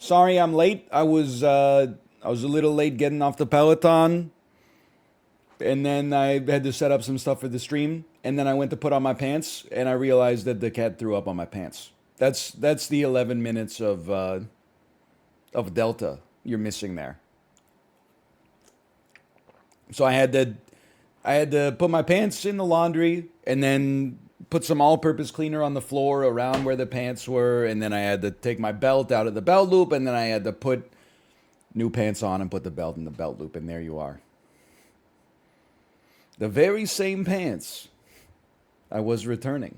Sorry, I'm late. I was a little late getting off the Peloton, and then I had to set up some stuff for the stream, and then I went to put on my pants, and I realized that the cat threw up on my pants. That's the 11 minutes of Delta you're missing there. So I had to put my pants in the laundry and then put some all-purpose cleaner on the floor around where the pants were, and then I had to take my belt out of the belt loop, and then I had to put new pants on and put the belt in the belt loop, and there you are. The very same pants I was returning.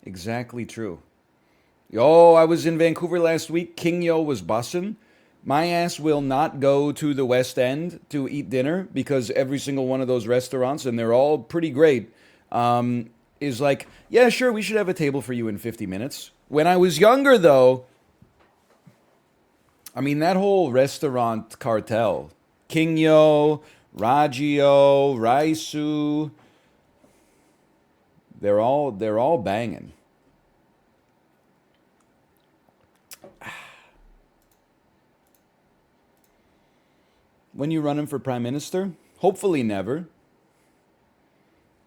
Exactly true. Oh, I was in Vancouver last week. King Yo was bussin'. My ass will not go to the West End to eat dinner because every single one of those restaurants, and they're all pretty great, is like, yeah, sure, we should have a table for you in 50 minutes. When I was younger, though, I mean, that whole restaurant cartel, King Yo, Raggio, Raisu, they're all banging. When you running for prime minister? Hopefully never.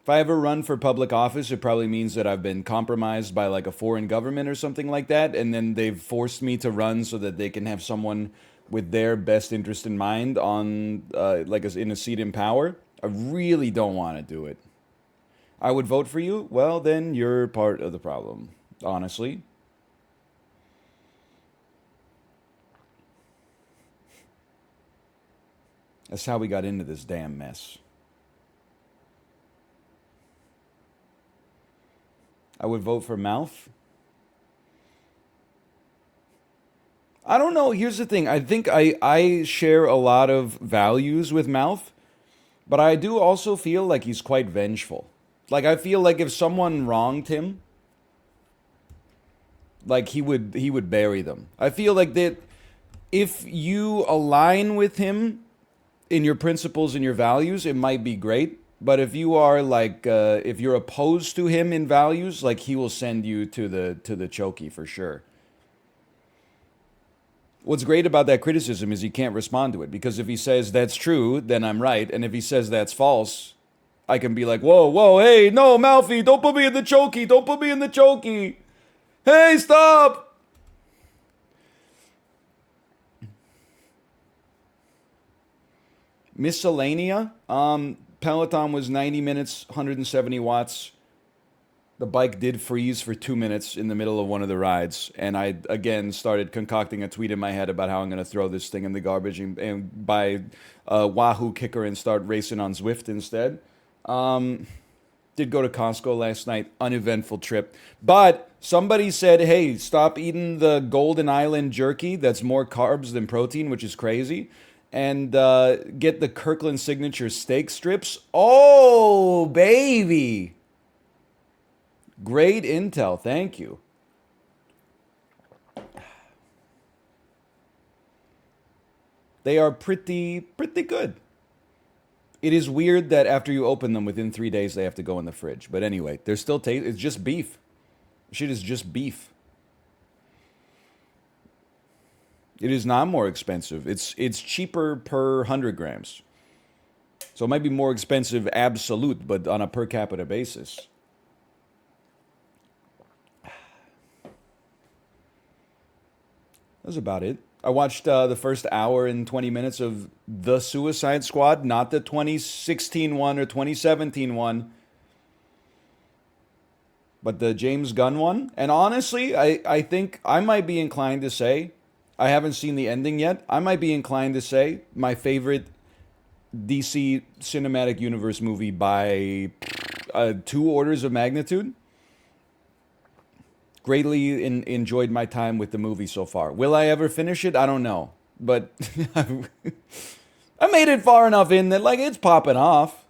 If I ever run for public office, it probably means that I've been compromised by like a foreign government or something like that, and then they've forced me to run so that they can have someone with their best interest in mind on in a seat in power. I really don't want to do it. I would vote for you. Well, then you're part of the problem. Honestly, that's how we got into this damn mess. I would vote for Mouth. I don't know. Here's the thing. I think I share a lot of values with Mouth, but I do also feel like he's quite vengeful. Like I feel like if someone wronged him, like he would bury them. I feel like that if you align with him in your principles and your values, it might be great. But if you are if you're opposed to him in values, like he will send you to the chokey for sure. What's great about that criticism is he can't respond to it because if he says that's true, then I'm right, and if he says that's false, I can be like, whoa, whoa, hey, no, Malfi, don't put me in the chokey, don't put me in the chokey. Hey, stop! Miscellanea. Peloton was 90 minutes, 170 watts. The bike did freeze for 2 minutes in the middle of one of the rides, and I again started concocting a tweet in my head about how I'm going to throw this thing in the garbage and buy a Wahoo kicker and start racing on Zwift instead. Did go to Costco last night, uneventful trip, but somebody said, "Hey, stop eating the Golden Island jerky. That's more carbs than protein, which is crazy." And get the Kirkland signature steak strips. Oh, baby. Great intel, thank you. They are pretty good. It is weird that after you open them within 3 days they have to go in the fridge. But anyway, they're still it's just beef. Shit is just beef. It is not more expensive. It's cheaper per 100 grams. So it might be more expensive absolute, but on a per capita basis. That's about it. I watched the first hour and 20 minutes of The Suicide Squad, not the 2016 one or 2017 one, but the James Gunn one. And honestly, I think I might be inclined to say, I haven't seen the ending yet. I might be inclined to say my favorite DC Cinematic Universe movie by two orders of magnitude. Greatly enjoyed my time with the movie so far. Will I ever finish it? I don't know. But I made it far enough in that, like, it's popping off.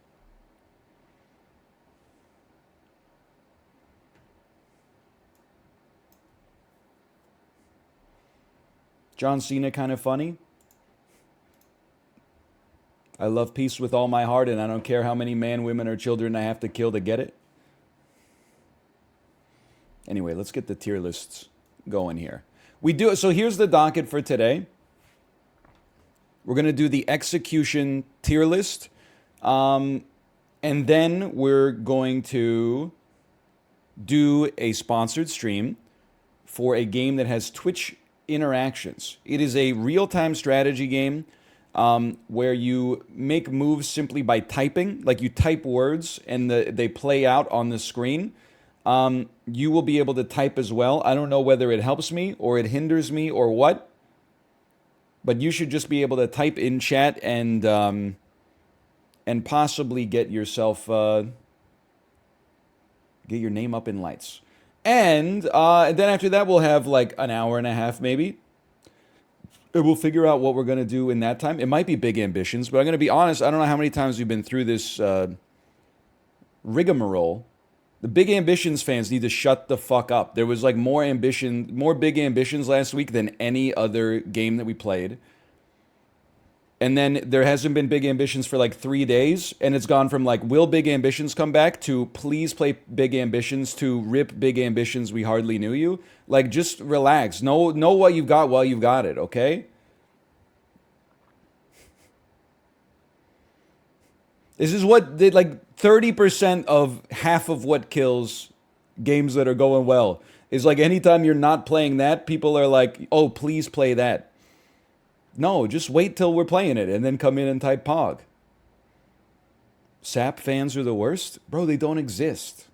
John Cena kind of funny. I love peace with all my heart, and I don't care how many men, women, or children I have to kill to get it. Anyway, let's get the tier lists going here. We do so. Here's the docket for today. We're gonna do the execution tier list, and then we're going to do a sponsored stream for a game that has Twitch interactions. It is a real-time strategy game where you make moves simply by typing, like you type words and they play out on the screen. You will be able to type as well. I don't know whether it helps me or it hinders me or what, but you should just be able to type in chat and possibly get yourself get your name up in lights. And then after that, we'll have like an hour and a half maybe. And we'll figure out what we're going to do in that time. It might be big ambitions, but I'm going to be honest. I don't know how many times we've been through this rigmarole. The Big Ambitions fans need to shut the fuck up. There was like more big ambitions last week than any other game that we played. And then there hasn't been big ambitions for like 3 days. And it's gone from like, will big ambitions come back to please play big ambitions to rip big ambitions, we hardly knew you. Like, just relax. Know what you've got while you've got it, okay? This is what did like 30% of half of what kills games that are going well. Is like anytime you're not playing that, people are like, oh, please play that. No, just wait till we're playing it and then come in and type POG. SAP fans are the worst? Bro, they don't exist.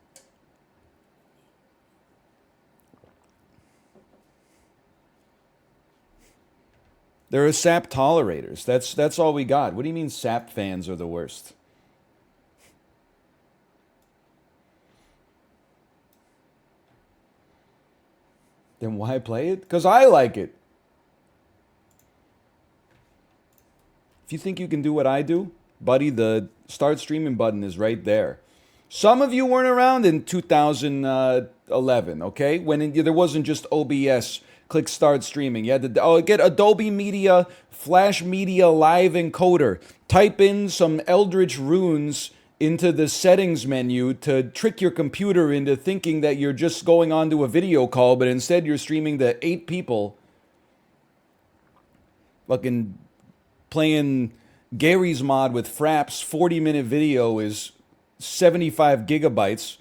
There are SAP tolerators. That's all we got. What do you mean SAP fans are the worst? Then why play it? Because I like it. If you think you can do what I do, buddy, the start streaming button is right there. Some of you weren't around in 2011, okay? When there wasn't just OBS, click start streaming. You had to get Adobe Media, Flash Media Live Encoder. Type in some Eldritch runes into the settings menu to trick your computer into thinking that you're just going on to a video call, but instead you're streaming to 8 people. Fucking playing Gary's mod with Fraps, 40-minute video is 75 gigabytes.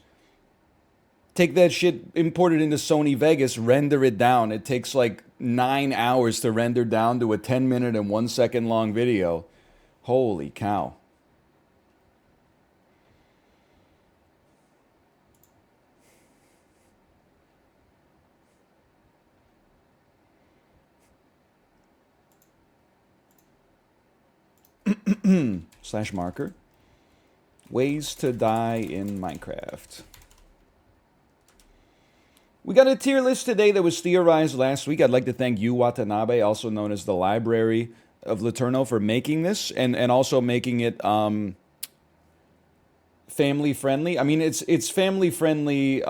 Take that shit, import it into Sony Vegas, render it down. It takes like 9 hours to render down to a 10-minute and 1-second long video. Holy cow. Slash marker. Ways to die in Minecraft. We got a tier list today that was theorized last week. I'd like to thank Yu Watanabe, also known as the Library of Laterno, for making this and also making it family friendly. I mean, it's family friendly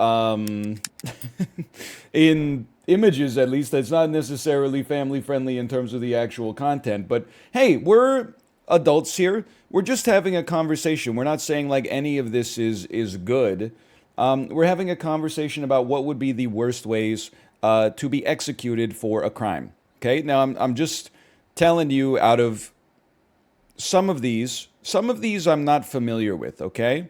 in images, at least. It's not necessarily family friendly in terms of the actual content. But hey, we're adults here. We're just having a conversation. We're not saying like any of this is good. We're having a conversation about what would be the worst ways to be executed for a crime. Okay, now I'm just telling you out of some of these I'm not familiar with. Okay,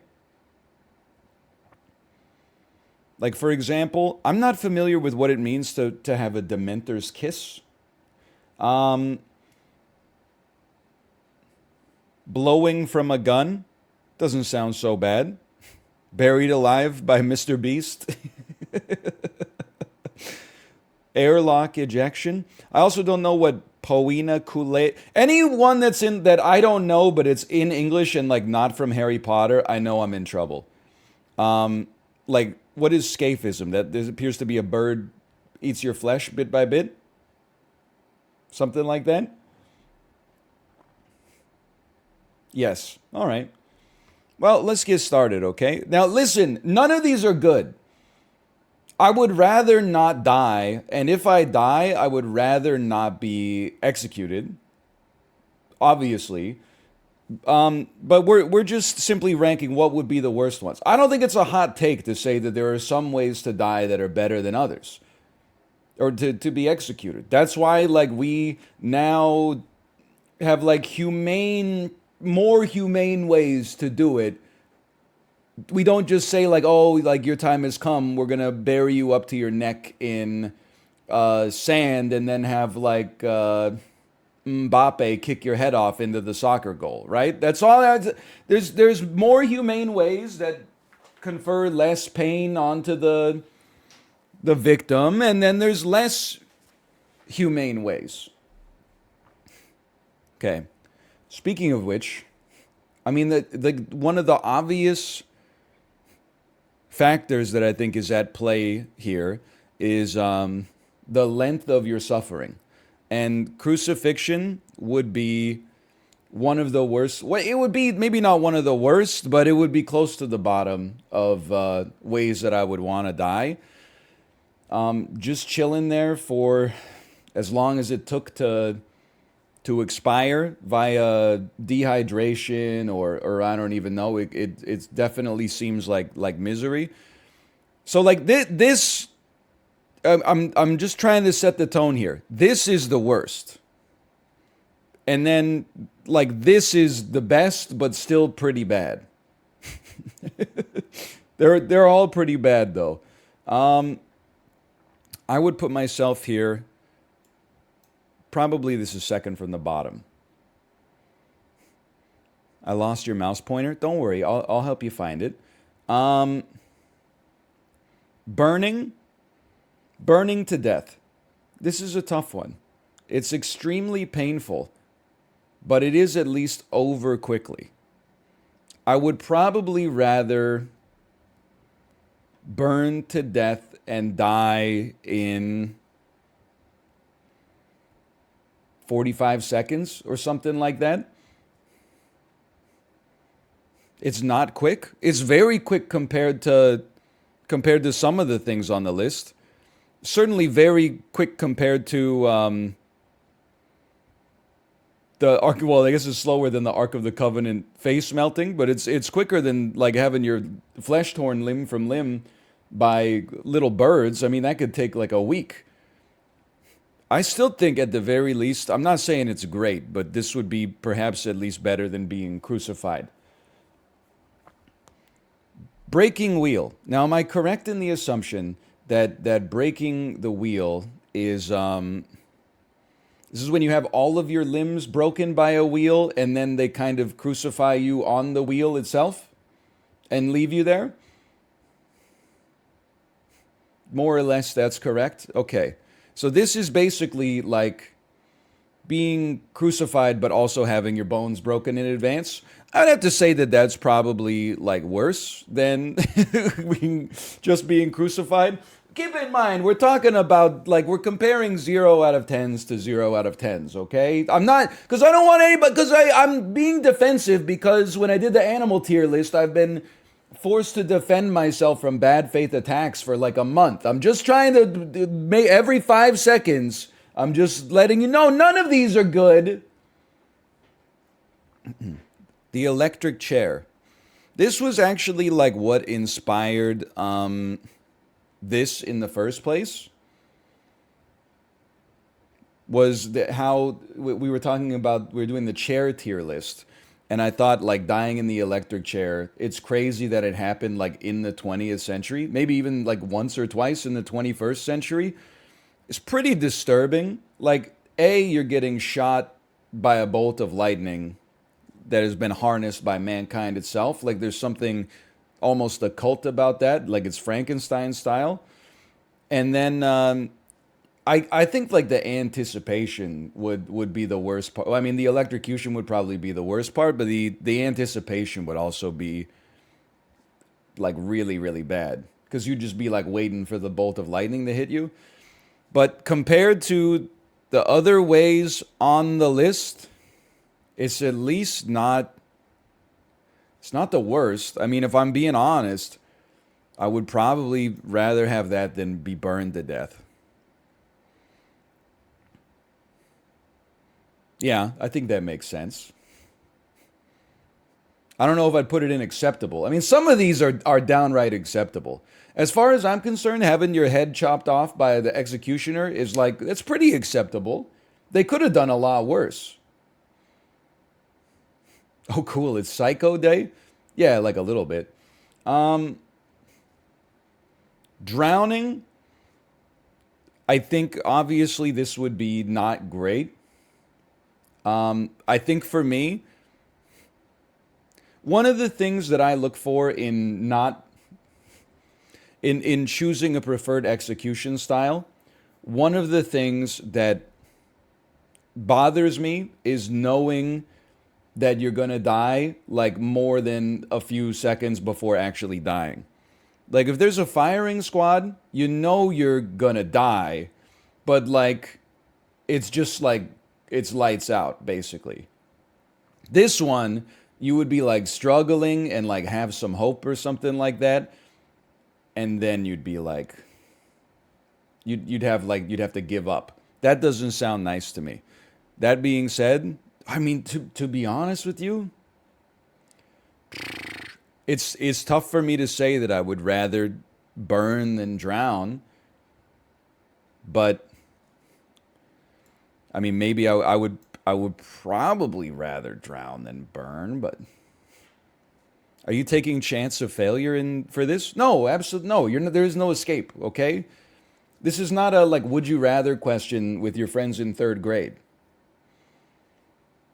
like for example, I'm not familiar with what it means to have a Dementor's kiss. Blowing from a gun doesn't sound so bad. Buried alive by Mr. Beast. Airlock ejection. I also don't know what Poena Kool-Aid. Anyone that's in that I don't know, but it's in English and like not from Harry Potter, I know I'm in trouble. Like what is scaphism? That there appears to be a bird eats your flesh bit by bit. Something like that. Yes. All right. Well, let's get started, okay? Now, listen, none of these are good. I would rather not die, and if I die, I would rather not be executed, obviously. But we're just simply ranking what would be the worst ones. I don't think it's a hot take to say that there are some ways to die that are better than others, or to be executed. That's why like we now have like more humane ways to do it. We don't just say like, oh, like your time has come. We're gonna bury you up to your neck in sand and then have like Mbappe kick your head off into the soccer goal, right? That's all. There's more humane ways that confer less pain onto the victim, and then there's less humane ways. Okay. Speaking of which, I mean the one of the obvious factors that I think is at play here is the length of your suffering. And crucifixion would be one of the worst. Well, it would be maybe not one of the worst, but it would be close to the bottom of ways that I would want to die. Just chilling there for as long as it took to expire via dehydration or I don't even know. It definitely seems like misery. So like this I'm just trying to set the tone here. This is the worst. And then like this is the best but still pretty bad. They're all pretty bad though. I would put myself here. Probably this is second from the bottom. I lost your mouse pointer. Don't worry, I'll help you find it. Burning to death. This is a tough one. It's extremely painful, but it is at least over quickly. I would probably rather burn to death and die in 45 seconds or something like that. It's not quick. It's very quick compared to some of the things on the list. Certainly very quick compared to the Ark. Well, I guess it's slower than the Ark of the Covenant face melting, but it's quicker than like having your flesh torn limb from limb by little birds. I mean, that could take like a week. I still think at the very least, I'm not saying it's great, but this would be perhaps at least better than being crucified. Breaking wheel. Now, am I correct in the assumption that breaking the wheel is this is when you have all of your limbs broken by a wheel and then they kind of crucify you on the wheel itself and leave you there? More or less, that's correct. Okay. So this is basically like being crucified but also having your bones broken in advance. I'd have to say that that's probably like worse than just being crucified. Keep in mind, we're talking about like we're comparing 0 out of 10s to 0 out of 10s, okay? I'm not, because I don't want anybody, because I'm being defensive because when I did the animal tier list, I've been forced to defend myself from bad faith attacks for like a month. I'm just trying to make every 5 seconds, I'm just letting you know none of these are good. The electric chair. This was actually like what inspired this in the first place. Was how we were talking about, we were doing the chair tier list. And I thought like dying in the electric chair, it's crazy that it happened like in the 20th century, maybe even like once or twice in the 21st century. It's pretty disturbing. Like, A, you're getting shot by a bolt of lightning that has been harnessed by mankind itself. Like, there's something almost occult about that, like it's Frankenstein style. And then I think like the anticipation would be the worst part. Well, I mean, the electrocution would probably be the worst part, but the anticipation would also be like really, really bad because you'd just be like waiting for the bolt of lightning to hit you. But compared to the other ways on the list, it's at least not, it's not the worst. I mean, if I'm being honest, I would probably rather have that than be burned to death. Yeah, I think that makes sense. I don't know if I'd put it in acceptable. I mean, some of these are downright acceptable. As far as I'm concerned, having your head chopped off by the executioner is like, it's pretty acceptable. They could have done a lot worse. Oh, cool. It's Psycho Day? Yeah, like a little bit. Um, Drowning, I think obviously this would be not great. I think for me, one of the things that I look for in not in choosing a preferred execution style, one of the things that bothers me is knowing that you're gonna die like more than a few seconds before actually dying. Like if there's a firing squad, you know you're gonna die, but like it's just like it's lights out basically. This one, you would be like struggling and like have some hope or something like that, and then you'd be like you'd have to give up. That doesn't sound nice to me. That being said, I mean to be honest with you, it's tough for me to say that I would rather burn than drown, but I mean maybe I would probably rather drown than burn, but are you taking chance of failure in for this? No, absolutely no. There is no escape, okay? This is not a like would you rather question with your friends in third grade.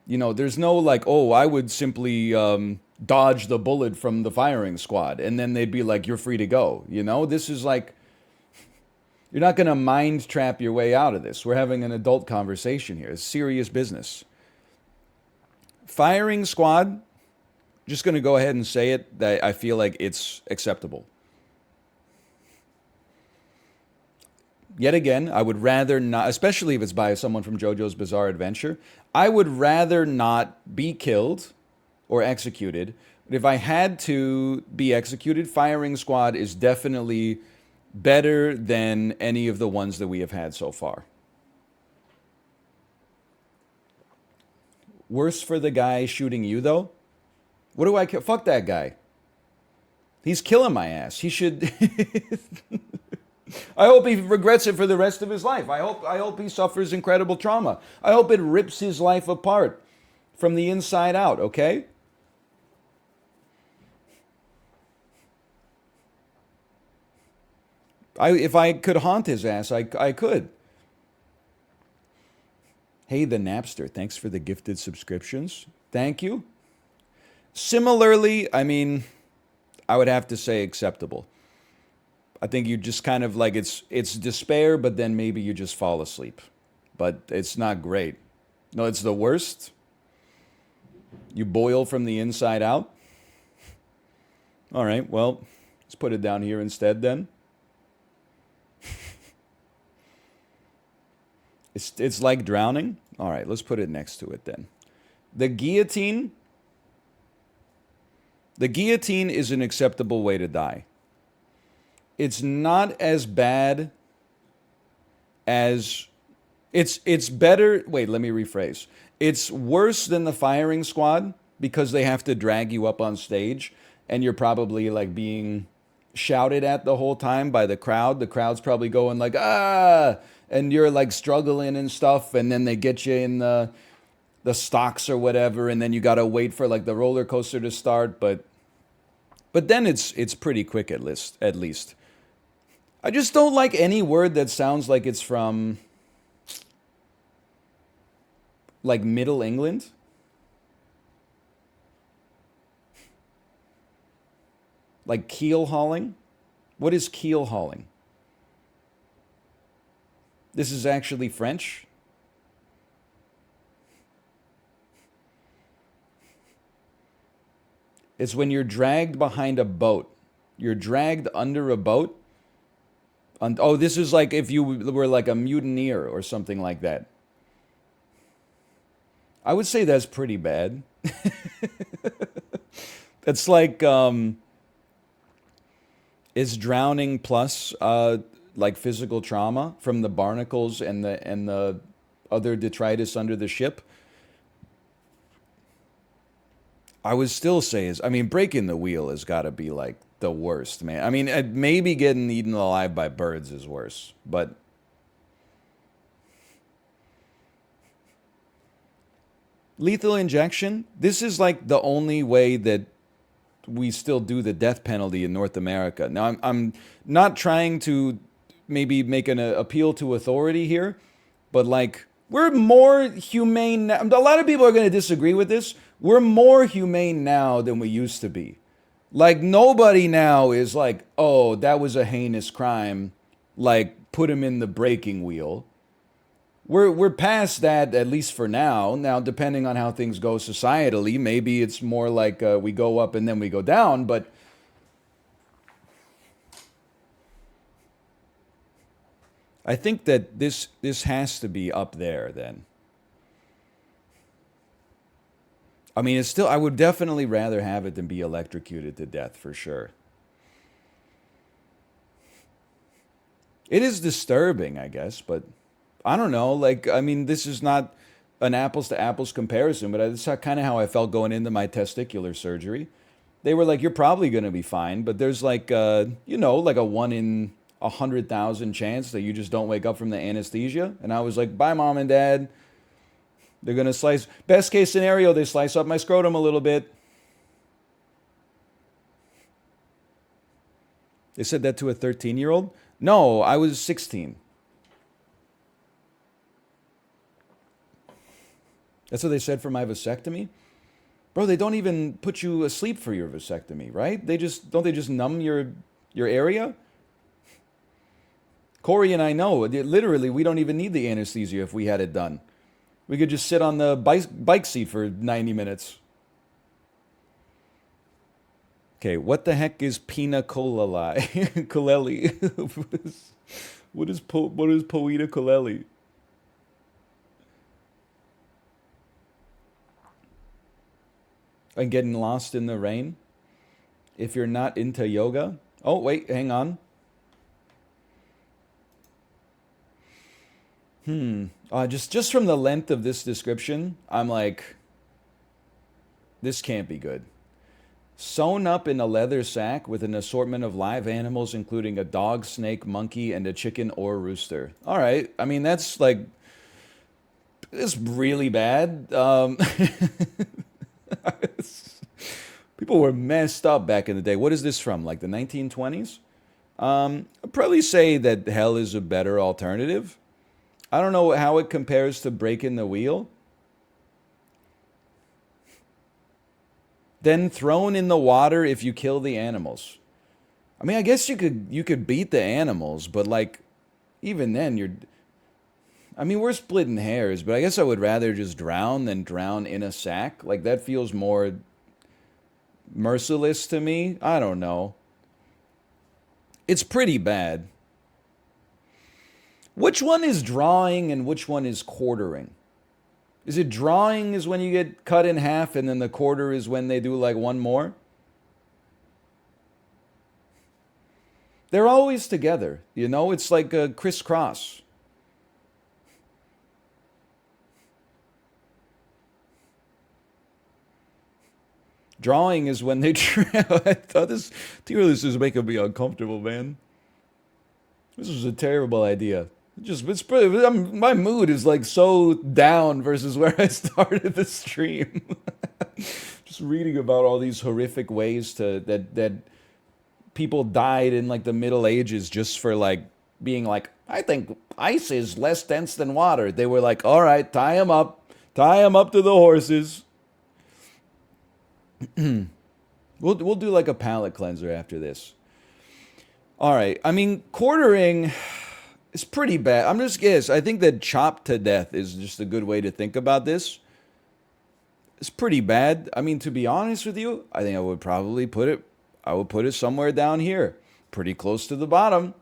You know, there's no like, oh, I would simply dodge the bullet from the firing squad, and then they'd be like, you're free to go. You know, this is like, you're not going to mind trap your way out of this. We're having an adult conversation here. It's serious business. Firing squad, just going to go ahead and say it, that I feel like it's acceptable. Yet again, I would rather not, especially if it's by someone from JoJo's Bizarre Adventure, I would rather not be killed or executed. But if I had to be executed, Firing Squad is definitely better than any of the ones that we have had so far. Worse for the guy shooting you, though? What do I care? Fuck that guy. He's killing my ass. He should. I hope he regrets it for the rest of his life. I hope he suffers incredible trauma. I hope it rips his life apart from the inside out, okay? If I could haunt his ass, I could. Hey, the Napster, thanks for the gifted subscriptions. Thank you. Similarly, I mean, I would have to say acceptable. I think you just kind of like it's despair, but then maybe you just fall asleep. But it's not great. No, it's the worst. You boil from the inside out. All right, well, let's put it down here instead then. It's like drowning. All right, let's put it next to it then. The guillotine. The guillotine is an acceptable way to die. It's not as bad as it's better. Wait, let me rephrase. It's worse than the firing squad because they have to drag you up on stage and you're probably like being shouted at the whole time by the crowd. The crowd's probably going like, ah, and you're like struggling and stuff, and then they get you in the stocks or whatever, and then you gotta wait for like the roller coaster to start, but then it's pretty quick at least. I just don't like any word that sounds like it's from like Middle England. Like keel hauling. What is keel hauling? This is actually French. It's when you're dragged behind a boat. You're dragged under a boat. Oh, this is like if you were like a mutineer or something like that. I would say that's pretty bad. That's like is drowning plus like physical trauma from the barnacles and the other detritus under the ship. I would still say is, I mean, breaking the wheel has got to be like the worst, man. I mean, maybe getting eaten alive by birds is worse, but lethal injection, this is like the only way that we still do the death penalty in North America. Now, I'm not trying to maybe make an appeal to authority here, but like we're more humane now. A lot of people are going to disagree with this. We're more humane now than we used to be. Like nobody now is like, oh, that was a heinous crime. Like put him in the breaking wheel. We're past that, at least for now. Now, depending on how things go societally, maybe it's more like we go up and then we go down. But I think that this has to be up there. Then, I mean, it's still. I would definitely rather have it than be electrocuted to death for sure. It is disturbing, I guess, but I don't know. Like, I mean, this is not an apples to apples comparison, but that's kind of how I felt going into my testicular surgery. They were like, "You're probably going to be fine," but there's like, like a 1 in 100,000 chance that you just don't wake up from the anesthesia. And I was like, "Bye, mom and dad. They're going to slice. Best case scenario, they slice up my scrotum a little bit." They said that to a 13-year-old. No, I was 16. That's what they said for my vasectomy. Bro, they don't even put you asleep for your vasectomy, right? They just numb your area? Corey and I know. Literally, we don't even need the anesthesia if we had it done. We could just sit on the bike seat for 90 minutes. Okay, what the heck is pina colali? Colelli. What is poeta colelli? And getting lost in the rain? If you're not into yoga? Oh, wait, hang on. Just from the length of this description, I'm like, this can't be good. Sewn up in a leather sack with an assortment of live animals, including a dog, snake, monkey, and a chicken or rooster. All right, I mean that's like, it's really bad. People were messed up back in the day. What is this from? Like the 1920s? I'd probably say that hell is a better alternative. I don't know how it compares to breaking the wheel. Then thrown in the water if you kill the animals. I mean, I guess you could beat the animals, but like even then I mean, we're splitting hairs, but I guess I would rather just drown than drown in a sack. Like that feels more merciless to me. I don't know. It's pretty bad. Which one is drawing and which one is quartering? Is it drawing is when you get cut in half and then the quarter is when they do like one more? They're always together, It's like a crisscross. Drawing is when they I thought this is making me uncomfortable, man. This was a terrible idea. It's pretty, my mood is like so down versus where I started the stream. Just reading about all these horrific ways that people died in like the Middle Ages just for like being like, I think ice is less dense than water. They were like, all right, tie them up to the horses. We'll do like a palate cleanser after this. All right. I mean, quartering is pretty bad. I think that chopped to death is just a good way to think about this. It's pretty bad. I mean, to be honest with you, I think I would put it somewhere down here, pretty close to the bottom.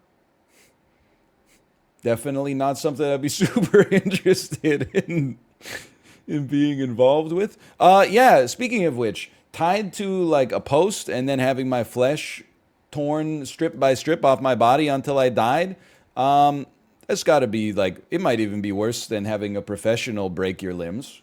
Definitely not something I'd be super interested in being involved with. Yeah, speaking of which, tied to like a post and then having my flesh torn strip by strip off my body until I died. That's got to be like, it might even be worse than having a professional break your limbs.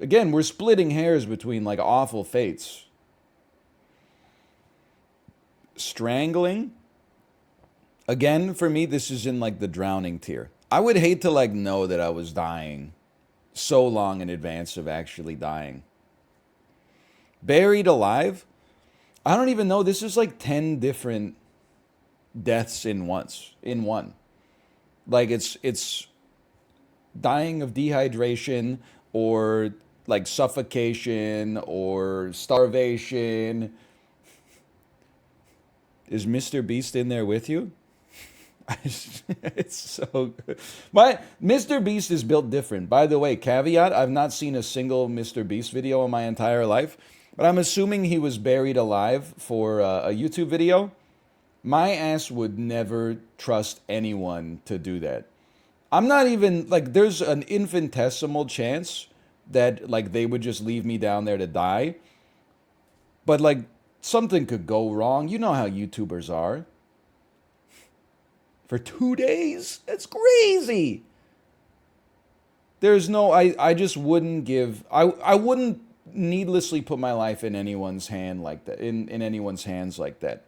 Again, we're splitting hairs between like awful fates. Strangling. Again, for me, this is in like the drowning tier. I would hate to like know that I was dying so long in advance of actually dying. Buried alive? I don't even know. This is like 10 different deaths in one. Like it's dying of dehydration or like suffocation or starvation. Is Mr. Beast in there with you? It's so good. My Mr. Beast is built different. By the way, caveat, I've not seen a single Mr. Beast video in my entire life, but I'm assuming he was buried alive for a YouTube video. My ass would never trust anyone to do that. I'm not even like there's an infinitesimal chance that like they would just leave me down there to die. But like something could go wrong. You know how YouTubers are. For 2 days? That's crazy. There's no I just wouldn't give I wouldn't needlessly put my life in anyone's hand like that in anyone's hands like that.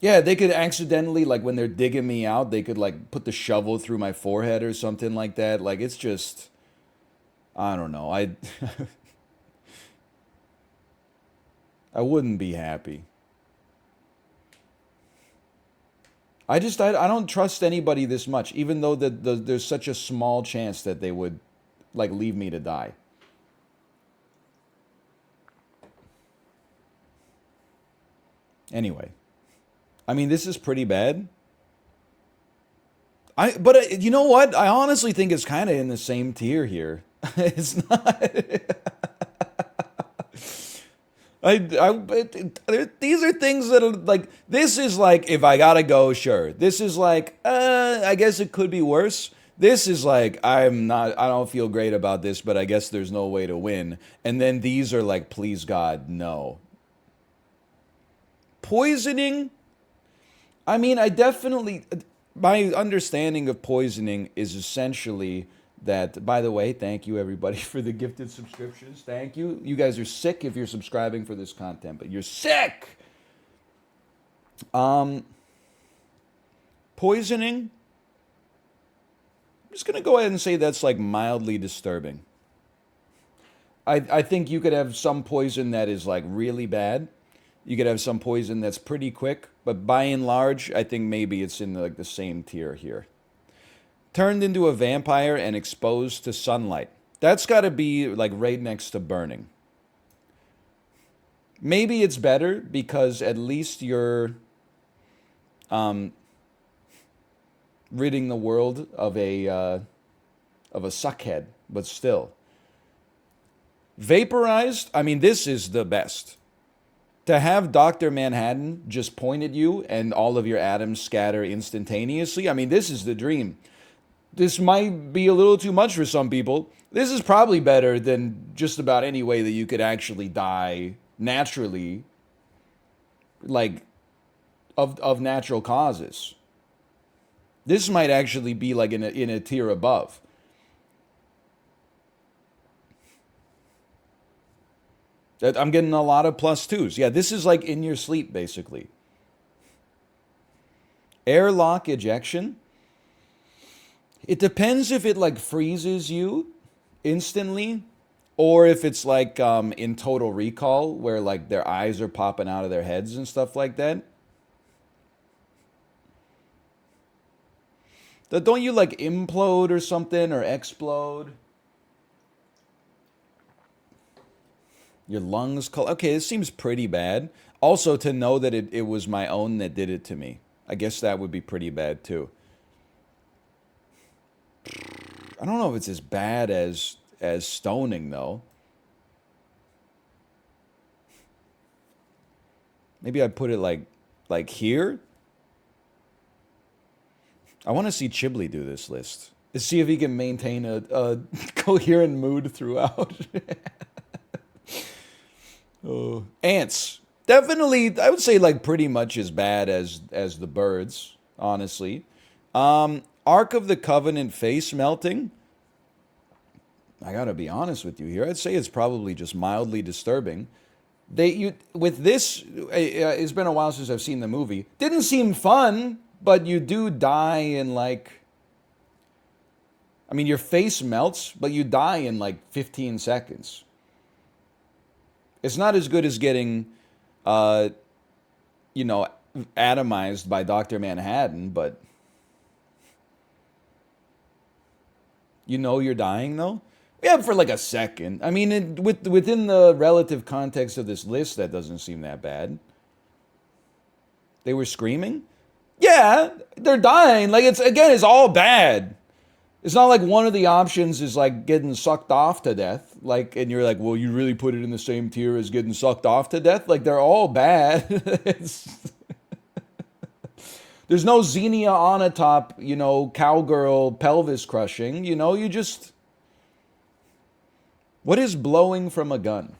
Yeah, they could accidentally like when they're digging me out, they could like put the shovel through my forehead or something like that. Like it's just I don't know. I I wouldn't be happy. I don't trust anybody this much, even though there's such a small chance that they would like leave me to die. Anyway, I mean this is pretty bad. You know what? I honestly think it's kind of in the same tier here. It's not. These are things that are like, this is like, if I gotta go, sure. This is like, I guess it could be worse. This is like, I don't feel great about this, but I guess there's no way to win. And then these are like, please God, no. Poisoning? I mean, my understanding of poisoning is essentially that, by the way, thank you everybody for the gifted subscriptions. Thank you. You guys are sick if you're subscribing for this content, but you're sick. Poisoning. I'm just gonna go ahead and say that's like mildly disturbing. I think you could have some poison that is like really bad. You could have some poison that's pretty quick, but by and large, I think maybe it's in like the same tier here. Turned into a vampire and exposed to sunlight. That's got to be like right next to burning. Maybe it's better because at least you're ridding the world of a suckhead, but still. Vaporized, I mean, this is the best. To have Dr. Manhattan just point at you and all of your atoms scatter instantaneously, I mean, this is the dream. This might be a little too much for some people. This is probably better than just about any way that you could actually die naturally, like of natural causes. This might actually be like in a tier above. I'm getting a lot of plus twos. Yeah, this is like in your sleep, basically. Airlock ejection. It depends if it like freezes you instantly or if it's like in Total Recall where like their eyes are popping out of their heads and stuff like that. Don't you like implode or something or explode? Your lungs okay, this seems pretty bad. Also, to know that it was my own that did it to me. I guess that would be pretty bad too. I don't know if it's as bad as stoning though. Maybe I'd put it like here. I want to see Chiblee do this list. To see if he can maintain a coherent mood throughout. Oh. Ants. Definitely, I would say like pretty much as bad as the birds, honestly. Ark of the Covenant face melting. I gotta be honest with you here. I'd say it's probably just mildly disturbing. With this, it's been a while since I've seen the movie. Didn't seem fun, but you do die in like, I mean, your face melts, but you die in like 15 seconds. It's not as good as getting, uh, you know, atomized by Dr. Manhattan, but you know you're dying though? Yeah, for like a second. I mean, within the relative context of this list, that doesn't seem that bad. They were screaming? Yeah, they're dying. Like, it's all bad. It's not like one of the options is like getting sucked off to death. Like, and you're like, well, you really put it in the same tier as getting sucked off to death? Like, they're all bad. There's no Xenia on a top, cowgirl pelvis crushing. You just. What is blowing from a gun?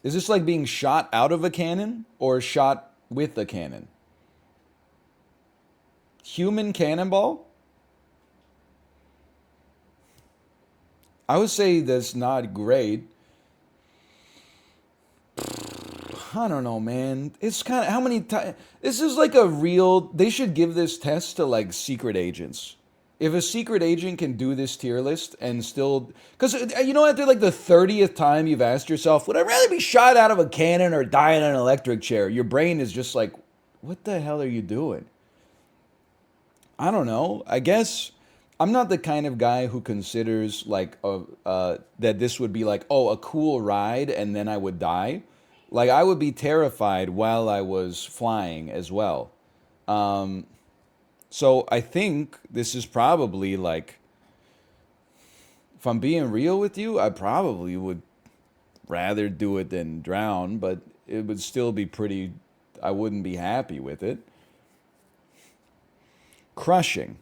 Is this like being shot out of a cannon or shot with a cannon? Human cannonball? I would say that's not great. I don't know, man. It's kind of how many times. This is like a real. They should give this test to like secret agents. If a secret agent can do this tier list and still, because after like the 30th time you've asked yourself, would I rather be shot out of a cannon or die in an electric chair? Your brain is just like, what the hell are you doing? I don't know. I guess I'm not the kind of guy who considers like that this would be like, oh, a cool ride and then I would die. Like I would be terrified while I was flying as well. So I think this is probably like, if I'm being real with you, I probably would rather do it than drown, but it would still be pretty, I wouldn't be happy with it. Crushing.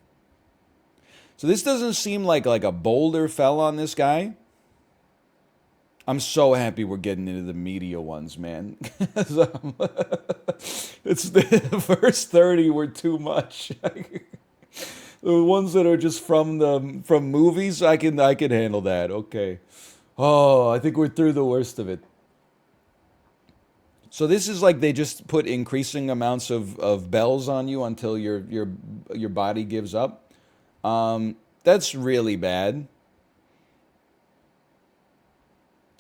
So this doesn't seem like a boulder fell on this guy. I'm so happy we're getting into the media ones, man. It's the first 30 were too much. The ones that are just from movies, I can handle that. Okay. Oh, I think we're through the worst of it. So this is like they just put increasing amounts of bells on you until your body gives up. That's really bad.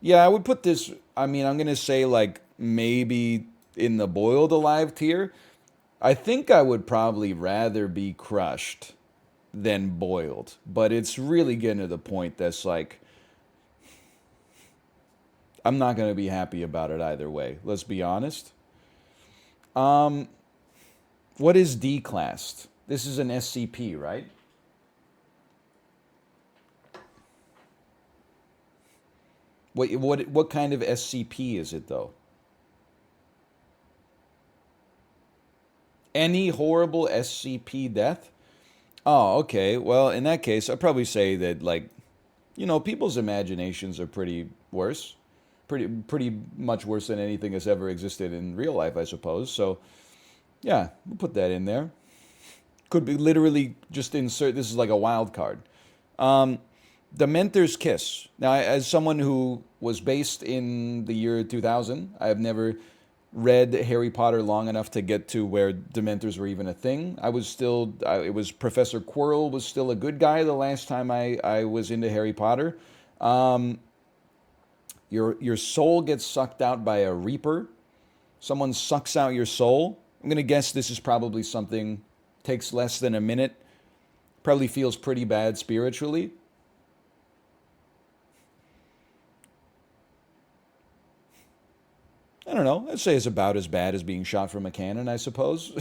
Yeah, I would put this. I mean, I'm gonna say like maybe in the boiled alive tier. I think I would probably rather be crushed than boiled, but it's really getting to the point that's like I'm not gonna be happy about it either way. Let's be honest. Um, what is declassed? This is an SCP, right? What kind of SCP is it though? Any horrible SCP death? Oh, okay. Well, in that case, I'd probably say that like, people's imaginations are pretty worse. Pretty much worse than anything that's ever existed in real life, I suppose. So, yeah, we'll put that in there. Could be literally just insert this is like a wild card. Um, the Mentor's Kiss. Now, as someone who was based in the year 2000, I have never read Harry Potter long enough to get to where Dementors were even a thing. It was Professor Quirrell was still a good guy the last time I was into Harry Potter. Um, your soul gets sucked out by a Reaper. Someone sucks out your soul. I'm going to guess this is probably something takes less than a minute. Probably feels pretty bad spiritually. I don't know. I'd say it's about as bad as being shot from a cannon, I suppose.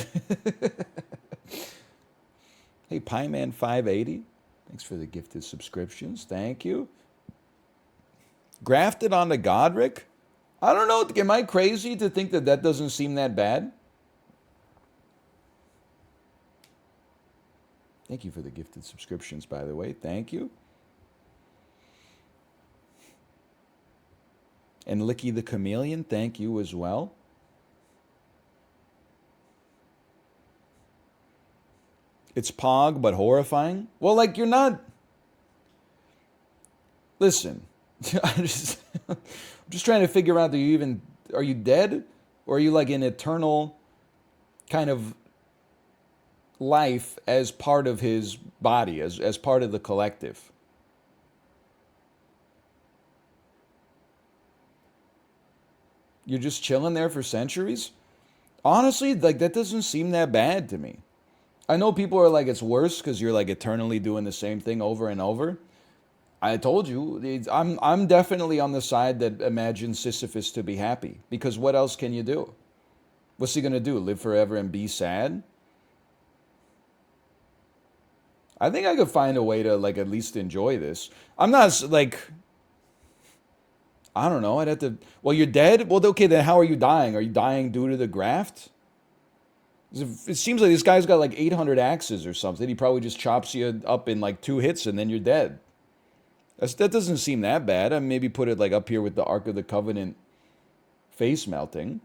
Hey, Pieman 580. Thanks for the gifted subscriptions. Thank you. Grafted onto Godric? I don't know. Am I crazy to think that doesn't seem that bad? Thank you for the gifted subscriptions, by the way. Thank you. And Licky the Chameleon, thank you as well. It's Pog, but horrifying. Well, like, you're not. Listen, I'm just trying to figure out, are you dead? Or are you like an eternal kind of life as part of his body, as part of the collective? You're just chilling there for centuries? Honestly, like, that doesn't seem that bad to me. I know people are like, it's worse because you're like eternally doing the same thing over and over. I told you, I'm definitely on the side that imagines Sisyphus to be happy, because what else can you do? What's he gonna do? Live forever and be sad? I think I could find a way to like at least enjoy this. I'm not like, I don't know. I'd have to. Well, you're dead. Well, okay, then how are you dying? Are you dying due to the graft? It seems like this guy's got like 800 axes or something. He probably just chops you up in like 2 hits and then you're dead. That doesn't seem that bad. I maybe put it like up here with the Ark of the Covenant face melting.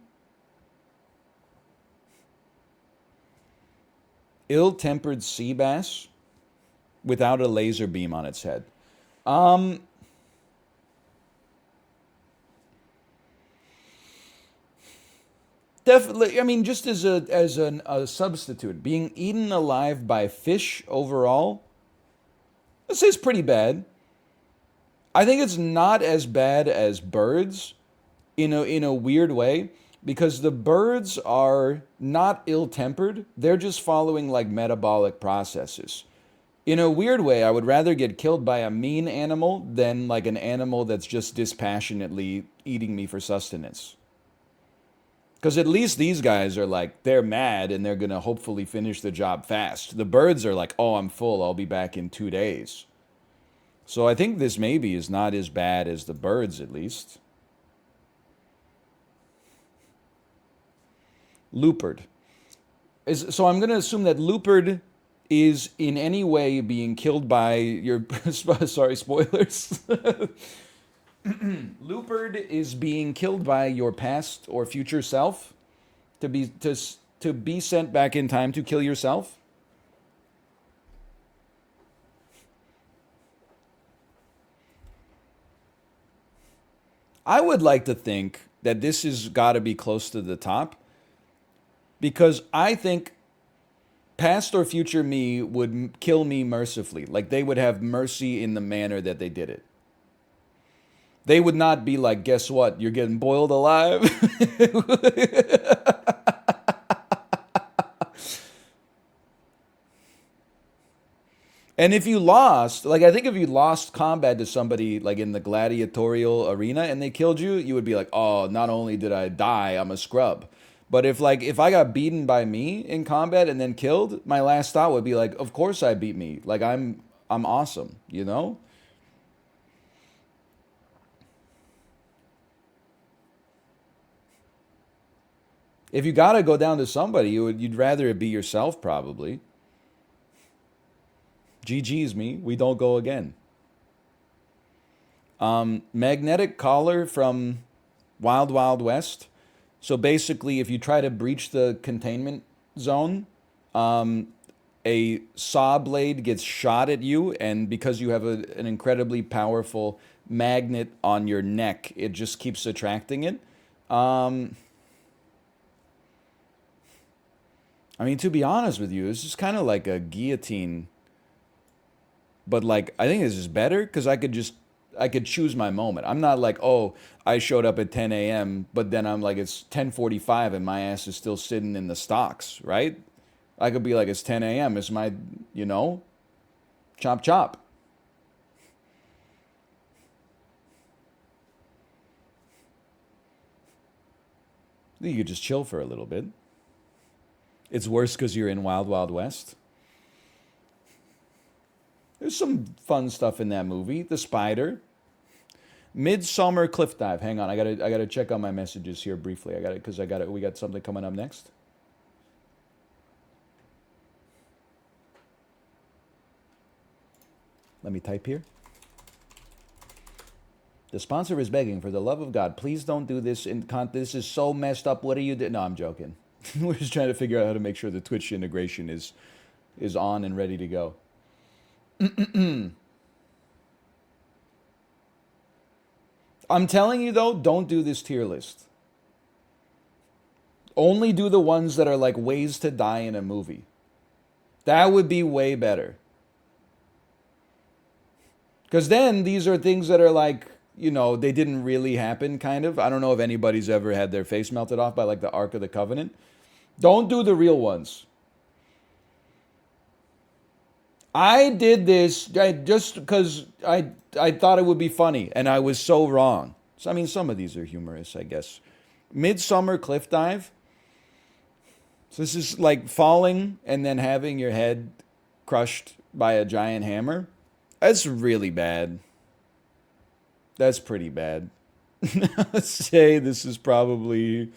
Ill-tempered sea bass without a laser beam on its head. Um, Definitely. I mean, just a substitute, being eaten alive by fish overall, this is pretty bad. I think it's not as bad as birds in a weird way, because the birds are not ill-tempered. They're just following like metabolic processes. In a weird way, I would rather get killed by a mean animal than like an animal that's just dispassionately eating me for sustenance. Because at least these guys are like, they're mad and they're going to hopefully finish the job fast. The birds are like, oh, I'm full. I'll be back in 2 days. So I think this maybe is not as bad as the birds, at least. Loopered. So I'm going to assume that Loopered is in any way being killed by your. Sorry, spoilers. Loopered is being killed by your past or future self to be sent back in time to kill yourself. I would like to think that this has got to be close to the top, because I think past or future me would kill me mercifully. Like, they would have mercy in the manner that they did it. They would not be like, guess what? You're getting boiled alive. And if you lost, like, I think if you lost combat to somebody like in the gladiatorial arena and they killed you, you would be like, oh, not only did I die, I'm a scrub. But if I got beaten by me in combat and then killed, my last thought would be like, of course I beat me. Like, I'm awesome, you know? If you gotta go down to somebody, you'd rather it be yourself, probably. GG's me, we don't go again. Magnetic collar from Wild Wild West. So basically, if you try to breach the containment zone, um, a saw blade gets shot at you, and because you have an incredibly powerful magnet on your neck, it just keeps attracting it. Um, I mean, to be honest with you, it's just kind of like a guillotine, but like I think this is better because I could choose my moment. I'm not like, oh, I showed up at 10 a.m., but then I'm like, it's 10:45 and my ass is still sitting in the stocks, right? I could be like, it's 10 a.m. It's my, you know, chop chop. You could just chill for a little bit. It's worse because you're in Wild Wild West. There's some fun stuff in that movie. The spider. Midsummer cliff dive. Hang on, I gotta check on my messages here briefly. We got something coming up next. Let me type here. The sponsor is begging, for the love of God, please don't do this. This is so messed up. What are you doing? No, I'm joking. We're just trying to figure out how to make sure the Twitch integration is is on and ready to go. I'm telling you though, don't do this tier list. Only do the ones that are like ways to die in a movie. That would be way better. Because then these are things that are like, they didn't really happen, kind of. I don't know if anybody's ever had their face melted off by like the Ark of the Covenant. Don't do the real ones. I did this just because I thought it would be funny, and I was so wrong. So, I mean, some of these are humorous, I guess. Midsummer cliff dive. So this is like falling and then having your head crushed by a giant hammer. That's really bad. That's pretty bad. Let's say this is probably.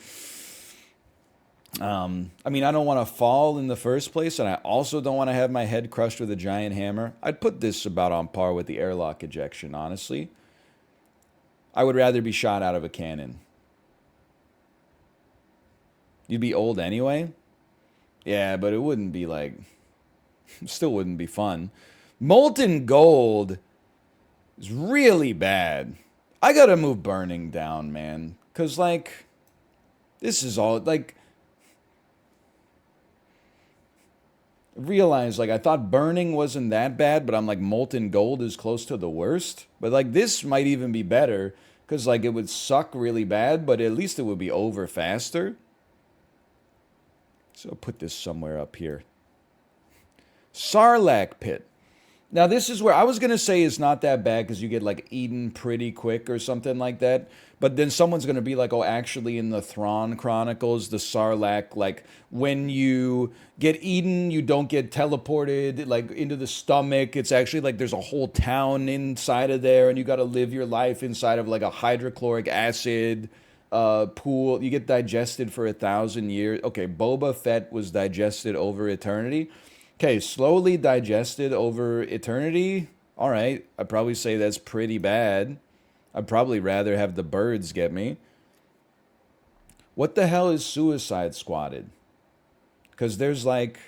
I mean, I don't want to fall in the first place, and I also don't want to have my head crushed with a giant hammer. I'd put this about on par with the airlock ejection, honestly. I would rather be shot out of a cannon. You'd be old anyway? Yeah, but it wouldn't be like. Still wouldn't be fun. Molten gold is really bad. I gotta move burning down, man. Because, like, this is all. Like, realize like I thought burning wasn't that bad, but I'm like molten gold is close to the worst. But like this might even be better because like it would suck really bad, but at least it would be over faster. So I'll put this somewhere up here. Sarlacc pit. Now this is where I was gonna say it's not that bad because you get like eaten pretty quick or something like that. But then someone's gonna be like, oh, actually in the Thrawn Chronicles, the Sarlacc, like when you get eaten, you don't get teleported like into the stomach. It's actually like there's a whole town inside of there, and you got to live your life inside of like a hydrochloric acid pool. You get digested for 1,000 years. Okay, Boba Fett was digested over eternity. Okay, slowly digested over eternity. All right, I'd probably say that's pretty bad. I'd probably rather have the birds get me. What the hell is Suicide Squatted? Because there's like,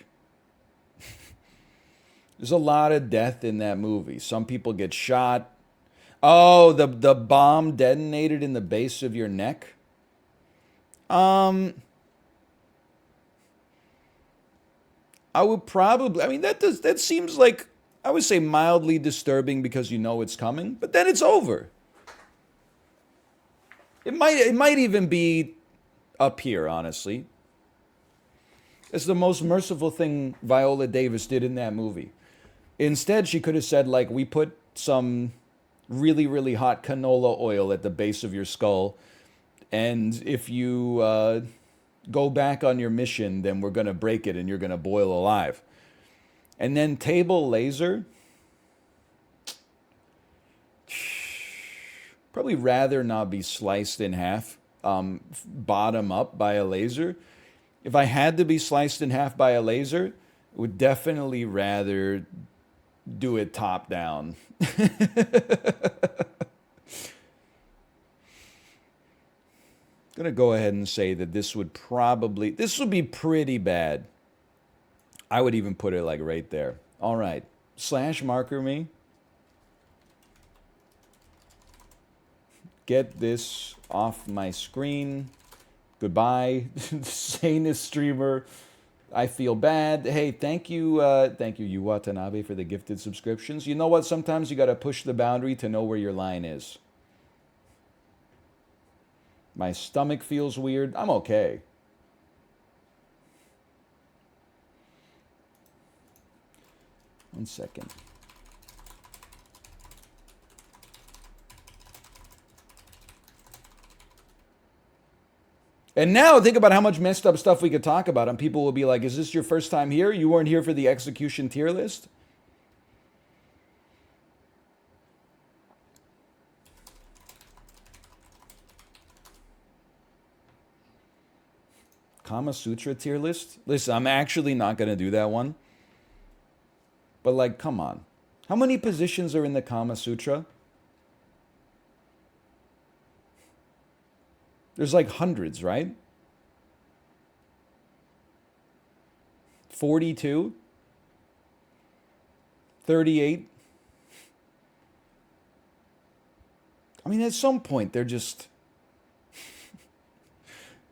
there's a lot of death in that movie. Some people get shot. Oh, the bomb detonated in the base of your neck. I would probably. I mean, that seems like I would say mildly disturbing because you know it's coming, but then it's over. It might even be up here, honestly. It's the most merciful thing Viola Davis did in that movie. Instead, she could have said like, we put some really really hot canola oil at the base of your skull, and if you go back on your mission, then we're gonna break it and you're gonna boil alive. And then table laser. Probably rather not be sliced in half, bottom up by a laser. If I had to be sliced in half by a laser, would definitely rather do it top down. Gonna go ahead and say that this would be pretty bad. I would even put it like right there. All right, slash marker me. Get this off my screen. Goodbye, sanest streamer. I feel bad. Hey, thank you, Yu Watanabe, for the gifted subscriptions. You know what? Sometimes you gotta push the boundary to know where your line is. My stomach feels weird. I'm okay. One second. And now think about how much messed up stuff we could talk about, and people will be like, is this your first time here? You weren't here for the execution tier list? Kama Sutra tier list? Listen, I'm actually not going to do that one. But like, come on. How many positions are in the Kama Sutra? There's like hundreds, right? 42? 38. I mean, at some point, they're just.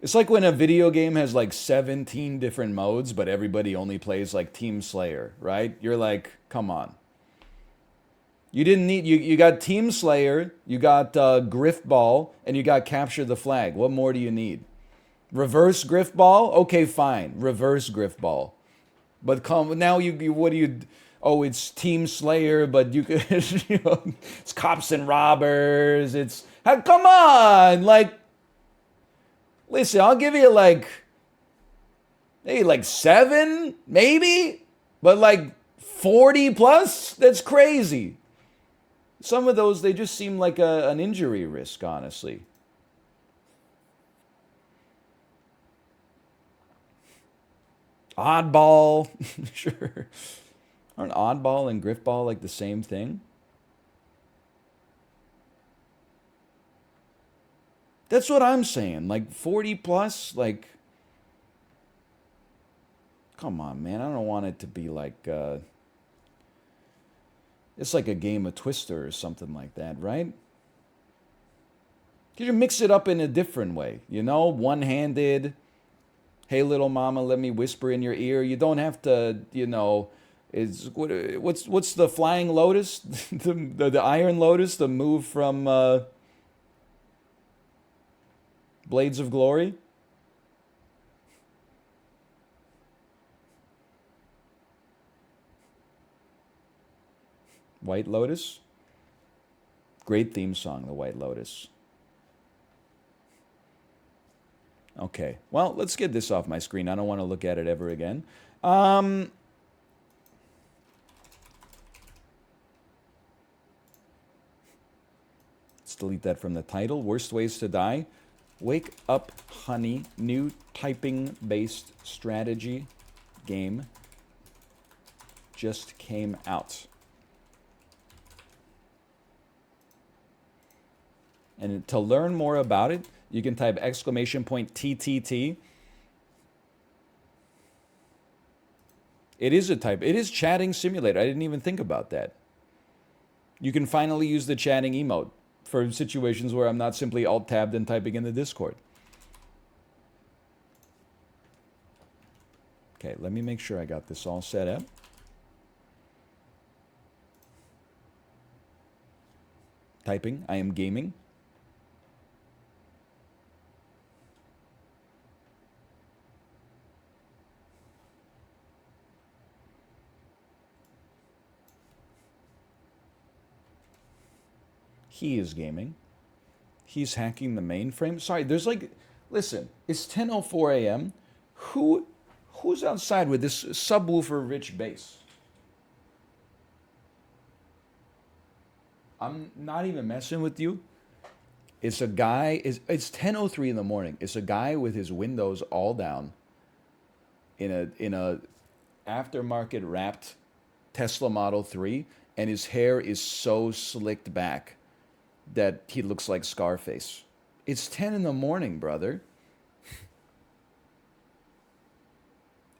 It's like when a video game has like 17 different modes, but everybody only plays like Team Slayer, right? You're like, come on. You didn't need. You got Team Slayer, you got Griff Ball, and you got Capture the Flag. What more do you need? Reverse Griff Ball? Okay, fine. Reverse Griff Ball. But come now, you what do you? Oh, it's Team Slayer, but you could, it's cops and robbers. It's come on, like, listen, I'll give you like, maybe like 7, maybe, but like 40 plus, that's crazy. Some of those they just seem like an injury risk, honestly. Oddball, sure. Aren't oddball and griffball like the same thing? That's what I'm saying. Like 40 plus, like, come on, man. I don't want it to be like, it's like a game of Twister or something like that, right? Could you mix it up in a different way? You know, one-handed. Hey, little mama, let me whisper in your ear. You don't have to, what's the flying lotus, the iron lotus, the move from Blades of Glory? White Lotus? Great theme song, The White Lotus. Okay, well, let's get this off my screen. I don't want to look at it ever again. Let's delete that from the title. Worst Ways to Die. Wake Up, Honey. New typing-based strategy game just came out. And to learn more about it, you can type !TTT. It is a type. It is chatting simulator. I didn't even think about that. You can finally use the chatting emote for situations where I'm not simply alt-tabbed and typing in the Discord. Okay, let me make sure I got this all set up. Typing. I am gaming. He is gaming. He's hacking the mainframe. Sorry, there's like, listen, it's 10:04 a.m. Who's outside with this subwoofer rich bass? I'm not even messing with you. It's a guy, it's 10:03 in the morning. It's a guy with his windows all down in a aftermarket wrapped Tesla Model 3, and his hair is so slicked back that he looks like Scarface. It's 10 in the morning, brother.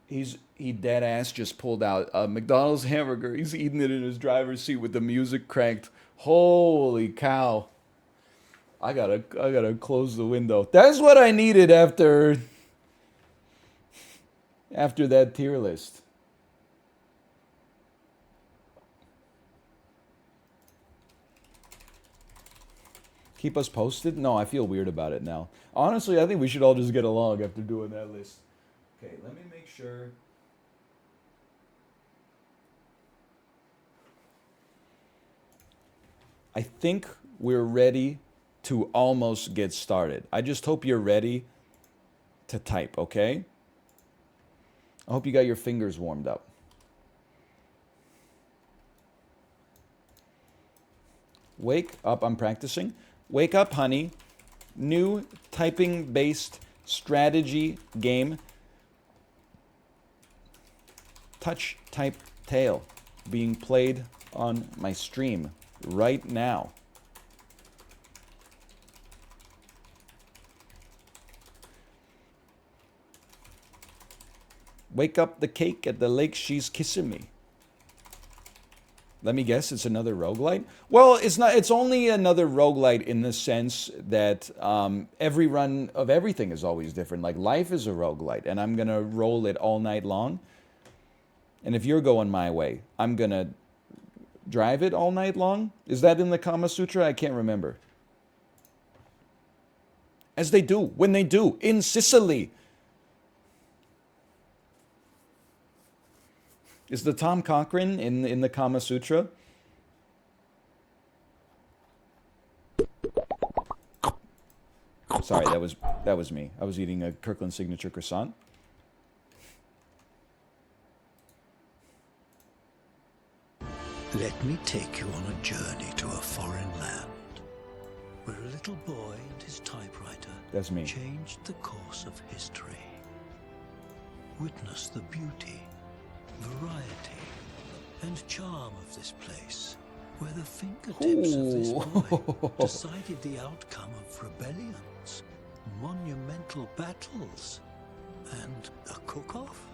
He dead ass just pulled out a McDonald's hamburger. He's eating it in his driver's seat with the music cranked. Holy cow. I gotta close the window. That's what I needed after that tier list. Keep us posted? No, I feel weird about it now. Honestly, I think we should all just get along after doing that list. Okay, let me make sure. I think we're ready to almost get started. I just hope you're ready to type, okay? I hope you got your fingers warmed up. Wake up, I'm practicing. Wake up, honey. New typing-based strategy game. Touch, type, tail. Being played on my stream right now. Wake up the cake at the lake, she's kissing me. Let me guess, it's another roguelite? Well, it's not. It's only another roguelite in the sense that every run of everything is always different. Like life is a roguelite, and I'm going to roll it all night long. And if you're going my way, I'm going to drive it all night long. Is that in the Kama Sutra? I can't remember. As they do, when they do, in Sicily. Is the Tom Cochrane in the Kama Sutra? Sorry, that was me. I was eating a Kirkland signature croissant. Let me take you on a journey to a foreign land, where a little boy and his typewriter That's me. changed the course of history. Witness the beauty, variety, and charm of this place, where the fingertips of this boy decided the outcome of rebellions, monumental battles, and a cook-off.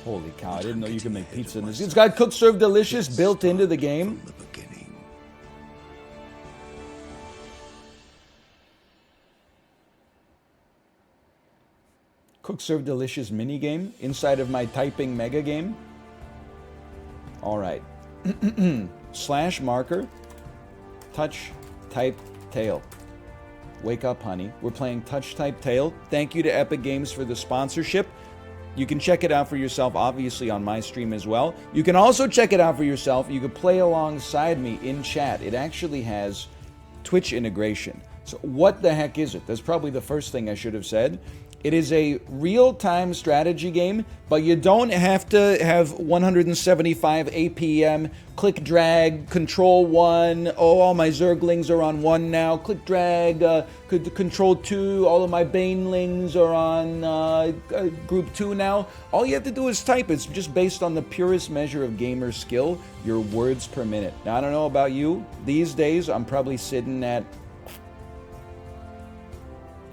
Holy cow, I didn't know you could make pizza in this. It's got Cook Serve Delicious built into the game. From the beginning. Cook Serve Delicious mini game inside of my typing mega game. All right. Slash marker, touch, type, tail. Wake up, honey. We're playing touch, type, tail. Thank you to Epic Games for the sponsorship. You can check it out for yourself, obviously, on my stream as well. You can also check it out for yourself. You can play alongside me in chat. It actually has Twitch integration. So what the heck is it? That's probably the first thing I should have said. It is a real-time strategy game, but you don't have to have 175 APM, click, drag, control 1. Oh, all my Zerglings are on 1 now. Click, drag, control 2. All of my Banelings are on group 2 now. All you have to do is type. It's just based on the purest measure of gamer skill, your words per minute. Now, I don't know about you. These days, I'm probably sitting at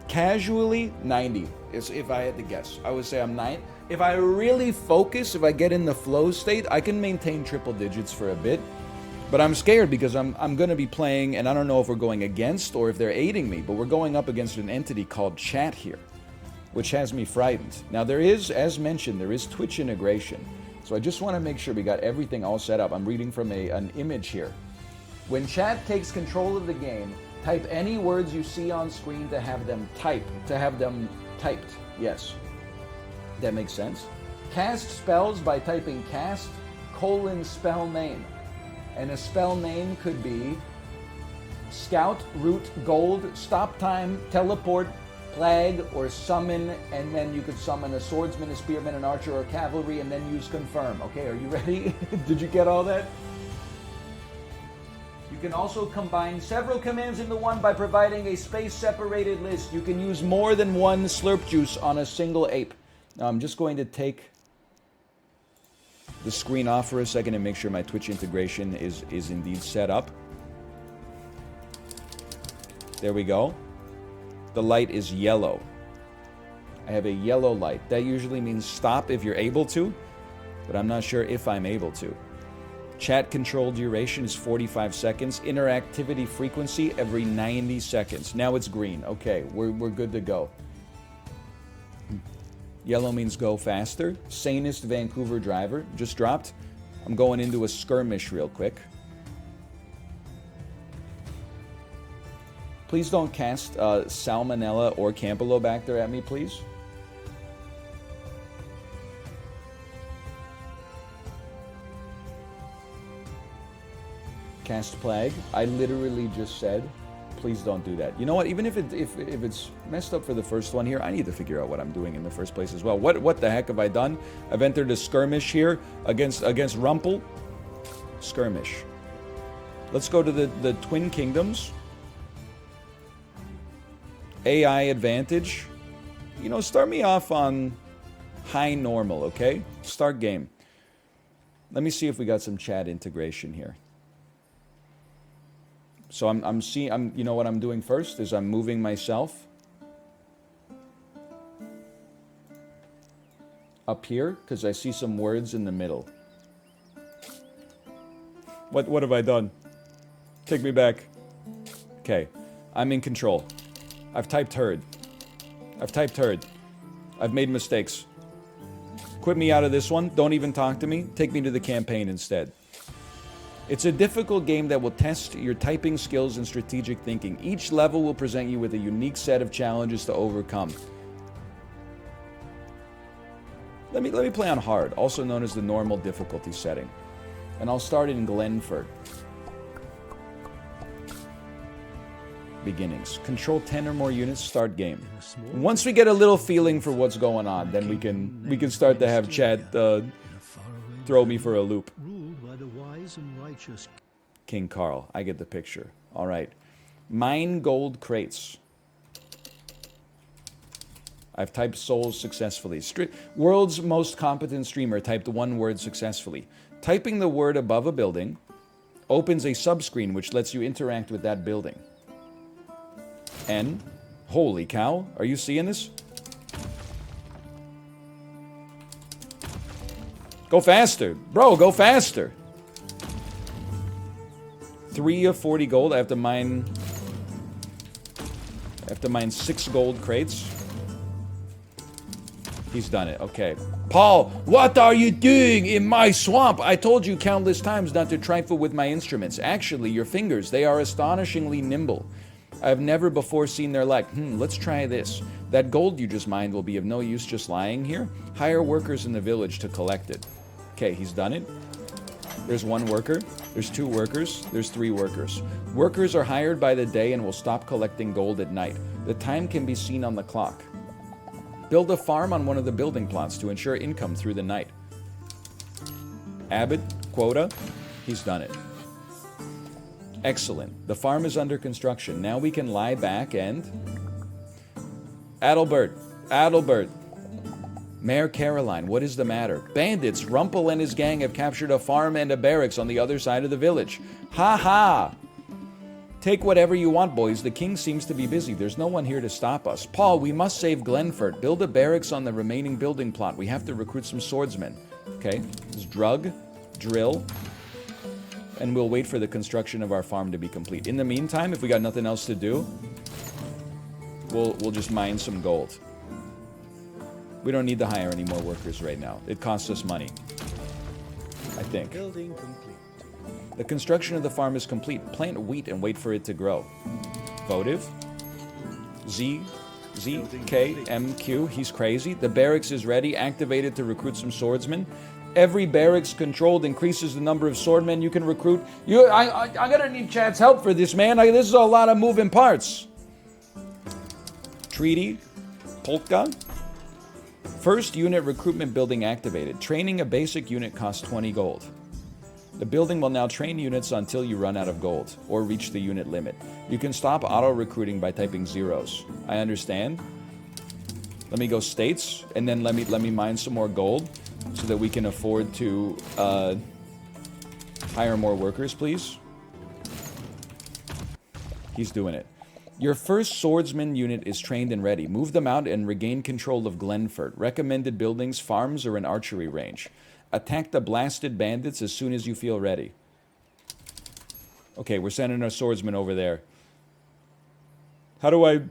casually 90. If I had to guess, I would say I'm 9. If I really focus, if I get in the flow state, I can maintain triple digits for a bit. But I'm scared because I'm going to be playing, and I don't know if we're going against or if they're aiding me, but we're going up against an entity called chat here, which has me frightened. Now there is, as mentioned, there is Twitch integration. So I just want to make sure we got everything all set up. I'm reading from an image here. When chat takes control of the game, type any words you see on screen to have them typed. Yes. That makes sense. Cast spells by typing cast, spell name. And a spell name could be scout, root, gold, stop time, teleport, plague, or summon, and then you could summon a swordsman, a spearman, an archer, or cavalry, and then use confirm. Okay, are you ready? Did you get all that? You can also combine several commands into one by providing a space-separated list. You can use more than one slurp juice on a single ape. Now, I'm just going to take the screen off for a second and make sure my Twitch integration is indeed set up. There we go. The light is yellow. I have a yellow light. That usually means stop if you're able to, but I'm not sure if I'm able to. Chat control duration is 45 seconds. Interactivity frequency every 90 seconds. Now it's green. Okay, we're good to go. Yellow means go faster. Sanest Vancouver driver just dropped. I'm going into a skirmish real quick. Please don't cast Salmonella or Campylobacter at me, please. Cast Plague. I literally just said, please don't do that. You know what? Even if it's messed up for the first one here, I need to figure out what I'm doing in the first place as well. What the heck have I done? I've entered a skirmish here against Rumpel. Skirmish. Let's go to the Twin Kingdoms. AI advantage. You know, start me off on high normal, okay? Start game. Let me see if we got some chat integration here. So you know what I'm doing first is I'm moving myself up here because I see some words in the middle. What have I done? Take me back. Okay. I'm in control. I've typed herd. I've made mistakes. Quit me out of this one. Don't even talk to me. Take me to the campaign instead. It's a difficult game that will test your typing skills and strategic thinking. Each level will present you with a unique set of challenges to overcome. Let me play on hard, also known as the normal difficulty setting. And I'll start in Glenford. Beginnings. Control 10 or more units, start game. Once we get a little feeling for what's going on, then we can start to have chat throw me for a loop. King Carl, I get the picture. All right. Mine gold crates. I've typed souls successfully. World's most competent streamer typed one word successfully. Typing the word above a building opens a subscreen which lets you interact with that building. And, holy cow, are you seeing this? Go faster. Bro, go faster. 3 of 40 gold. I have to mine 6 gold crates. He's done it. Okay. Paul, what are you doing in my swamp? I told you countless times not to trifle with my instruments. Actually, your fingers, they are astonishingly nimble. I've never before seen their like. Let's try this. That gold you just mined will be of no use just lying here. Hire workers in the village to collect it. Okay, he's done it. There's 1 worker. There's 2 workers. There's 3 workers. Workers are hired by the day and will stop collecting gold at night. The time can be seen on the clock. Build a farm on one of the building plots to ensure income through the night. Abbott, quota, he's done it. Excellent. The farm is under construction. Now we can lie back and... Adelbert. Mayor Caroline, what is the matter? Bandits, Rumpel and his gang have captured a farm and a barracks on the other side of the village. Ha ha! Take whatever you want, boys. The king seems to be busy. There's no one here to stop us. Paul, we must save Glenford. Build a barracks on the remaining building plot. We have to recruit some swordsmen. Okay, let's drug, drill, and we'll wait for the construction of our farm to be complete. In the meantime, if we got nothing else to do, we'll just mine some gold. We don't need to hire any more workers right now. It costs us money, I think. Building complete. The construction of the farm is complete. Plant wheat and wait for it to grow. Votive. Z, K, M, Q. He's crazy. The barracks is ready. Activated to recruit some swordsmen. Every barracks controlled increases the number of swordmen you can recruit. I'm gonna need chat's help for this, man. This is a lot of moving parts. Treaty. Polka. First unit recruitment building activated. Training a basic unit costs 20 gold. The building will now train units until you run out of gold or reach the unit limit. You can stop auto-recruiting by typing zeros. I understand. Let me go states, and then let me mine some more gold so that we can afford to hire more workers, please. He's doing it. Your first swordsman unit is trained and ready. Move them out and regain control of Glenford. Recommended buildings, farms, or an archery range. Attack the blasted bandits as soon as you feel ready. Okay, we're sending our swordsman over there. How do I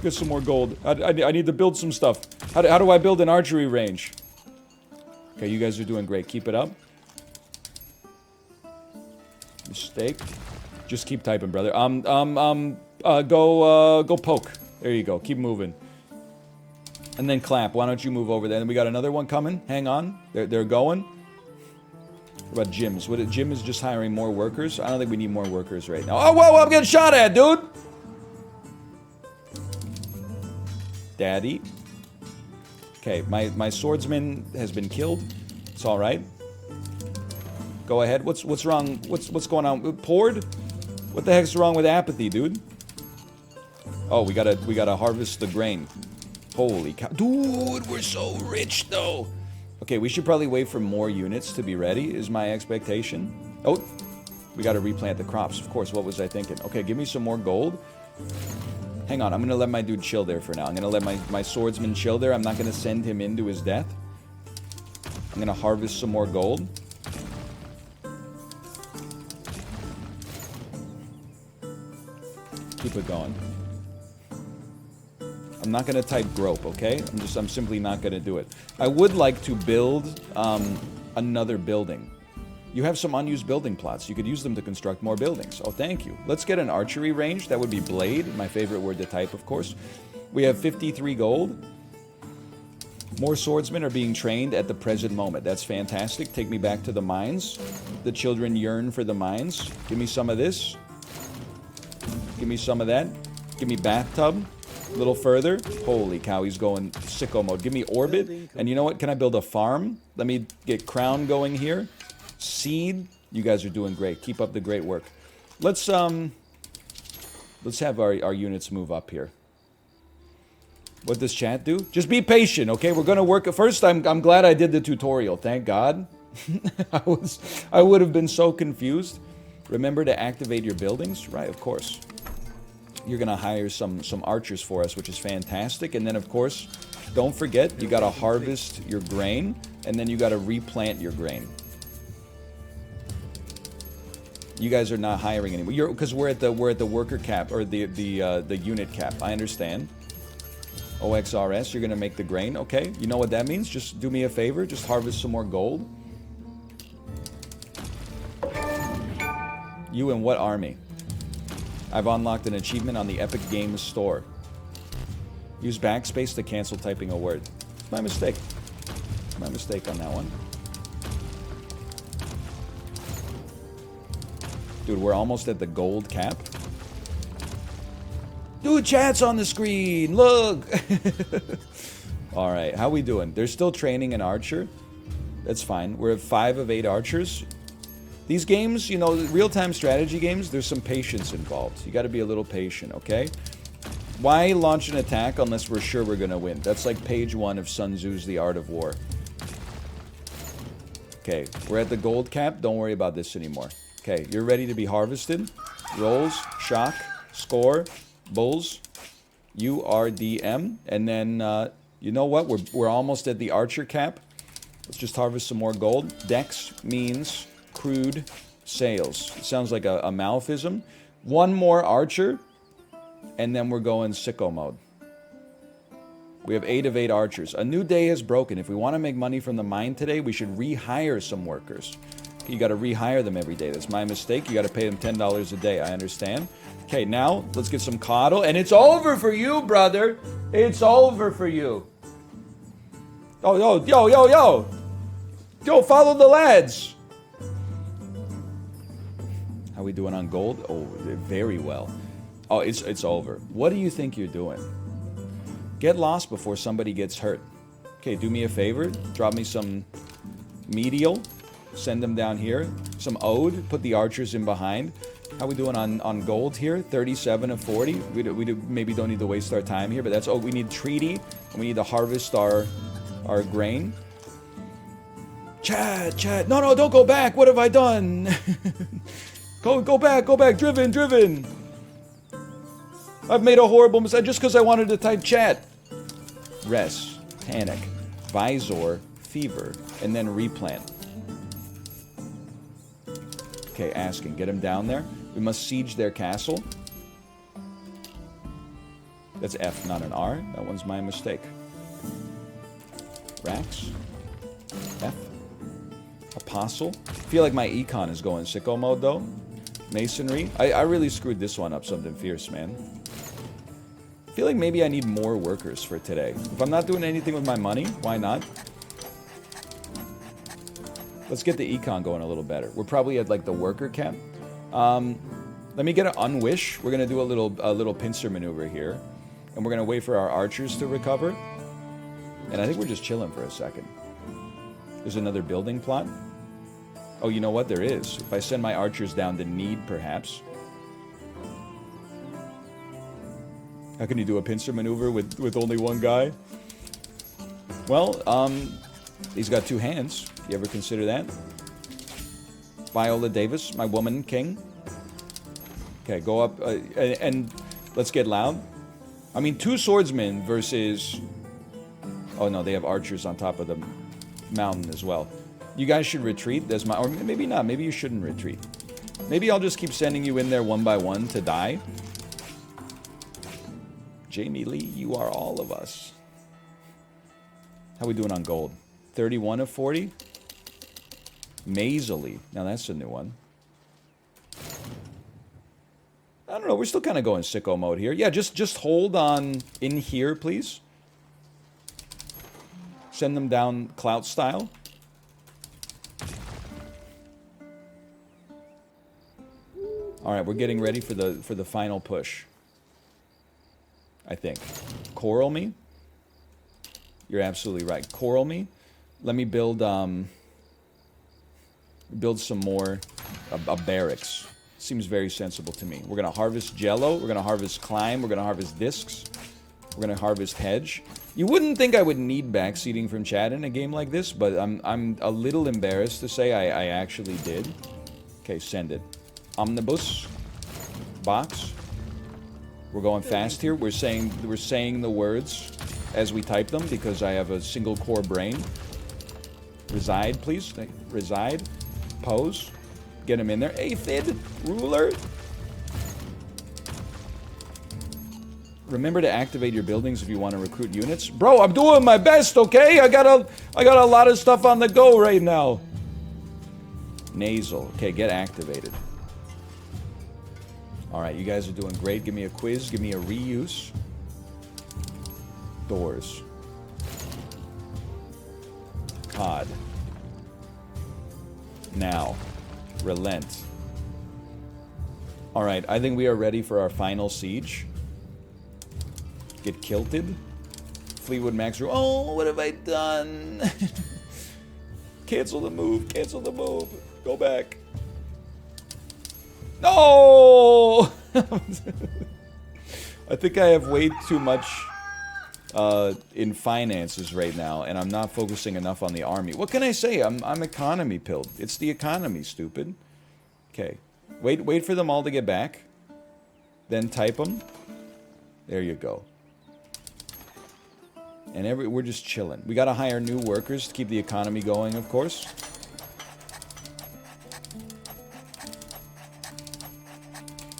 get some more gold? I need to build some stuff. How do I build an archery range? Okay, you guys are doing great. Keep it up. Mistake. Just keep typing, brother. Go poke. There you go. Keep moving. And then clap. Why don't you move over there? And we got another one coming. Hang on. They're going. What about gyms? Jim is just hiring more workers? I don't think we need more workers right now. Oh, whoa, I'm getting shot at, dude! Daddy. Okay, my swordsman has been killed. It's all right. Go ahead. What's wrong? What's going on? Poured? What the heck's wrong with apathy, dude? Oh, we gotta harvest the grain. Holy cow. Dude, we're so rich, though. Okay, we should probably wait for more units to be ready, is my expectation. Oh, we gotta replant the crops. Of course, what was I thinking? Okay, give me some more gold. Hang on, I'm gonna let my dude chill there for now. I'm gonna let my swordsman chill there. I'm not gonna send him into his death. I'm gonna harvest some more gold. Keep it going. I'm not going to type grope, okay? I'm simply not going to do it. I would like to build another building. You have some unused building plots. You could use them to construct more buildings. Oh, thank you. Let's get an archery range. That would be blade, my favorite word to type, of course. We have 53 gold. More swordsmen are being trained at the present moment. That's fantastic. Take me back to the mines. The children yearn for the mines. Give me some of this. Give me some of that. Give me bathtub. A little further. Holy cow, he's going sicko mode. Give me orbit. And you know what? Can I build a farm? Let me get crown going here. Seed. You guys are doing great. Keep up the great work. Let's have our units move up here. What does chat do? Just be patient, okay? We're gonna work. First, I'm glad I did the tutorial. Thank God. I would have been so confused. Remember to activate your buildings, right? Of course. You're gonna hire some archers for us, which is fantastic. And then, of course, don't forget you gotta harvest your grain, and then you gotta replant your grain. You guys are not hiring anymore. Because we're at the worker cap or the unit cap. I understand. OXRS, you're gonna make the grain. Okay, you know what that means? Just do me a favor. Just harvest some more gold. You in what army? I've unlocked an achievement on the Epic Games Store. Use backspace to cancel typing a word. It's my mistake. My mistake on that one. Dude, we're almost at the gold cap. Dude, chat's on the screen. Look. All right, how we doing? They're still training an archer. That's fine. We're at 5 of 8 archers. These games, you know, real-time strategy games, there's some patience involved. You got to be a little patient, okay? Why launch an attack unless we're sure we're going to win? That's like page 1 of Sun Tzu's The Art of War. Okay, we're at the gold cap. Don't worry about this anymore. Okay, you're ready to be harvested. Rolls, shock, score, bulls, URDM. And then, you know what? We're almost at the archer cap. Let's just harvest some more gold. Dex means crude sales. It sounds like a Malfism. One more archer, and then we're going sicko mode. We have 8 of 8 archers. A new day has broken. If we want to make money from the mine today, we should rehire some workers. You got to rehire them every day. That's my mistake. You got to pay them $10 a day. I understand. Okay, now let's get some coddle. And it's over for you, brother. It's over for you. Oh, yo. Yo, follow the lads. How we doing on gold? Oh, very well. Oh, it's over. What do you think you're doing? Get lost before somebody gets hurt. Okay, do me a favor. Drop me some medial. Send them down here. Some ode. Put the archers in behind. How we doing on gold here? 37 of 40. We maybe don't need to waste our time here, but that's... Oh, we need treaty. And we need to harvest our grain. Chad. No, don't go back. What have I done? Go back. Driven. I've made a horrible mistake just because I wanted to type chat. Rest, panic, visor, fever, and then replant. Okay, asking. Get him down there. We must siege their castle. That's F, not an R. That one's my mistake. Rax. F. Apostle. I feel like my econ is going sicko mode, though. Masonry. I really screwed this one up something fierce, man. I feel like maybe I need more workers for today. If I'm not doing anything with my money, why not? Let's get the econ going a little better. We're probably at like the worker cap. Let me get an unwish. We're gonna do a little pincer maneuver here, and we're gonna wait for our archers to recover. And I think we're just chilling for a second. There's another building plot. Oh, you know what? There is. If I send my archers down to need, perhaps. How can you do a pincer maneuver with only one guy? Well, he's got 2 hands. You ever consider that? Viola Davis, my woman king. Okay, go up, and let's get loud. I mean, 2 swordsmen versus... Oh no, they have archers on top of the mountain as well. You guys should retreat. There's my... Or maybe not. Maybe you shouldn't retreat. Maybe I'll just keep sending you in there one by one to die. Jamie Lee, you are all of us. How we doing on gold? 31 of 40? Mazily. Now that's a new one. I don't know. We're still kind of going sicko mode here. Yeah, just hold on in here, please. Send them down clout style. All right, we're getting ready for the final push. I think. Coral me? You're absolutely right. Coral me. Let me build some more barracks. Seems very sensible to me. We're gonna harvest jello. We're gonna harvest climb. We're gonna harvest discs. We're gonna harvest hedge. You wouldn't think I would need backseating from chat in a game like this, but I'm a little embarrassed to say I actually did. Okay, send it. Omnibus. Box. We're going fast here. We're saying the words as we type them because I have a single core brain. Reside, please. Reside. Pose. Get him in there. Aphid. Ruler. Remember to activate your buildings if you want to recruit units. Bro, I'm doing my best, okay? I got a lot of stuff on the go right now. Nasal. Okay, get activated. Alright, you guys are doing great. Give me a quiz. Give me a reuse. Doors. Cod. Now. Relent. Alright, I think we are ready for our final siege. Get kilted. Fleetwood Max. Oh, what have I done? Cancel the move. Cancel the move. Go back. No! I think I have way too much in finances right now, and I'm not focusing enough on the army. What can I say? I'm economy pilled. It's the economy, stupid. Okay. Wait for them all to get back. Then type them. There you go. And we're just chilling. We gotta hire new workers to keep the economy going, of course.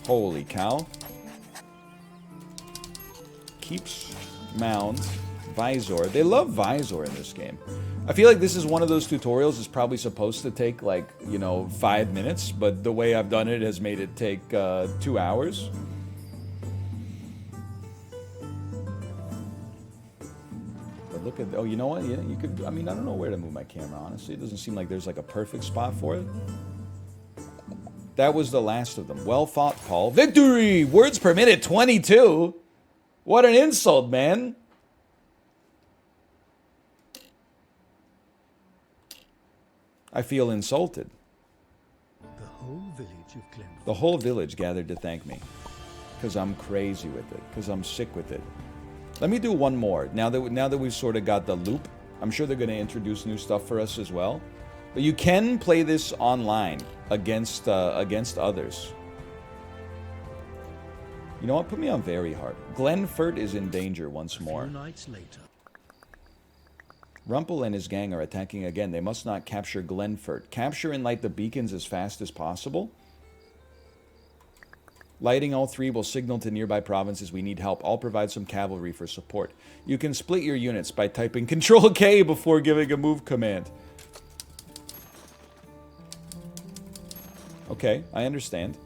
Holy cow. Keeps, Mound, Visor. They love Visor in this game. I feel like this is one of those tutorials that's probably supposed to take, like, 5 minutes, but the way I've done it has made it take 2 hours. But look at, oh, you know what? Yeah, you could, I mean, I don't know where to move my camera, honestly. It doesn't seem like there's, like, a perfect spot for it. That was the last of them. Well fought, Paul. Victory! Words per minute, 22! What an insult, man! I feel insulted. The whole village of Glenford. The whole village gathered to thank me. Because I'm crazy with it. Because I'm sick with it. Let me do one more. Now that we've sort of got the loop, I'm sure they're going to introduce new stuff for us as well. But you can play this online against others. You know what? Put me on very hard. Glenford is in danger once more. A few nights later. Rumpel and his gang are attacking again. They must not capture Glenford. Capture and light the beacons as fast as possible. Lighting all three will signal to nearby provinces we need help. I'll provide some cavalry for support. You can split your units by typing Control K before giving a move command. Okay, I understand.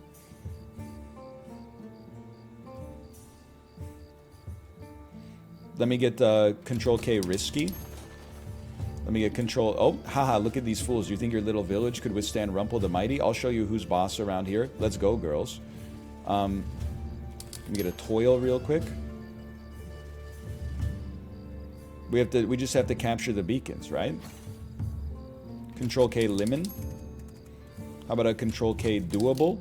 Let me get Control K risky. Let me get control. Oh, haha, look at these fools. You think your little village could withstand Rumpel the Mighty? I'll show you who's boss around here. Let's go, girls. Let me get a toil real quick. We just have to capture the beacons, right? Control K lemon. How about a Control K doable?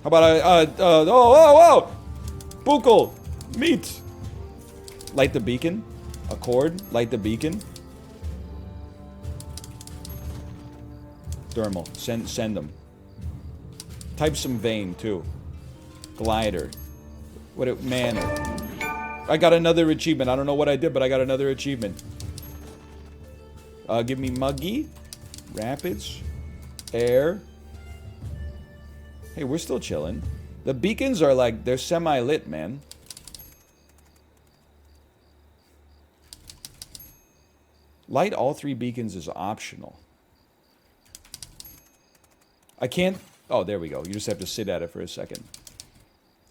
How about oh, Bukel, meat. Light the beacon. Accord, light the beacon. Thermal, send them. Type some vein too. Glider. Manner. I got another achievement. I don't know what I did, but I got another achievement. Give me Muggy. Rapids. Air. Hey, we're still chilling. The beacons are like, they're semi-lit, man. Light all 3 beacons is optional. I can't... Oh, there we go. You just have to sit at it for a second.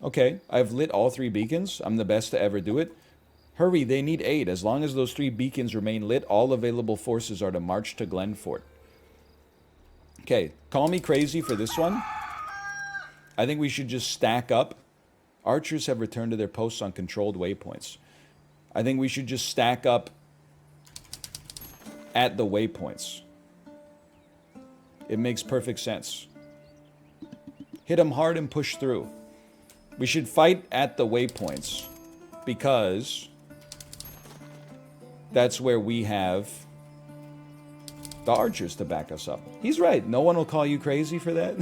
Okay, I've lit all 3 beacons. I'm the best to ever do it. Hurry, they need aid. As long as those 3 beacons remain lit, all available forces are to march to Glenfort. Okay, call me crazy for this one. I think we should just stack up. Archers have returned to their posts on controlled waypoints. I think we should just stack up at the waypoints. It makes perfect sense. Hit them hard and push through. We should fight at the waypoints because that's where we have the archers to back us up. He's right. No one will call you crazy for that.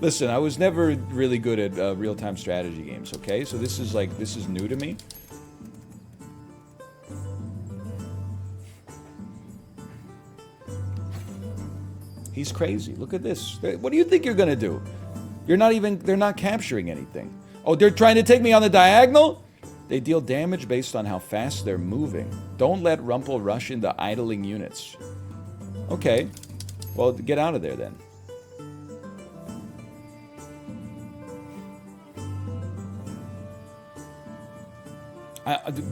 Listen, I was never really good at real-time strategy games, okay? So this is new to me. He's crazy. Look at this. What do you think you're gonna do? They're not capturing anything. Oh, they're trying to take me on the diagonal? They deal damage based on how fast they're moving. Don't let Rumpel rush into idling units. Okay. Well, get out of there then.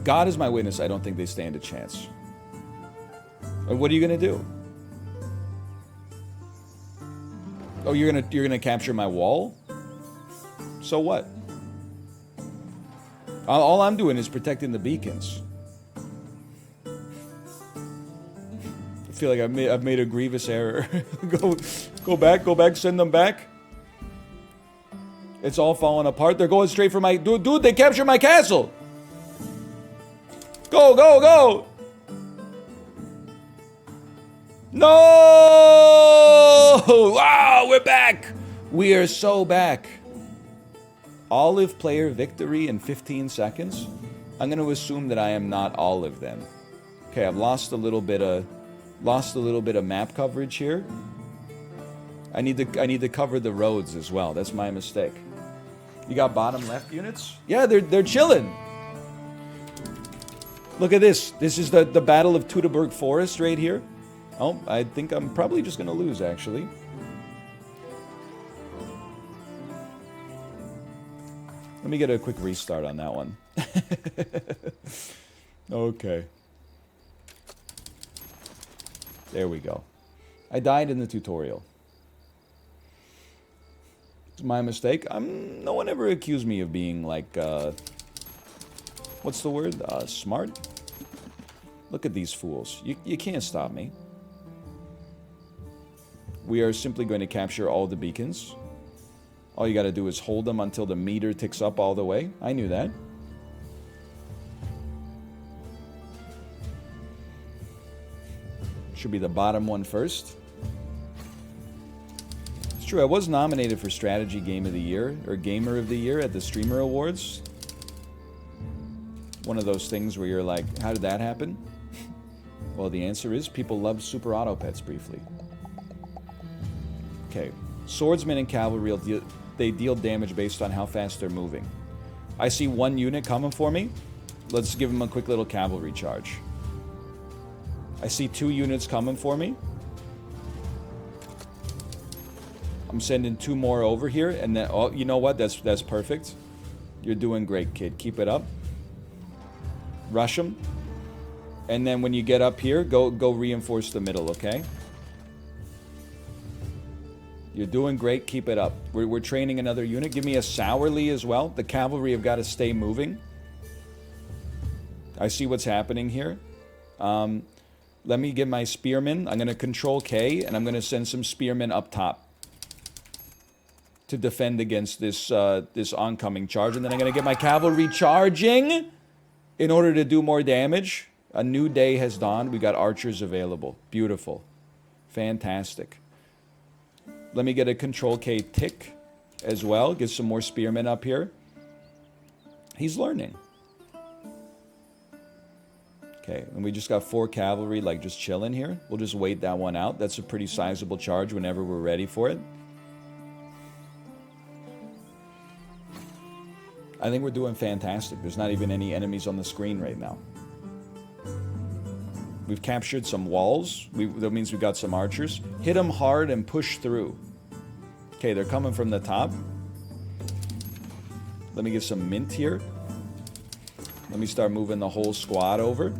God is my witness, I don't think they stand a chance. What are you gonna do? Oh, you're gonna capture my wall? So what? All I'm doing is protecting the beacons. I feel like I've made a grievous error. go back, send them back. It's all falling apart. They're going straight for my dude. They captured my castle. Go, go, go! No! Wow, we're back! We are so back. Olive player victory in 15 seconds? I'm going to assume that I am not Olive then. Okay, I've lost a little bit of map coverage here. I need to cover the roads as well. That's my mistake. You got bottom left units? Yeah, they're chilling. Look at this. This is the Battle of Teutoburg Forest right here. Oh, I think I'm probably just going to lose, actually. Let me get a quick restart on that one. Okay. There we go. I died in the tutorial. It's my mistake. No one ever accused me of being like, what's the word? Smart? Look at these fools. You can't stop me. We are simply going to capture all the beacons. All you got to do is hold them until the meter ticks up all the way. I knew that. Should be the bottom one first. It's true, I was nominated for Strategy Game of the Year, or Gamer of the Year at the Streamer Awards. One of those things where you're like, how did that happen? Well, the answer is people loved Super Auto Pets briefly. Okay, swordsmen and cavalry, they deal damage based on how fast they're moving. I see one unit coming for me. Let's give them a quick little cavalry charge. I see 2 units coming for me. I'm sending 2 more over here, and then, oh, you know what? That's perfect. You're doing great, kid. Keep it up. Rush them. And then when you get up here, go reinforce the middle, okay? You're doing great. Keep it up. We're training another unit. Give me a Sourly as well. The cavalry have got to stay moving. I see what's happening here. Let me get my spearmen. I'm going to control K, and I'm going to send some spearmen up top to defend against this this oncoming charge. And then I'm going to get my cavalry charging in order to do more damage. A new day has dawned. We got archers available. Beautiful. Fantastic. Let me get a control K tick as well. Get some more spearmen up here. He's learning. Okay, and we just got 4 cavalry, like, just chilling here. We'll just wait that one out. That's a pretty sizable charge whenever we're ready for it. I think we're doing fantastic. There's not even any enemies on the screen right now. We've captured some walls. That means we got some archers. Hit them hard and push through. Okay, they're coming from the top. Let me get some mint here. Let me start moving the whole squad over.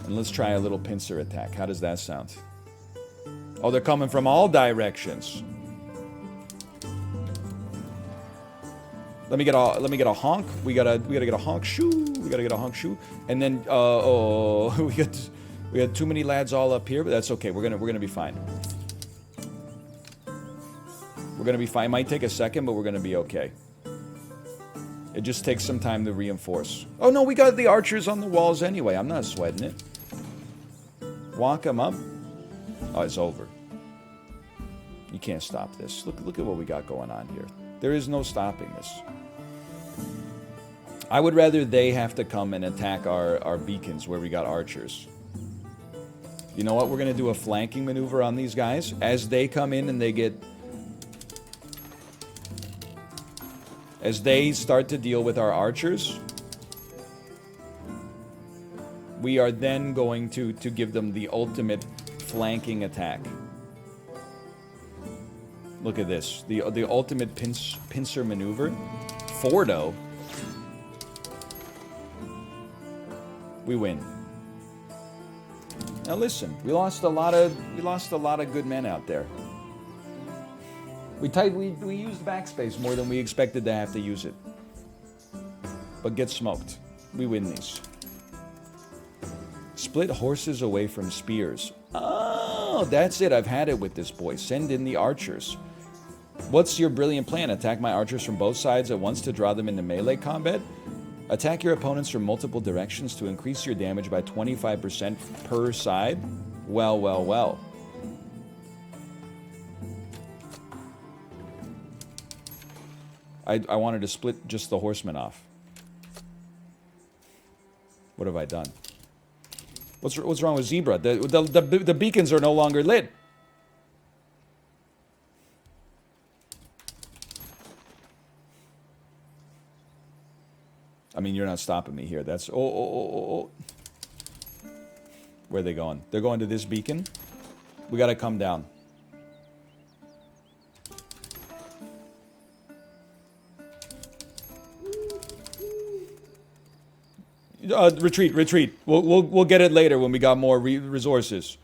And let's try a little pincer attack. How does that sound? Oh, they're coming from all directions. Let me get a honk. We gotta get a honk shoe. We gotta get a honk shoe. And then we got too many lads all up here, but that's okay. We're gonna be fine. We're gonna be fine. It might take a second, but we're gonna be okay. It just takes some time to reinforce. Oh no, we got the archers on the walls anyway. I'm not sweating it. Walk them up. Oh, it's over. You can't stop this. Look at what we got going on here. There is no stopping this. I would rather they have to come and attack our beacons where we got archers. You know what? We're going to do a flanking maneuver on these guys. As they come in and they get... As they start to deal with our archers, we are then going to give them the ultimate flanking attack. Look at this. The ultimate pincer maneuver. Fordo. We win. Now listen, we lost a lot of good men out there. We used backspace more than we expected to have to use it. But get smoked. We win these. Split horses away from spears. Oh, that's it. I've had it with this boy. Send in the archers. What's your brilliant plan? Attack my archers from both sides at once to draw them into melee combat? Attack your opponents from multiple directions to increase your damage by 25% per side? Well, well, well. I wanted to split just the horsemen off. What have I done? What's wrong with Zebra? The beacons are no longer lit. I mean, you're not stopping me here. That's... Oh. Where are they going? They're going to this beacon. We gotta come down. Retreat. We'll get it later when we got more resources.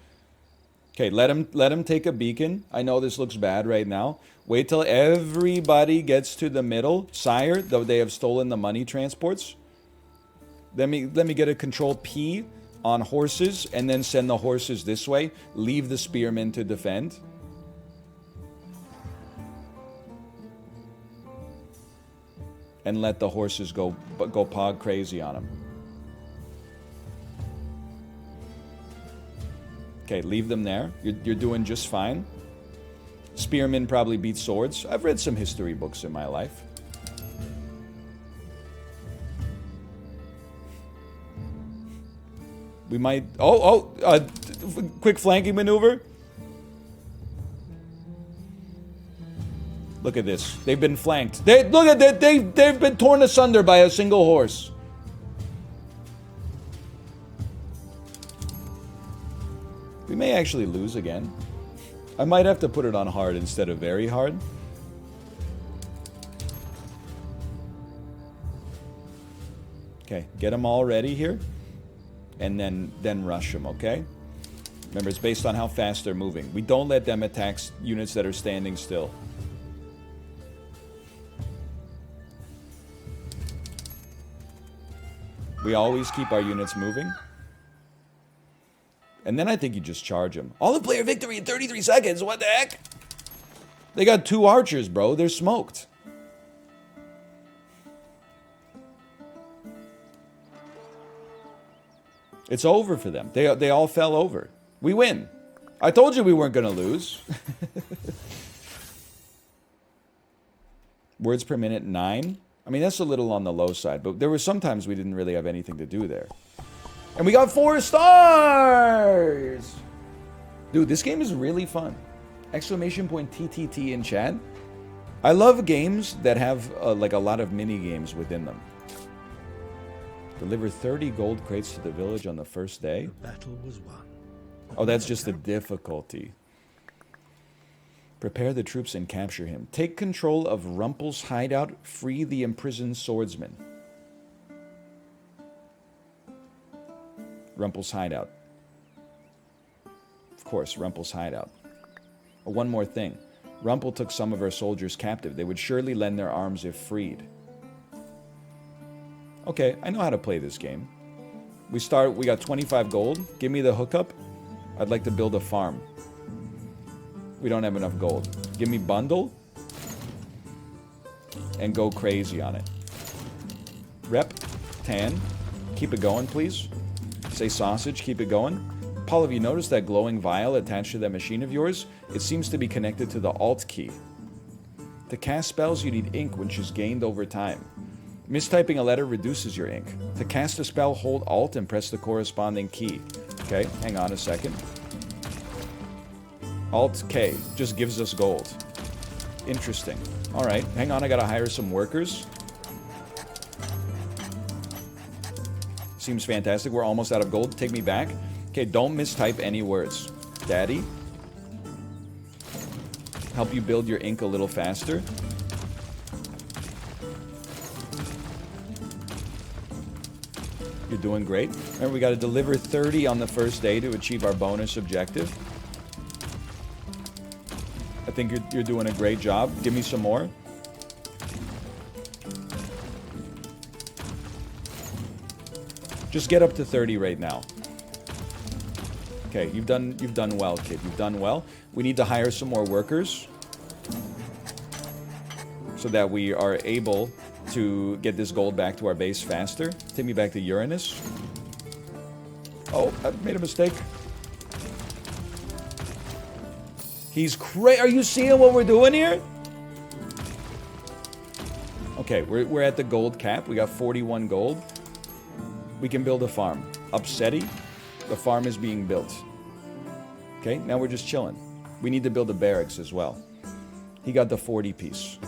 Okay, let him take a beacon. I know this looks bad right now. Wait till everybody gets to the middle. Sire, though they have stolen the money transports. Let me get a control P on horses and then send the horses this way. Leave the spearmen to defend. And let the horses go pog crazy on them. Okay, leave them there. You're doing just fine. Spearmen probably beat swords. I've read some history books in my life. We might... quick flanking maneuver. Look at this. They've been flanked. Look at that. They've been torn asunder by a single horse. We may actually lose again. I might have to put it on hard instead of very hard. Okay, get them all ready here. And then rush them, okay? Remember, it's based on how fast they're moving. We don't let them attack units that are standing still. We always keep our units moving. And then I think you just charge them. All the player victory in 33 seconds. What the heck? They got 2 archers, bro. They're smoked. It's over for them. They all fell over. We win. I told you we weren't going to lose. Words per minute, 9. I mean, that's a little on the low side, but there were some times we didn't really have anything to do there. And we got 4 stars! Dude, this game is really fun. Exclamation point TTT in chat. I love games that have like a lot of mini games within them. Deliver 30 gold crates to the village on the first day. The battle was won. Oh, that's just the difficulty. Prepare the troops and capture him. Take control of Rumpel's hideout. Free the imprisoned swordsman. Rumpel's hideout. Of course, Rumpel's hideout. Oh, one more thing. Rumpel took some of our soldiers captive. They would surely lend their arms if freed. Okay, I know how to play this game. We got 25 gold. Give me the hookup. I'd like to build a farm. We don't have enough gold. Give me bundle. And go crazy on it. Rep. Tan. Keep it going, please. Say sausage. Keep it going. Paul, have you noticed that glowing vial attached to that machine of yours? It seems to be connected to the Alt key. To cast spells, you need ink, which is gained over time. Mistyping a letter reduces your ink. To cast a spell, hold Alt and press the corresponding key. Okay, hang on a second. Alt K just gives us gold. Interesting. Alright, hang on, I gotta hire some workers. Seems fantastic. We're almost out of gold. Take me back. Okay, don't mistype any words. Daddy. Help you build your ink a little faster. You're doing great. Remember, we got to deliver 30 on the first day to achieve our bonus objective. I think you're doing a great job. Give me some more. Just get up to 30 right now. Okay, you've done well, kid. You've done well. We need to hire some more workers so that we are able to get this gold back to our base faster. Take me back to Uranus. Oh, I made a mistake. He's crazy. Are you seeing what we're doing here? Okay, we're at the gold cap. We got 41 gold. We can build a farm. Upsetty. The farm is being built. Okay, now we're just chilling. We need to build a barracks as well. He got the 40 piece.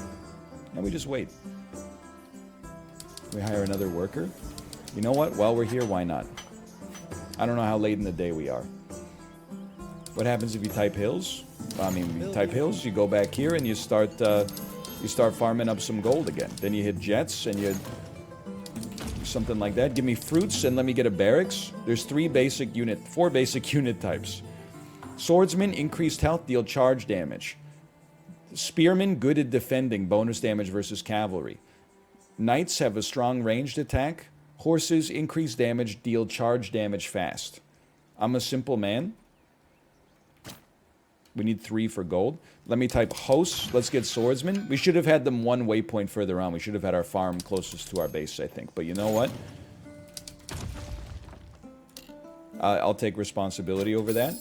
And we just wait. We hire another worker. You know what? While we're here, why not? I don't know how late in the day we are. happens if you type hills? I mean, you type hills, you go back here and you start farming up some gold again. Then you hit jets and you something like that. Give me fruits and let me get a barracks. There's four basic unit types. Swordsman, increased health, deal charge damage. Spearmen, good at defending, bonus damage versus cavalry. Knights have a strong ranged attack. Horses, increased damage, deal charge damage fast. I'm a simple man. We need 3 for gold. Let me type hosts. Let's get swordsmen. We should have had them one waypoint further on. We should have had our farm closest to our base, I think. But you know what? I'll take responsibility over that.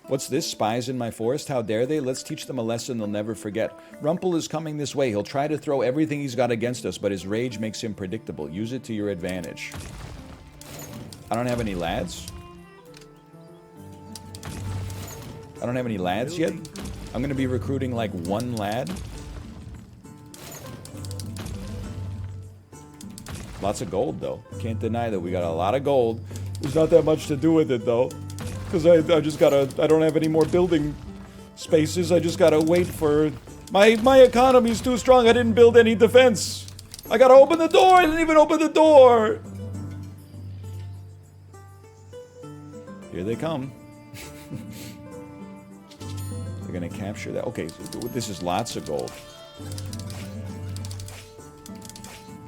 What's this? Spies in my forest? How dare they? Let's teach them a lesson they'll never forget. Rumpel is coming this way. He'll try to throw everything he's got against us, but his rage makes him predictable. Use it to your advantage. I don't have any lads. I don't have any lads yet. I'm going to be recruiting like 1 lad. Lots of gold, though. Can't deny that we got a lot of gold. There's not that much to do with it, though. Because I just gotta... I don't have any more building spaces. I just gotta wait for... My economy's too strong. I didn't build any defense. I gotta open the door. I didn't even open the door. Here they come. They're gonna capture that. Okay, so this is lots of gold.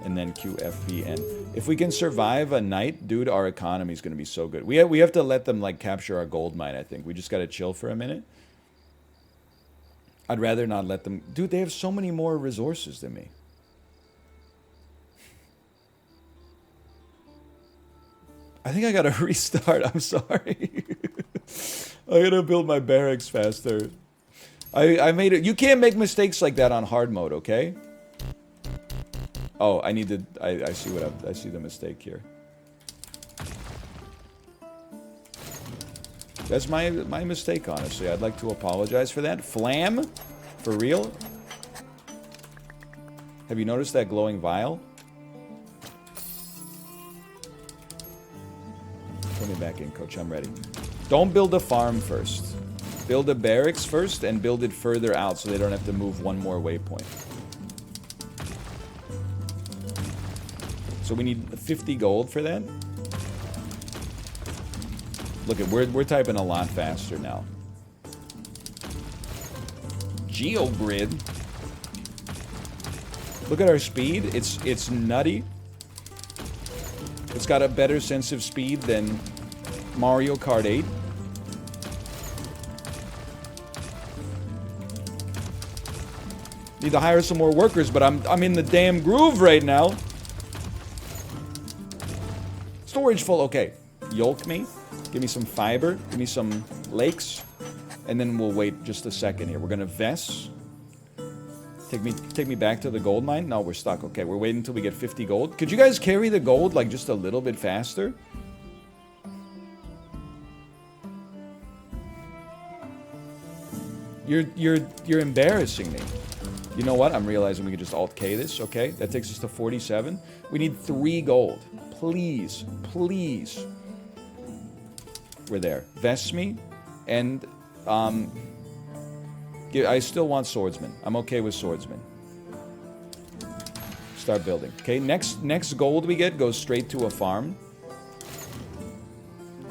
And then QFBN. If we can survive a night, dude, our economy is gonna be so good. We have to let them like capture our gold mine. I think we just gotta chill for a minute. I'd rather not let them. Dude, they have so many more resources than me. I think I gotta restart. I'm sorry. I gotta build my barracks faster. I made it. You can't make mistakes like that on hard mode, okay? Oh, I need to. I see what I see the mistake here. That's my mistake, honestly. I'd like to apologize for that. Flam? For real? Have you noticed that glowing vial? Put me back in, coach. I'm ready. Don't build a farm first. Build a barracks first and build it further out so they don't have to move one more waypoint. So we need 50 gold for that. Look at we're typing a lot faster now. GeoGrid. Look at our speed. It's nutty. It's got a better sense of speed than Mario Kart 8. Need to hire some more workers, but I'm in the damn groove right now. Storage full. Okay. Yolk me. Give me some fiber. Give me some lakes. And then we'll wait just a second here. We're gonna vest. Take me back to the gold mine. No, we're stuck. Okay, we're waiting until we get 50 gold. Could you guys carry the gold like just a little bit faster? You're embarrassing me. You know what? I'm realizing we could just Alt-K this. Okay, that takes us to 47. We need 3 gold. Please, please. We're there. Vest me, and I still want swordsman. I'm okay with swordsman. Start building. Okay, next gold we get goes straight to a farm.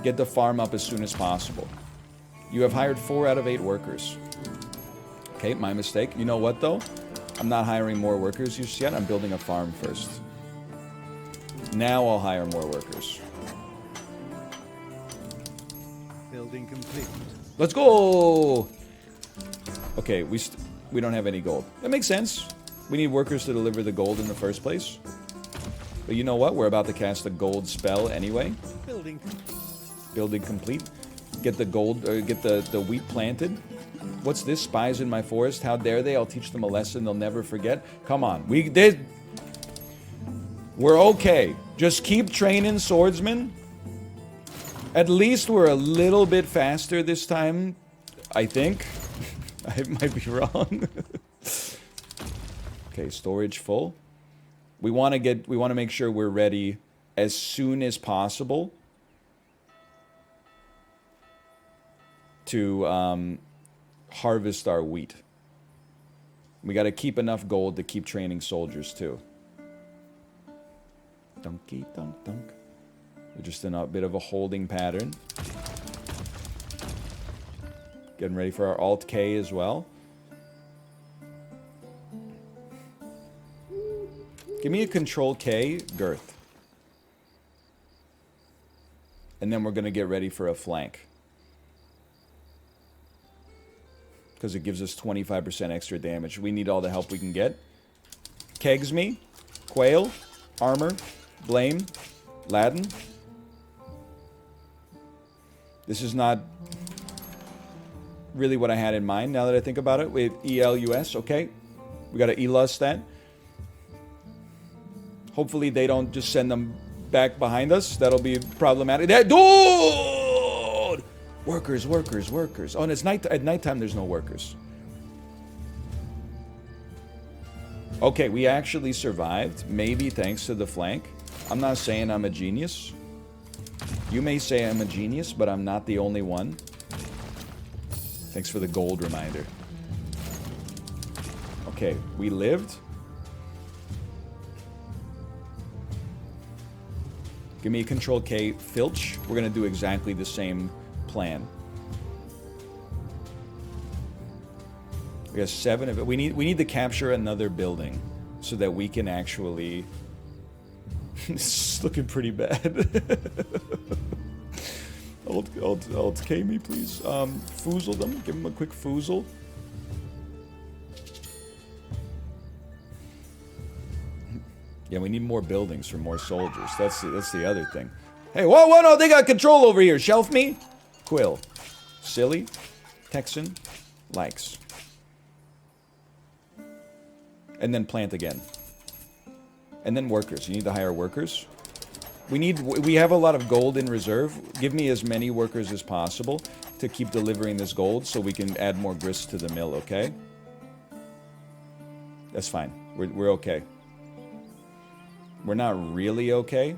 Get the farm up as soon as possible. You have hired 4 out of 8 workers. Okay, my mistake. You know what, though? I'm not hiring more workers just yet. I'm building a farm first. Now I'll hire more workers. Building complete. Let's go! Okay, we don't have any gold. That makes sense. We need workers to deliver the gold in the first place. But you know what? We're about to cast a gold spell anyway. Building complete. Get the gold, get the wheat planted. What's this? Spies in my forest. How dare they? I'll teach them a lesson they'll never forget. Come on. We're okay. Just keep training swordsmen. At least we're a little bit faster this time, I think. I might be wrong. Okay, storage full. We want to make sure we're ready as soon as possible to harvest our wheat. We got to keep enough gold to keep training soldiers too. Dunky dunk dunk. We're just in a bit of a holding pattern. Getting ready for our Alt-K as well. Give me a Control-K, girth. And then we're going to get ready for a flank. Because it gives us 25% extra damage. We need all the help we can get. Kegs me. Quail. Armor. Blame. Laden. This is not really what I had in mind now that I think about it. With ELUS, okay. We got to ELUS that. Hopefully they don't just send them back behind us. That'll be problematic. That dude! Workers, workers, workers. Oh, and it's night. At nighttime, there's no workers. Okay, we actually survived. Maybe thanks to the flank. I'm not saying I'm a genius. You may say I'm a genius, but I'm not the only one. Thanks for the gold reminder. Okay, we lived. Give me a Control-K, Filch. We're going to do exactly the same plan. We have 7 of it. We need to capture another building so that we can actually... This is looking pretty bad. Alt-K me, please. Foozle them. Give them a quick foozle. Yeah, we need more buildings for more soldiers. That's the other thing. Hey, whoa, no, they got control over here. Shelf me. Quill. Silly. Texan. Likes. And then plant again. And then workers. You need to hire workers. We have a lot of gold in reserve. Give me as many workers as possible to keep delivering this gold so we can add more grist to the mill, okay? That's fine. We're okay. We're not really okay.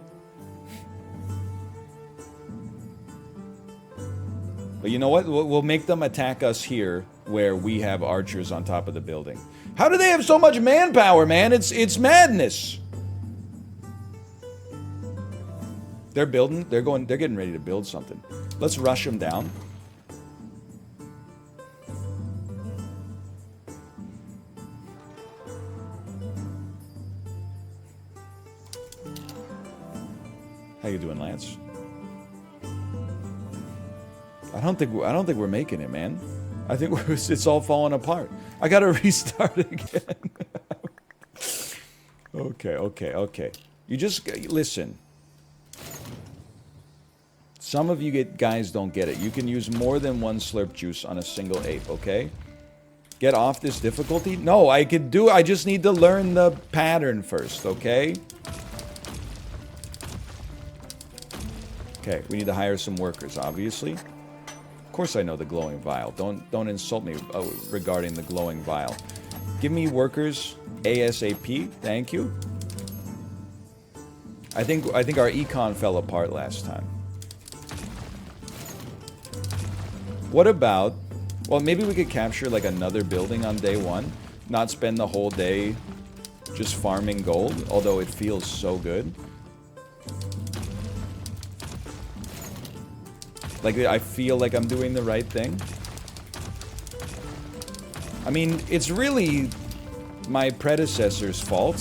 But you know what? We'll make them attack us here where we have archers on top of the building. How do they have so much manpower, man? It's madness. They're building. They're getting ready to build something. Let's rush them down. How you doing, Lance? I don't think we're making it, man. I think it's all falling apart. I gotta restart again. Okay. You just listen. Some of you guys don't get it. You can use more than one slurp juice on a single ape, okay? Get off this difficulty? No, I could do. I just need to learn the pattern first, okay? Okay, we need to hire some workers, obviously. Of course I know the glowing vial. Don't insult me regarding the glowing vial. Give me workers ASAP. Thank you. I think our econ fell apart last time. What about... Well, maybe we could capture, like, another building on day one. Not spend the whole day just farming gold, although it feels so good. Like, I feel like I'm doing the right thing. I mean, it's really my predecessor's fault.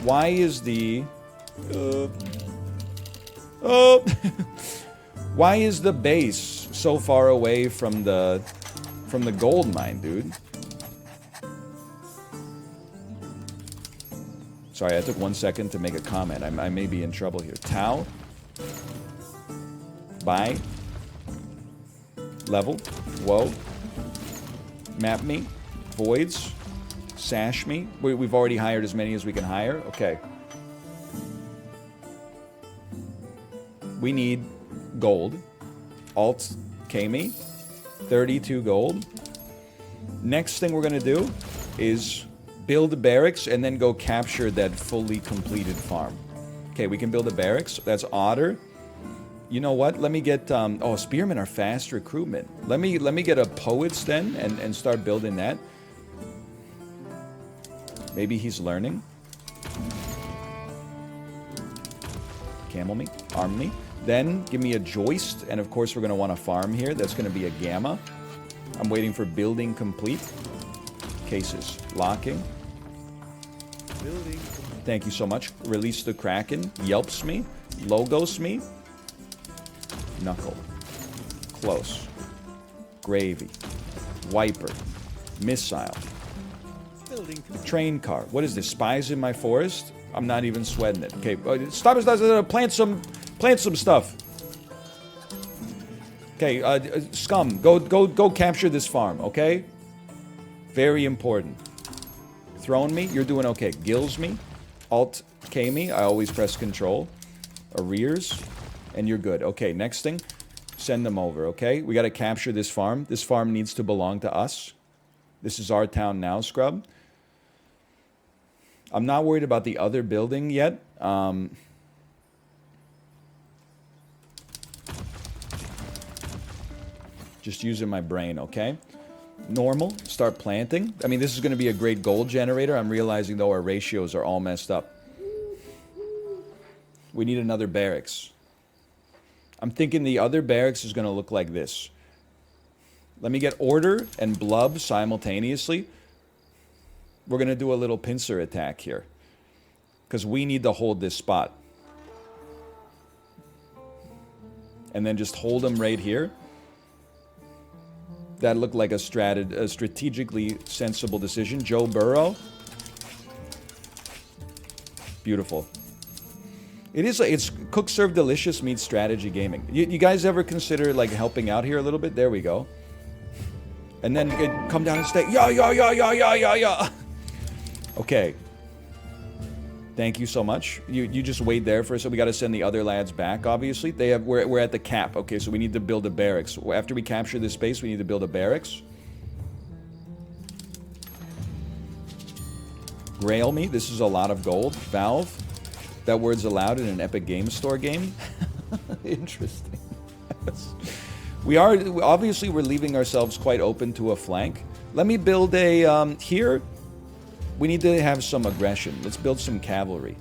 Why is the... Why is the base so far away from the gold mine, dude? Sorry, I took 1 second to make a comment. I may be in trouble here. Tau. Buy. Level. Whoa. Map me. Voids. Sash me. We've already hired as many as we can hire. Okay. We need gold. Alt Kami. 32 gold. Next thing we're going to do is build barracks and then go capture that fully completed farm. Okay, we can build a barracks. That's Otter. You know what? Let me get... oh, Spearmen are fast recruitment. Let me get a Poets then and start building that. Maybe he's learning. Camel me. Arm me. Then give me a Joist. And of course we're going to want a farm here. That's going to be a Gamma. I'm waiting for building complete. Cases. Locking. Building. Thank you so much. Release the Kraken. Yelps me. Logos me. Knuckle. Close. Gravy. Wiper. Missile. Building. Train car. What is this? Spies in my forest? I'm not even sweating it. Okay, stop. Plant some stuff. Okay, scum. Go capture this farm, okay? Very important. Throwing me, you're doing okay. Gills me. Alt K me, I always press control. Arrears, and you're good. Okay, next thing. Send them over, okay? We gotta capture this farm. This farm needs to belong to us. This is our town now, scrub. I'm not worried about the other building yet. Just using my brain, okay? Normal, start planting. I mean, this is going to be a great gold generator. I'm realizing, though, our ratios are all messed up. We need another barracks. I'm thinking the other barracks is going to look like this. Let me get order and blub simultaneously. We're going to do a little pincer attack here. Because we need to hold this spot. And then just hold them right here. That looked like a strategically sensible decision. Joe Burrow. Beautiful. It's cook, serve, delicious meets strategy gaming. You guys ever consider like helping out here a little bit? There we go. And then come down and stay. Yeah. Okay. Thank you so much. You just wait there for us. So we got to send the other lads back, obviously. We're at the cap. Okay, so we need to build a barracks. After we capture this space, we need to build a barracks. Grail me. This is a lot of gold. Valve. That word's allowed in an Epic Games Store game. Interesting. Obviously, we're leaving ourselves quite open to a flank. Let me build a, here, we need to have some aggression. Let's build some cavalry.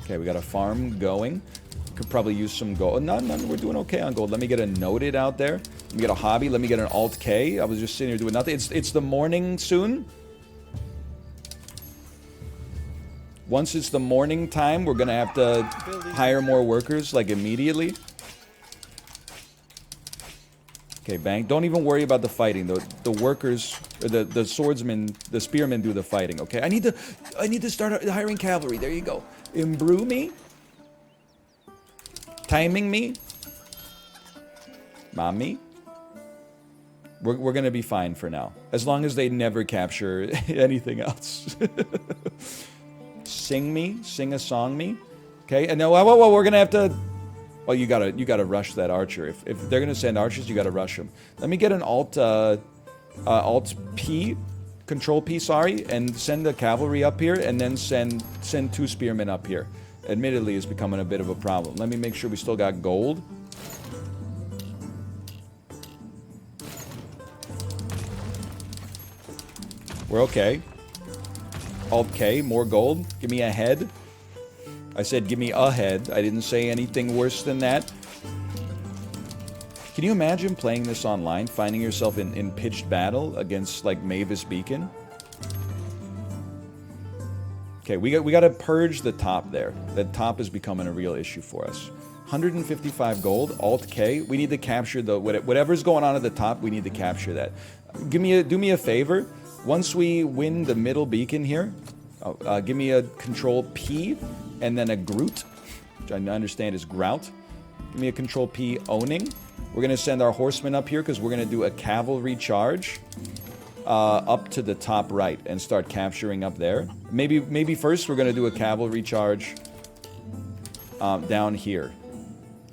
Okay, we got a farm going. Could probably use some gold. No, we're doing okay on gold. Let me get a noted out there. Let me get a hobby. Let me get an alt K. I was just sitting here doing nothing. It's the morning soon. Once it's the morning time, we're gonna have to hire more workers, like, immediately. Okay, bang. Don't even worry about the fighting. The workers, or the swordsmen, the spearmen do the fighting, okay? I need to start hiring cavalry. There you go. Imbrew me. Timing me. Mommy. We're gonna be fine for now. As long as they never capture anything else. Sing me. Sing a song me. Okay, and now, whoa, we're gonna have to... Well, you gotta rush that archer. If they're gonna send archers, you gotta rush them. Let me get an alt P, Control P, sorry, and send the cavalry up here, and then send 2 spearmen up here. Admittedly, it's becoming a bit of a problem. Let me make sure we still got gold. We're okay. Alt K, more gold. Give me a head. I said give me a head. I didn't say anything worse than that. Can you imagine playing this online, finding yourself in pitched battle against, like, Mavis Beacon? Okay, we got to purge the top there. The top is becoming a real issue for us. 155 gold, Alt K. We need to capture the whatever's going on at the top. We need to capture that. Do me a favor. Once we win the middle beacon here, give me a Control P and then a Groot, which I understand is Grout. Give me a Control P owning. We're going to send our horsemen up here because we're going to do a cavalry charge up to the top right and start capturing up there. Maybe first we're going to do a cavalry charge down here.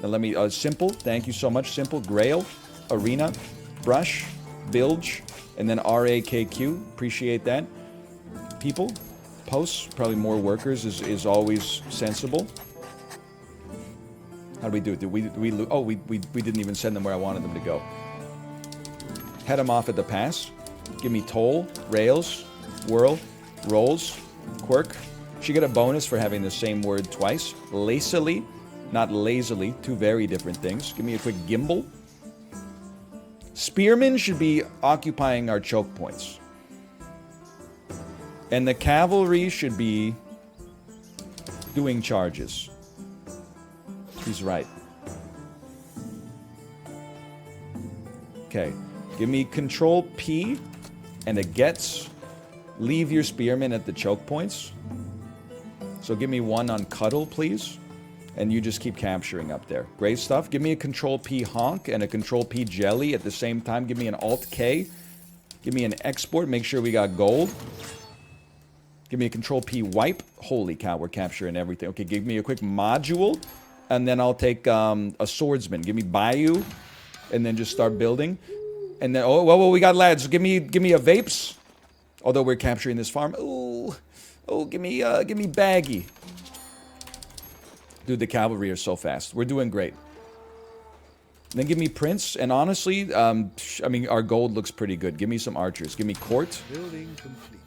Now let me, Simple, thank you so much, Simple, Grail, Arena, Brush, Bilge, and then RAKQ, appreciate that. People, posts, probably more workers is always sensible. How do we do it? We didn't even send them where I wanted them to go. Head them off at the pass. Give me toll, rails, whirl, rolls, quirk. She get a bonus for having the same word twice. Lacily, not lazily, 2 very different things. Give me a quick gimbal. Spearmen should be occupying our choke points. And the cavalry should be doing charges. He's right. Okay. Give me Control P and a gets. Leave your spearmen at the choke points. So give me 1 on cuddle, please. And you just keep capturing up there. Great stuff. Give me a Control P honk and a Control P jelly at the same time. Give me an Alt K. Give me an export. Make sure we got gold. Give me a Control P wipe. Holy cow, we're capturing everything. Okay, give me a quick module. And then I'll take a swordsman. Give me Bayou. And then just start building. And then, oh, we got lads. Give me a vapes. Although we're capturing this farm. Oh, give me baggy. Dude, the cavalry are so fast. We're doing great. Then give me Prince. And honestly, I mean, our gold looks pretty good. Give me some archers. Give me Court. Building complete.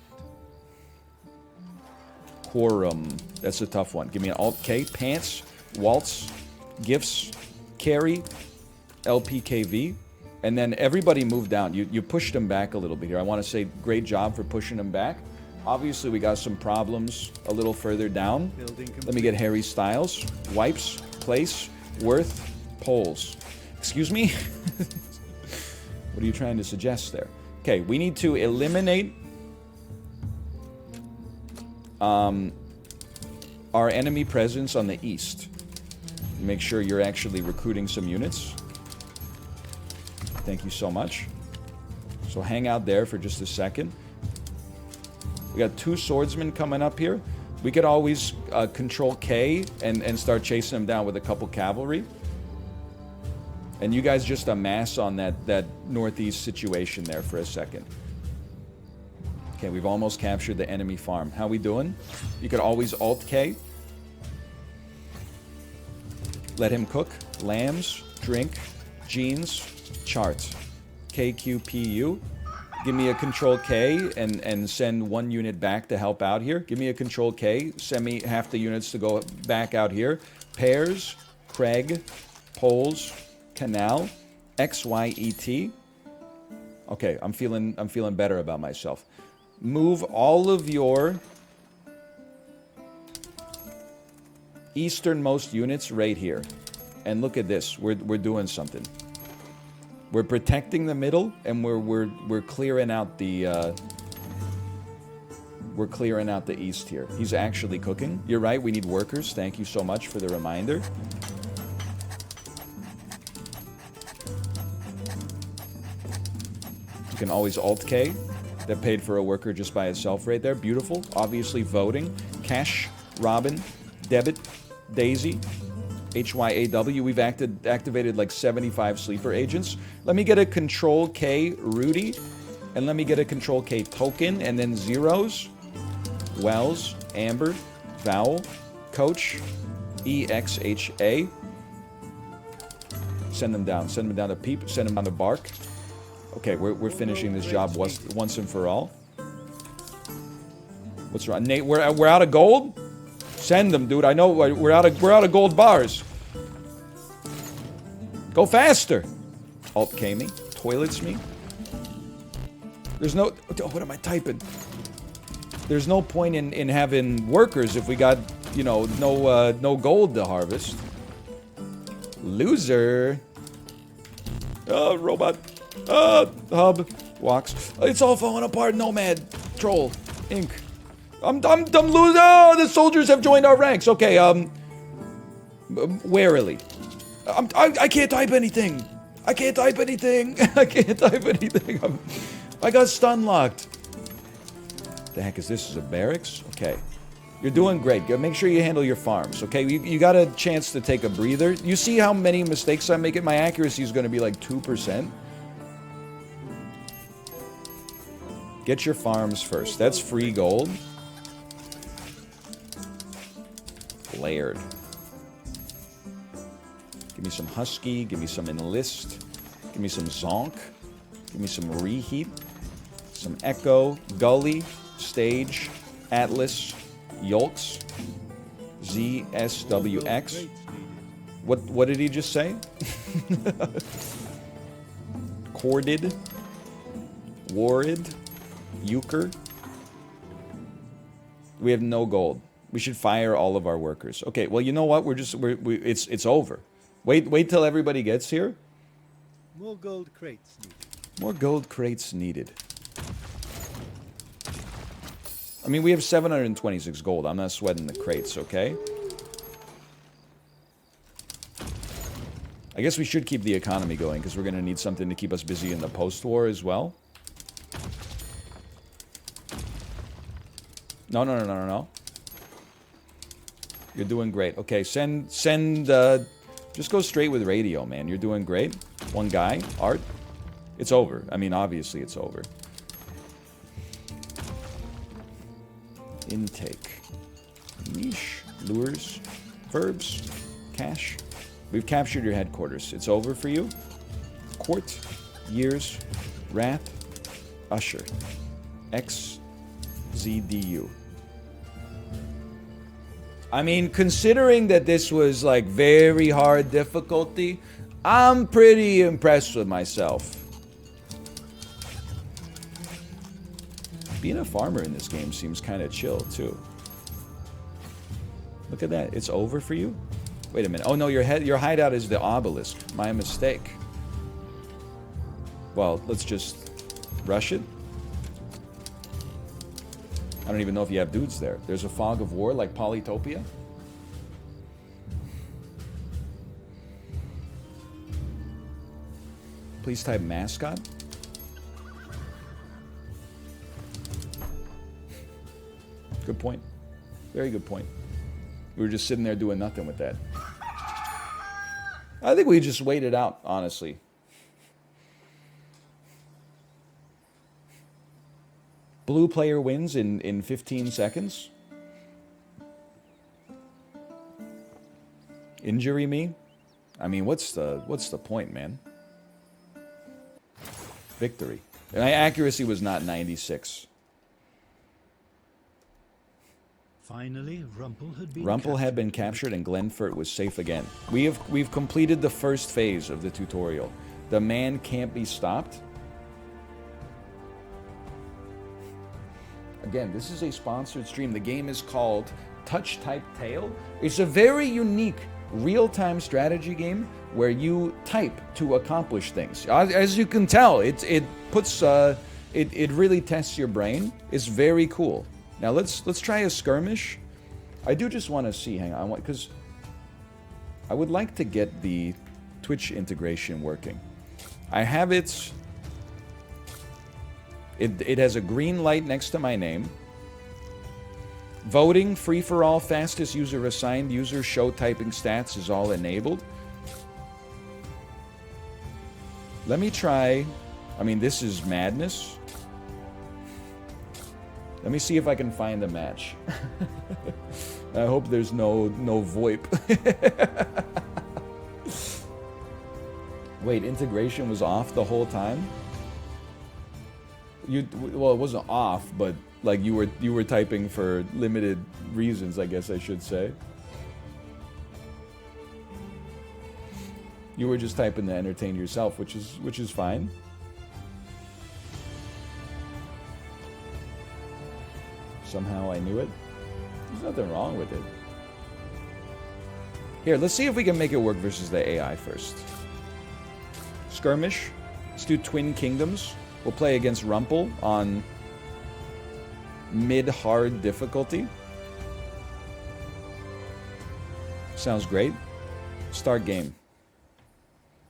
Quorum. That's a tough one. Give me an Alt K. Pants. Waltz. Gifts. Carry. LPKV. And then everybody move down. You pushed them back a little bit here. I want to say great job for pushing them back. Obviously, we got some problems a little further down. Let me get Harry Styles. Wipes. Place. Worth. Poles. Excuse me? What are you trying to suggest there? Okay, we need to eliminate our enemy presence on the east. Make sure you're actually recruiting some units. Thank you so much. So hang out there for just a second. We got 2 swordsmen coming up here. We could always control K and start chasing them down with a couple cavalry. And you guys just amass on that northeast situation there for a second. Okay, we've almost captured the enemy farm. How we doing? You could always Alt-K. Let him cook. Lambs, drink, jeans, chart. KQPU. Give me a Control K and send 1 unit back to help out here. Give me a Control K. Send me half the units to go back out here. Pairs, Craig, Poles, Canal, XYET. Okay, I'm feeling better about myself. Move all of your easternmost units right here. And look at this. We're doing something. We're protecting the middle, and we're clearing out the east here. He's actually cooking. You're right. We need workers. Thank you so much for the reminder. You can always Alt-K. That paid for a worker just by itself right there. Beautiful. Obviously voting. Cash, Robin, Debit, Daisy, HYAW. We've activated like 75 sleeper agents. Let me get a Control K Rudy. And let me get a Control K token. And then zeros. Wells, Amber, Vowel, Coach, EXHA. Send them down. Send them down to Peep. Send them down to Bark. Okay, we're finishing this job once and for all. What's wrong, Nate? We're out of gold. Send them, dude. I know we're out of gold bars. Go faster. Alt-K me. Toilets me. There's no. Oh, what am I typing? There's no point in having workers if we got, you know, no gold to harvest. Loser. Oh, robot. Hub. Walks. It's all falling apart. Nomad. Troll. Ink. I'm losing. Oh, the soldiers have joined our ranks. Okay, warily. I can't type anything. I can't type anything. I can't type anything. I got stun locked. The heck is this? Is a barracks? Okay. You're doing great. Make sure you handle your farms, okay? You got a chance to take a breather. You see how many mistakes I'm making? My accuracy is going to be like 2%. Get your farms first. That's free gold. Layered. Give me some Husky. Give me some Enlist. Give me some Zonk. Give me some Reheat. Some Echo. Gully. Stage. Atlas. Yolks. ZSWX. What did he just say? Corded. Warrid. Euchre. We have no gold. We should fire all of our workers. Okay, well, you know what? It's over. Wait till everybody gets here. More gold crates needed. More gold crates needed. I mean, we have 726 gold. I'm not sweating the crates, okay? I guess we should keep the economy going, because we're going to need something to keep us busy in the post-war as well. No. You're doing great. Okay, just go straight with radio, man. You're doing great. One guy, Art. It's over. I mean, obviously it's over. Intake. Niche. Lures. Verbs. Cash. We've captured your headquarters. It's over for you. Court. Years. Wrath. Usher. XZDU. I mean, considering that this was like very hard difficulty, I'm pretty impressed with myself. Being a farmer in this game seems kind of chill, too. Look at that. It's over for you? Wait a minute. Oh, no, your hideout is the obelisk. My mistake. Well, let's just rush it. I don't even know if you have dudes there. There's a fog of war like Polytopia. Please type mascot. Good point. Very good point. We were just sitting there doing nothing with that. I think we just waited out, honestly. Blue player wins in 15 seconds. Injury me? I mean, what's the point, man? Victory. And my accuracy was not 96. Finally, Rumpel had been captured and Glenfort was safe again. We've completed the first phase of the tutorial. The man can't be stopped. Again, this is a sponsored stream. The game is called Touch Type Tale. It's a very unique real-time strategy game where you type to accomplish things. As you can tell, it puts it really tests your brain. It's very cool. Now let's try a skirmish. I do just want to see. Hang on, because I would like to get the Twitch integration working. I have it. It has a green light next to my name. Voting, free-for-all, fastest user assigned, user show typing stats is all enabled. Let me try. I mean, this is madness. Let me see if I can find a match. I hope there's no VoIP. Wait, integration was off the whole time? Well, it wasn't off, but like you were typing for limited reasons, I guess I should say. You were just typing to entertain yourself, which is fine. Somehow I knew it. There's nothing wrong with it. Here, let's see if we can make it work versus the AI first. Skirmish. Let's do Twin Kingdoms. We'll play against Rumpel on mid-hard difficulty. Sounds great. Start game.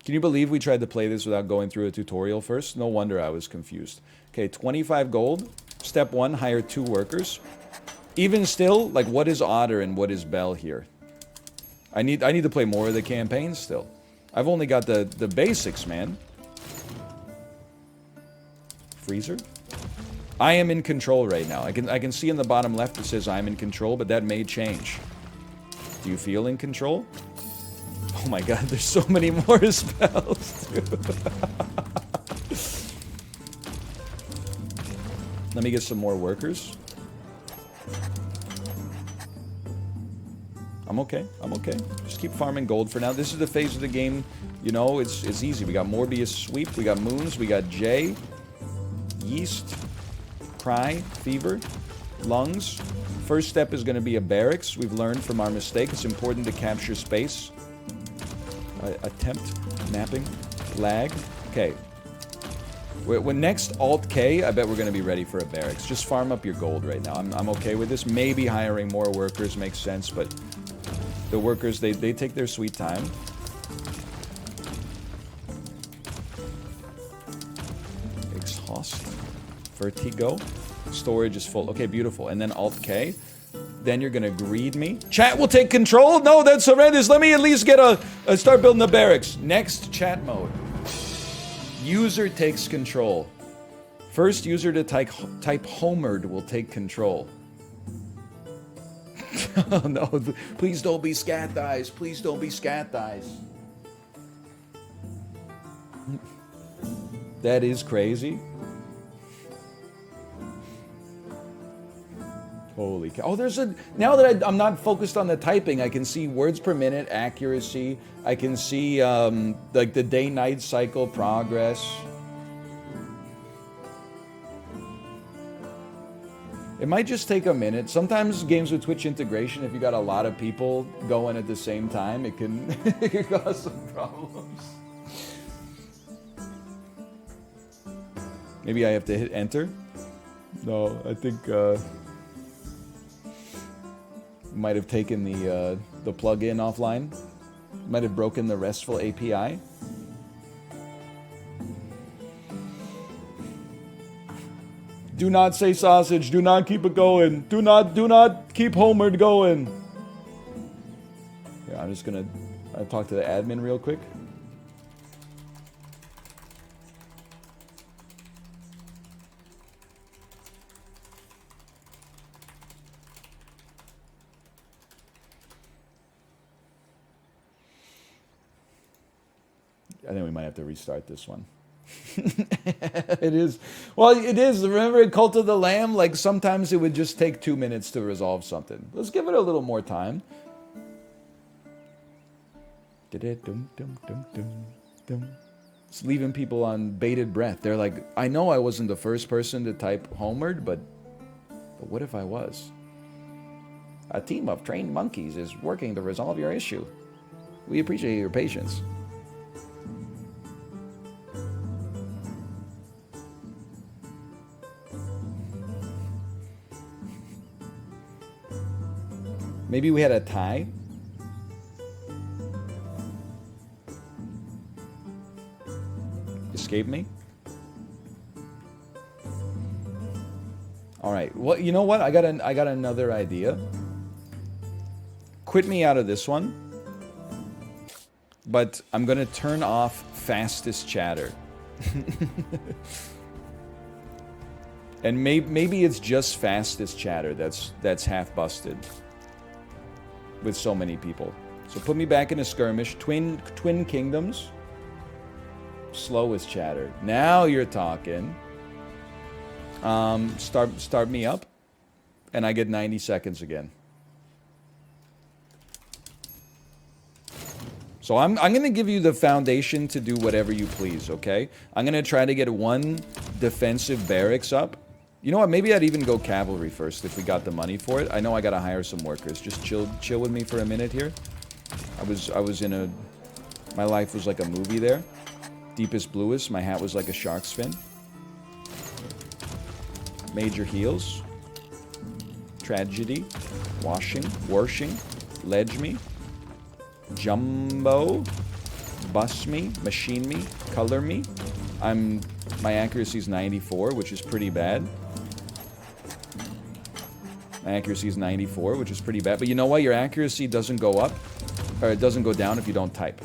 Can you believe we tried to play this without going through a tutorial first? No wonder I was confused. Okay, 25 gold. Step 1, hire 2 workers. Even still, like, what is Otter and what is Bell here? I need to play more of the campaign still. I've only got the basics, man. Freezer? I am in control right now. I can see in the bottom left it says I'm in control, but that may change. Do you feel in control? Oh my god, there's so many more spells, dude. Let me get some more workers. I'm okay. I'm okay. Just keep farming gold for now. This is the phase of the game, you know, it's easy. We got Morbius Sweep, we got Moons, we got J, Yeast, Cry, Fever, Lungs. First step is going to be a barracks. We've learned from our mistake. It's important to capture space. Attempt, mapping, lag. Okay. When next Alt-K, I bet we're going to be ready for a barracks. Just farm up your gold right now. I'm okay with this. Maybe hiring more workers makes sense, but the workers, they take their sweet time. Exhaust. Vertigo. Storage is full. Okay, beautiful. And then Alt-K. Then you're going to greed me. Chat will take control? No, that's horrendous. Let me at least get start building the barracks. Next, chat mode. User takes control. First user to type Homered will take control. Oh no, please don't be scat thighs. Please don't be scat thighs. That is crazy. Holy cow. Oh, there's a... Now that I'm not focused on the typing, I can see words per minute, accuracy. I can see, like, the day-night cycle progress. It might just take a minute. Sometimes games with Twitch integration, if you got a lot of people going at the same time, it can, it can cause some problems. Maybe I have to hit enter? No, I think... might have taken the plugin offline. Might have broken the RESTful API. Do not say sausage. Do not keep it going. Do not keep Homered going. Yeah, I'm just gonna talk to the admin real quick. I think we might have to restart this one. It is. Well, it is. Remember in Cult of the Lamb? Like, sometimes it would just take 2 minutes to resolve something. Let's give it a little more time. It's leaving people on bated breath. They're like, I know I wasn't the first person to type Homered, but what if I was? A team of trained monkeys is working to resolve your issue. We appreciate your patience. Maybe we had a tie? Escape me? All right. Well, you know what? I got another idea. Quit me out of this one. But I'm going to turn off fastest chatter. And maybe it's just fastest chatter that's half busted with so many people. So put me back in a skirmish. Twin Kingdoms. Slowest chatter. Now you're talking. Start me up, and I get 90 seconds again. So I'm going to give you the foundation to do whatever you please, okay? I'm going to try to get one defensive barracks up. You know what? Maybe I'd even go cavalry first if we got the money for it. I know I got to hire some workers. Just chill with me for a minute here. I was in a... My life was like a movie there. Deepest bluest. My hat was like a shark's fin. Major heals. Tragedy. Washing. Ledge me. Jumbo. Bust me. Machine me. Color me. My accuracy is 94, which is pretty bad. My accuracy is 94, which is pretty bad. But you know what? Your accuracy doesn't go up, or it doesn't go down if you don't type.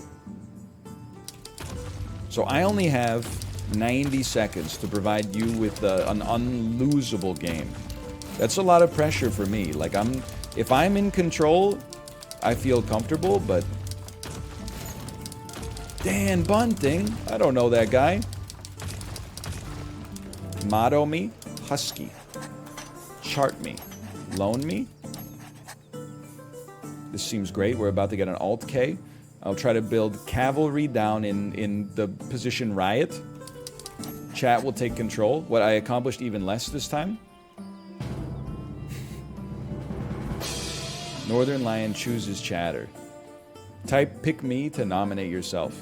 So I only have 90 seconds to provide you with an unlosable game. That's a lot of pressure for me. Like, if I'm in control, I feel comfortable, but... Dan Bunting? I don't know that guy. Motto me, Husky. Chart me, loan me. This seems great. We're about to get an Alt K. I'll try to build cavalry down in the position Riot. Chat will take control. What, I accomplished even less this time? Northernlion chooses chatter. Type pick me to nominate yourself.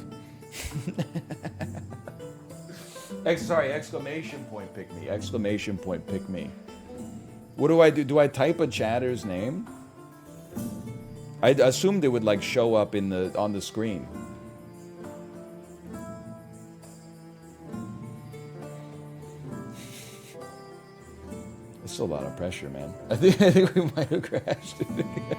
Exclamation point pick me. Exclamation point pick me. What do I do? Do I type a chatter's name? I assumed it would like show up on the screen. It's a lot of pressure, man. I think we might have crashed it again.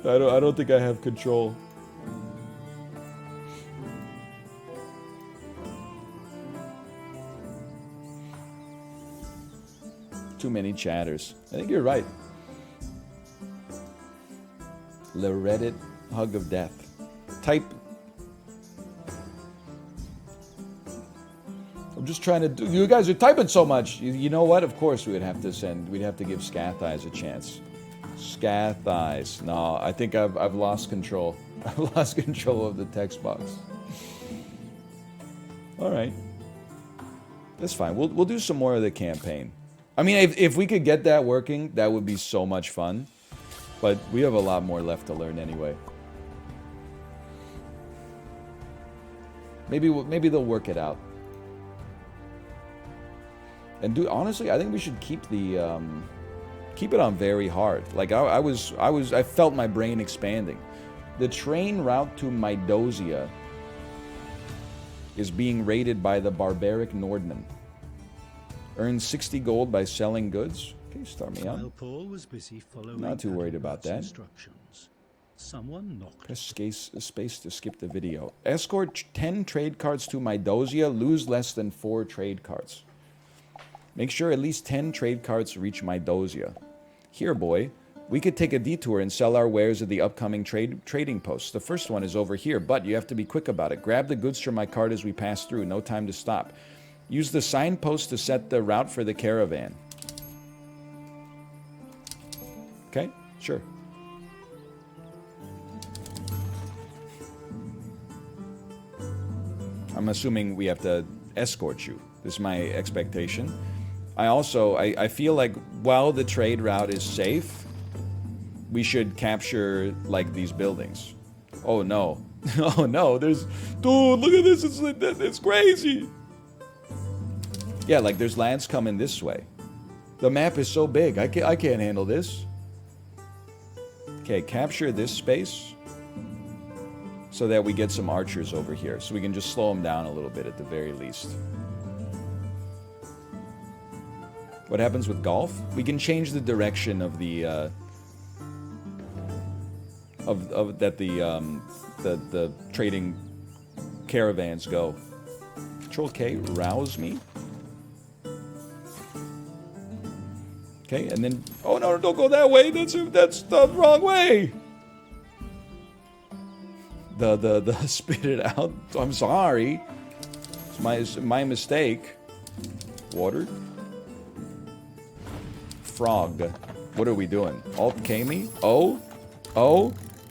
I don't think I have control. Too many chatters. I think you're right. The Reddit hug of death. Type. I'm just trying to do. You guys are typing so much. You know what? Of course we would have to send. We'd have to give Scath Eyes a chance. Scath Eyes. No, I think I've lost control. I've lost control of the text box. All right. That's fine. We'll do some more of the campaign. I mean, if we could get that working, that would be so much fun. But we have a lot more left to learn anyway. Maybe they'll work it out. And honestly, I think we should keep the keep it on very hard. Like I felt my brain expanding. The train route to Mydosia is being raided by the barbaric Nordmen. Earn 60 gold by selling goods. Okay, start me out. While Paul was busy following Not too worried about Adalbert's that. instructions, someone knocked. Press space to skip the video. Escort 10 trade cards to Mydosia. Lose less than 4 trade cards. Make sure at least 10 trade cards reach Mydosia. Here, boy. We could take a detour and sell our wares at the upcoming trading posts. The first one is over here, but you have to be quick about it. Grab the goods from my cart as we pass through. No time to stop. Use the signpost to set the route for the caravan. Okay, sure. I'm assuming we have to escort you. This is my expectation. I feel like while the trade route is safe, we should capture, like, these buildings. Oh, no. Oh, no. There's... Dude, look at this. It's crazy. Yeah, like, there's lands coming this way. The map is so big. I can't handle this. Okay, capture this space so that we get some archers over here. So we can just slow them down a little bit at the very least. What happens with golf? We can change the direction of the... the trading caravans go. Control K, rouse me. Okay, and then oh no, don't go that way. That's the wrong way. The spit it out. I'm sorry. It's my mistake. Water. Frog. What are we doing? Alt K me? Oh.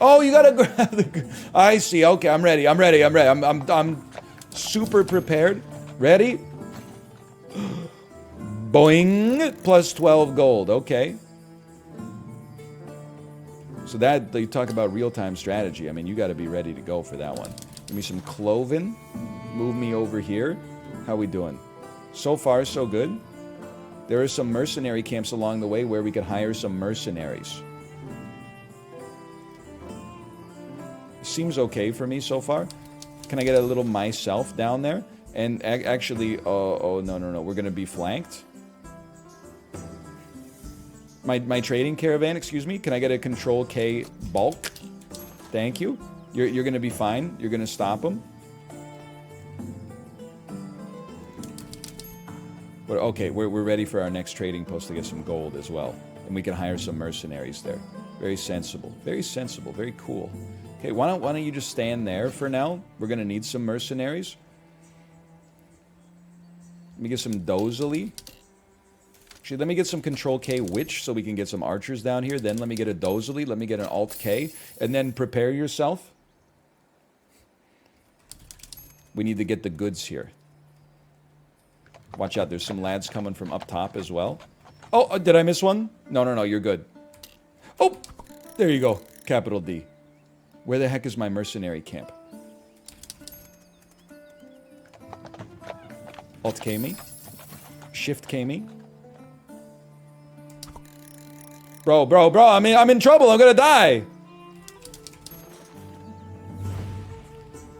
Oh, you gotta grab the... I see. Okay, I'm ready. I'm super prepared. Ready? Boing! Plus 12 gold. Okay. So that, you talk about real-time strategy. I mean, you gotta be ready to go for that one. Give me some cloven. Move me over here. How we doing? So far, so good. There are some mercenary camps along the way where we could hire some mercenaries. Seems okay for me so far. Can I get a little myself down there? And actually, oh, no. We're going to be flanked. My trading caravan, excuse me. Can I get a Control K bulk? Thank you. You're going to be fine. You're going to stop them. But okay, we're ready for our next trading post to get some gold as well. And we can hire some mercenaries there. Very sensible. Very sensible. Very cool. Okay, why don't you just stand there for now? We're going to need some mercenaries. Let me get some Dozily. Actually, let me get some Control K Witch so we can get some archers down here. Then let me get a Dozily. Let me get an Alt K. And then prepare yourself. We need to get the goods here. Watch out, there's some lads coming from up top as well. Oh, did I miss one? No, you're good. Oh, there you go. Capital D. Where the heck is my mercenary camp? Alt K me. Shift K me. Bro, I'm in trouble. I'm gonna die.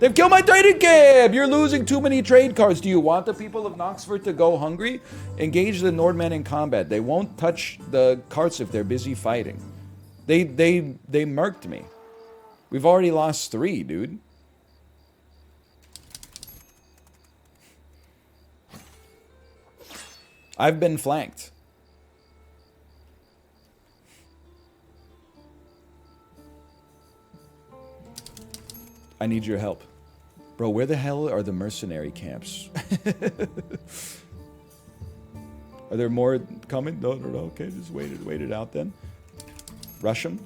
They've killed my trading camp! You're losing too many trade cards. Do you want the people of Knoxford to go hungry? Engage the Nordmen in combat. They won't touch the carts if they're busy fighting. They murked me. We've already lost 3, dude. I've been flanked. I need your help. Bro, where the hell are the mercenary camps? Are there more coming? No. Okay, just wait it out then. Rush him.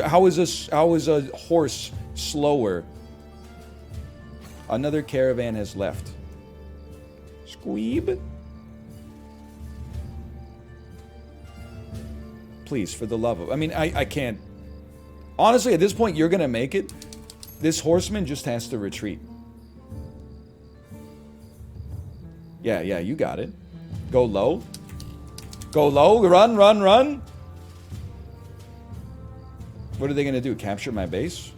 How is a horse slower? Another caravan has left. Squeeb. Please, for the love of... I mean, I can't... Honestly, at this point, you're gonna make it. This horseman just has to retreat. Yeah, you got it. Go low. Run. What are they gonna do? Capture my base?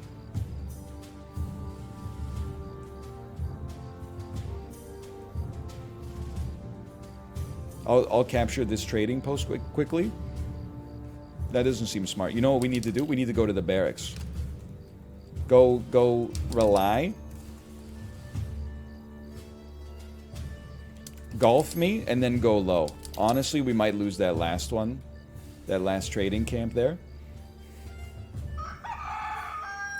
I'll capture this trading post quickly. That doesn't seem smart. You know what we need to do? We need to go to the barracks. Go rely. Golf me, and then go low. Honestly, we might lose that last one. That last trading camp there.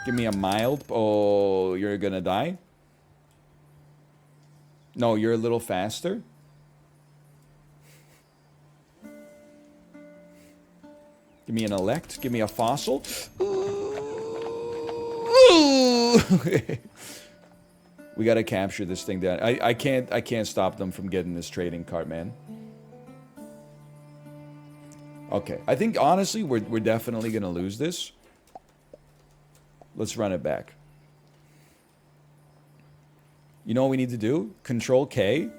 Give me a mild. Oh, you're gonna die? No, you're a little faster. Give me an elect. Give me a fossil. Ooh. We gotta capture this thing down. I can't stop them from getting this trading cart, man. Okay, I think honestly we're definitely gonna lose this. Let's run it back. You know what we need to do? Control K.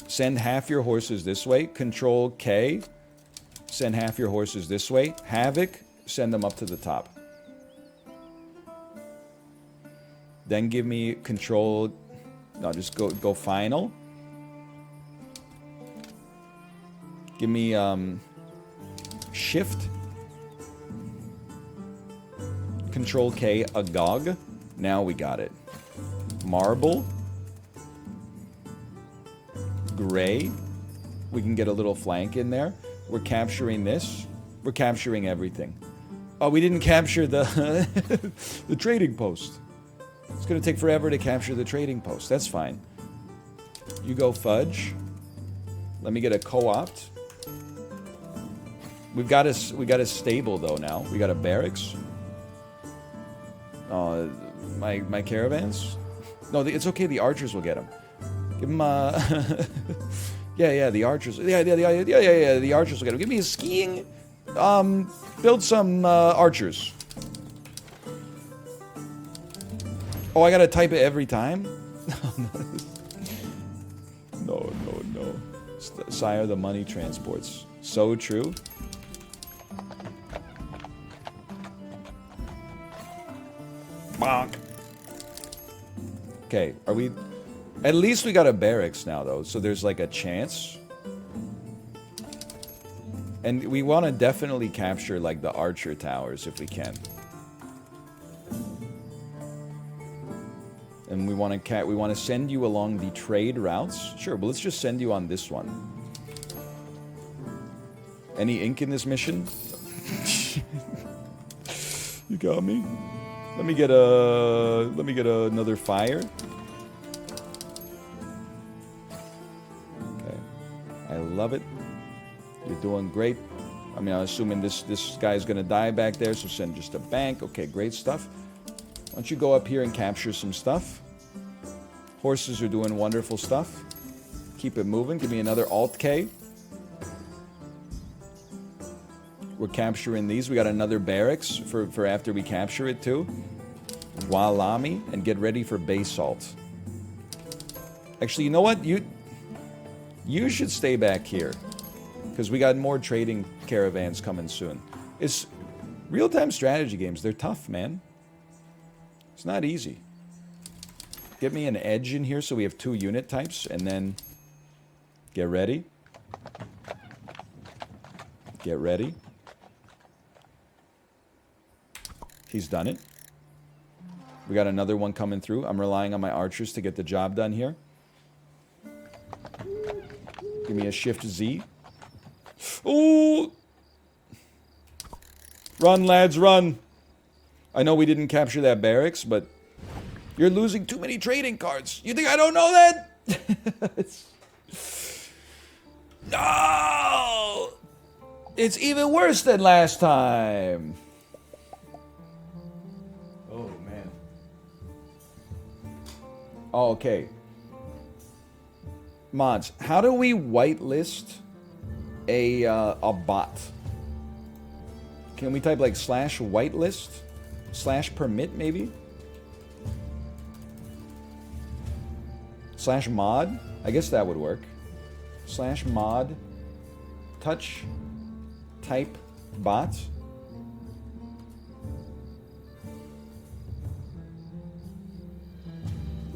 Send half your horses this way. Control K. Send half your horses this way. Havoc. Send them up to the top. Then give me control. No, just go final. Give me shift. Control K, Agog. Now we got it. Marble. Gray. We can get a little flank in there. We're capturing this. We're capturing everything. Oh, we didn't capture the the trading post. It's gonna take forever to capture the trading post. That's fine. You go fudge. Let me get a co-opt. We got a stable though now. We got a barracks. My caravans. No, it's okay. The archers will get them. Give them yeah, the archers. Yeah, the archers will get them. Give me a skiing. Build some archers. Oh, I gotta type it every time? No. Sire the money transports. So true. Bonk. Okay, are we... At least we got a barracks now, though, so there's like a chance. And we want to definitely capture, like, the archer towers if we can. And we want to send you along the trade routes. Sure, but let's just send you on this one. Any ink in this mission? You got me. Let me get another fire. Okay. I love it. You're doing great. I mean, I'm assuming this guy's gonna die back there, so send just a bank. Okay, great stuff. Why don't you go up here and capture some stuff? Horses are doing wonderful stuff. Keep it moving. Give me another Alt-K. We're capturing these. We got another barracks for after we capture it, too. Walami, and get ready for basalt. Actually, you know what? You should stay back here. Because we got more trading caravans coming soon. It's real-time strategy games. They're tough, man. It's not easy. Get me an edge in here so we have 2 unit types, and then get ready. Get ready. He's done it. We got another one coming through. I'm relying on my archers to get the job done here. Give me a shift Z. Ooh! Run, lads, run! I know we didn't capture that barracks, but you're losing too many trading cards. You think I don't know that? No! It's even worse than last time. Oh, man. Oh, okay. Mods, how do we whitelist a bot? Can we type like /whitelist? /permit maybe? /mod? I guess that would work. /mod touch type bot.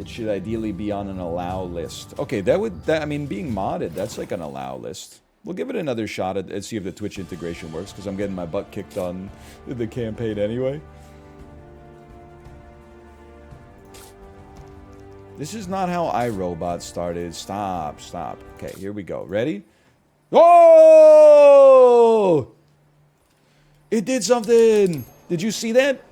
It should ideally be on an allow list. Okay, I mean, being modded, that's like an allow list. We'll give it another shot and see if the Twitch integration works, because I'm getting my butt kicked on the campaign anyway. This is not how iRobot started. Stop. Okay, here we go. Ready? Oh! It did something! Did you see that?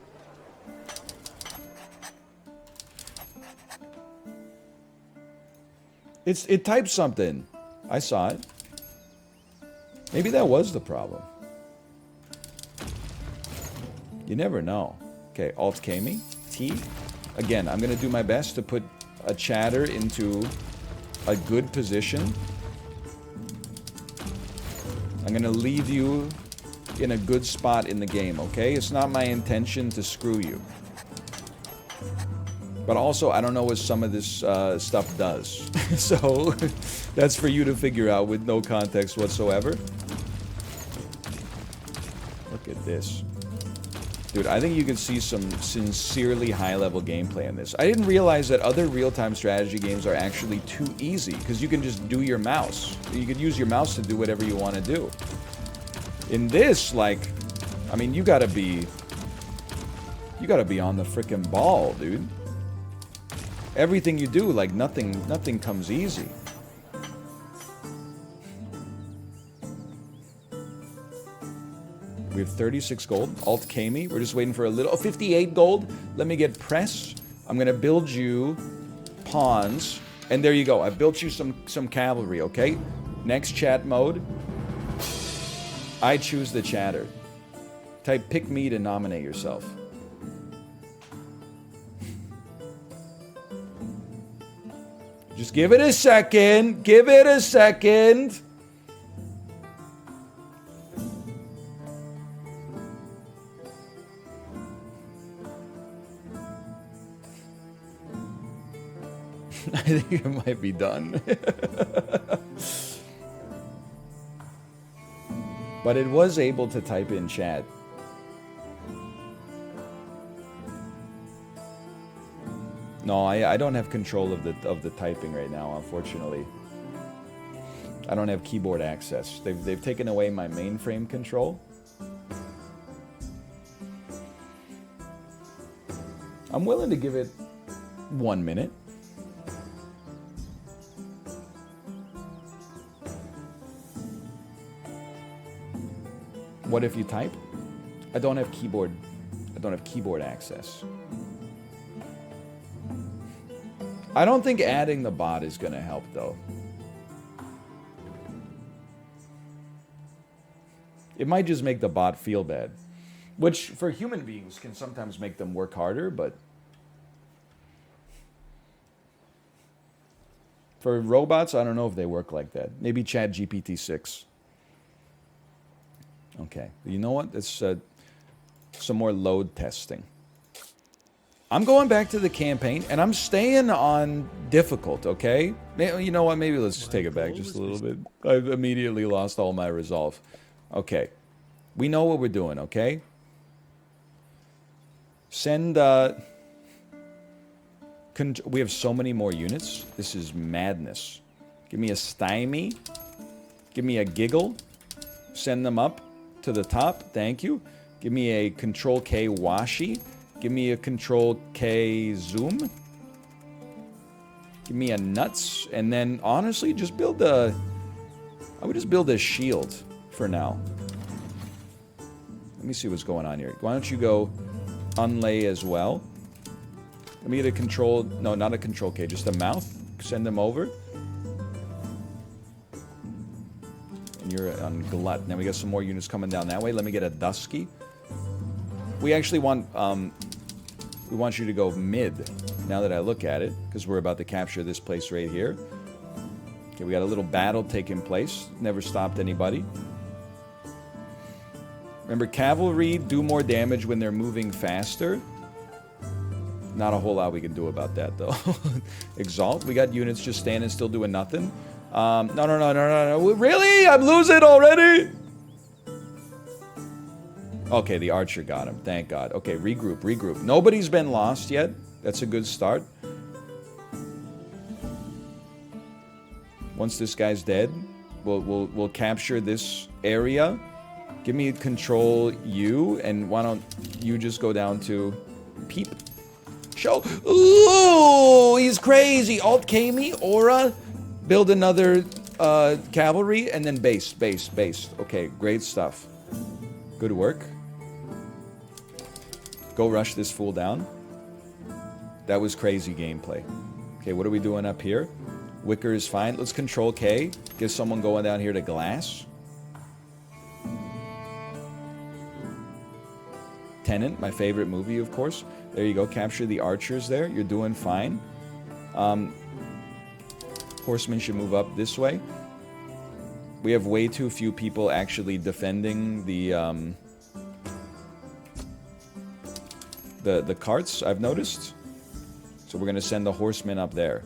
It typed something. I saw it. Maybe that was the problem. You never know. Okay, Alt K me. T. Again, I'm gonna do my best to put a chatter into a good position. I'm gonna leave you in a good spot in the game, okay? It's not my intention to screw you. But also, I don't know what some of this stuff does. So, that's for you to figure out with no context whatsoever. Look at this. Dude, I think you can see some sincerely high-level gameplay in this. I didn't realize that other real-time strategy games are actually too easy, because you can just do your mouse. You could use your mouse to do whatever you want to do. In this, like, I mean, you gotta be on the frickin' ball, dude. Everything you do, like, nothing comes easy. We have 36 gold. Alt K me. We're just waiting for a little. Oh, 58 gold. Let me get press. I'm gonna build you pawns. And there you go. I built you some cavalry, okay? Next chat mode. I choose the chatter. Type pick me to nominate yourself. Just give it a second. Give it a second. I think it might be done. But it was able to type in chat. No, I don't have control of the typing right now, unfortunately. I don't have keyboard access. They've taken away my mainframe control. I'm willing to give it 1 minute. What if you type? I don't have keyboard access. I don't think adding the bot is going to help, though. It might just make the bot feel bad. Which, for human beings, can sometimes make them work harder, but... for robots, I don't know if they work like that. Maybe ChatGPT 6. Okay. You know what? It's some more load testing. I'm going back to the campaign, and I'm staying on difficult, okay? You know what? Maybe let's just take it back just a little bit. I've immediately lost all my resolve. Okay. We know what we're doing, okay? Send, we have so many more units. This is madness. Give me a stymie. Give me a giggle. Send them up to the top. Thank you. Give me a Control K washi. Give me a Control K zoom. Give me a nuts. And then, honestly, just build a... I would just build a shield for now. Let me see what's going on here. Why don't you go unlay as well? Let me get a Control... no, not a Control K, just a mouth. Send them over. And you're on Glut. Now we got some more units coming down that way. Let me get a Dusky. We actually want... we want you to go mid, now that I look at it, because we're about to capture this place right here. Okay, we got a little battle taking place. Never stopped anybody. Remember, cavalry do more damage when they're moving faster. Not a whole lot we can do about that, though. Exalt, we got units just standing still doing nothing. No. Really? I'm losing already? Okay, the archer got him. Thank God. Okay, regroup. Nobody's been lost yet. That's a good start. Once this guy's dead, we'll capture this area. Give me control you, and why don't you just go down to peep. Show. Ooh, he's crazy. Alt K me, aura, build another cavalry, and then base. Okay, great stuff. Good work. Go rush this fool down. That was crazy gameplay. Okay, what are we doing up here? Wicker is fine. Let's control K. Get someone going down here to glass. Tenant, my favorite movie, of course. There you go. Capture the archers there. You're doing fine. Horsemen should move up this way. We have way too few people actually defending the carts, I've noticed. So we're going to send the horsemen up there.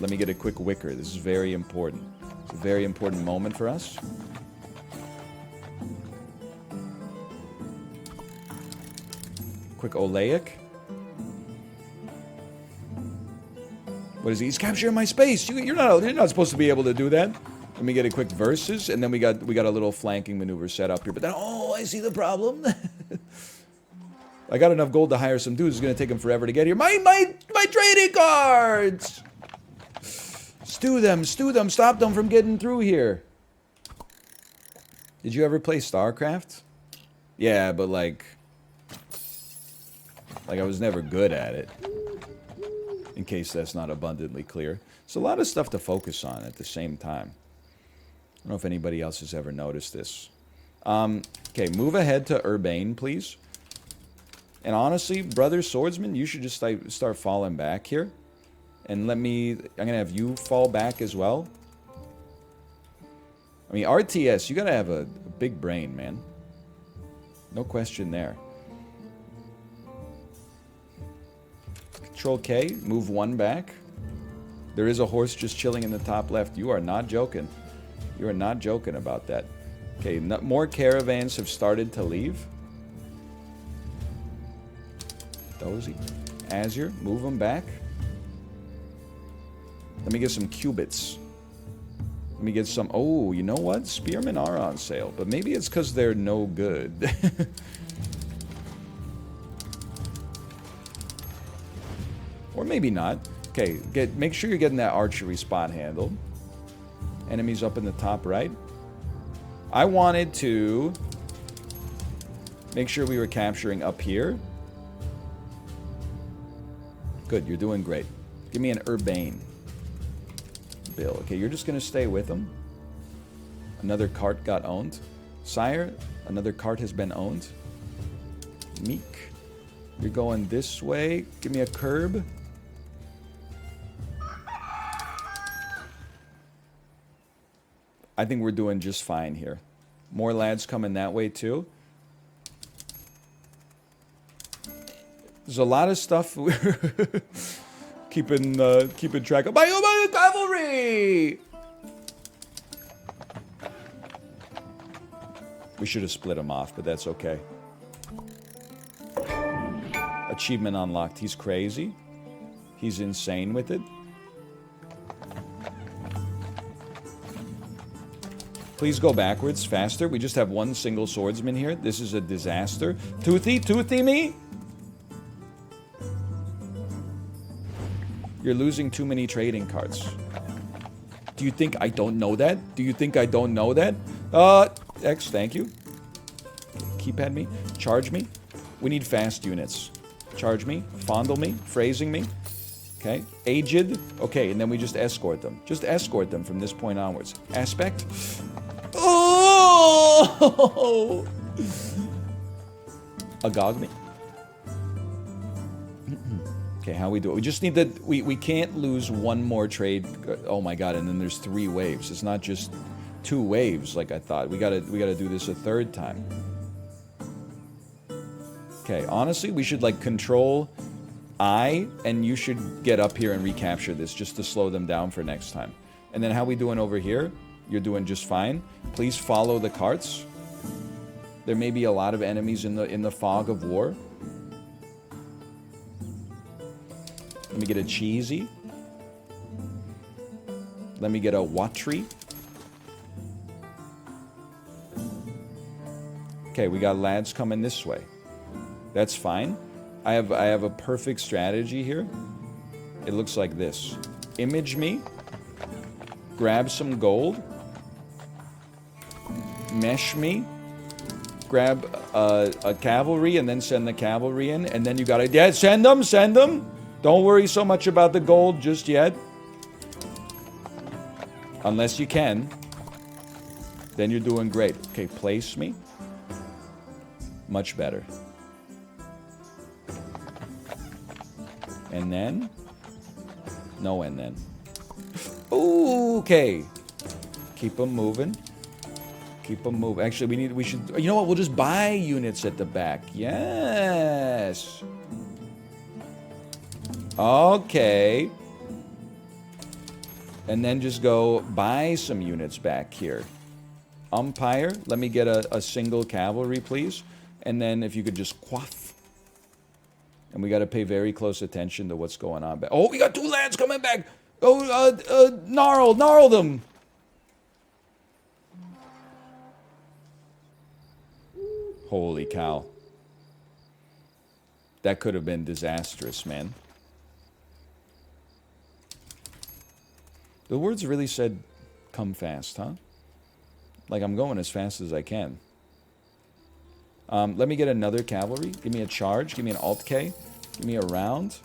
Let me get a quick wicker. This is very important. It's a very important moment for us. Quick Oleic. What is he? He's capturing my space. You're not supposed to be able to do that. Let me get a quick versus, and then we got a little flanking maneuver set up here. But then, oh, I see the problem. I got enough gold to hire some dudes. It's gonna take them forever to get here. My trading cards. Stew them. Stop them from getting through here. Did you ever play StarCraft? Yeah, but like I was never good at it. In case that's not abundantly clear. It's a lot of stuff to focus on at the same time. I don't know if anybody else has ever noticed this. Okay, move ahead to Urbane, please. And honestly, brother swordsman, you should just start falling back here. And I'm gonna have you fall back as well. I mean, RTS, you gotta have a big brain, man. No question there. Control K, move one back. There is a horse just chilling in the top left. You are not joking. You are not joking about that. Okay, more caravans have started to leave. Dozy. Azure, move them back. Let me get some cubits. Let me get some... Oh, you know what? Spearmen are on sale, but maybe it's because they're no good. Or maybe not. Okay, make sure you're getting that archery spot handled. Enemies up in the top right. I wanted to make sure we were capturing up here. Good, you're doing great. Give me an Urbane. Bill. Okay, you're just going to stay with them. Another cart got owned. Sire, another cart has been owned. Meek. You're going this way. Give me a curb. I think we're doing just fine here. More lads coming that way too. There's a lot of stuff we're keeping track of. My cavalry! We should have split him off, but that's okay. Achievement unlocked. He's crazy. He's insane with it. Please go backwards, faster. We just have one single swordsman here. This is a disaster. Toothy me? You're losing too many trading cards. Do you think I don't know that? Do you think I don't know that? X, thank you. Keypad me. Charge me. We need fast units. Charge me. Fondle me. Phrasing me. Okay. Aged. Okay, and then we just escort them. Just escort them from this point onwards. Aspect. Oh! Agog me. Okay, how we do it? We just need to... We can't lose one more trade. Oh my god, and then there's 3 waves. It's not just 2 waves like I thought. We gotta do this a 3rd time. Okay, honestly, we should like control I, and you should get up here and recapture this just to slow them down for next time. And then how we doing over here? You're doing just fine. Please follow the carts. There may be a lot of enemies in the fog of war. Let me get a cheesy. Let me get a Watri. Okay, we got lads coming this way. That's fine. I have a perfect strategy here. It looks like this. Image me. Grab some gold. Mesh me. Grab a cavalry and then send the cavalry in. And then you gotta... Yeah, send them, send them. Don't worry so much about the gold just yet. Unless you can. Then you're doing great. Okay, place me. Much better. And then? No and then. Okay. Keep them moving. Keep them moving. Actually, we should... You know what? We'll just buy units at the back. Yes. Okay. And then just go buy some units back here. Umpire, let me get a single cavalry, please. And then if you could just quaff. And we got to pay very close attention to what's going on back. Oh, we got 2 lads coming back. Oh, gnarl them. Holy cow. That could have been disastrous, man. The words really said, come fast, huh? Like I'm going as fast as I can. Let me get another cavalry. Give me a charge. Give me an Alt-K. Give me a round.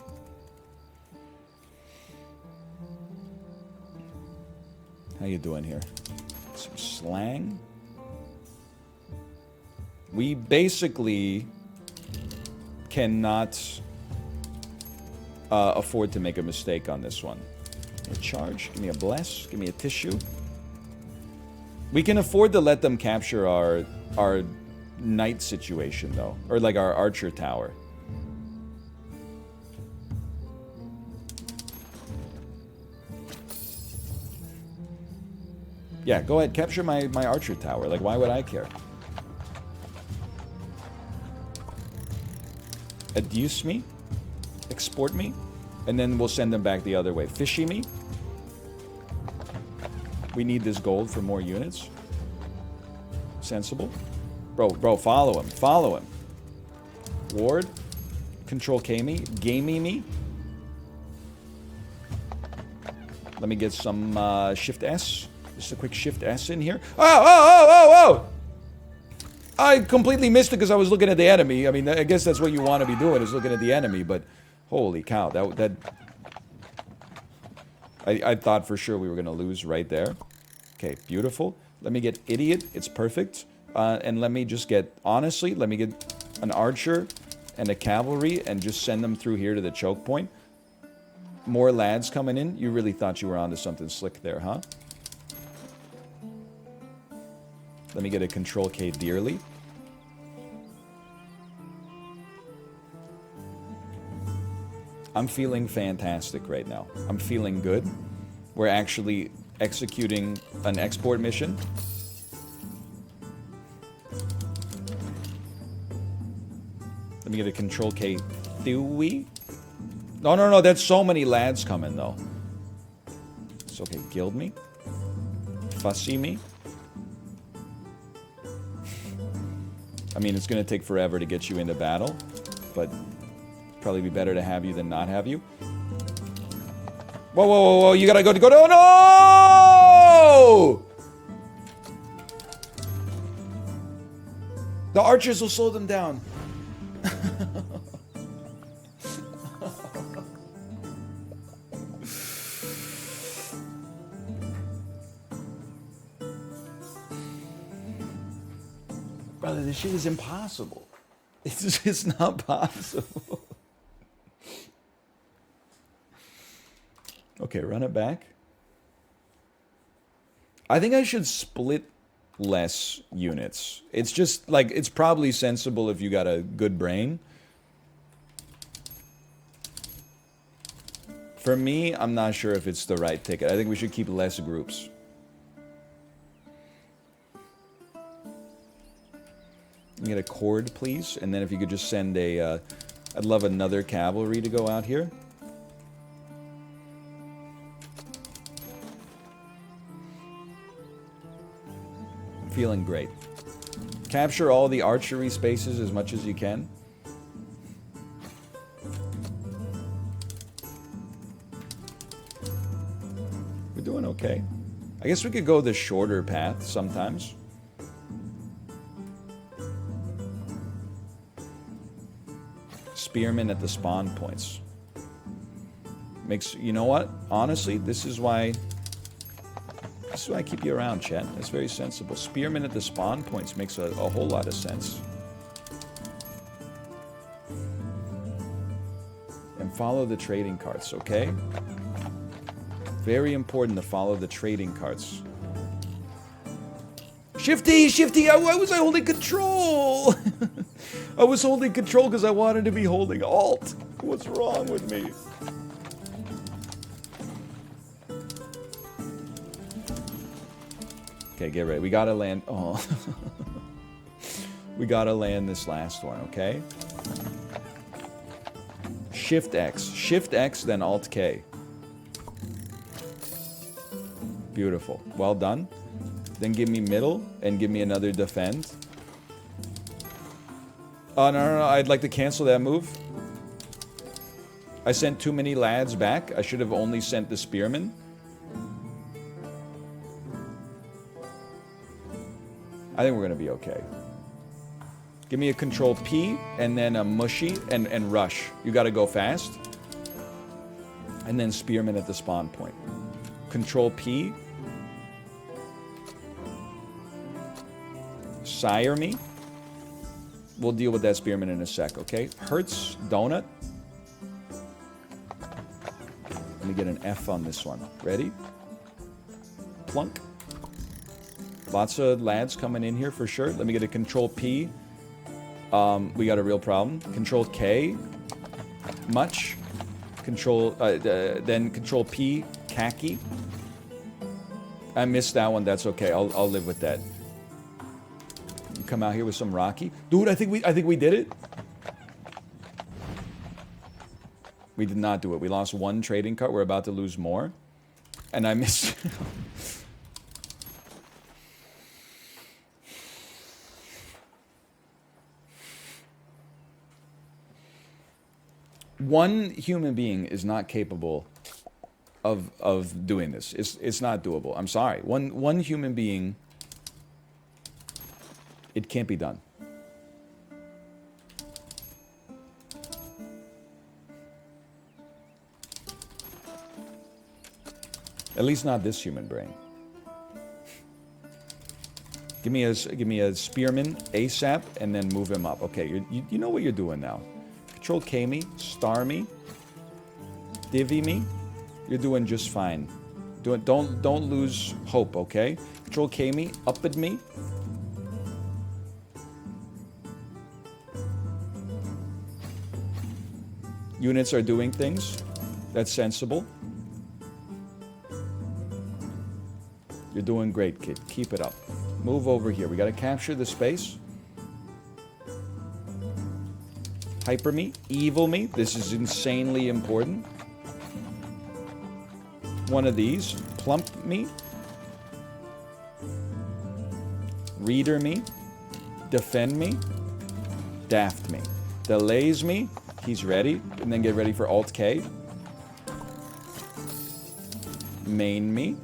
How you doing here? Some slang. We basically cannot afford to make a mistake on this one. A charge. Give me a bless. Give me a tissue. We can afford to let them capture our knight situation, though. Or like our archer tower. Yeah, go ahead. Capture my archer tower. Like, why would I care? Adduce me. Export me. And then we'll send them back the other way. Fishy me. We need this gold for more units. Sensible. Bro, follow him. Follow him. Ward. Control K me. Gamey me. Let me get some Shift S. Just a quick Shift S in here. Oh! I completely missed it because I was looking at the enemy. I mean, I guess that's what you want to be doing, is looking at the enemy, but holy cow, that I thought for sure we were going to lose right there. Okay, beautiful. Let me get Idiot. It's perfect. And let me just get, honestly, let me get an archer and a cavalry and just send them through here to the choke point. More lads coming in. You really thought you were onto something slick there, huh? Let me get a Control K dearly. I'm feeling fantastic right now. I'm feeling good. We're actually executing an export mission. Let me get a Control K Dewey. No, that's so many lads coming, though. It's okay. Guild me. Fussy me. I mean, it's going to take forever to get you into battle, but probably be better to have you than not have you. Whoa, you gotta go, no! The archers will slow them down. Brother, this shit is impossible. It's just not possible. Okay, run it back. I think I should split less units. It's just, like, it's probably sensible if you got a good brain. For me, I'm not sure if it's the right ticket. I think we should keep less groups. Get a cord, please. And then if you could just send a... I'd love another cavalry to go out here. Feeling great. Capture all the archery spaces as much as you can. We're doing okay. I guess we could go the shorter path sometimes. Spearmen at the spawn points. Makes, you know what? Honestly, this is why I keep you around, chat. That's very sensible. Spearmen at the spawn points makes a whole lot of sense. And follow the trading carts, okay? Very important to follow the trading carts. Shifty! Shifty! Why was I holding control? I was holding control because I wanted to be holding alt. What's wrong with me? Okay, get ready. We gotta land. Oh. We gotta land this last one, okay? Shift X. Shift X, then Alt K. Beautiful. Well done. Then give me middle and give me another defend. Oh, no. I'd like to cancel that move. I sent too many lads back. I should have only sent the spearmen. I think we're going to be okay. Give me a control P and then a mushy and rush. You got to go fast. And then spearmen at the spawn point. Control P. Sire me. We'll deal with that spearman in a sec, okay? Hertz, donut. Let me get an F on this one. Ready? Plunk. Lots of lads coming in here for sure. Let me get a control P. We got a real problem. Control K. Much. Control, then control P. Khaki. I missed that one. That's okay. I'll live with that. You come out here with some Rocky. Dude, I think we did it. We did not do it. We lost one trading cart. We're about to lose more. And I missed... One human being is not capable of doing this. It's not doable. I'm sorry. One human being, it can't be done. At least not this human brain. Give me a spearman ASAP and then move him up. Okay, you know what you're doing now. Control K me, star me, divvy me. You're doing just fine. Don't lose hope, okay? Control K me, up at me. Units are doing things. That's sensible. You're doing great, kid. Keep it up. Move over here. We gotta capture the space. Hyper me, evil me. This is insanely important. One of these. Plump me. Reader me. Defend me. Daft me. Delays me. He's ready. And then get ready for Alt K. Main me.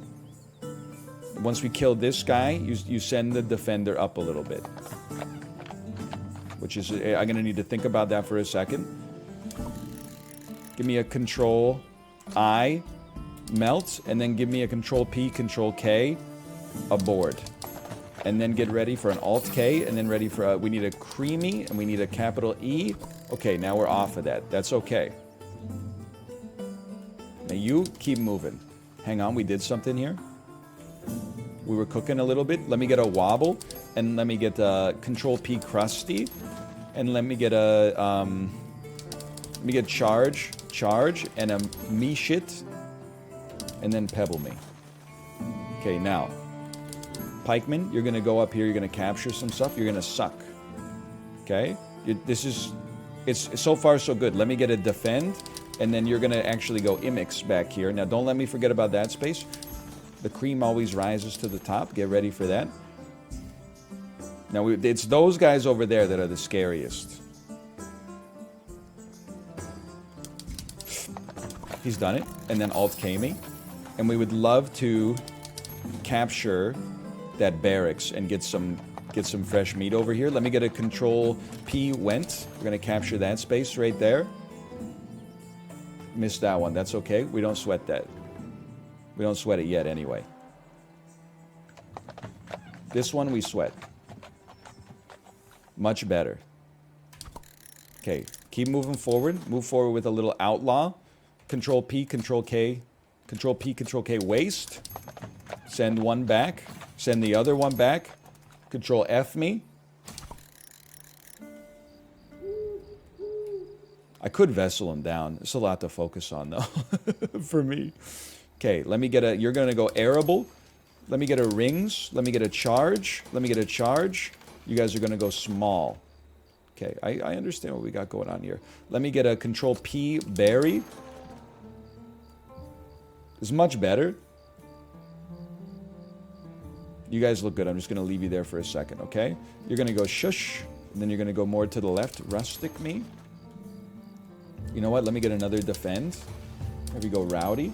Once we kill this guy, you send the defender up a little bit. Which is, I'm going to need to think about that for a second. Give me a control I, melt, and then give me a control P, control K, aboard. And then get ready for an Alt K, and then ready for, we need a creamy, and we need a capital E. Okay, now we're off of that. That's okay. Now you keep moving. Hang on, we did something here. We were cooking a little bit. Let me get a wobble, and let me get control P, crusty. And let me get a, let me get charge, and a me shit, and then pebble me. Okay, now, pikeman, you're gonna go up here, you're gonna capture some stuff, you're gonna suck. Okay? It's so far so good. Let me get a defend, and then you're gonna actually go immix back here. Now, don't let me forget about that space. The cream always rises to the top. Get ready for that. Now, it's those guys over there that are the scariest. He's done it, and then Alt-K me. And we would love to capture that barracks and get some fresh meat over here. Let me get a Control P went. We're going to capture that space right there. Missed that one. That's okay. We don't sweat that. We don't sweat it yet anyway. This one we sweat. Much better. Okay, keep moving forward. Move forward with a little outlaw. Control P, Control K. Control P, Control K, waste. Send one back. Send the other one back. Control F me. I could vessel him down. It's a lot to focus on, though, for me. Okay, let me get a... You're going to go arable. Let me get a rings. Let me get a charge. Let me get a charge. You guys are going to go small. Okay, I understand what we got going on here. Let me get a Control P berry. It's much better. You guys look good. I'm just going to leave you there for a second, okay? You're going to go shush, and then you're going to go more to the left. Rustic me. You know what? Let me get another defend. There we go, rowdy.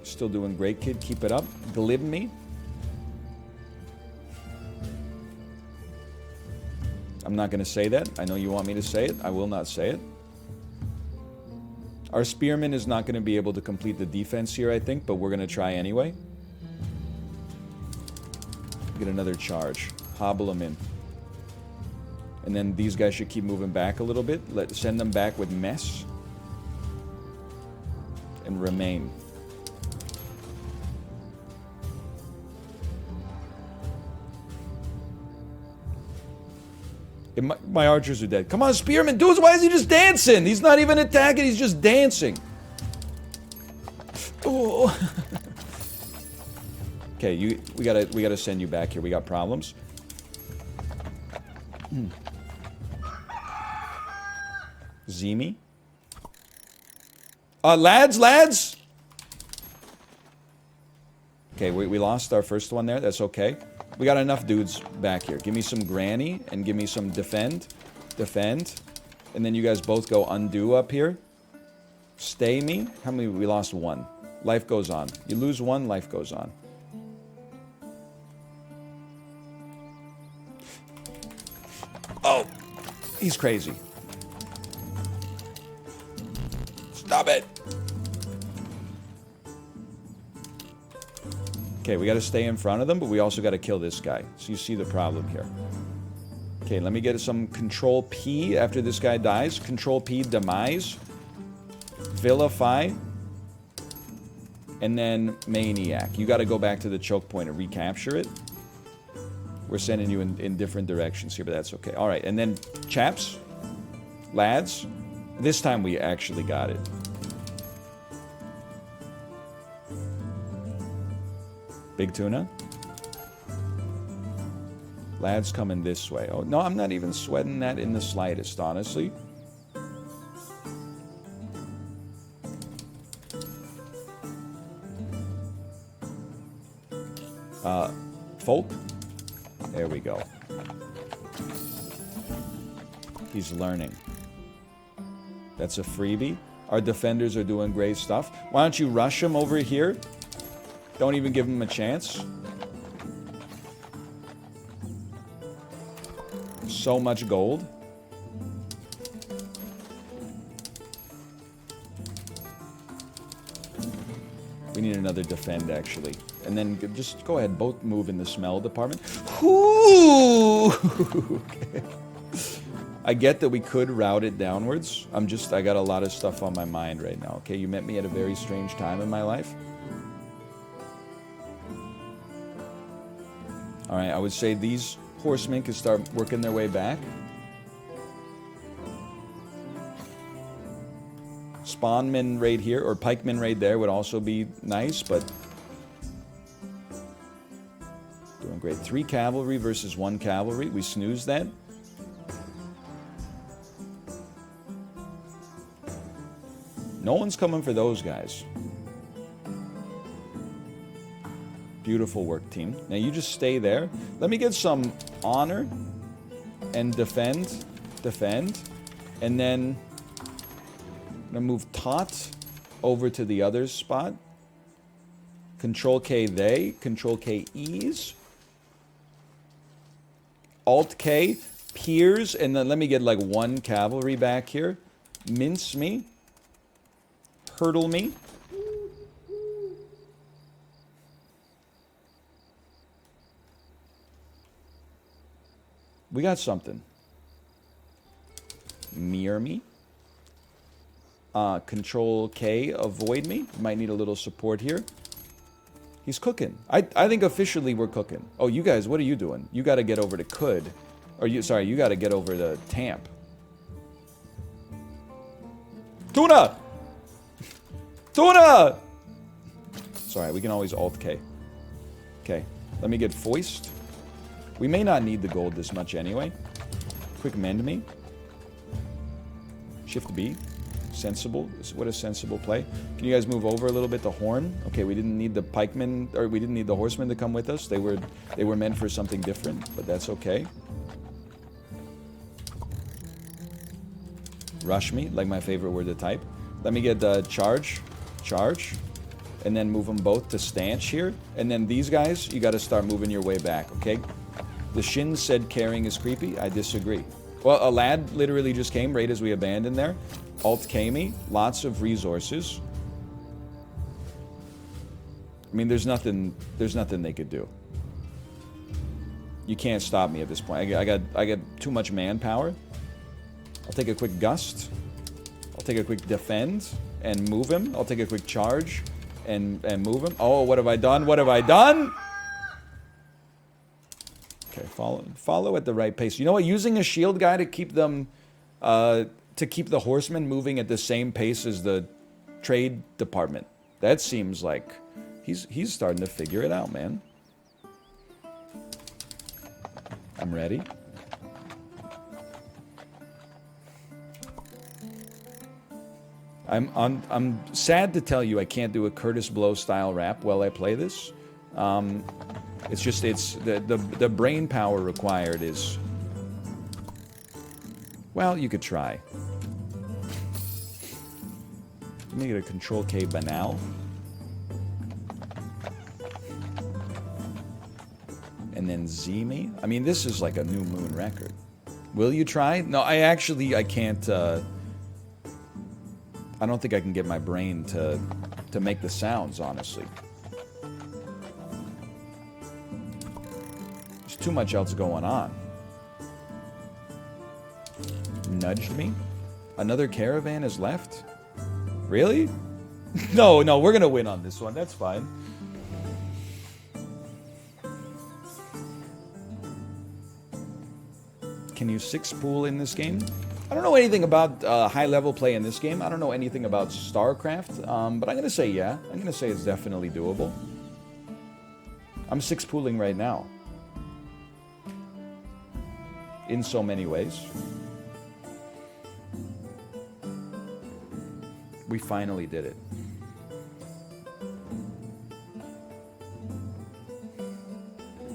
Still doing great, kid. Keep it up. Glib me. I'm not going to say that. I know you want me to say it. I will not say it. Our spearman is not going to be able to complete the defense here, I think, but we're going to try anyway. Get another charge. Hobble them in. And then these guys should keep moving back a little bit. Send them back with mess. And remain. My archers are dead. Come on, Spearman, do it. Why is he just dancing? He's not even attacking. He's just dancing. Oh. Okay, we gotta send you back here. We got problems. Zemi. Lads. Okay, we lost our first one there. That's okay. We got enough dudes back here. Give me some granny and give me some defend. Defend. And then you guys both go undo up here. Stay me. How many? We lost one. Life goes on. You lose one, life goes on. Oh! He's crazy. Stop it! Okay, we got to stay in front of them, but we also got to kill this guy. So you see the problem here. Okay, let me get some Control P after this guy dies. Control P, demise. Vilify. And then Maniac. You got to go back to the choke point and recapture it. We're sending you in different directions here, but that's okay. All right, and then chaps, lads. This time we actually got it. Big tuna. Lads coming this way. Oh, no, I'm not even sweating that in the slightest, honestly. Folk. There we go. He's learning. That's a freebie. Our defenders are doing great stuff. Why don't you rush him over here? Don't even give him a chance. So much gold. We need another defend, actually. And then just go ahead, both move in the smell department. Ooh! Okay. I get that we could route it downwards. I got a lot of stuff on my mind right now, okay? You met me at a very strange time in my life. Alright, I would say these horsemen could start working their way back. Spawnmen right here, or pikemen right there would also be nice, but... Doing great. 3 cavalry versus 1 cavalry. We snooze that. No one's coming for those guys. Beautiful work, team. Now you just stay there. Let me get some honor and defend. Defend. And then I'm gonna move Tot over to the other spot. Control K they. Control K ease. Alt K Piers. And then let me get like one cavalry back here. Mince me. Hurdle me. We got something. Mirror me. Control K, avoid me. Might need a little support here. He's cooking. I think officially we're cooking. Oh, you guys, what are you doing? You got to get over to Could. Or you, sorry, you got to get over to Tamp. Tuna! Tuna! Sorry, we can always Alt K. Okay, let me get Foist. We may not need the gold this much anyway. Quick mend me. Shift B. Sensible. What a sensible play. Can you guys move over a little bit? The horn. Okay, we didn't need the pikemen, or we didn't need the horsemen to come with us. They were meant for something different, but that's okay. Rush me, like my favorite word to type. Let me get charge, and then move them both to stanch here. And then these guys, you got to start moving your way back. Okay. The Shin said carrying is creepy. I disagree. Well, a lad literally just came right as we abandoned there. Alt K me. Lots of resources. I mean, there's nothing they could do. You can't stop me at this point. I got too much manpower. I'll take a quick gust. I'll take a quick defend and move him. I'll take a quick charge and move him. Oh, what have I done? What have I done? Okay, follow at the right pace. You know what? Using a shield guy to keep them, to keep the horsemen moving at the same pace as the trade department. That seems like he's starting to figure it out, man. I'm ready. I'm sad to tell you I can't do a Curtis Blow style rap while I play this. It's just, the brain power required is, well, you could try. Let me get a Control K banal. And then Z me. I mean, this is like a New Moon record. Will you try? No, I can't, I don't think I can get my brain to make the sounds, honestly. There's too much else going on. Nudged me? Another caravan is left? Really? No, we're gonna win on this one. That's fine. Can you 6-pool in this game? I don't know anything about high-level play in this game. I don't know anything about StarCraft, but I'm going to say yeah. I'm going to say it's definitely doable. I'm 6-pooling right now. In so many ways. We finally did it.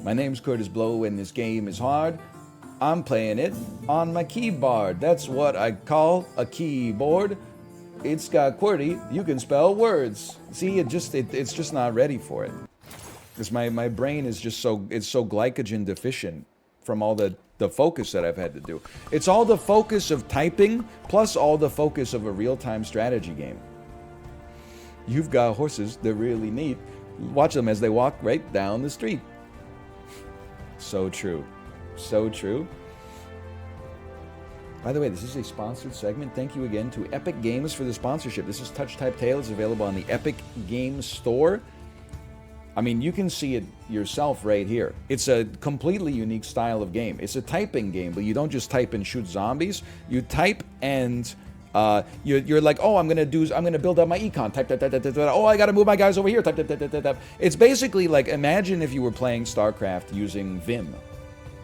My name's Curtis Blow, and this game is hard. I'm playing it on my keyboard. That's what I call a keyboard. It's got QWERTY. You can spell words. See, it's just not ready for it. Because my brain is just so glycogen deficient from all the focus that I've had to do. It's all the focus of typing plus all the focus of a real-time strategy game. You've got horses. They're really neat. Watch them as they walk right down the street. So true. So true. By the way, this is a sponsored segment. Thank you again to Epic Games for the sponsorship. This is Touch Type Tale. It's available on the Epic Games Store. I mean, you can see it yourself right here. It's a completely unique style of game. It's a typing game, but you don't just type and shoot zombies. You type and you're like, oh, I'm gonna build up my econ. Type, type, type, type, type. Oh, I gotta move my guys over here. Type, type, type, type, type. It's basically like, imagine if you were playing StarCraft using Vim.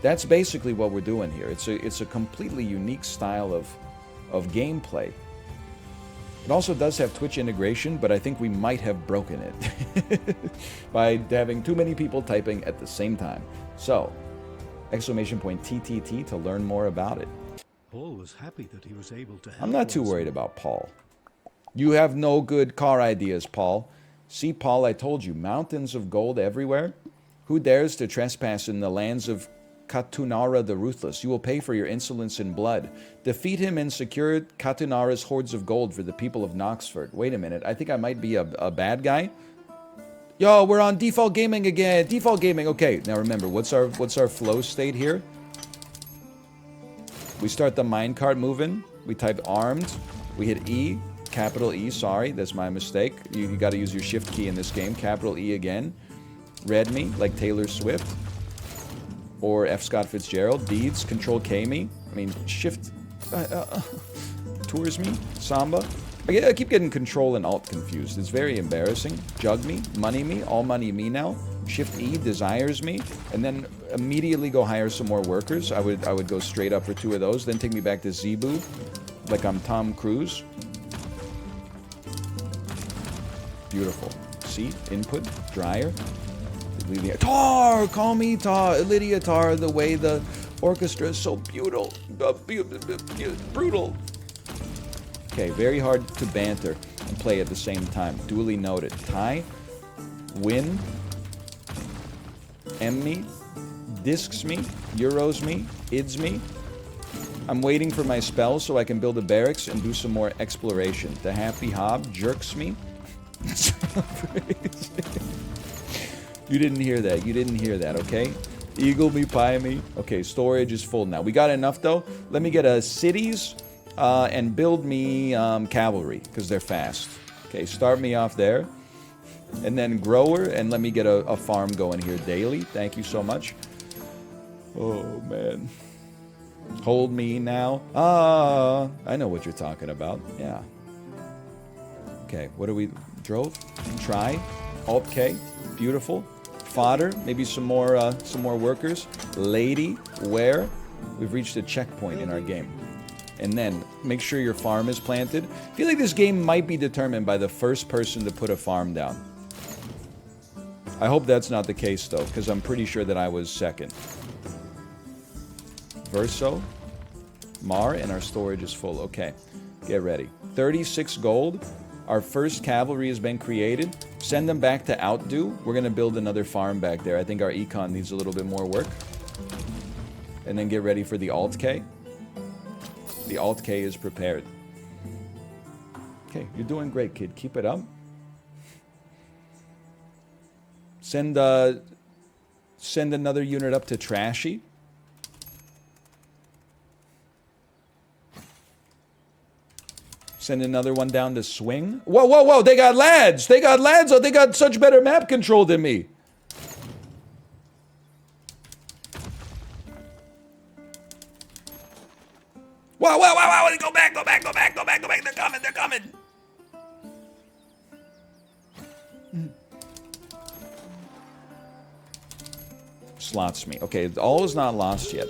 That's basically what we're doing here. It's a completely unique style of gameplay. It also does have Twitch integration, but I think we might have broken it by having too many people typing at the same time. So, exclamation point TTT to learn more about it. Paul was happy that he was able to help. I'm not too worried about Paul. You have no good car ideas, Paul. See, Paul, I told you, mountains of gold everywhere. Who dares to trespass in the lands of Katunara the Ruthless? You will pay for your insolence in blood. Defeat him and secure Katunara's hordes of gold for the people of Knoxford. Wait a minute, I think I might be a bad guy. Yo, we're on default gaming again. Default gaming. Okay, now remember, what's our flow state here? We start the minecart moving. We type armed. We hit E. Capital E, sorry, that's my mistake. You got to use your shift key in this game. Capital E again. Red me, like Taylor Swift. Or F. Scott Fitzgerald. Deeds, Control K me. I mean, shift... tours me. Samba. I keep getting Control and Alt confused. It's very embarrassing. Jug me. Money me. All money me now. Shift E, desires me. And then immediately go hire some more workers. I would go straight up for 2 of those. Then take me back to Zebu. Like I'm Tom Cruise. Beautiful. See? Input. Dryer. Tar! Call me Tar! Lydia Tar, the way the orchestra is so brutal. Okay, very hard to banter and play at the same time. Duly noted. Tie. Win. M me. Discs me. Euros me. Ids me. I'm waiting for my spells so I can build a barracks and do some more exploration. The Happy Hob jerks me. You didn't hear that. You didn't hear that, okay? Eagle me, pie me. Okay, storage is full now. We got enough, though. Let me get a cities and build me cavalry, because they're fast. Okay, start me off there. And then grower, and let me get a farm going here daily. Thank you so much. Oh, man. Hold me now. I know what you're talking about. Yeah. Okay, what do we... Drove? Try. Alt-K. Beautiful. Fodder. Maybe some more workers. Lady. Where? We've reached a checkpoint in our game. And then, make sure your farm is planted. I feel like this game might be determined by the first person to put a farm down. I hope that's not the case, though, because I'm pretty sure that I was second. Verso. Mar, and our storage is full. Okay, get ready. 36 gold. Our first cavalry has been created. Send them back to Outdo. We're going to build another farm back there. I think our econ needs a little bit more work. And then get ready for the Alt-K. The Alt-K is prepared. Okay, you're doing great, kid. Keep it up. Send another unit up to Trashy. Send another one down to Swing. Whoa, whoa, whoa, they got lads! They got lads! Oh, they got such better map control than me! Whoa, whoa, whoa, whoa! Go back, go back, go back, go back, go back! They're coming, they're coming! Slots me. Okay, all is not lost yet.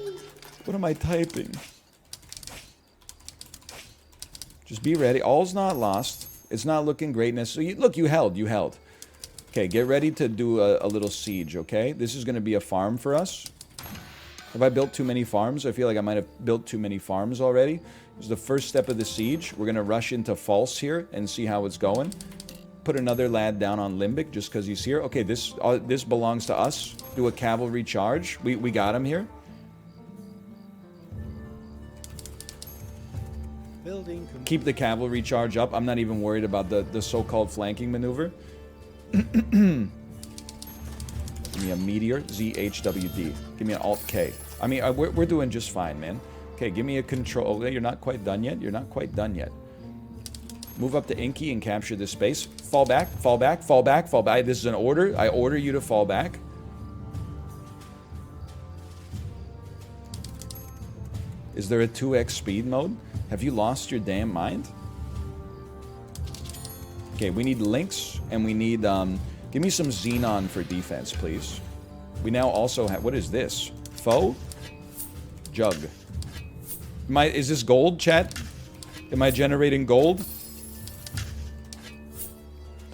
What am I typing? Just be ready. All's not lost. It's not looking greatness. So look, you held. Okay, get ready to do a little siege, okay? This is going to be a farm for us. Have I built too many farms? I feel like I might have built too many farms already. This is the first step of the siege. We're going to rush into False here and see how it's going. Put another lad down on Limbic just because he's here. Okay, this belongs to us. Do a cavalry charge. We got him here. Keep the cavalry charge up. I'm not even worried about the so-called flanking maneuver. Give me a meteor. ZHWD. Give me an Alt-K. I mean, we're doing just fine, man. Okay, give me a control. Okay, you're not quite done yet. You're not quite done yet. Move up to Inky and capture this space. Fall back, fall back, fall back, fall back. This is an order. I order you to fall back. Is there a 2x speed mode? Have you lost your damn mind? Okay, we need links, and we need, give me some Xenon for defense, please. We now also have, what is this? Foe? Jug. Is this gold, chat? Am I generating gold?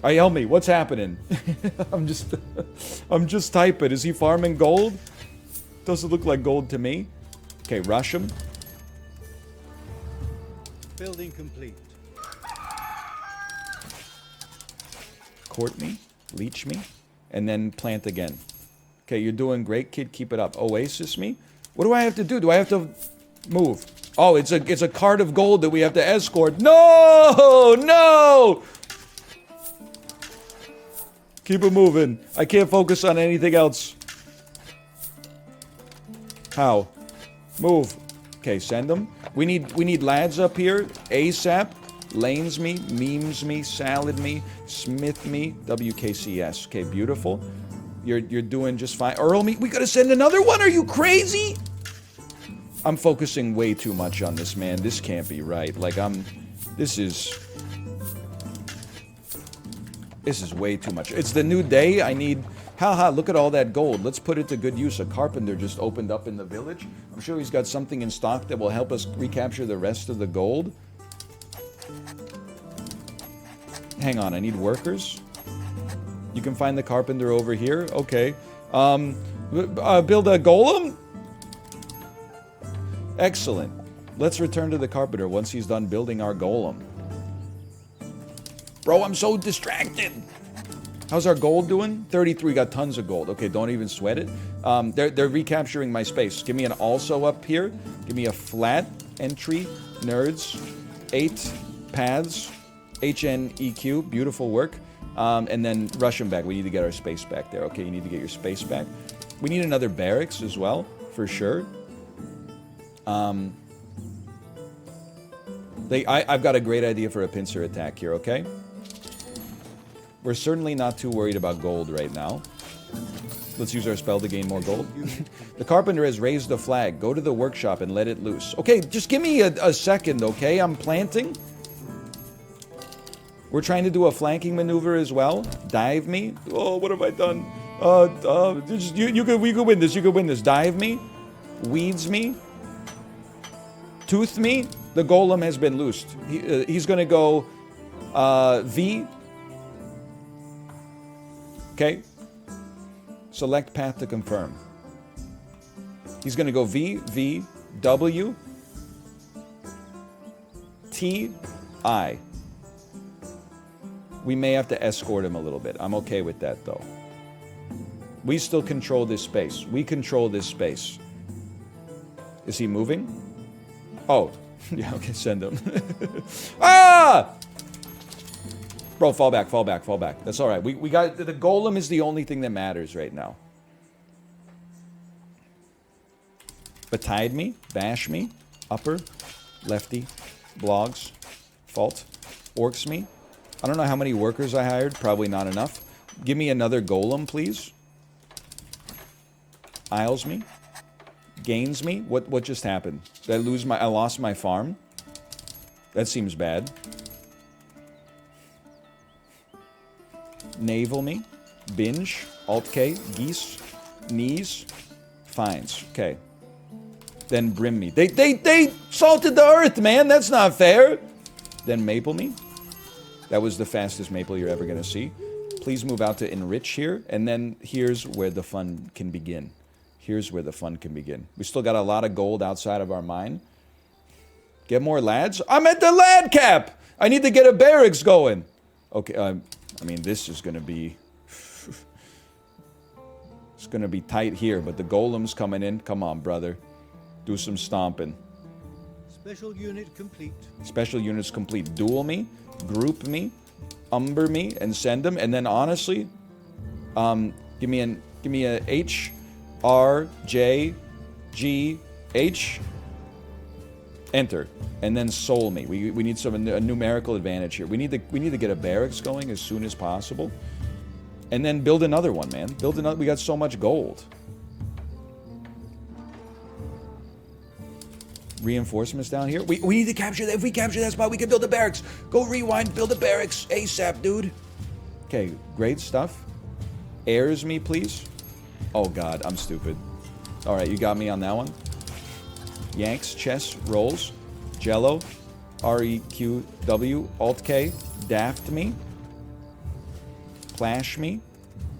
Alright, help me. What's happening? I'm just typing. Is he farming gold? Doesn't look like gold to me. Okay, rush him. Building complete. Court me. Leech me. And then plant again. Okay, you're doing great, kid. Keep it up. Oasis me. What do I have to do? Do I have to move? Oh, it's a cart of gold that we have to escort. No! No! Keep it moving. I can't focus on anything else. How? Move. Okay, send them. We need lads up here. ASAP. Lanes me. Memes me. Salad me. Smith me. WKCS. Okay, beautiful. You're doing just fine. Earl me. We gotta send another one. Are you crazy? I'm focusing way too much on this, man. This can't be right. Like, this is way too much. It's the new day. I need... Haha, look at all that gold. Let's put it to good use. A carpenter just opened up in the village. I'm sure he's got something in stock that will help us recapture the rest of the gold. Hang on, I need workers. You can find the carpenter over here. Okay. Build a golem? Excellent. Let's return to the carpenter once he's done building our golem. Bro, I'm so distracted. How's our gold doing? 33, got tons of gold. Okay, don't even sweat it. They're recapturing my space. Give me an also up here. Give me a flat entry. Nerds. 8 paths. HNEQ. Beautiful work. And then rush them back. We need to get our space back there. Okay, you need to get your space back. We need another barracks as well, for sure. I've got a great idea for a pincer attack here, okay? We're certainly not too worried about gold right now. Let's use our spell to gain more gold. The carpenter has raised the flag. Go to the workshop and let it loose. Okay, just give me a second, okay? I'm planting. We're trying to do a flanking maneuver as well. Dive me. Oh, what have I done? We could win this. You could win this. Dive me. Weeds me. Tooth me. The golem has been loosed. He's going to go V. Okay. Select path to confirm. He's going to go V, V, W, T, I. We may have to escort him a little bit. I'm okay with that, though. We still control this space. We control this space. Is he moving? Oh. Yeah, okay, send him. Ah! Bro, fall back, fall back, fall back. That's alright. We got... The golem is the only thing that matters right now. Betide me. Bash me. Upper. Lefty. Blogs. Fault. Orcs me. I don't know how many workers I hired. Probably not enough. Give me another golem, please. Isles me. Gains me. What just happened? Did I lost my farm? That seems bad. Naval me. Binge. Alt-K. Geese. Knees. Fines. Okay. Then brim me. They salted the earth, man! That's not fair! Then maple me. That was the fastest maple you're ever gonna see. Please move out to enrich here. And then here's where the fun can begin. Here's where the fun can begin. We still got a lot of gold outside of our mine. Get more lads? I'm at the lad cap! I need to get a barracks going! Okay, I mean, this is gonna be... It's gonna be tight here, but the golem's coming in. Come on, brother. Do some stomping. Special unit complete. Special units complete. Duel me, group me, umber me, and send them. And then honestly, give me a H, R, J, G, H, enter, and then soul me. We need a numerical advantage here. We need to get a barracks going as soon as possible, and then build another one, man. Build another. We got so much gold. Reinforcements down here. We need to capture that. If we capture that spot, we can build a barracks. Go rewind, build a barracks ASAP, dude. Okay, great stuff. Airs me, please. Oh god, I'm stupid. All right, you got me on that one. Yanks, chess, rolls, Jello, REQW, Alt-K, daft me. Flash me.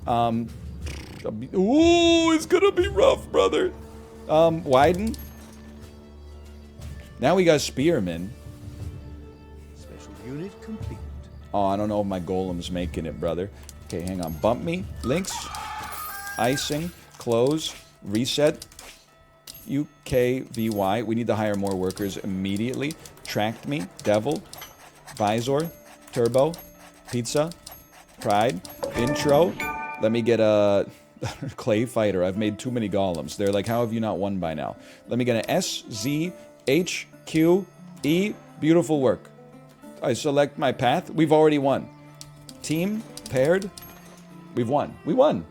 Ooh, it's gonna be rough, brother. Widen. Now we got Spearmen. Special unit complete. Oh, I don't know if my golem's making it, brother. Okay, hang on. Bump me. Links. Icing. Close. Reset. UKVY. We need to hire more workers immediately. Tracked me. Devil. Visor. Turbo. Pizza. Pride. Intro. Let me get a clay fighter. I've made too many golems. They're like, how have you not won by now? Let me get an S, Z, H, Q, E. Beautiful work. I select my path. We've already won. Team. Paired. We've won. We won.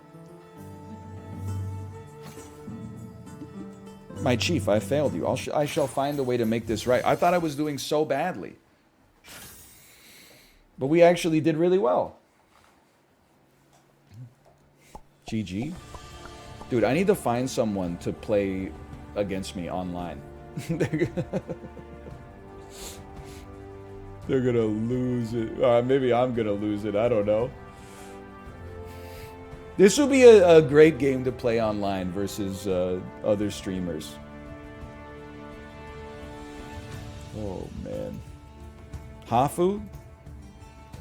My chief, I failed you. I shall find a way to make this right. I thought I was doing so badly. But we actually did really well. GG. Dude, I need to find someone to play against me online. They're gonna lose it. Maybe I'm gonna lose it. I don't know. This will be a great game to play online versus other streamers. Oh, man. Hafu?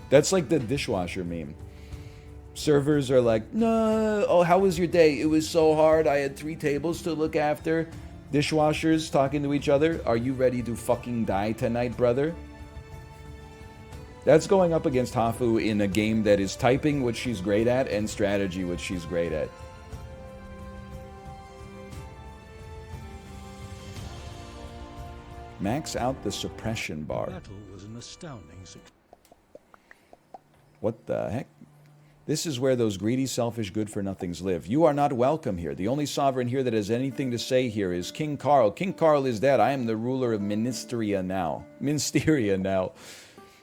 That's like the dishwasher meme. Servers are like, no, oh, how was your day? It was so hard. I had 3 tables to look after. Dishwashers talking to each other. Are you ready to fucking die tonight, brother? That's going up against Hafu in a game that is typing, which she's great at, and strategy, which she's great at. Max out the suppression bar. Battle was an astounding success. What the heck? This is where those greedy, selfish, good-for-nothings live. You are not welcome here. The only sovereign here that has anything to say here is King Carl. King Carl is dead. I am the ruler of Ministeria now.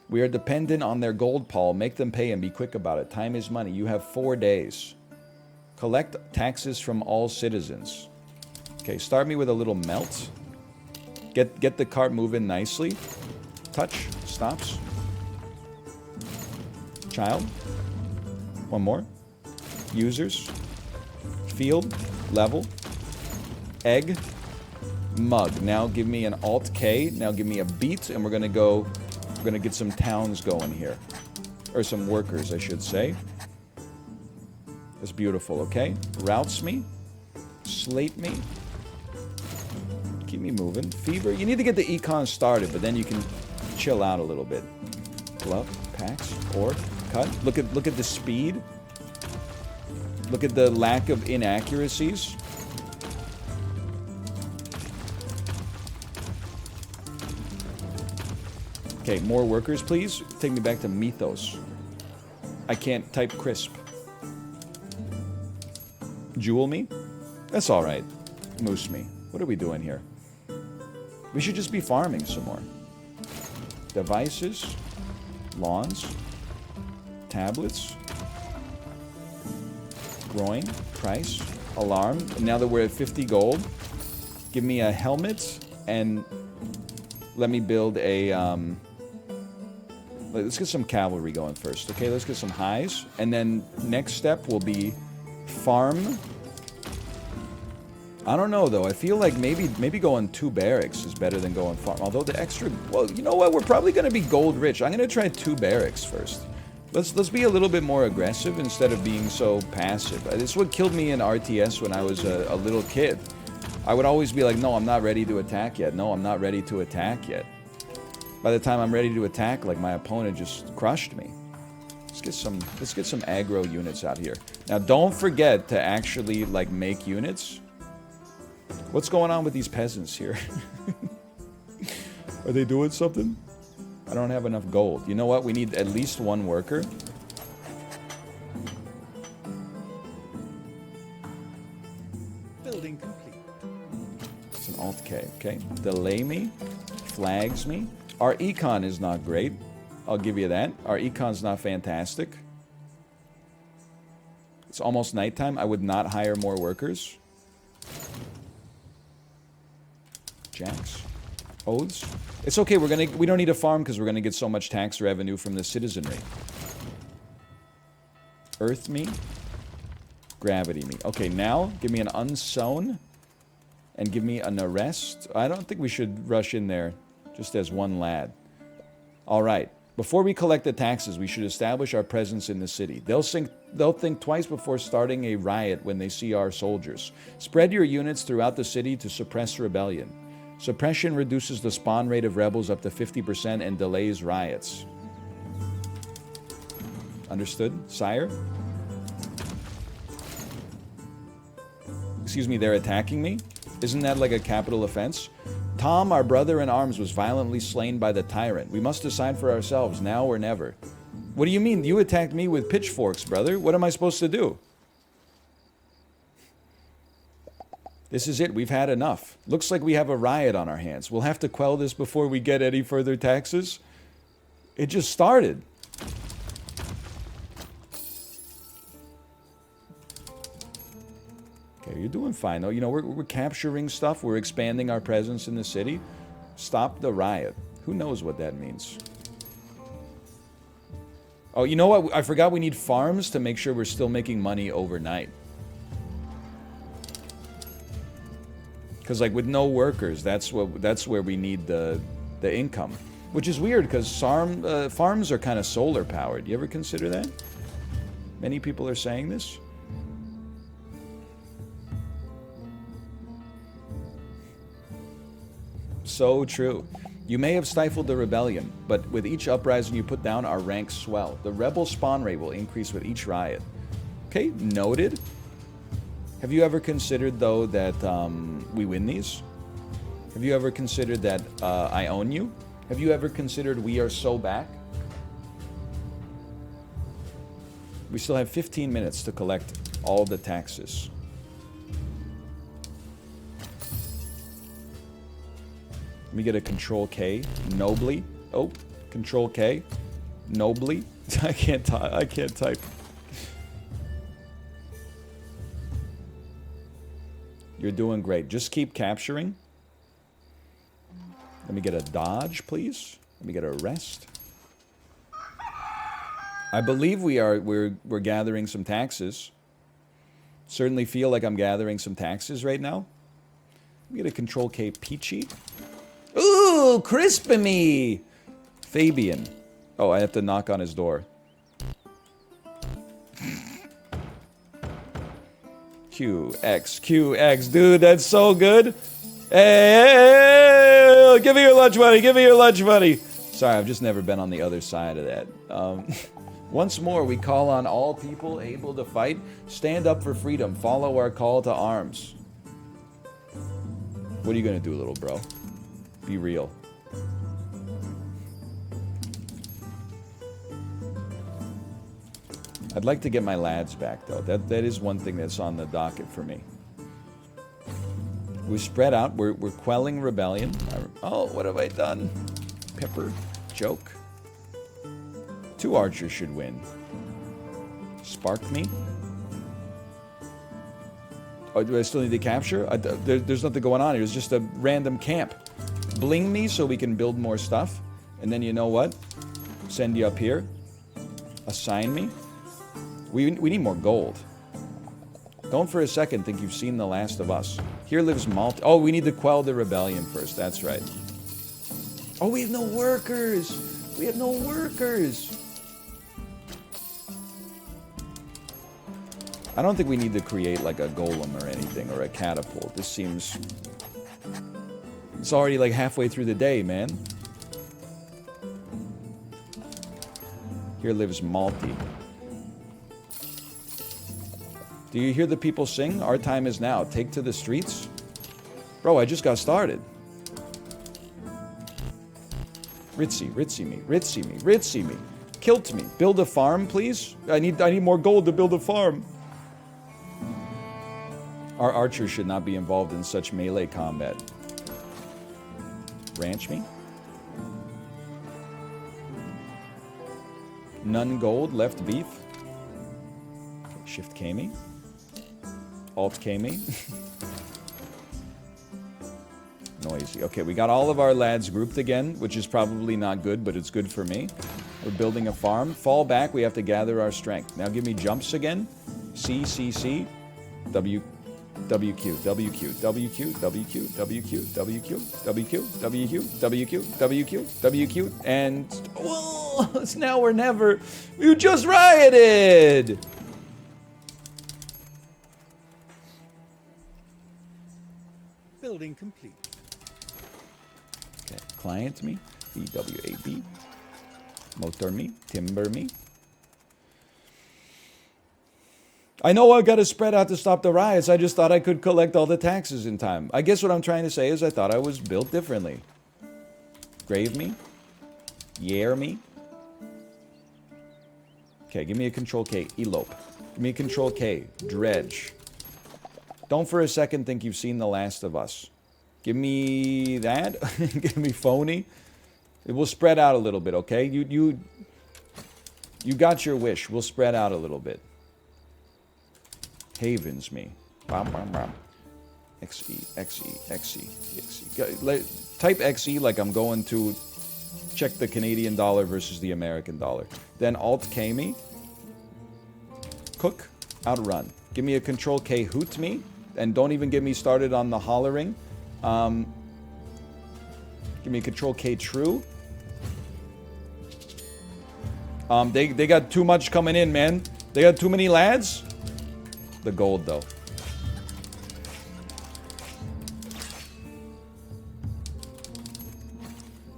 We are dependent on their gold, Paul. Make them pay and be quick about it. Time is money. You have 4 days. Collect taxes from all citizens. Okay, start me with a little melt. Get the cart moving nicely. Touch. Stops. Child. One more. Users. Field. Level. Egg. Mug. Now give me an Alt-K. Now give me a beat, and we're going to go... We're going to get some towns going here. Or some workers, I should say. That's beautiful, okay? Routes me. Slate me. Keep me moving. Fever. You need to get the econ started, but then you can chill out a little bit. Glove. Packs. Or. Cut. Look at the speed. Look at the lack of inaccuracies. Okay, more workers, please. Take me back to Mythos. I can't type crisp. Jewel me? That's alright. Moose me. What are we doing here? We should just be farming some more. Devices. Lawns. Tablets. Groin. Price. Alarm. And now that we're at 50 gold, give me a helmet and let me build a... Let's get some cavalry going first, okay? Let's get some highs. And then next step will be farm. I don't know, though. I feel like maybe going 2 barracks is better than going farm. Although the extra... Well, you know what? We're probably going to be gold rich. I'm going to try 2 barracks first. Let's be a little bit more aggressive instead of being so passive. This is what killed me in RTS when I was a little kid. I would always be like, no, I'm not ready to attack yet. No, I'm not ready to attack yet. By the time I'm ready to attack, like, my opponent just crushed me. Let's get some aggro units out here. Now, don't forget to actually, like, make units. What's going on with these peasants here? Are they doing something? I don't have enough gold. You know what? We need at least 1 worker. Building complete. It's an Alt-K, okay? Delay me. Flags me. Our econ is not great. I'll give you that. Our econ's not fantastic. It's almost nighttime. I would not hire more workers. Jacks. Oaths. It's okay. We don't need a farm because we're gonna get so much tax revenue from the citizenry. Earth me. Gravity me. Okay, now give me an unsown. And give me an arrest. I don't think we should rush in there just as one lad. All right. Before we collect the taxes, we should establish our presence in the city. They'll think twice before starting a riot when they see our soldiers. Spread your units throughout the city to suppress rebellion. Suppression reduces the spawn rate of rebels up to 50% and delays riots. Understood, sire? Excuse me, they're attacking me? Isn't that like a capital offense? Tom, our brother in arms, was violently slain by the tyrant. We must decide for ourselves, now or never. What do you mean? You attacked me with pitchforks, brother. What am I supposed to do? This is it. We've had enough. Looks like we have a riot on our hands. We'll have to quell this before we get any further taxes. It just started. Okay, you're doing fine, though. You know, we're capturing stuff. We're expanding our presence in the city. Stop the riot. Who knows what that means? Oh, you know what? I forgot we need farms to make sure we're still making money overnight. Because, like, with no workers, that's where we need the income. Which is weird, because farms are kind of solar-powered. You ever consider that? Many people are saying this. So true. You may have stifled the rebellion, but with each uprising you put down, our ranks swell. The rebel spawn rate will increase with each riot. Okay, noted. Have you ever considered, though, that we win these? Have you ever considered that I own you? Have you ever considered we are so back? We still have 15 minutes to collect all the taxes. Let me get a Control K. Nobly. Oh, Control K. Nobly. I can't type. You're doing great. Just keep capturing. Let me get a dodge, please. Let me get a rest. I believe we're gathering some taxes. Certainly feel like I'm gathering some taxes right now. Let me get a Control K Peachy. Ooh, Crispy! Fabian. Oh, I have to knock on his door. QX. Dude, that's so good. Hey, give me your lunch money. Give me your lunch money. Sorry, I've just never been on the other side of that. Once more, we call on all people able to fight. Stand up for freedom. Follow our call to arms. What are you going to do, little bro? Be real. I'd like to get my lads back, though. That is one thing that's on the docket for me. We spread out. We're quelling rebellion. Oh, what have I done? Pepper. Joke. 2 archers should win. Spark me. Oh, do I still need to capture? There's nothing going on here. It's just a random camp. Bling me so we can build more stuff. And then you know what? Send you up here. Assign me. We need more gold. Don't for a second think you've seen The Last of Us. Here lives Malt. Oh, we need to quell the rebellion first. That's right. Oh, we have no workers. We have no workers. I don't think we need to create like a golem or anything or a catapult. This seems... It's already like halfway through the day, man. Here lives Malty. Do you hear the people sing? Our time is now. Take to the streets. Bro, I just got started. Ritzy me. Kilt me. Build a farm, please. I need more gold to build a farm. Our archers should not be involved in such melee combat. Ranch me. None gold, left beef. Shift K me. Alt K me. Noisy. Okay, we got all of our lads grouped again, which is probably not good, but it's good for me. We're building a farm. Fall back, we have to gather our strength. Now give me jumps again. C, C, C. W, WQ, WQ, WQ, WQ, WQ, WQ, WQ, WQ, WQ, WQ, WQ, and... Oh, it's now or never. You just rioted! Building complete. Okay, client me, BWAB, motor me, timber me. I know I gotta spread out to stop the riots, I just thought I could collect all the taxes in time. I guess what I'm trying to say is I thought I was built differently. Grave me, year me. Okay, give me a control K, elope. Give me a control K, dredge. Don't for a second think you've seen The Last of Us. Give me that. Give me phony. It will spread out a little bit, okay? You got your wish. We'll spread out a little bit. Havens me. Bam, bam, bam. XE, XE, XE, XE. Type XE like I'm going to check the Canadian dollar versus the American dollar. Then Alt K me. Cook. Outrun. Give me a control K hoot me. And don't even get me started on the hollering. Give me a control K true. They got too much coming in, man. They got too many lads. The gold, though.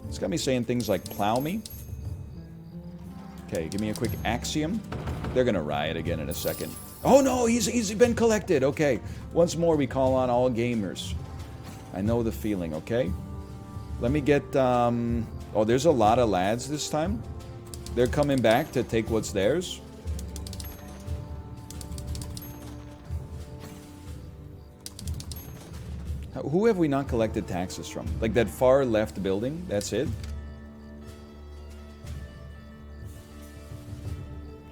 It's got me saying things like plow me. Okay, give me a quick axiom. They're gonna riot again in a second. Oh no, he's been collected. Okay, once more we call on all gamers. I know the feeling, okay? Let me get, oh, there's a lot of lads this time. They're coming back to take what's theirs. Who have we not collected taxes from? Like that far left building? That's it?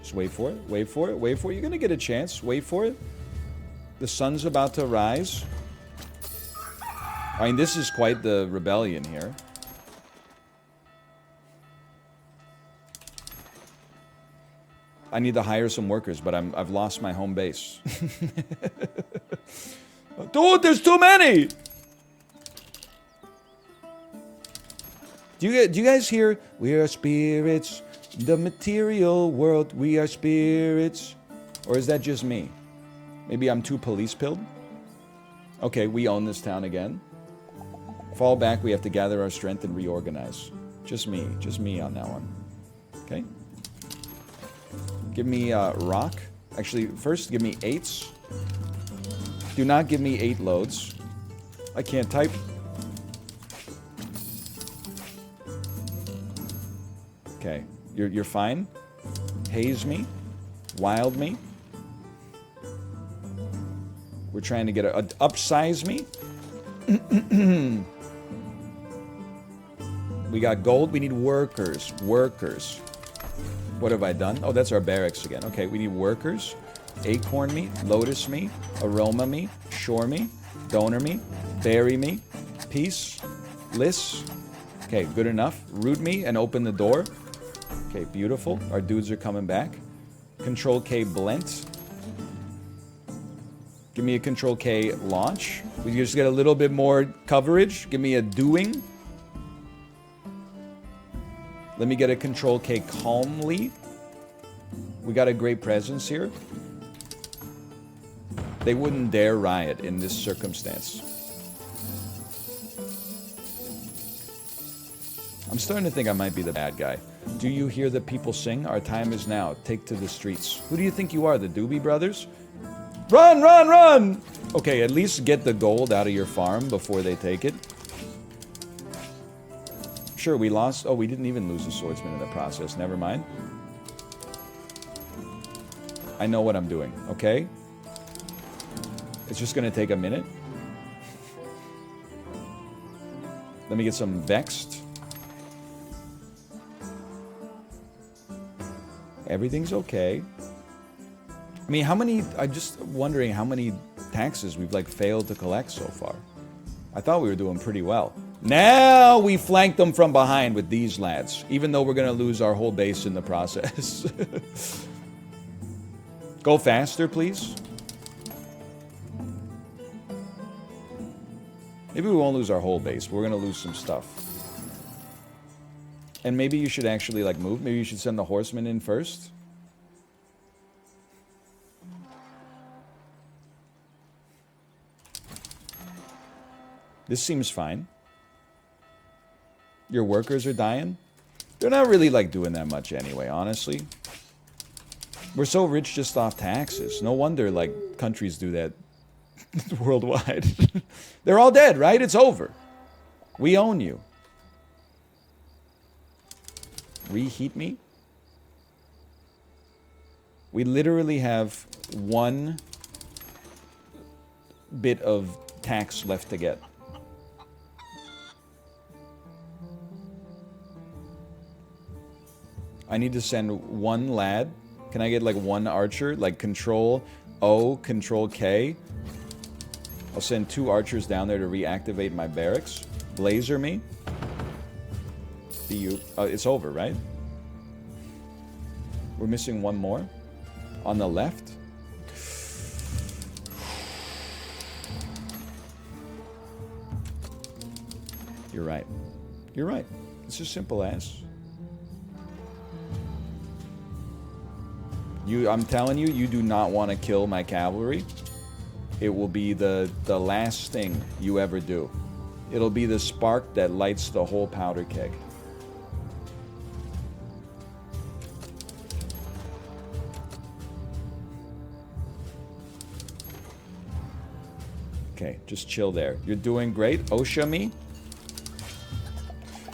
Just wait for it. Wait for it. Wait for it. You're going to get a chance. Wait for it. The sun's about to rise. I mean, this is quite the rebellion here. I need to hire some workers, but I've lost my home base. Dude, there's too many! Do you guys hear? We are spirits. In the material world, we are spirits. Or is that just me? Maybe I'm too police-pilled? Okay, we own this town again. Fall back, we have to gather our strength and reorganize. Just me on that one. Okay? Give me rock. Actually, first give me 8s. Do not give me 8 loads. I can't type. Okay, you're fine. Haze me. Wild me. We're trying to get a upsize me. We got gold. We need workers. Workers. What have I done? Oh, that's our barracks again. Okay, we need workers. Acorn me. Lotus me. Aroma me. Shore me. Donor me. Berry me. Peace. Liss. Okay, good enough. Root me and open the door. Okay, beautiful. Our dudes are coming back. Control K Blent. Give me a Control K launch. We just get a little bit more coverage. Give me a doing. Let me get a Control K calmly. We got a great presence here. They wouldn't dare riot in this circumstance. I'm starting to think I might be the bad guy. Do you hear the people sing? Our time is now. Take to the streets. Who do you think you are, the Doobie Brothers? Run, run, run! Okay, at least get the gold out of your farm before they take it. Sure, we lost... Oh, we didn't even lose a swordsman in the process. Never mind. I know what I'm doing, okay? It's just gonna take a minute. Let me get some vexed. Everything's okay. I mean, how many... I'm just wondering how many taxes we've, like, failed to collect so far. I thought we were doing pretty well. Now we flanked them from behind with these lads, even though we're going to lose our whole base in the process. Go faster, please. Maybe we won't lose our whole base, but we're going to lose some stuff. And maybe you should actually, like, move. Maybe you should send the horsemen in first. This seems fine. Your workers are dying. They're not really, like, doing that much anyway, honestly. We're so rich just off taxes. No wonder, like, countries do that worldwide. They're all dead, right? It's over. We own you. Reheat me? We literally have one bit of tax left to get. I need to send one lad. Can I get like one archer? Like Control O, Control K. I'll send 2 archers down there to reactivate my barracks. Blazer me. It's over, right? We're missing one more. On the left. You're right. You're right. It's as simple as. I'm telling you, you do not want to kill my cavalry. It will be the last thing you ever do. It'll be the spark that lights the whole powder keg. Okay, just chill there. You're doing great. Osha me.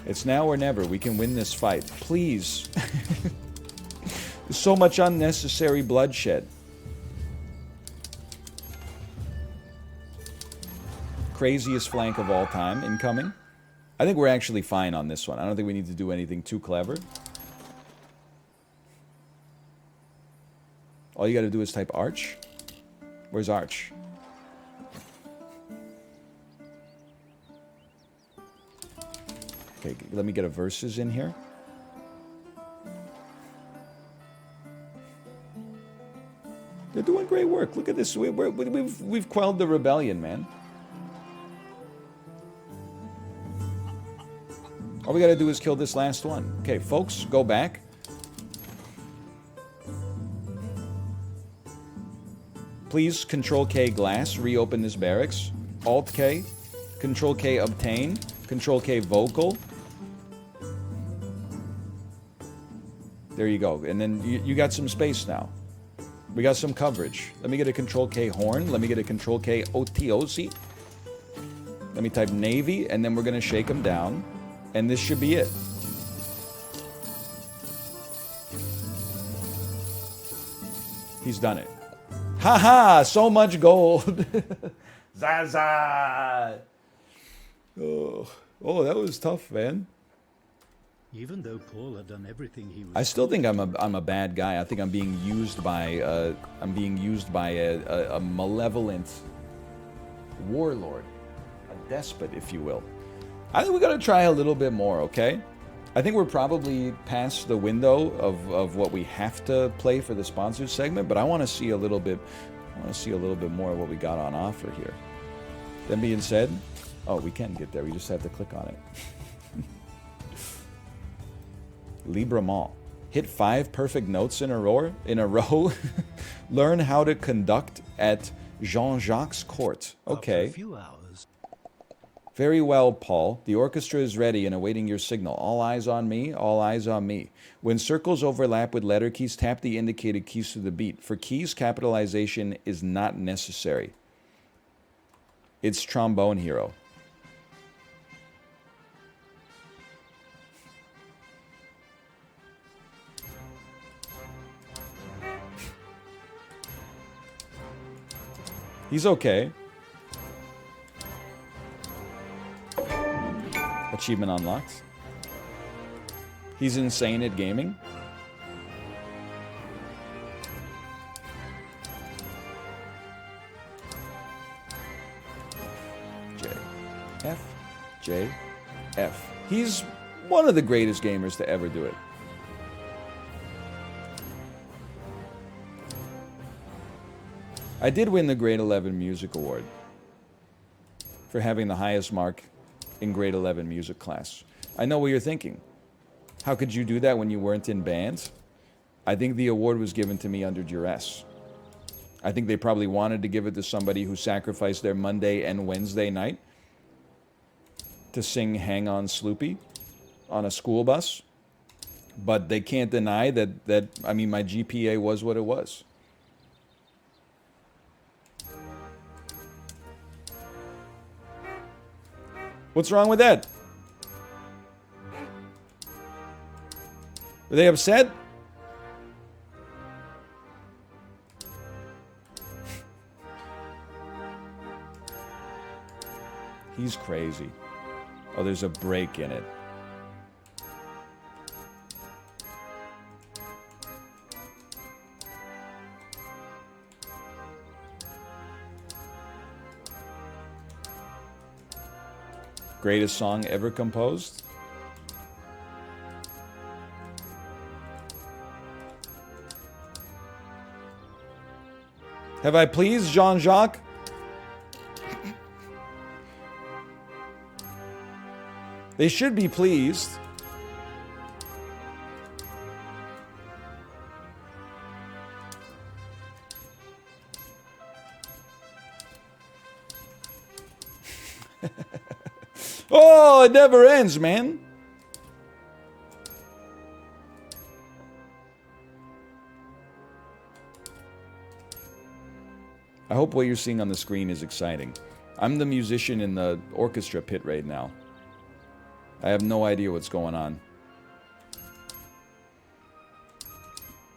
It's now or never. We can win this fight. Please. There's so much unnecessary bloodshed. Craziest flank of all time incoming. I think we're actually fine on this one. I don't think we need to do anything too clever. All you gotta do is type Arch. Where's Arch? Okay, let me get a versus in here. They're doing great work. Look at this. We've quelled the rebellion, man. All we gotta do is kill this last one. Okay, folks, go back. Please Control K glass, reopen this barracks. Alt K, Control K obtain, Control K vocal. There you go. And then you got some space now. We got some coverage. Let me get a Control K horn. Let me get a Control K OTOC. Let me type Navy, and then we're gonna shake them down. And this should be it. He's done it. Haha! So much gold! Zaza! Oh, that was tough, man. Even though Paul had done everything he was. I still think I'm a bad guy. I think I'm being used by a malevolent warlord, a despot, if you will. I think we gotta try a little bit more, okay? I think we're probably past the window of what we have to play for the sponsored segment, but I want to see a little bit. I want to see a little bit more of what we got on offer here. That being said, oh, we can get there. We just have to click on it. Libra Mall. Hit 5 perfect notes in a row. Learn how to conduct at Jean-Jacques Court. Okay. After a few hours. Very well, Paul. The orchestra is ready and awaiting your signal. All eyes on me, all eyes on me. When circles overlap with letter keys, tap the indicated keys to the beat. For keys, capitalization is not necessary. It's Trombone Hero. He's okay. Achievement unlocked. He's insane at gaming. J. FJF. He's one of the greatest gamers to ever do it. I did win the grade 11 music award for having the highest mark in grade 11 music class. I know what you're thinking. How could you do that when you weren't in band? I think the award was given to me under duress. I think they probably wanted to give it to somebody who sacrificed their Monday and Wednesday night to sing Hang On Sloopy on a school bus. But they can't deny that I mean, my GPA was what it was. What's wrong with that? Are they upset? He's crazy. Oh, there's a break in it. Greatest song ever composed? Have I pleased Jean-Jacques? They should be pleased. Oh, it never ends, man. I hope what you're seeing on the screen is exciting. I'm the musician in the orchestra pit right now. I have no idea what's going on.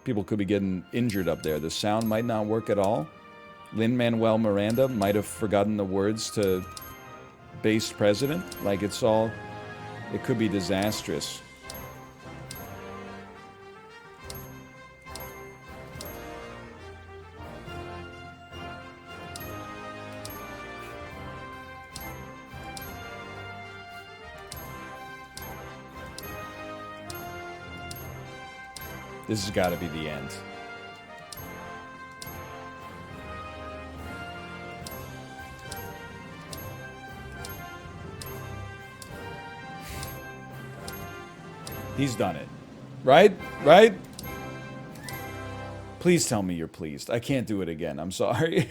People could be getting injured up there. The sound might not work at all. Lin-Manuel Miranda might have forgotten the words to Based President. Like, it's all... It could be disastrous. This has got to be the end. He's done it. Right? Right? Please tell me you're pleased. I can't do it again. I'm sorry.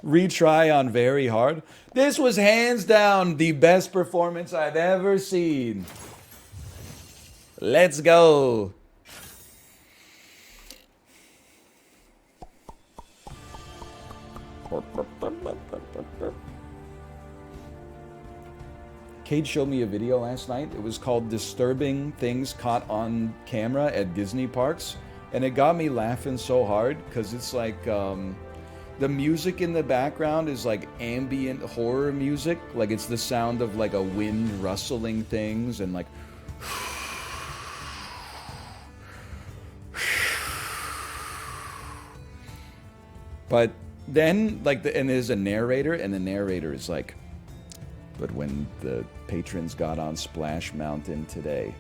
Retry on very hard. This was hands down the best performance I've ever seen. Let's go. Kate showed me a video last night. It was called Disturbing Things Caught on Camera at Disney Parks. And it got me laughing so hard because it's like the music in the background is like ambient horror music. Like it's the sound of like a wind rustling things and like... But then, like, and there's a narrator, and the narrator is like, but when the patrons got on Splash Mountain today,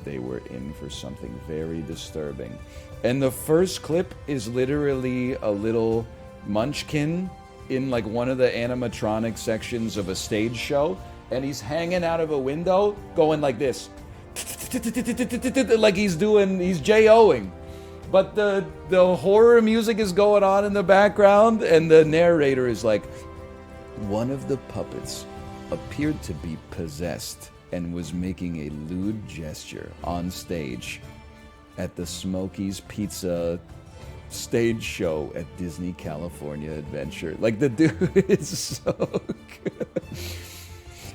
they were in for something very disturbing. And the first clip is literally a little munchkin in, like, one of the animatronic sections of a stage show, and he's hanging out of a window going like this. Like he's J-O-ing. But the horror music is going on in the background, and the narrator is like, one of the puppets appeared to be possessed and was making a lewd gesture on stage at the Smokey's Pizza stage show at Disney California Adventure. Like, the dude is so good.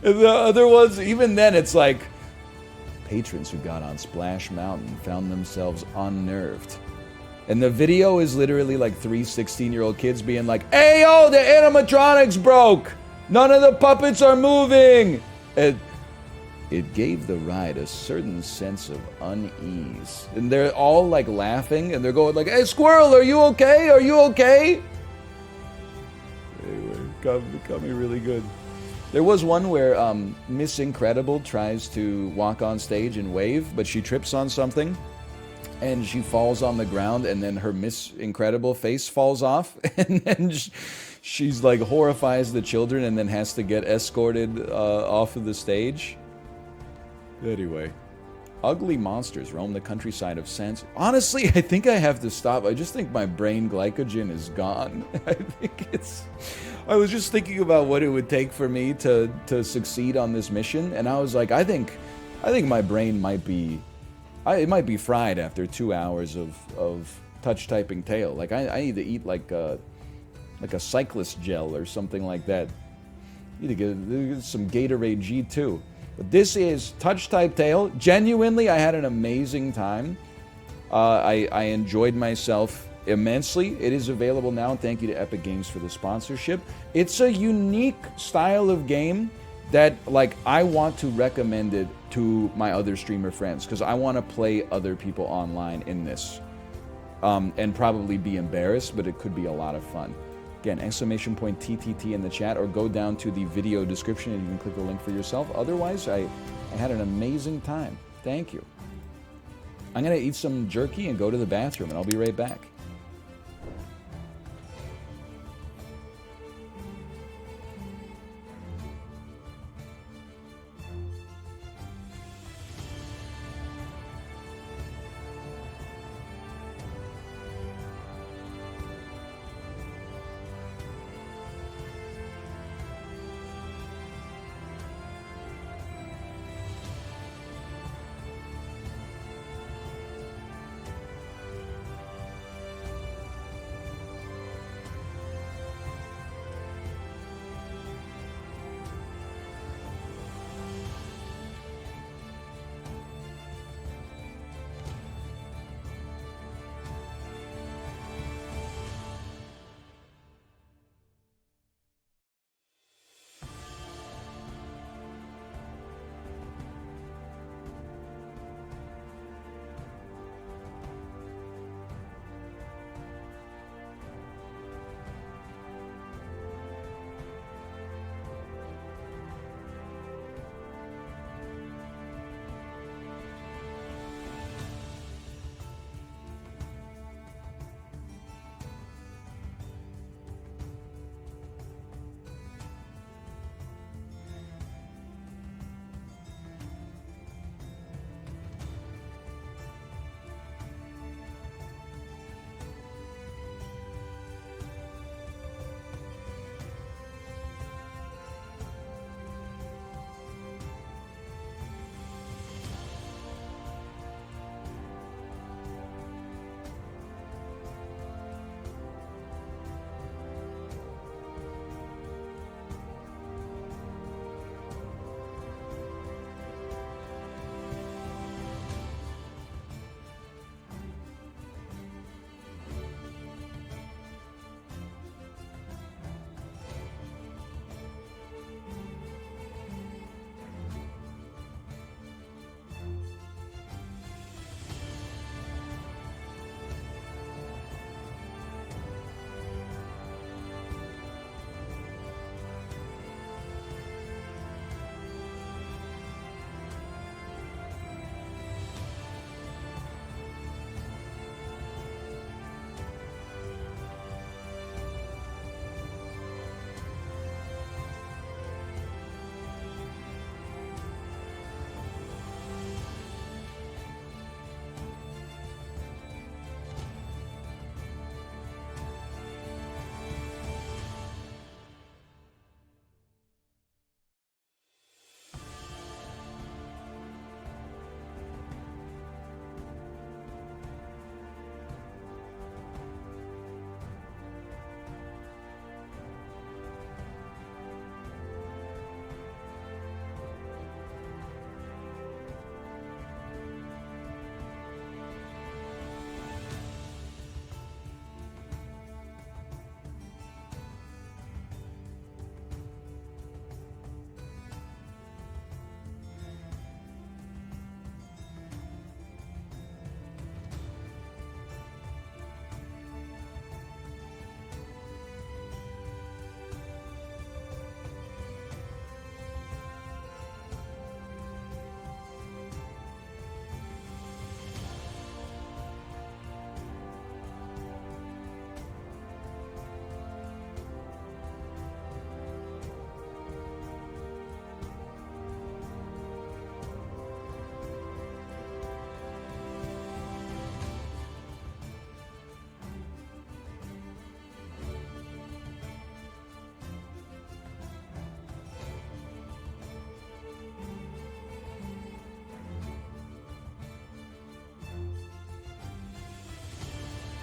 And the other ones, even then, it's like, patrons who got on Splash Mountain found themselves unnerved. And the video is literally like 3 16-year-old kids being like, hey, yo, the animatronics broke! None of the puppets are moving! And it gave the ride a certain sense of unease. And they're all like laughing, and they're going like, hey, Squirrel, are you okay? Are you okay? Anyway, got me really good. There was one where Miss Incredible tries to walk on stage and wave, but she trips on something and she falls on the ground, and then her Miss Incredible face falls off, and then she's like horrifies the children and then has to get escorted off of the stage. Anyway, ugly monsters roam the countryside of Sans. Honestly, I think I have to stop. I just think my brain glycogen is gone. I think it's. I was just thinking about what it would take for me to succeed on this mission, and I was like, I think my brain might be. It might be fried after 2 hours of touch typing tail. Like I need to eat like a cyclist gel or something like that. Need to get some Gatorade G2. But this is touch type tail. Genuinely, I had an amazing time. I enjoyed myself immensely. It is available now, and thank you to Epic Games for the sponsorship. It's a unique style of game that, like, I want to recommend it to my other streamer friends, because I want to play other people online in this. And probably be embarrassed, but it could be a lot of fun. Again, exclamation point TTT in the chat, or go down to the video description and you can click the link for yourself. Otherwise, I had an amazing time. Thank you. I'm going to eat some jerky and go to the bathroom, and I'll be right back.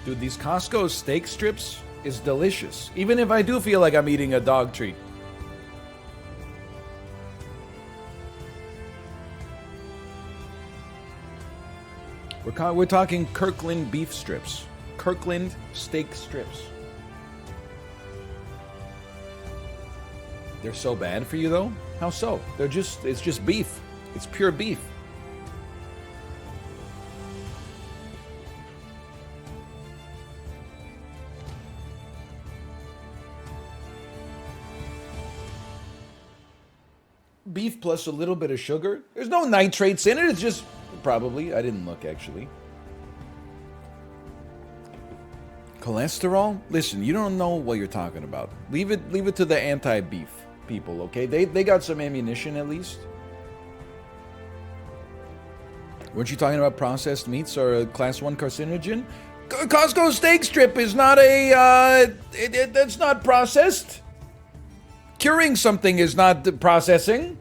Dude, these Costco steak strips is delicious. Even if I do feel like I'm eating a dog treat. We're talking Kirkland beef strips. Kirkland steak strips. They're so bad for you though? How so? It's just beef. It's pure beef. Beef plus a little bit of sugar. There's no nitrates in it. It's just probably. I didn't look actually. Cholesterol? Listen, you don't know what you're talking about. Leave it to the anti-beef people, okay? They got some ammunition at least. Weren't you talking about processed meats or a class 1 carcinogen? Costco steak strip is not that's not processed. Curing something is not processing.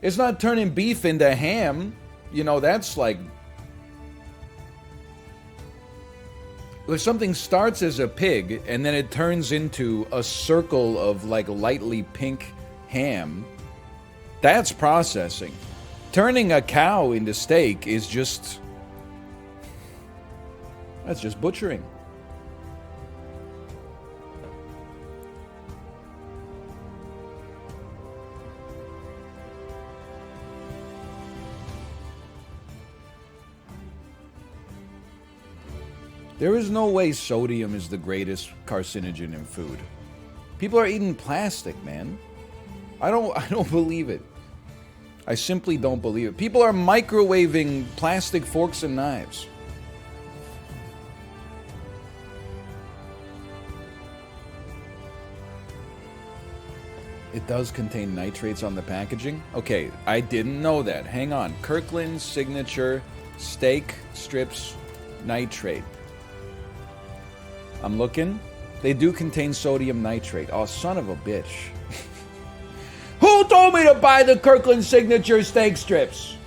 It's not turning beef into ham. You know, that's like... If something starts as a pig and then it turns into a circle of like lightly pink ham, that's processing. Turning a cow into steak is just... That's just butchering. There is no way sodium is the greatest carcinogen in food. People are eating plastic, man. I don't believe it. I simply don't believe it. People are microwaving plastic forks and knives. It does contain nitrates on the packaging? Okay, I didn't know that. Hang on. Kirkland Signature Steak Strips Nitrate. I'm looking. They do contain sodium nitrate. Oh, son of a bitch. Who told me to buy the Kirkland Signature Steak Strips?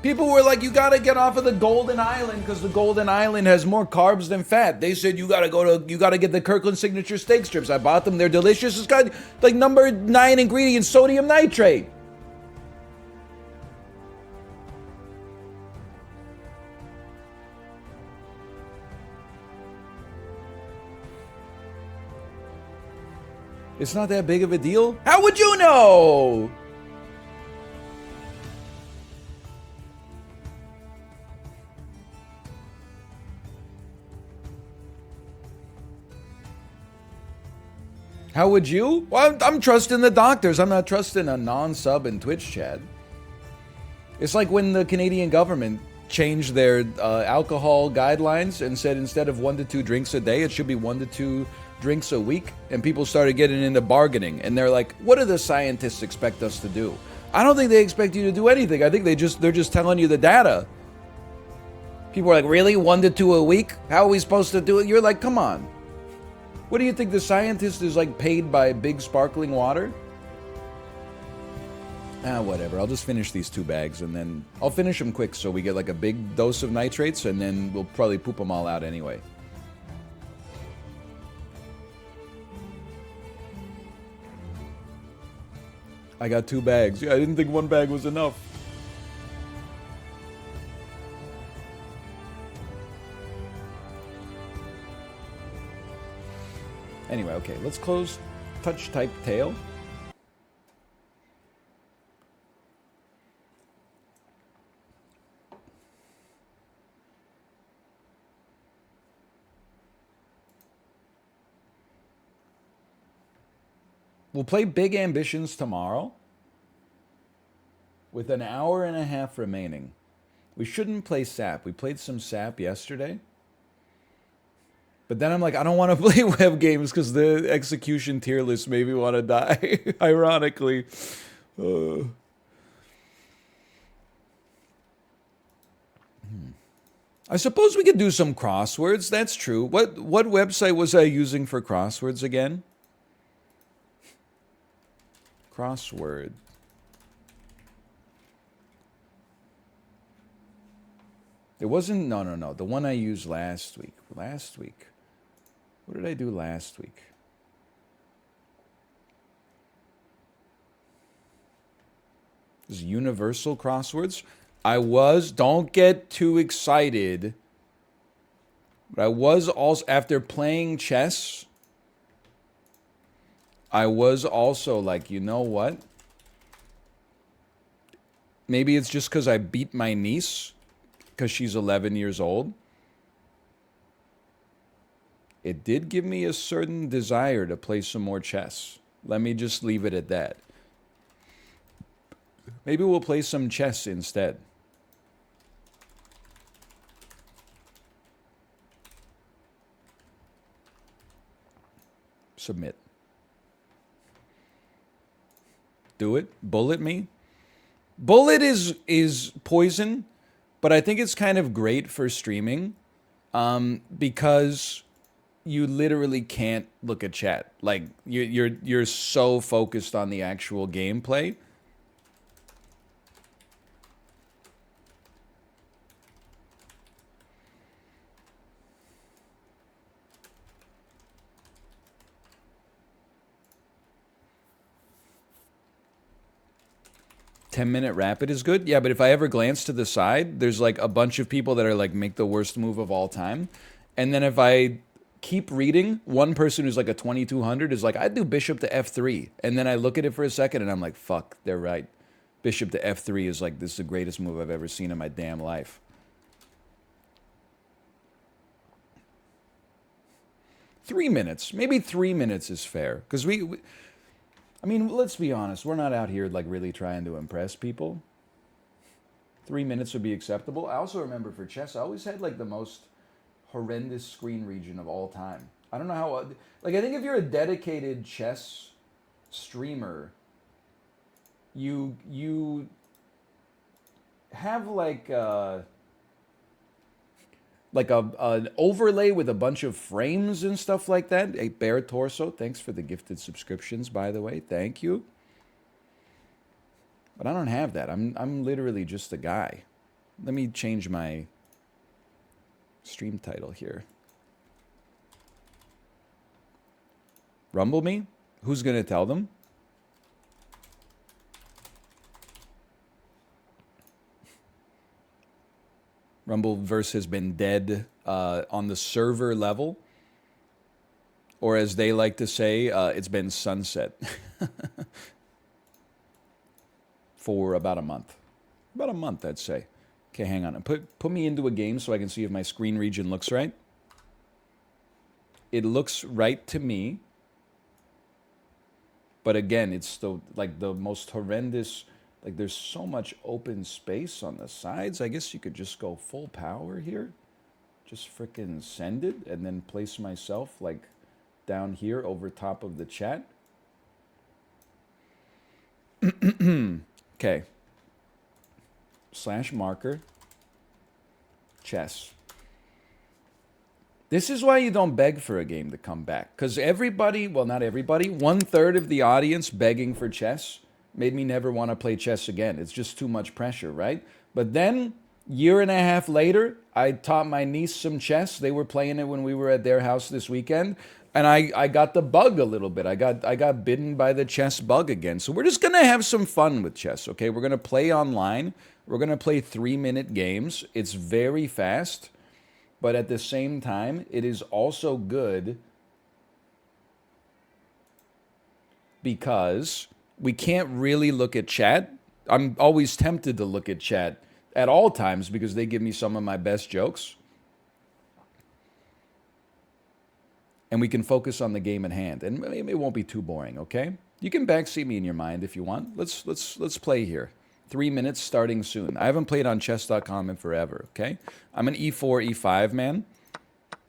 People were like, you gotta get off of the Golden Island because the Golden Island has more carbs than fat. They said you gotta get the Kirkland Signature Steak Strips. I bought them. They're delicious. It's got like number 9 ingredient, sodium nitrate. It's not that big of a deal? How would you know? How would you? Well, I'm trusting the doctors. I'm not trusting a non-sub in Twitch chat. It's like when the Canadian government changed their alcohol guidelines and said instead of 1 to 2 drinks a day, it should be 1 to 2 drinks a week, and people started getting into bargaining, and they're like, what do the scientists expect us to do? I don't think they expect you to do anything. I think they're just telling you the data. People are like, really? 1 to 2 a week? How are we supposed to do it? You're like, come on. What do you think, the scientist is like paid by big sparkling water? Whatever. I'll just finish these 2 bags, and then I'll finish them quick so we get like a big dose of nitrates, and then we'll probably poop them all out anyway. I got 2 bags. Yeah, I didn't think 1 bag was enough. Anyway, okay, let's close touch type tail. We'll play Big Ambitions tomorrow with an hour and a half remaining. We shouldn't play SAP. We played some SAP yesterday. But then I'm like, I don't want to play web games because the execution tier list made me want to die, ironically. I suppose we could do some crosswords. That's true. What website was I using for crosswords again? crossword. It wasn't, no. The one I used last week. What did I do last week? This is universal crosswords. Don't get too excited. But I was also, after playing chess, I was also like, you know what? Maybe it's just because I beat my niece, because she's 11 years old. It did give me a certain desire to play some more chess. Let me just leave it at that. Maybe we'll play some chess instead. Submit. Do it. Bullet me. Bullet is poison, but I think it's kind of great for streaming, because you literally can't look at chat. Like you're so focused on the actual gameplay. Ten-minute rapid is good. Yeah, but if I ever glance to the side, there's like a bunch of people that are like, make the worst move of all time. And then if I keep reading, one person who's like a 2200 is like, I'd do bishop to f3. And then I look at it for a second and I'm like, fuck, they're right. Bishop to f3 is like, this is the greatest move I've ever seen in my damn life. Three minutes. Maybe 3 minutes is fair. Because I mean, let's be honest. We're not out here like really trying to impress people. 3 minutes would be acceptable. I also remember for chess, I always had like the most horrendous screen region of all time. I don't know how, like, I think if you're a dedicated chess streamer, you have like an overlay with a bunch of frames and stuff like that. A bare torso. Thanks for the gifted subscriptions, by the way. Thank you. But I don't have that. I'm literally just a guy. Let me change my stream title here. Rumble me? Who's gonna tell them? Rumbleverse has been dead on the server level. Or as they like to say, it's been sunset. For about a month. About a month, I'd say. Okay, hang on. Put me into a game so I can see if my screen region looks right. It looks right to me. But again, it's still like the most horrendous. Like, there's so much open space on the sides. I guess you could just go full power here. Just frickin' send it and then place myself, like, down here over top of the chat. Okay. / marker. Chess. This is why you don't beg for a game to come back. Because everybody, well, not everybody, 1/3 of the audience begging for chess made me never want to play chess again. It's just too much pressure, right? But then, year and a half later, I taught my niece some chess. They were playing it when we were at their house this weekend. And I got the bug a little bit. I got bitten by the chess bug again. So we're just going to have some fun with chess, okay? We're going to play online. We're going to play 3-minute games. It's very fast. But at the same time, it is also good because we can't really look at chat. I'm always tempted to look at chat at all times because they give me some of my best jokes. And we can focus on the game at hand. And it won't be too boring, okay? You can backseat me in your mind if you want. Let's play here. 3 minutes starting soon. I haven't played on chess.com in forever, okay? I'm an e4, e5 man.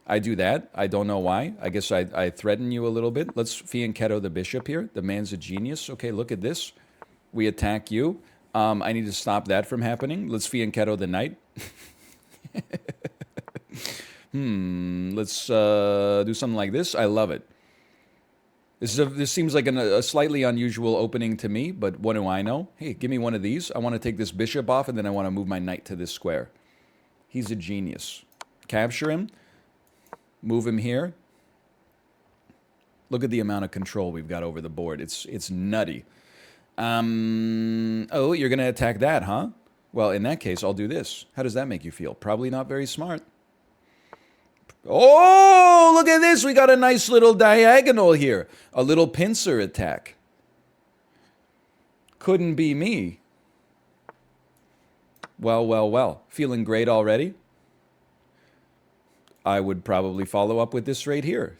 I do that. I don't know why. I guess I threaten you a little bit. Let's fianchetto the bishop here. The man's a genius. Okay, look at this. We attack you. I need to stop that from happening. Let's fianchetto the knight. Let's do something like this. I love it. This seems like a slightly unusual opening to me, but what do I know? Hey, give me one of these. I want to take this bishop off, and then I want to move my knight to this square. He's a genius. Capture him. Move him here. Look at the amount of control we've got over the board. It's nutty. Oh, you're going to attack that, huh? Well, in that case, I'll do this. How does that make you feel? Probably not very smart. Oh, look at this. We got a nice little diagonal here. A little pincer attack. Couldn't be me. Well, well, well. Feeling great already? I would probably follow up with this right here.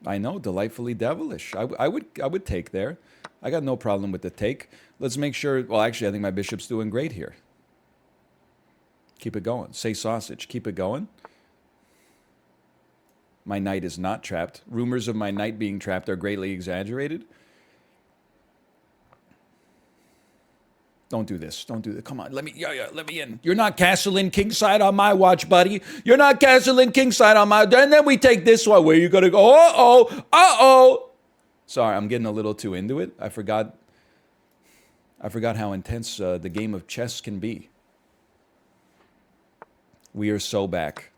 I know, delightfully devilish. I would take there. I got no problem with the take. Let's make sure. Well, actually, I think my bishop's doing great here. Keep it going. Say sausage. Keep it going. My knight is not trapped. Rumors of my knight being trapped are greatly exaggerated. Don't do this. Don't do this. Come on. Let me in. You're not castling kingside on my watch, buddy. You're not castling kingside on my... And then we take this one. Where you going to go? Uh-oh. Uh-oh. Sorry, I'm getting a little too into it. I forgot how intense the game of chess can be. We are so back.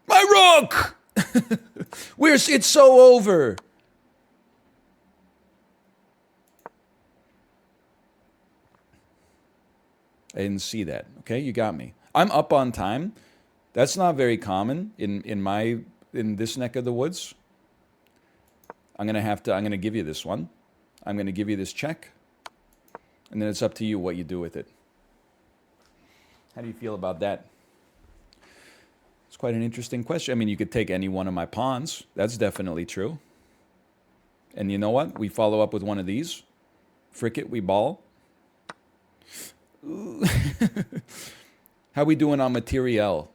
My rook! It's so over. I didn't see that. Okay, you got me. I'm up on time. That's not very common in this neck of the woods. I'm gonna give you this one. I'm gonna give you this check. And then it's up to you what you do with it. How do you feel about that? It's quite an interesting question. I mean, you could take any one of my pawns. That's definitely true. And you know what? We follow up with one of these. Frick it, we ball. How we doing on materiel?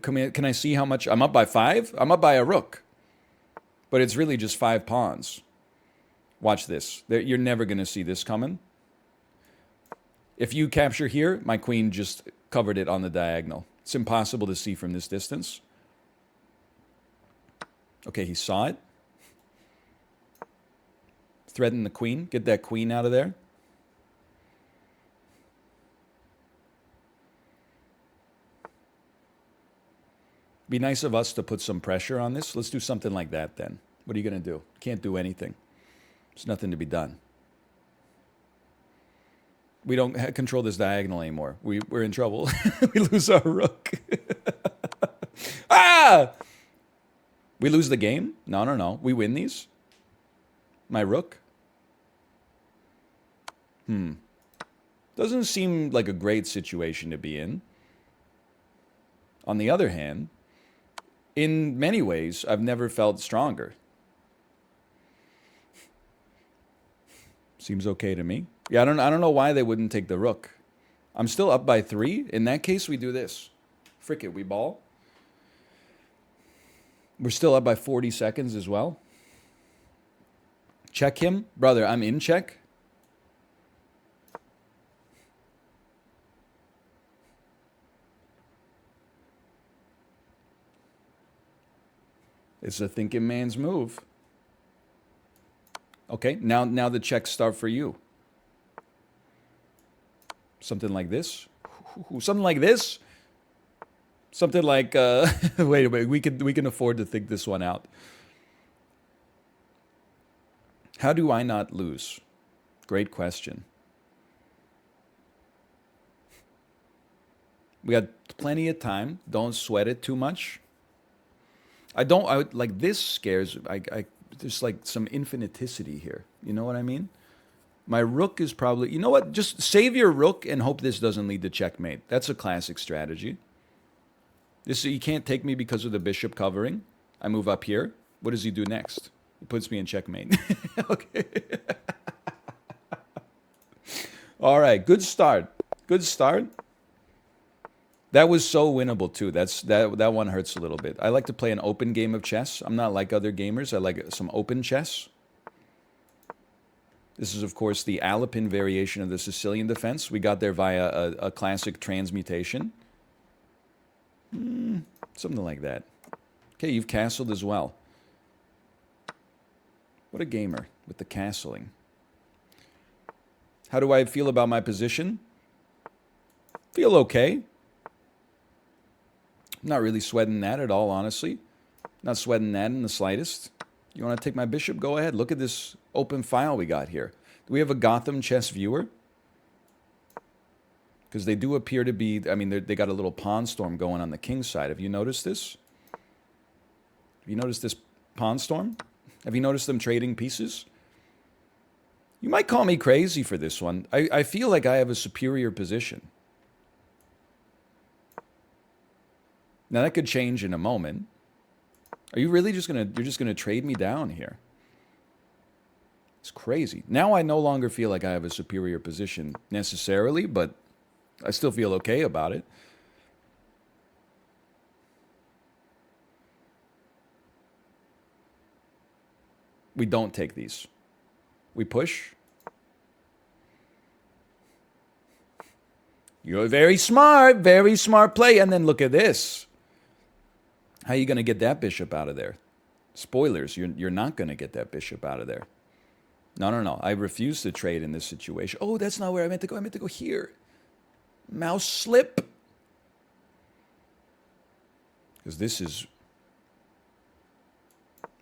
Can I see how much? I'm up by 5? I'm up by a rook. But it's really just 5 pawns. Watch this. You're never going to see this coming. If you capture here, my queen just covered it on the diagonal. It's impossible to see from this distance. Okay, he saw it. Threaten the queen. Get that queen out of there. Be nice of us to put some pressure on this. Let's do something like that then. What are you going to do? Can't do anything. There's nothing to be done. We don't control this diagonal anymore. We're in trouble. We lose our rook. Ah! We lose the game? No, no, no. We win these? My rook? Doesn't seem like a great situation to be in. On the other hand, in many ways, I've never felt stronger. Seems okay to me. Yeah, I don't know why they wouldn't take the rook. I'm still up by 3. In that case, we do this. Frick it, we ball. We're still up by 40 seconds as well. Check him. Brother, I'm in check. It's a thinking man's move. Okay, now the checks start for you. Something like this. Something like this. Something like wait a minute, we can afford to think this one out. How do I not lose? Great question. We got plenty of time. Don't sweat it too much. Like this scares, there's like some infiniticity here. You know what I mean? My rook is probably, you know what? Just save your rook and hope this doesn't lead to checkmate. That's a classic strategy. You can't take me because of the bishop covering. I move up here. What does he do next? He puts me in checkmate. Okay. All right, good start. Good start. That was so winnable too. That one hurts a little bit. I like to play an open game of chess. I'm not like other gamers. I like some open chess. This is, of course, the Alpine variation of the Sicilian defense. We got there via a classic transmutation. Something like that. Okay, you've castled as well. What a gamer with the castling. How do I feel about my position? Feel okay. Not really sweating that at all, honestly. Not sweating that in the slightest. You want to take my bishop? Go ahead. Look at this open file we got here. Do we have a Gotham chess viewer? Because they do appear to be, I mean, they got a little pawn storm going on the king's side. Have you noticed this? Have you noticed this pawn storm? Have you noticed them trading pieces? You might call me crazy for this one. I feel like I have a superior position. Now that could change in a moment. Are you really just you're just gonna trade me down here? It's crazy. Now I no longer feel like I have a superior position necessarily, but I still feel okay about it. We don't take these. We push. You're very smart play. And then look at this. How are you going to get that bishop out of there? Spoilers, you're not going to get that bishop out of there. No. I refuse to trade in this situation. Oh, that's not where I meant to go. I meant to go here. Mouse slip. Because this is...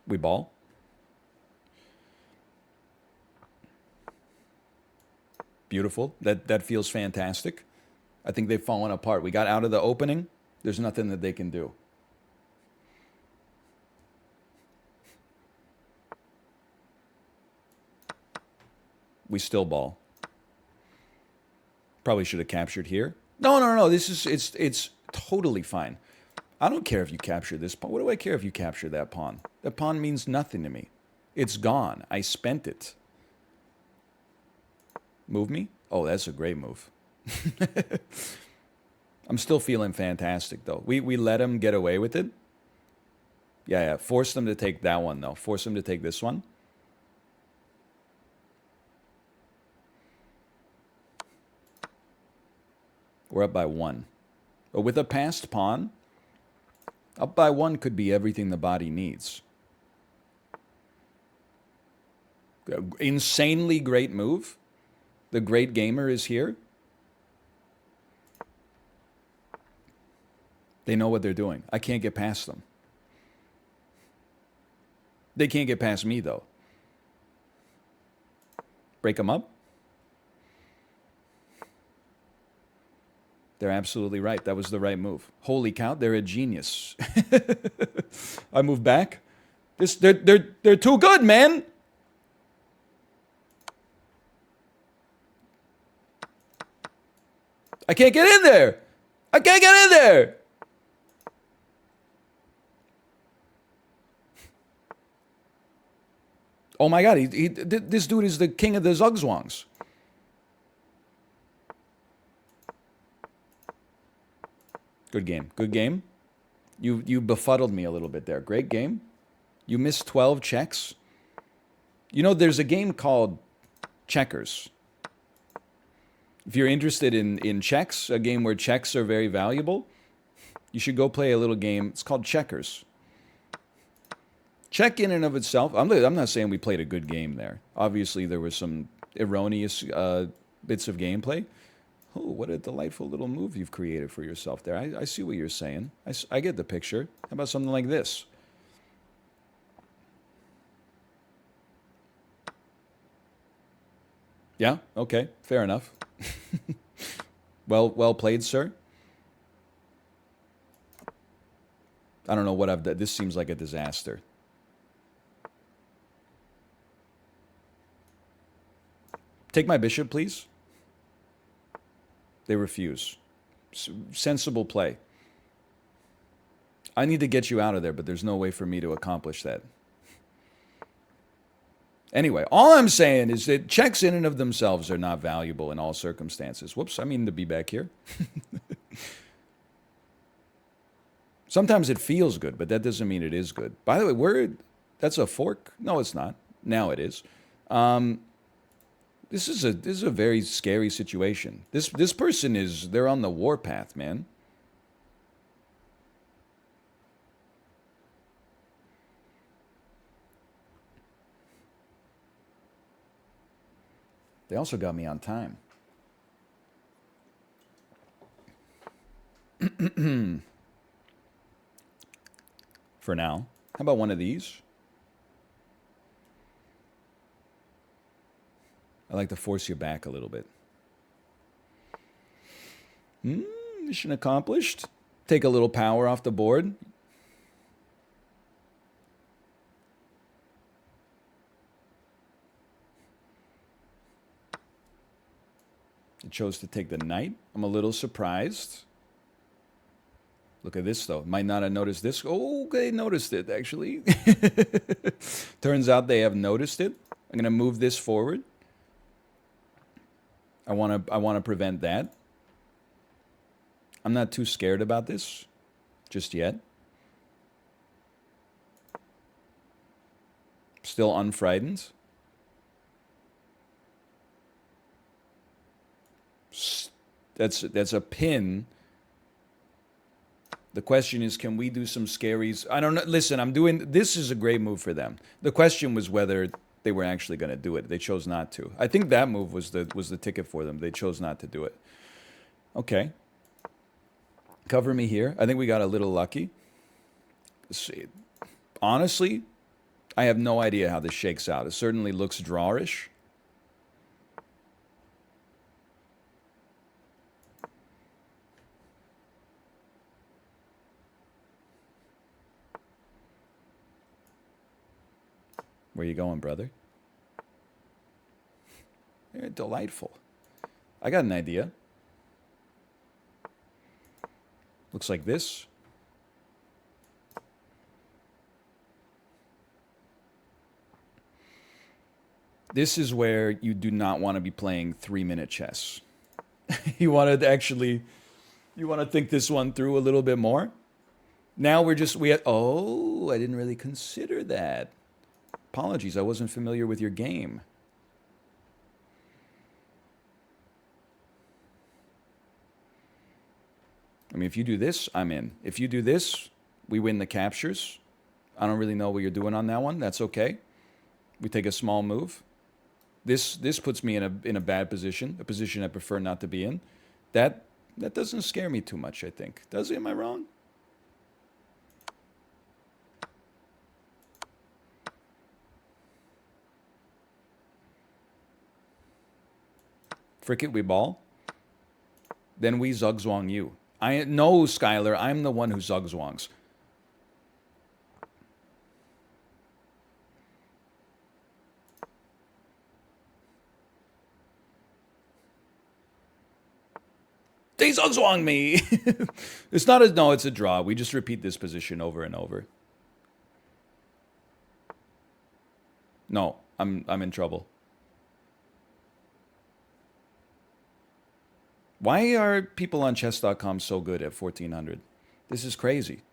We ball. Beautiful. That feels fantastic. I think they've fallen apart. We got out of the opening. There's nothing that they can do. We still ball. Probably should have captured here. No. This is it's totally fine. I don't care if you capture this pawn. What do I care if you capture that pawn? That pawn means nothing to me. It's gone. I spent it. Move me? Oh, that's a great move. I'm still feeling fantastic, though. We let him get away with it. Yeah. Force them to take that one, though. Force them to take this one. We're up by 1. But with a passed pawn, up by 1 could be everything the body needs. Insanely great move. The great gamer is here. They know what they're doing. I can't get past them. They can't get past me, though. Break them up. They're absolutely right. That was the right move. Holy cow, they're a genius. I move back. They're too good, man. I can't get in there. I can't get in there. Oh my God, this dude is the king of the Zugzwangs. Good game. Good game. You befuddled me a little bit there. Great game. You missed 12 checks. You know, there's a game called Checkers. If you're interested in checks, a game where checks are very valuable, you should go play a little game. It's called Checkers. Check in and of itself, I'm not saying we played a good game there. Obviously, there were some erroneous bits of gameplay. Oh, what a delightful little move you've created for yourself there. I see what you're saying. I get the picture. How about something like this? Yeah? Okay. Fair enough. Well played, sir. I don't know what I've done. This seems like a disaster. Take my bishop, please. They refuse. Sensible play. I need to get you out of there, but there's no way for me to accomplish that. Anyway, all I'm saying is that checks in and of themselves are not valuable in all circumstances. Whoops, I mean to be back here. Sometimes it feels good, but that doesn't mean it is good. By the way, that's a fork? No, it's not. Now it is. This is a very scary situation. This person is, they're on the warpath, man. They also got me on time. For now. How about one of these? I like to force you back a little bit. Mission accomplished. Take a little power off the board. It chose to take the knight. I'm a little surprised. Look at this, though. Might not have noticed this. Oh, they noticed it, actually. Turns out they have noticed it. I'm going to move this forward. I want to prevent that. I'm not too scared about this just yet. Still unfrightened. That's a pin. The question is, can we do some scaries? I don't know. Listen, this is a great move for them. The question was whether they were actually going to do it. They chose not to. I think that move was the ticket for them. They chose not to do it. Okay. Cover me here. I think we got a little lucky. Let's see. Honestly, I have no idea how this shakes out. It certainly looks drawish. Where you going, brother? They're delightful. I got an idea. Looks like this. This is where you do not want to be playing 3-minute chess. You want to think this one through a little bit more. Now I didn't really consider that. Apologies, I wasn't familiar with your game. I mean, if you do this, I'm in. If you do this, we win the captures. I don't really know what you're doing on that one. That's okay. We take a small move. This puts me in a bad position, a position I prefer not to be in. That doesn't scare me too much, I think. Does it? Am I wrong? Frick it, we ball. Then we zugzwang you. No, Skylar, I'm the one who zugzwangs. They zugzwang me. It's not no, it's a draw. We just repeat this position over and over. No, I'm in trouble. Why are people on chess.com so good at 1400? This is crazy.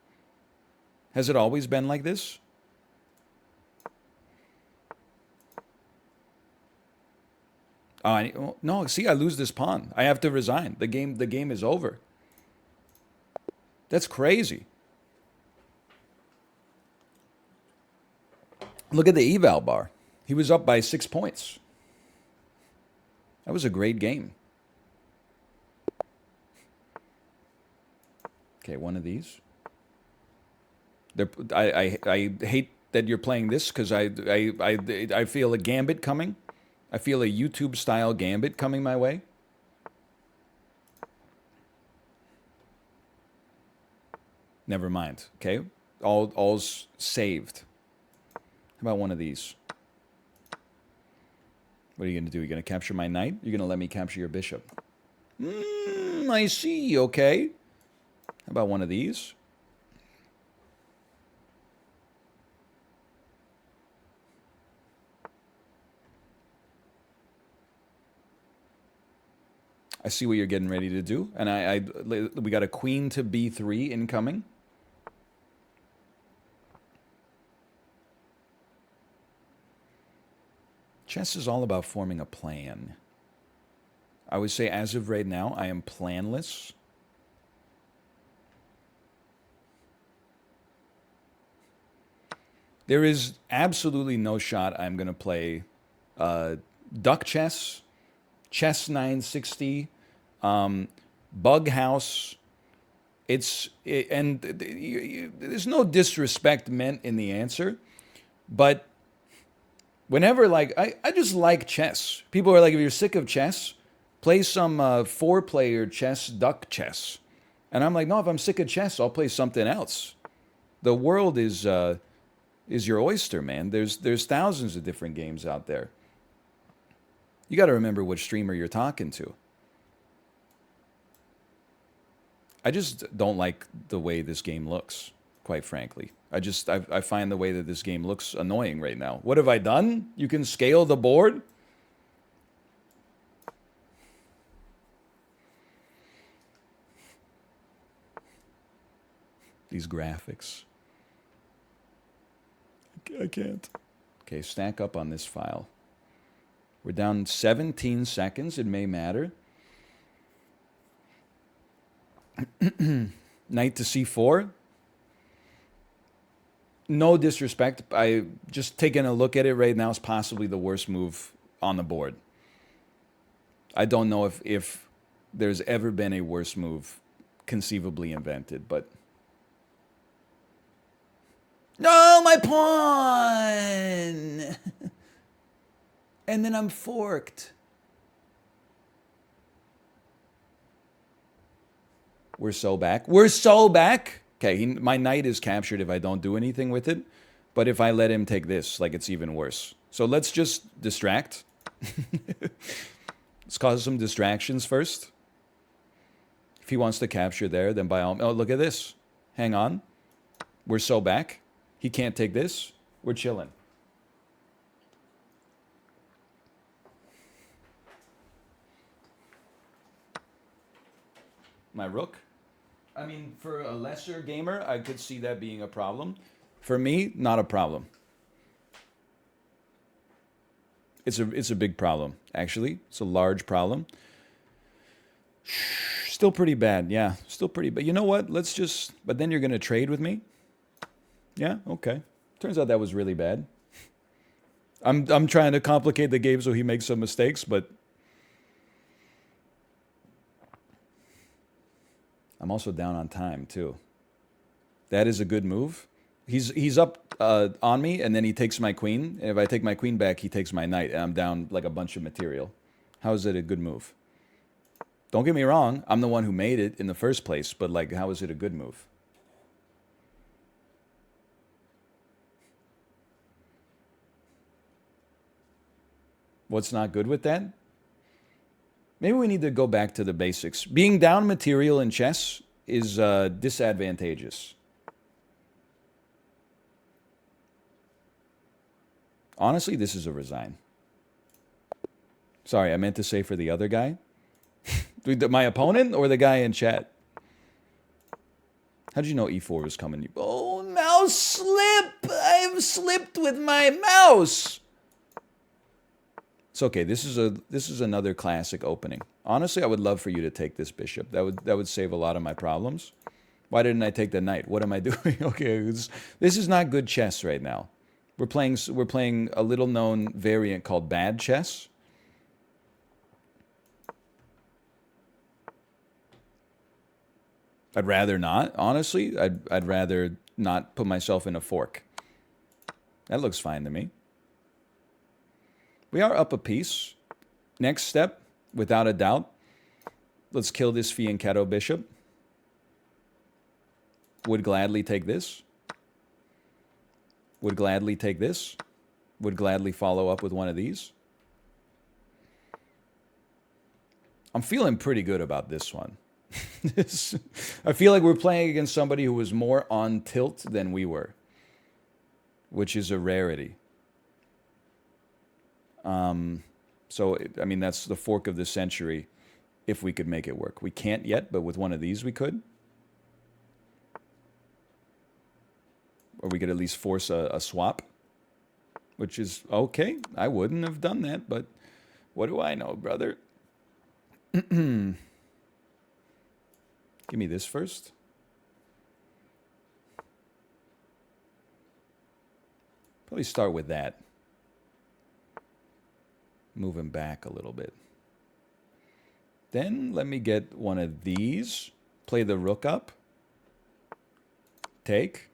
Has it always been like this? Oh, no, see, I lose this pawn. I have to resign. The game is over. That's crazy. Look at the eval bar. He was up by 6 points. That was a great game. Okay, one of these. I hate that you're playing this because I feel a gambit coming. I feel a YouTube style gambit coming my way. Never mind. Okay, all's saved. How about one of these? What are you gonna do? You're gonna capture my knight? You're gonna let me capture your bishop? I see. Okay. How about one of these? I see what you're getting ready to do. And we got a queen to b3 incoming. Chess is all about forming a plan. I would say as of right now, I am planless. There is absolutely no shot I'm going to play Duck Chess, Chess 960, Bug House. There's no disrespect meant in the answer, but whenever, like, I just like chess. People are like, if you're sick of chess, play some 4-player chess, Duck Chess. And I'm like, no, if I'm sick of chess, I'll play something else. The world is your oyster, man. There's thousands of different games out there. You got to remember what streamer you're talking to. I just don't like the way this game looks, quite frankly. I find the way that this game looks annoying right now. What have I done? You can scale the board? These graphics. I can't. Okay, stack up on this file. We're down 17 seconds. It may matter. Knight to c4. No disrespect. I just taking a look at it right now is possibly the worst move on the board. I don't know if there's ever been a worse move conceivably invented, but... No, my pawn! And then I'm forked. We're so back. We're so back! Okay, my knight is captured if I don't do anything with it. But if I let him take this, like, it's even worse. So let's just distract. Let's cause some distractions first. If he wants to capture there, then by all... Oh, look at this. Hang on. We're so back. He can't take this. We're chilling. My rook? I mean, for a lesser gamer, I could see that being a problem. For me, not a problem. It's a big problem, actually. It's a large problem. Still pretty bad, yeah. Still pretty bad. You know what? Let's just... But then you're going to trade with me? Yeah, okay. Turns out that was really bad. I'm trying to complicate the game so he makes some mistakes, but... I'm also down on time, too. That is a good move. He's up on me, and then he takes my queen. And if I take my queen back, he takes my knight, and I'm down like a bunch of material. How is it a good move? Don't get me wrong. I'm the one who made it in the first place, but, like, how is it a good move? What's not good with that? Maybe we need to go back to the basics. Being down material in chess is disadvantageous. Honestly, this is a resign. Sorry, I meant to say for the other guy. My opponent or the guy in chat? How did you know e4 was coming? Oh, mouse slip! I've slipped with my mouse! It's okay. This is another classic opening. Honestly, I would love for you to take this bishop. That would save a lot of my problems. Why didn't I take the knight? What am I doing? Okay, this is not good chess right now. We're playing a little known variant called bad chess. I'd rather not, honestly. I'd rather not put myself in a fork. That looks fine to me. We are up a piece. Next step, without a doubt, let's kill this fianchetto bishop. Would gladly take this. Would gladly take this. Would gladly follow up with one of these. I'm feeling pretty good about this one. I feel like we're playing against somebody who was more on tilt than we were, which is a rarity. So, I mean, that's the fork of the century if we could make it work. We can't yet, but with one of these we could. Or we could at least force a swap. which is okay. I wouldn't have done that, but what do I know, brother? Give me this first. Probably start with that. Move him back a little bit. Then let me get one of these. Play the rook up. Take.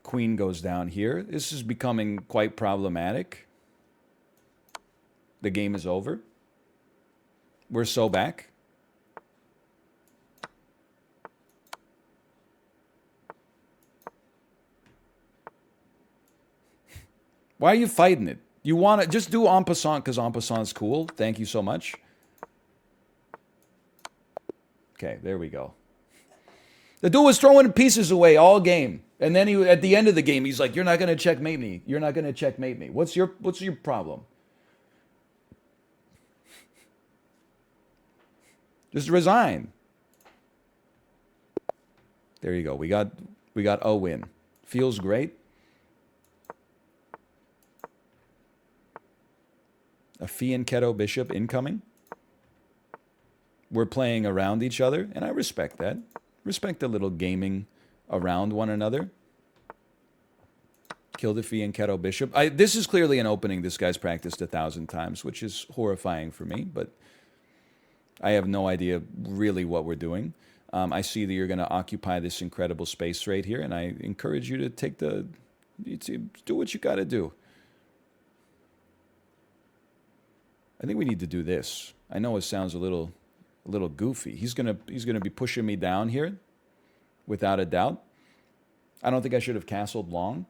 Queen goes down here. This is becoming quite problematic. The game is over. We're so back. Why are you fighting it? You want to just do en passant because en passant is cool. Thank you so much. Okay, there we go. The dude was throwing pieces away all game. And then at the end of the game, he's like, "You're not going to checkmate me. You're not going to checkmate me. What's your problem? Just resign." There you go. We got a win. Feels great. A Fianchetto bishop incoming. We're playing around each other, and I respect that. Respect a little gaming around one another. Kill the Fianchetto bishop. This is clearly an opening this guy's practiced 1,000 times, which is horrifying for me, but I have no idea really what we're doing. I see that you're going to occupy this incredible space right here, and I encourage you to do what you got to do. I think we need to do this. I know it sounds a little goofy. He's gonna be pushing me down here, without a doubt. I don't think I should have castled long.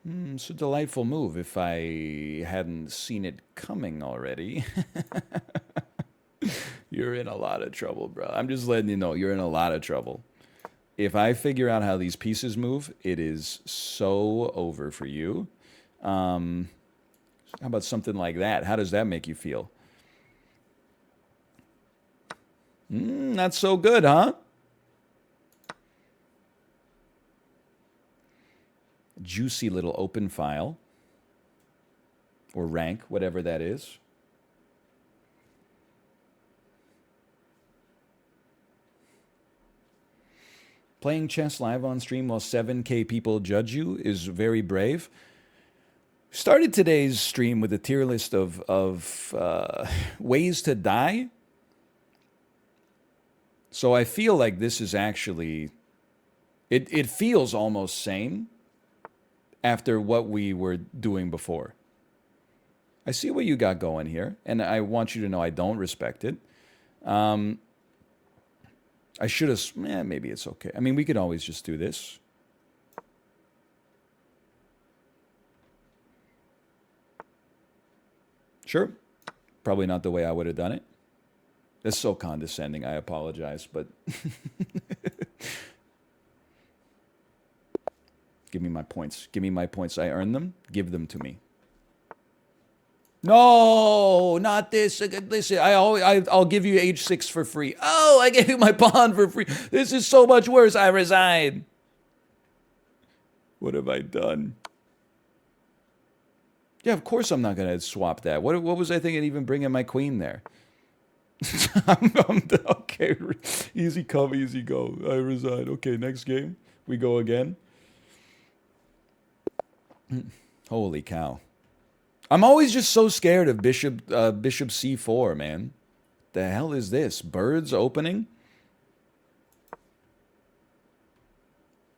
It's a delightful move if I hadn't seen it coming already. You're in a lot of trouble, bro. I'm just letting you know, you're in a lot of trouble. If I figure out how these pieces move, it is so over for you. How about something like that? How does that make you feel? Not so good, huh? Juicy little open file. Or rank, whatever that is. Playing chess live on stream while 7K people judge you is very brave. Started today's stream with a tier list of ways to die. So I feel like this is actually... It feels almost sane after what we were doing before. I see what you got going here, and I want you to know I don't respect it. I should have... maybe it's okay. I mean, we could always just do this. Sure. Probably not the way I would have done it. That's so condescending. I apologize, but... Give me my points. Give me my points. I earned them. Give them to me. No, not this. Listen, I'll give you H6 for free. Oh, I gave you my pawn for free. This is so much worse. I resign. What have I done? Yeah, of course I'm not going to swap that. What was I thinking even bringing my queen there? Okay, easy come, easy go. I resign. Okay, next game. We go again. Holy cow. I'm always just so scared of bishop c4, man. The hell is this? Birds opening?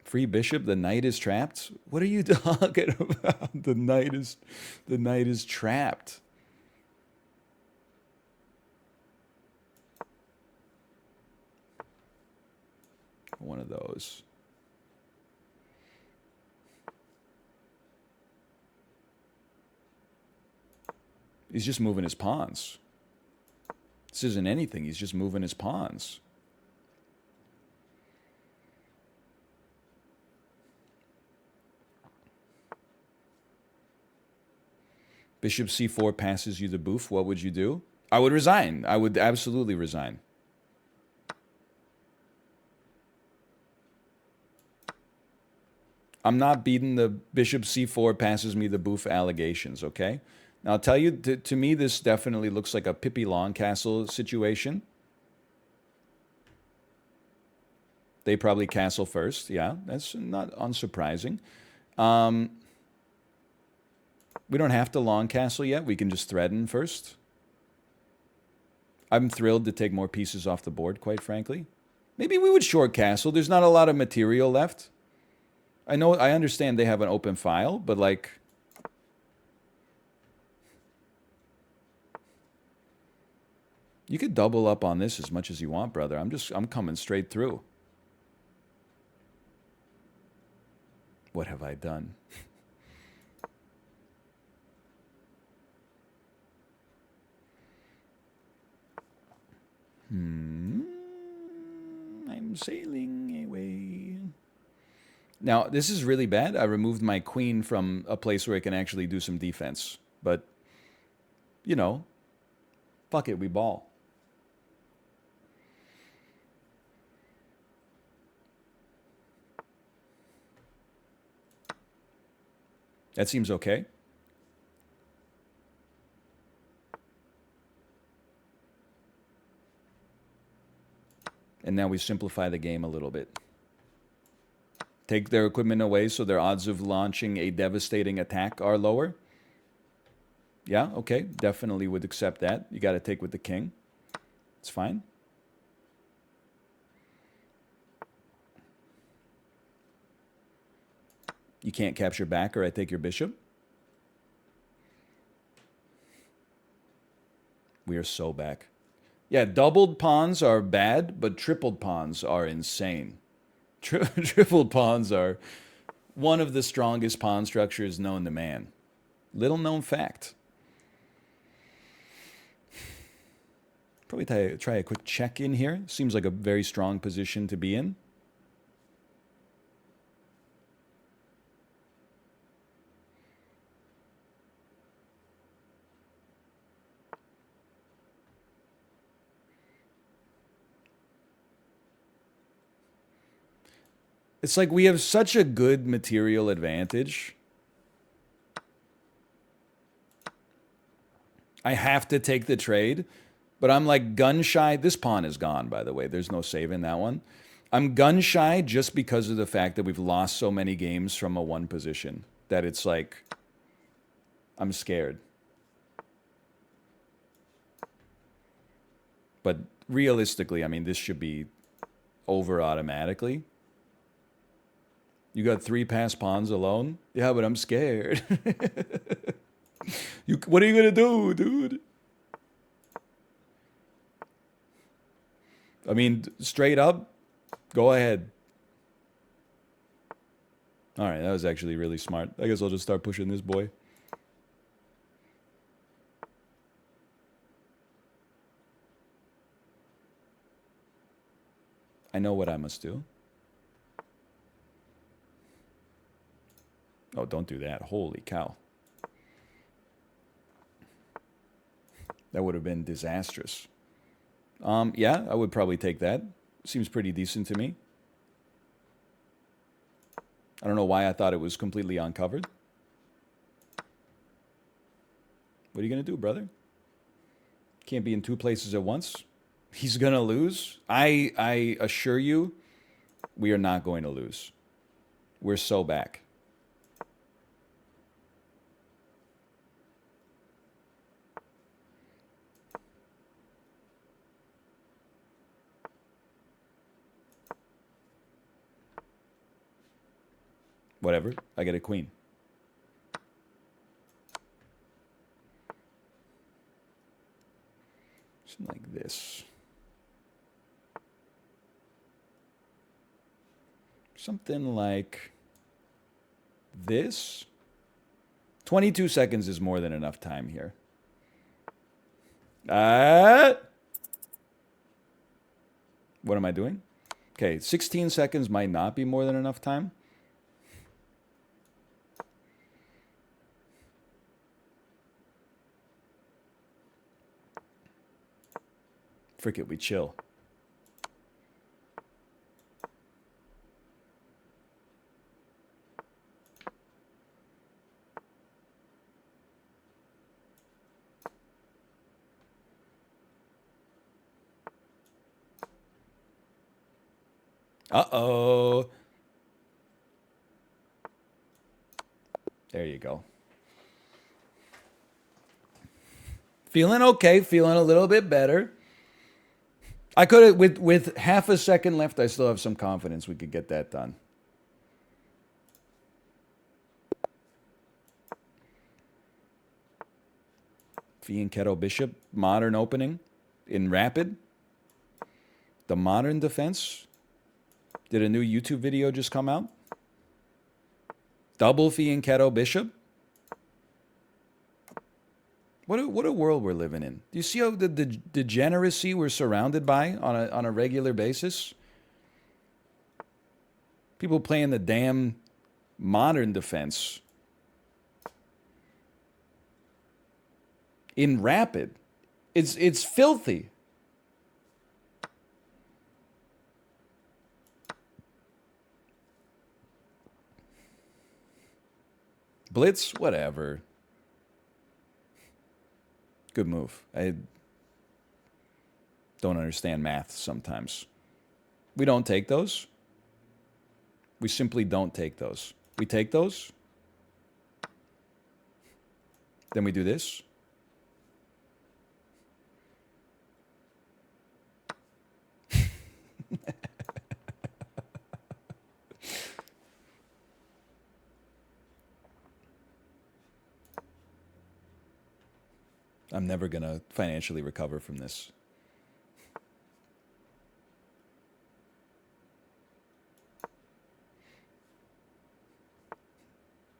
Free bishop, the knight is trapped? What are you talking about? The knight is trapped. One of those. He's just moving his pawns. This isn't anything. He's just moving his pawns. Bishop c4 passes you the boof. What would you do? I would resign. I would absolutely resign. I'm not beating the bishop c4 passes me the boof allegations, okay? Now, I'll tell you, to me, this definitely looks like a Pippi Longcastle situation. They probably castle first. Yeah, that's not unsurprising. We don't have to long castle yet. We can just threaten first. I'm thrilled to take more pieces off the board, quite frankly. Maybe we would short castle. There's not a lot of material left. I understand they have an open file, but like... You could double up on this as much as you want, brother. I'm coming straight through. What have I done? I'm sailing away. Now, this is really bad. I removed my queen from a place where it can actually do some defense. But, you know, fuck it, we ball. That seems okay. And now we simplify the game a little bit. Take their equipment away so their odds of launching a devastating attack are lower. Yeah, okay. Definitely would accept that. You got to take with the king. It's fine. You can't capture back or I take your bishop. We are so back. Yeah, doubled pawns are bad, but tripled pawns are insane. Tripled pawns are one of the strongest pawn structures known to man. Little known fact. Probably try a quick check in here. Seems like a very strong position to be in. It's like we have such a good material advantage. I have to take the trade, but I'm like gun shy. This pawn is gone, by the way. There's no saving that one. I'm gun shy just because of the fact that we've lost so many games from a one position that it's like I'm scared. But realistically, I mean, this should be over automatically. You got 3 passed pawns alone? Yeah, but I'm scared. What are you going to do, dude? I mean, straight up, go ahead. All right, that was actually really smart. I guess I'll just start pushing this boy. I know what I must do. Oh, don't do that. Holy cow. That would have been disastrous. Yeah, I would probably take that. Seems pretty decent to me. I don't know why I thought it was completely uncovered. What are you going to do, brother? Can't be in 2 places at once. He's going to lose. I assure you, we are not going to lose. We're so back. Whatever. I get a queen. Something like this. Something like this. 22 seconds is more than enough time here. What am I doing? Okay, 16 seconds might not be more than enough time. Frick it, we chill. Uh-oh. There you go. Feeling okay, feeling a little bit better. I could have, with half a second left, I still have some confidence we could get that done. Fianchetto Bishop, modern opening in Rapid. The modern defense. Did a new YouTube video just come out? Double Fianchetto Bishop. What a world we're living in. Do you see how the degeneracy we're surrounded by on a regular basis? People playing the damn modern defense in Rapid. It's filthy. Blitz, whatever. Good move. I don't understand math sometimes. We don't take those. We simply don't take those. We take those. Then we do this. I'm never going to financially recover from this.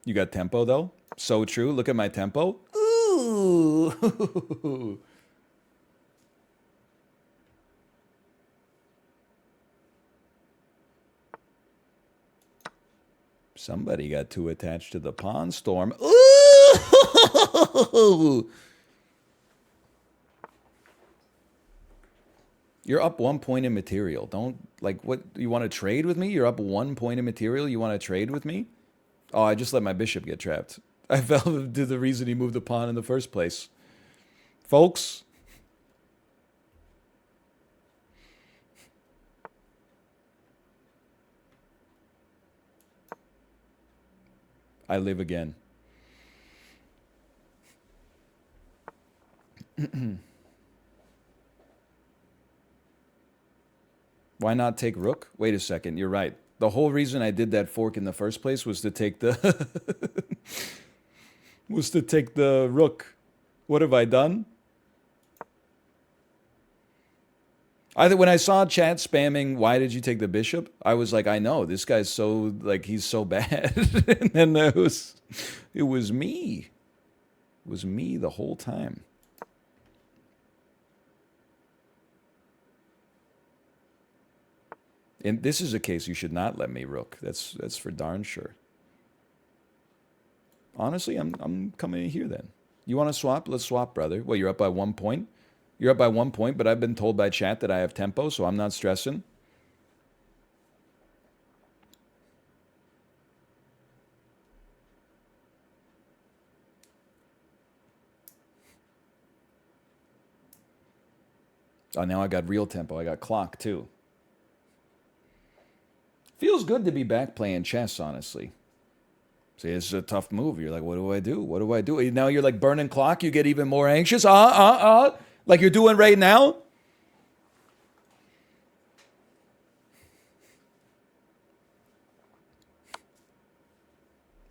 You got tempo, though? So true. Look at my tempo. Ooh. Somebody got too attached to the pawn storm. Ooh. You're up 1 point in material. Don't, like, what, you want to trade with me? You're up 1 point in material? You want to trade with me? Oh, I just let my bishop get trapped. I fell to the reason he moved the pawn in the first place. Folks. I live again. Why not take rook? Wait a second, you're right. The whole reason I did that fork in the first place was to take the was to take the rook. What have I done? When I saw chat spamming, why did you take the bishop? I was like, I know, this guy's so, like, he's so bad. And then it was me. It was me the whole time. And this is a case you should not let me rook. That's for darn sure. Honestly, I'm coming in here then. You want to swap? Let's swap, brother. Well, you're up by 1 point. You're up by 1 point, but I've been told by chat that I have tempo, so I'm not stressing. Oh, now I got real tempo. I got clock, too. Feels good to be back playing chess, honestly. See, it's a tough move. You're like, what do I do? What do I do? Now you're like burning clock. You get even more anxious. Like you're doing right now.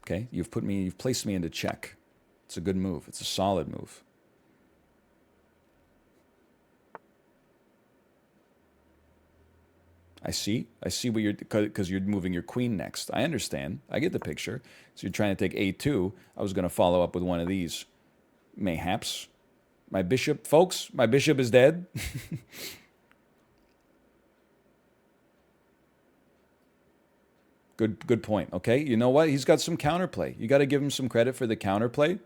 Okay, you've placed me into check. It's a good move. It's a solid move. I see what you're, because you're moving your queen next. I understand. I get the picture. So you're trying to take a2. I was going to follow up with one of these. Mayhaps. My bishop, folks, my bishop is dead. Good point. Okay, you know what? He's got some counterplay. You got to give him some credit for the counterplay.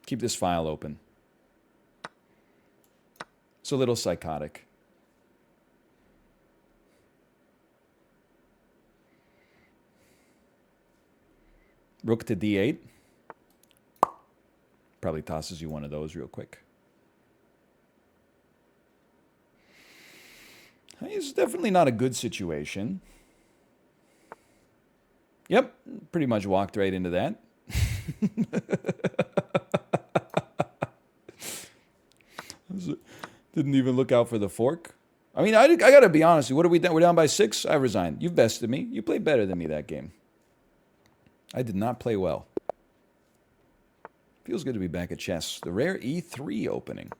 Keep this file open. It's a little psychotic. Rook to d8. Probably tosses you one of those real quick. It's definitely not a good situation. Yep, pretty much walked right into that. Didn't even look out for the fork. I mean, I got to be honest. What are we down? We're down by 6? I resigned. You've bested me. You played better than me that game. I did not play well. Feels good to be back at chess. The rare E3 opening.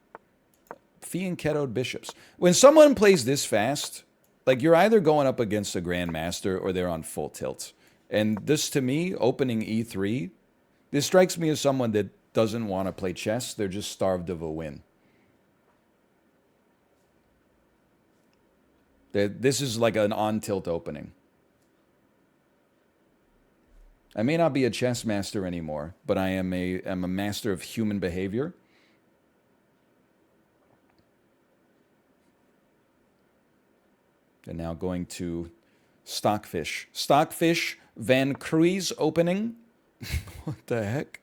Fianchettoed bishops. When someone plays this fast, like you're either going up against a grandmaster or they're on full tilt. And this, to me, opening E3, this strikes me as someone that doesn't want to play chess. They're just starved of a win. This is like an on-tilt opening. I may not be a chess master anymore, but I am a master of human behavior. And now going to Stockfish. Stockfish Van Cruise opening. What the heck?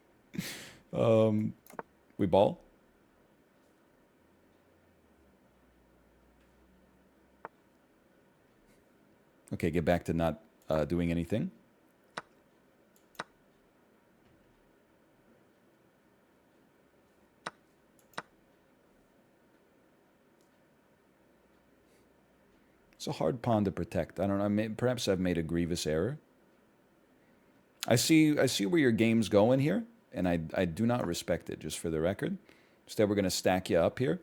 We ball. Okay, get back to not doing anything. It's a hard pawn to protect. I don't know. Perhaps I've made a grievous error. I see where your game's going here, and I do not respect it, just for the record. Instead, we're going to stack you up here.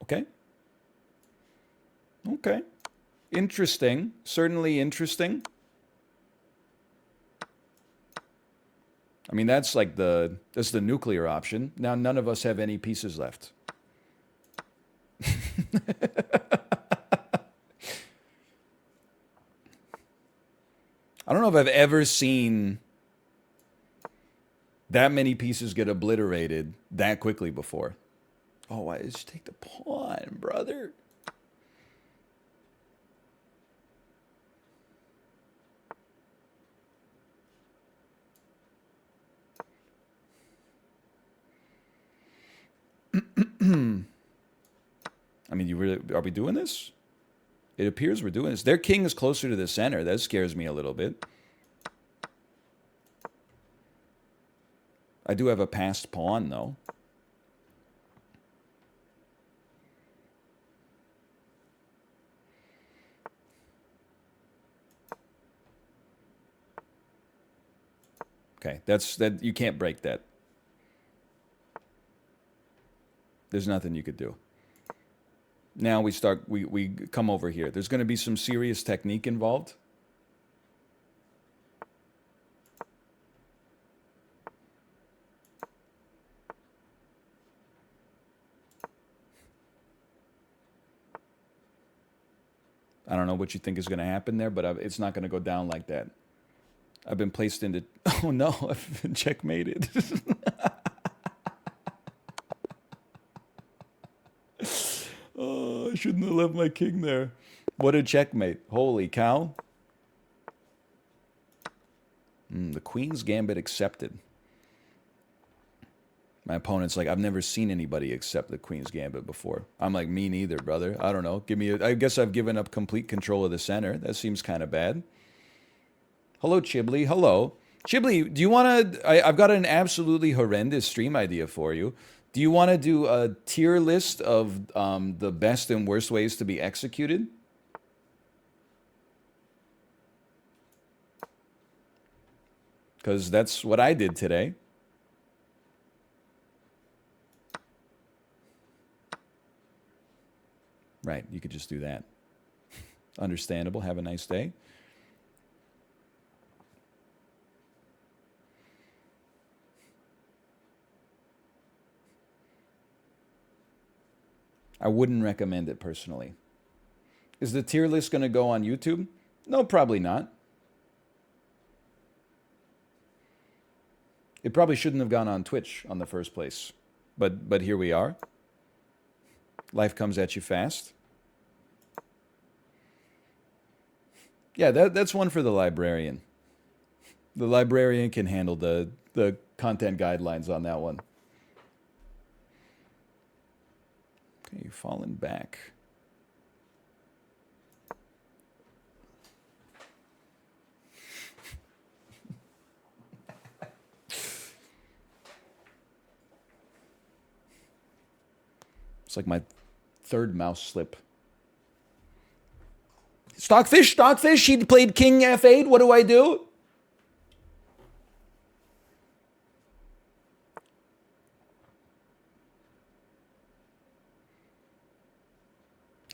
Okay. Okay. Interesting. Certainly interesting. I mean, that's the nuclear option. Now none of us have any pieces left. I don't know if I've ever seen that many pieces get obliterated that quickly before. Oh, why just take the pawn, brother? I mean, are we doing this? It appears we're doing this. Their king is closer to the center. That scares me a little bit. I do have a passed pawn, though. Okay, that you can't break that. There's nothing you could do. Now we come over here. There's going to be some serious technique involved. I don't know what you think is going to happen there, but it's not going to go down like that. I've been placed into... Oh, no. I've been checkmated. Oh, I shouldn't have left my king there. What a checkmate. Holy cow. The queen's gambit accepted. My opponent's like, I've never seen anybody accept the queen's gambit before. I'm like, me neither, brother. I don't know. I guess I've given up complete control of the center. That seems kind of bad. Hello, Chibli. Hello. Chibli, do you want to... I've got an absolutely horrendous stream idea for you. Do you want to do a tier list of the best and worst ways to be executed? Because that's what I did today. Right, you could just do that. Understandable. Have a nice day. I wouldn't recommend it personally. Is the tier list going to go on YouTube? No, probably not. It probably shouldn't have gone on Twitch on the first place. But here we are. Life comes at you fast. Yeah, that's one for the librarian. The librarian can handle the content guidelines on that one. Okay, you've fallen back. It's like my third mouse slip. Stockfish, he played King F8. What do I do?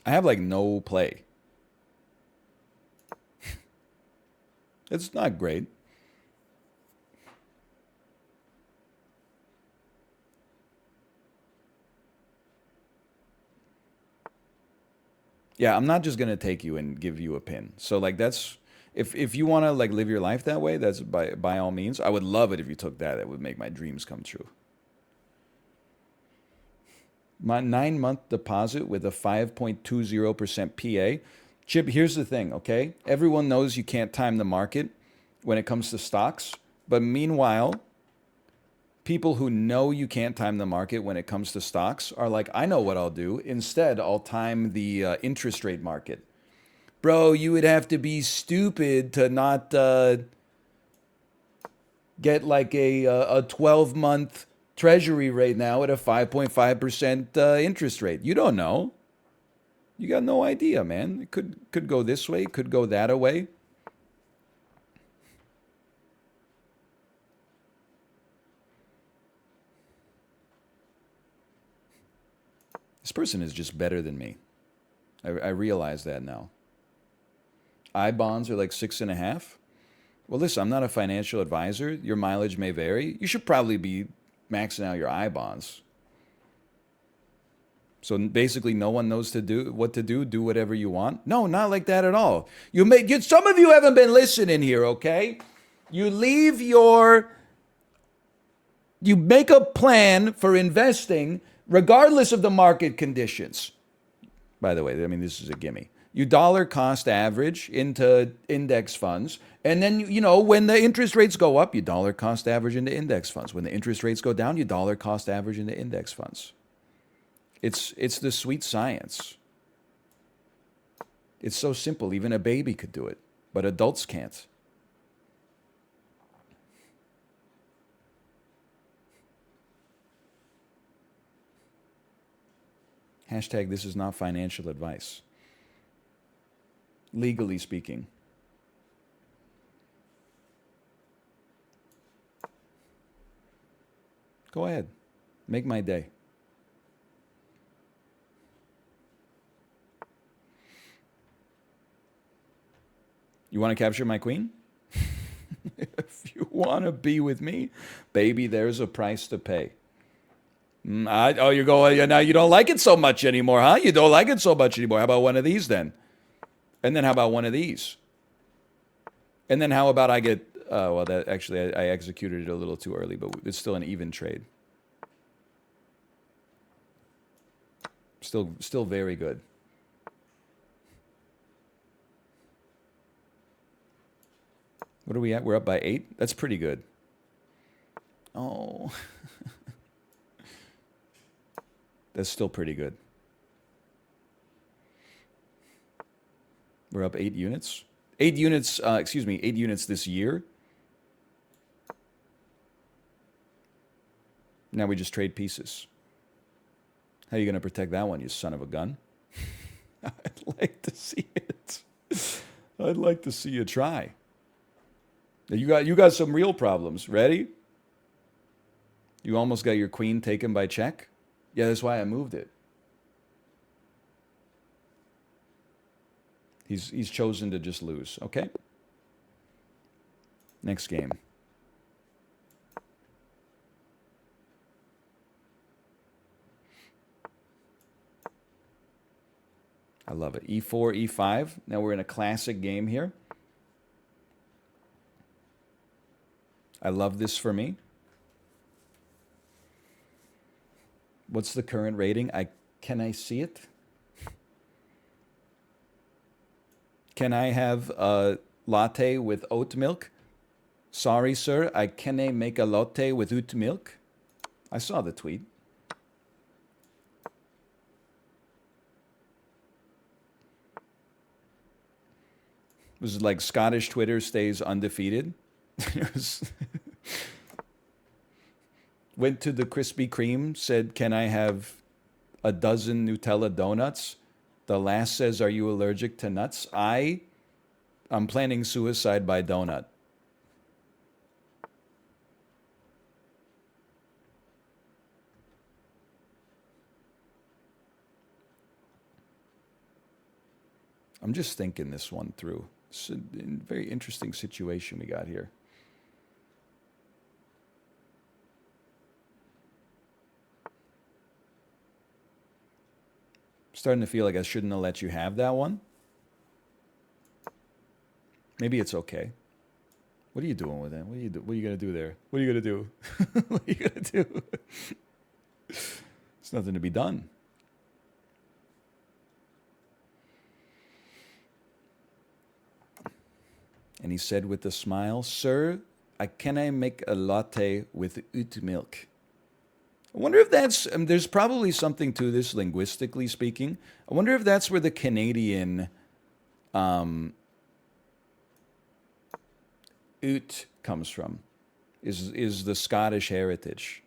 I have like no play. It's not great. Yeah, I'm not just gonna take you and give you a pin. So like that's if you want to like live your life that way, that's by all means. I would love it if you took that. That would make my dreams come true. My 9-month deposit with a 5.20% PA. Chip, here's the thing, okay? Everyone knows you can't time the market when it comes to stocks, but meanwhile, people who know you can't time the market when it comes to stocks are like, I know what I'll do. Instead, I'll time the interest rate market. Bro, you would have to be stupid to not get like a 12-month treasury rate now at a 5.5% interest rate. You don't know. You got no idea, man. It could go this way, it could go that away. This person is just better than me. I realize that now. I bonds are like 6.5. Well, listen, I'm not a financial advisor. Your mileage may vary. You should probably be maxing out your I bonds. So basically, no one knows what to do. Do whatever you want. No, not like that at all. Some of you haven't been listening here, okay? You make a plan for investing regardless of the market conditions. By the way, I mean, this is a gimme. You dollar cost average into index funds. And then, when the interest rates go up, you dollar cost average into index funds. When the interest rates go down, you dollar cost average into index funds. It's the sweet science. It's so simple. Even a baby could do it, but adults can't. Hashtag this is not financial advice. Legally speaking. Go ahead. Make my day. You want to capture my queen? If you want to be with me, baby, there's a price to pay. Now you don't like it so much anymore, huh? You don't like it so much anymore. How about one of these then? And then how about one of these? And then how about I get, that actually I executed it a little too early, but it's still an even trade. Still very good. What are we at? We're up by 8? That's pretty good. Oh. That's still pretty good. We're up 8 units. 8 units, 8 units this year. Now we just trade pieces. How are you going to protect that one, you son of a gun? I'd like to see it. I'd like to see you try. You got some real problems. Ready? You almost got your queen taken by check? Yeah, that's why I moved it. He's chosen to just lose. Okay? Next game. I love it. E4, E5. Now we're in a classic game here. I love this for me. What's the current rating? Can I see it? Can I have a latte with oat milk? Sorry, sir, I can't make a latte with oat milk. I saw the tweet. It was like Scottish Twitter stays undefeated. Went to the Krispy Kreme, said, can I have a dozen Nutella donuts? The last says, are you allergic to nuts? I'm planning suicide by donut. I'm just thinking this one through. It's a very interesting situation we got here. Starting to feel like I shouldn't have let you have that one. Maybe it's okay. What are you doing with it? What are you gonna do there? What are you gonna do? What are you gonna do? There's nothing to be done. And he said with a smile, sir, can I make a latte with oat milk? I wonder if that's, there's probably something to this linguistically speaking. I wonder if that's where the Canadian oot comes from, is the Scottish heritage.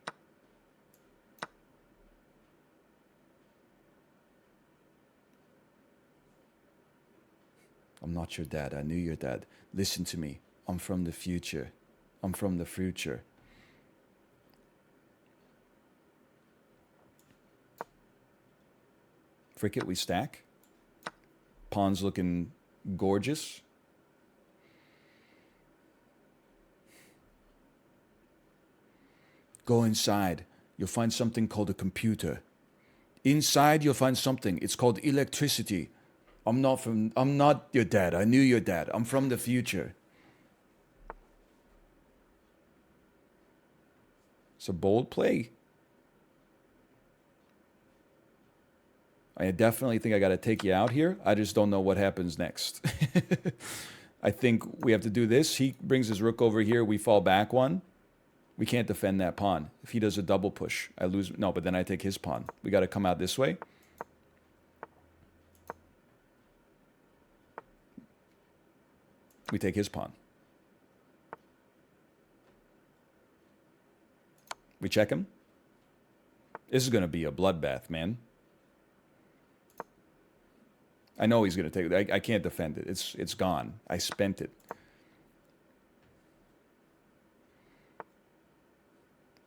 I'm not your dad. I knew your dad. Listen to me. I'm from the future. I'm from the future. Frick it, we stack. Pawn's looking gorgeous. Go inside. You'll find something called a computer. Inside, you'll find something. It's called electricity. I'm not your dad. I knew your dad. I'm from the future. It's a bold play. I definitely think I got to take you out here. I just don't know what happens next. I think we have to do this. He brings his rook over here. We fall back one. We can't defend that pawn. If he does a double push, I lose. No, but then I take his pawn. We got to come out this way. We take his pawn. We check him. This is going to be a bloodbath, man. I know he's going to take it. I can't defend it. It's gone. I spent it.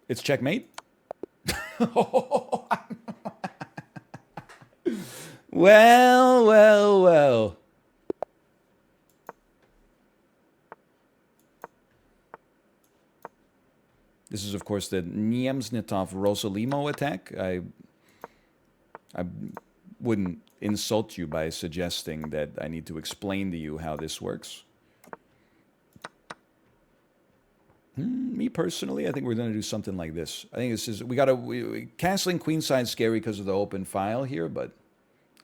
It's checkmate. Well, well, well. This is, of course, the Niemsnitov-Rosalimo attack. I wouldn't insult you by suggesting that I need to explain to you how this works. Me personally, I think we're going to do something like this. I think this is, castling queenside scary because of the open file here, but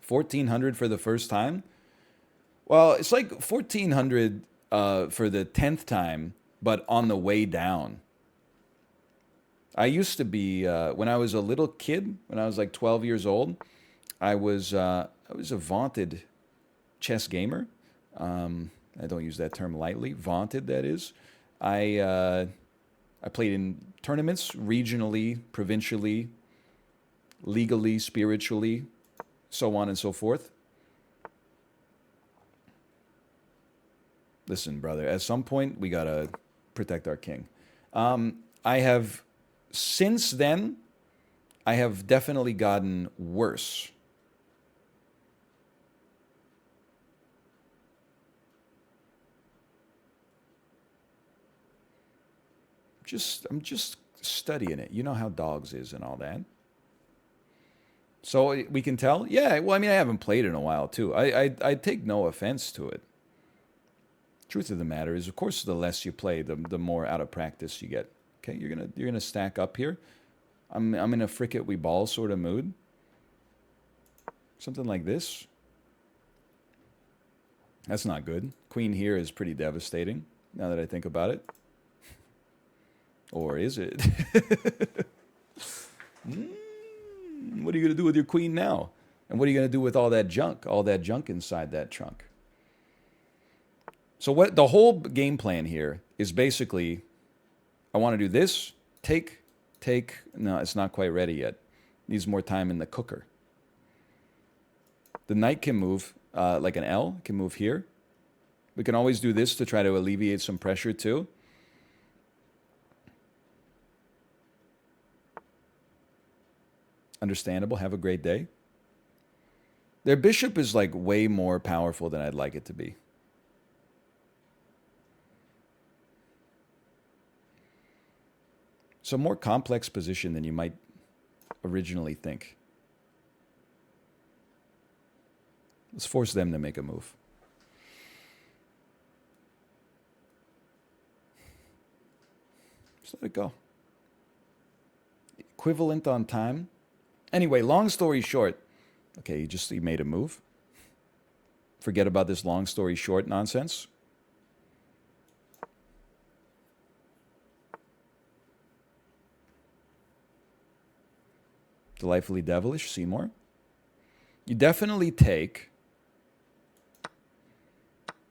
1400 for the first time. Well, it's like 1400 for the 10th time, but on the way down. I used to be, when I was a little kid, when I was like 12 years old, I was a vaunted chess gamer. I don't use that term lightly. Vaunted, that is. I played in tournaments, regionally, provincially, legally, spiritually, so on and so forth. Listen, brother, at some point, we got to protect our king. Since then, I have definitely gotten worse. I'm just studying it. You know how dogs is and all that. So we can tell? Yeah, well, I mean, I haven't played in a while, too. I take no offense to it. Truth of the matter is, of course, the less you play, the more out of practice you get. Okay, you're gonna stack up here. I'm in a frick it we ball sort of mood. Something like this. That's not good. Queen here is pretty devastating, now that I think about it. Or is it? What are you going to do with your queen now? And what are you going to do with all that junk inside that trunk? So what the whole game plan here is basically, I want to do this, take. No, it's not quite ready yet. Needs more time in the cooker. The knight can move like an L, can move here. We can always do this to try to alleviate some pressure too. Understandable. Have a great day. Their bishop is like way more powerful than I'd like it to be. It's a more complex position than you might originally think. Let's force them to make a move. Just let it go. Equivalent on time. Anyway, long story short. Okay, he made a move. Forget about this long story short nonsense. Delightfully devilish, Seymour. You definitely take,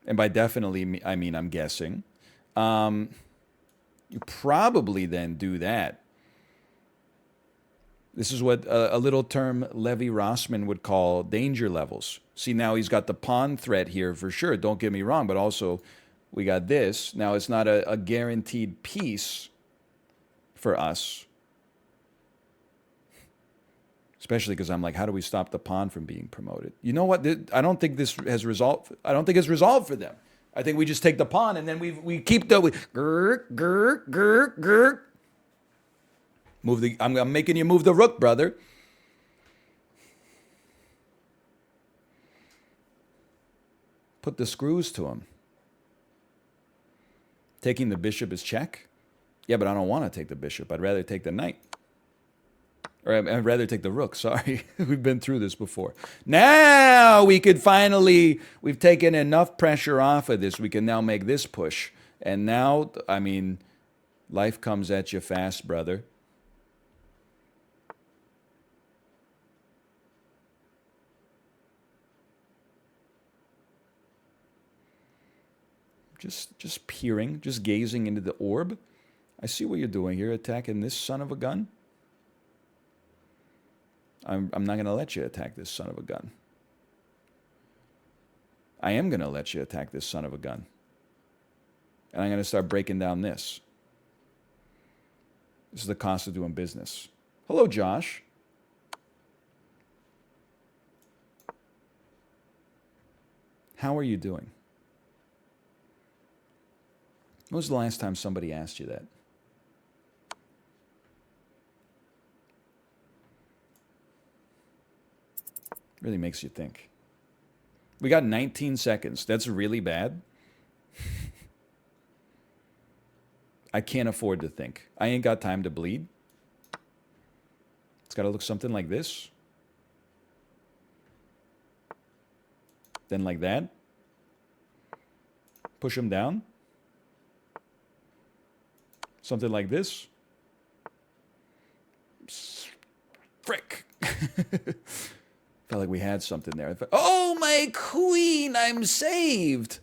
and by definitely I mean I'm guessing, you probably then do that. This is what a little term Levi Rossman would call danger levels. See, now he's got the pawn threat here for sure, don't get me wrong, but also we got this. Now it's not a guaranteed piece for us. Especially because I'm like, how do we stop the pawn from being promoted? You know what? I don't think this has resolved. I don't think it's resolved for them. I think we just take the pawn and then we keep the move the. I'm making you move the rook, brother. Put the screws to him. Taking the bishop is check. Yeah, but I don't want to take the bishop. I'd rather take the knight. Or I'd rather take the rook, sorry. We've been through this before. Now we could finally, we've taken enough pressure off of this. We can now make this push. And now, I mean, life comes at you fast, brother. Just peering, just gazing into the orb. I see what you're doing here, attacking this son of a gun. I'm not going to let you attack this son of a gun. I am going to let you attack this son of a gun. And I'm going to start breaking down this. This is the cost of doing business. Hello, Josh. How are you doing? When was the last time somebody asked you that? Really makes you think. We got 19 seconds. That's really bad. I can't afford to think. I ain't got time to bleed. It's got to look something like this. Then like that. Push him down. Something like this. Frick. Felt like we had something there. Oh, my queen, I'm saved.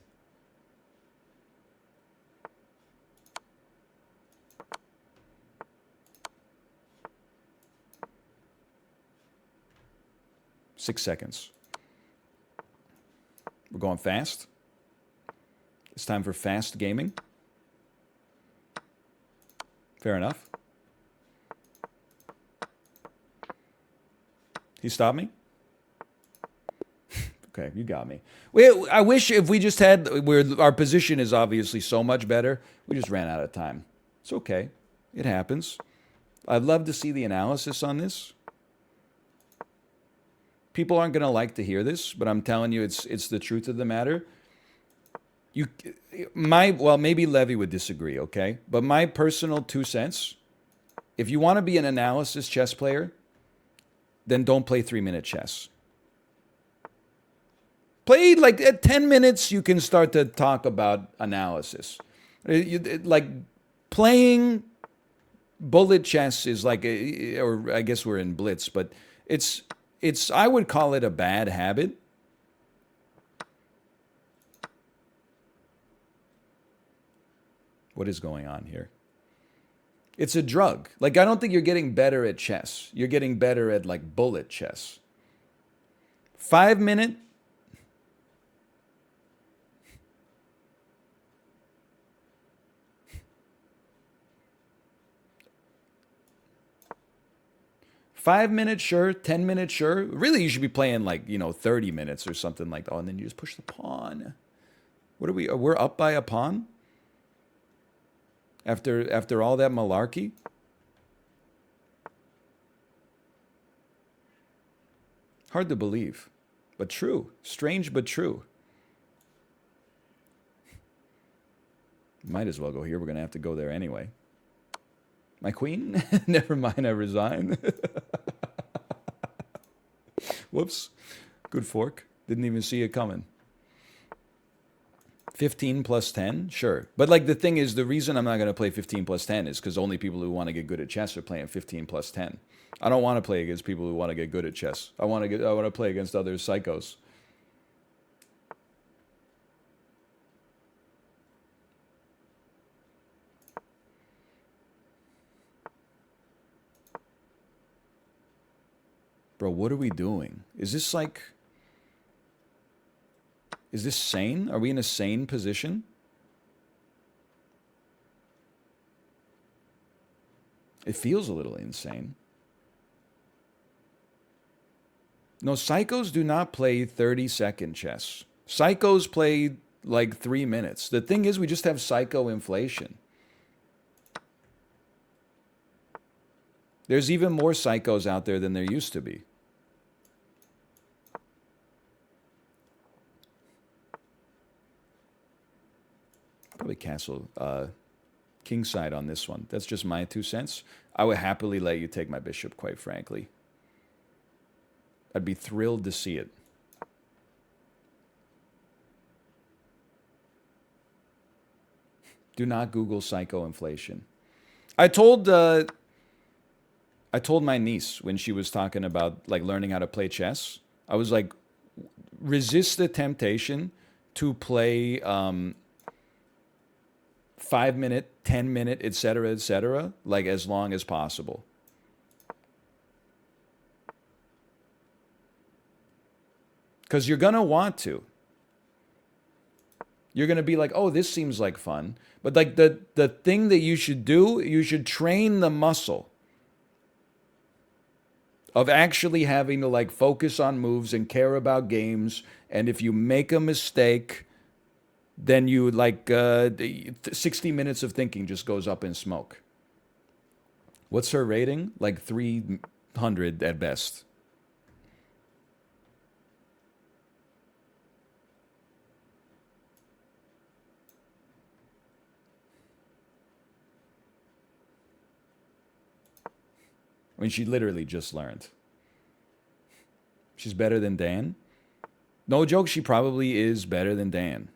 Six seconds. We're going fast. It's time for fast gaming. Fair enough. He stopped me? Okay, you got me. I wish if we just had, our position is obviously so much better, we just ran out of time. It's okay. It happens. I'd love to see the analysis on this. people aren't going to like to hear this, but I'm telling you, it's the truth of the matter. Well, maybe Levy would disagree, okay? But my personal 2 cents, if you want to be an analysis chess player, then don't play 3-minute chess. Play like at 10 minutes, you can start to talk about analysis. Like playing bullet chess is like, or I guess we're in blitz, but it's, I would call it a bad habit. What is going on here? It's a drug. Like, I don't think you're getting better at chess. You're getting better at like bullet chess. 5-minute. Five-minute, sure. 10-minute, sure. Really, you should be playing like, 30 minutes or something like that. Oh, and then you just push the pawn. What are we? We're up by a pawn? After all that malarkey? Hard to believe, but true. Strange, but true. Might as well go here. We're going to have to go there anyway. My queen? Never mind, I resign. Whoops. Good fork. Didn't even see it coming. 15 plus 10? Sure. But like the thing is, the reason I'm not going to play 15 plus 10 is because only people who want to get good at chess are playing 15 plus 10. I don't want to play against people who want to get good at chess. I want to play against other psychos. Bro, what are we doing? Is this like... Is this sane? Are we in a sane position? It feels a little insane. No, psychos do not play 30-second chess. Psychos play like 3 minutes. The thing is, we just have psycho inflation. There's even more psychos out there than there used to be. Probably castle kingside on this one. That's just my 2 cents. I would happily let you take my bishop, quite frankly. I'd be thrilled to see it. Do not Google psychoinflation. I told my niece when she was talking about like learning how to play chess. I was like, resist the temptation to play 5-minute, 10-minute, etc., like as long as possible. Because you're going to want to. You're going to be like, oh, this seems like fun. But like the thing that you should do, you should train the muscle of actually having to like focus on moves and care about games. And if you make a mistake, then you like 60 minutes of thinking just goes up in smoke. What's her rating? Like 300 at best. I mean, she literally just learned. She's better than Dan. No joke, she probably is better than Dan.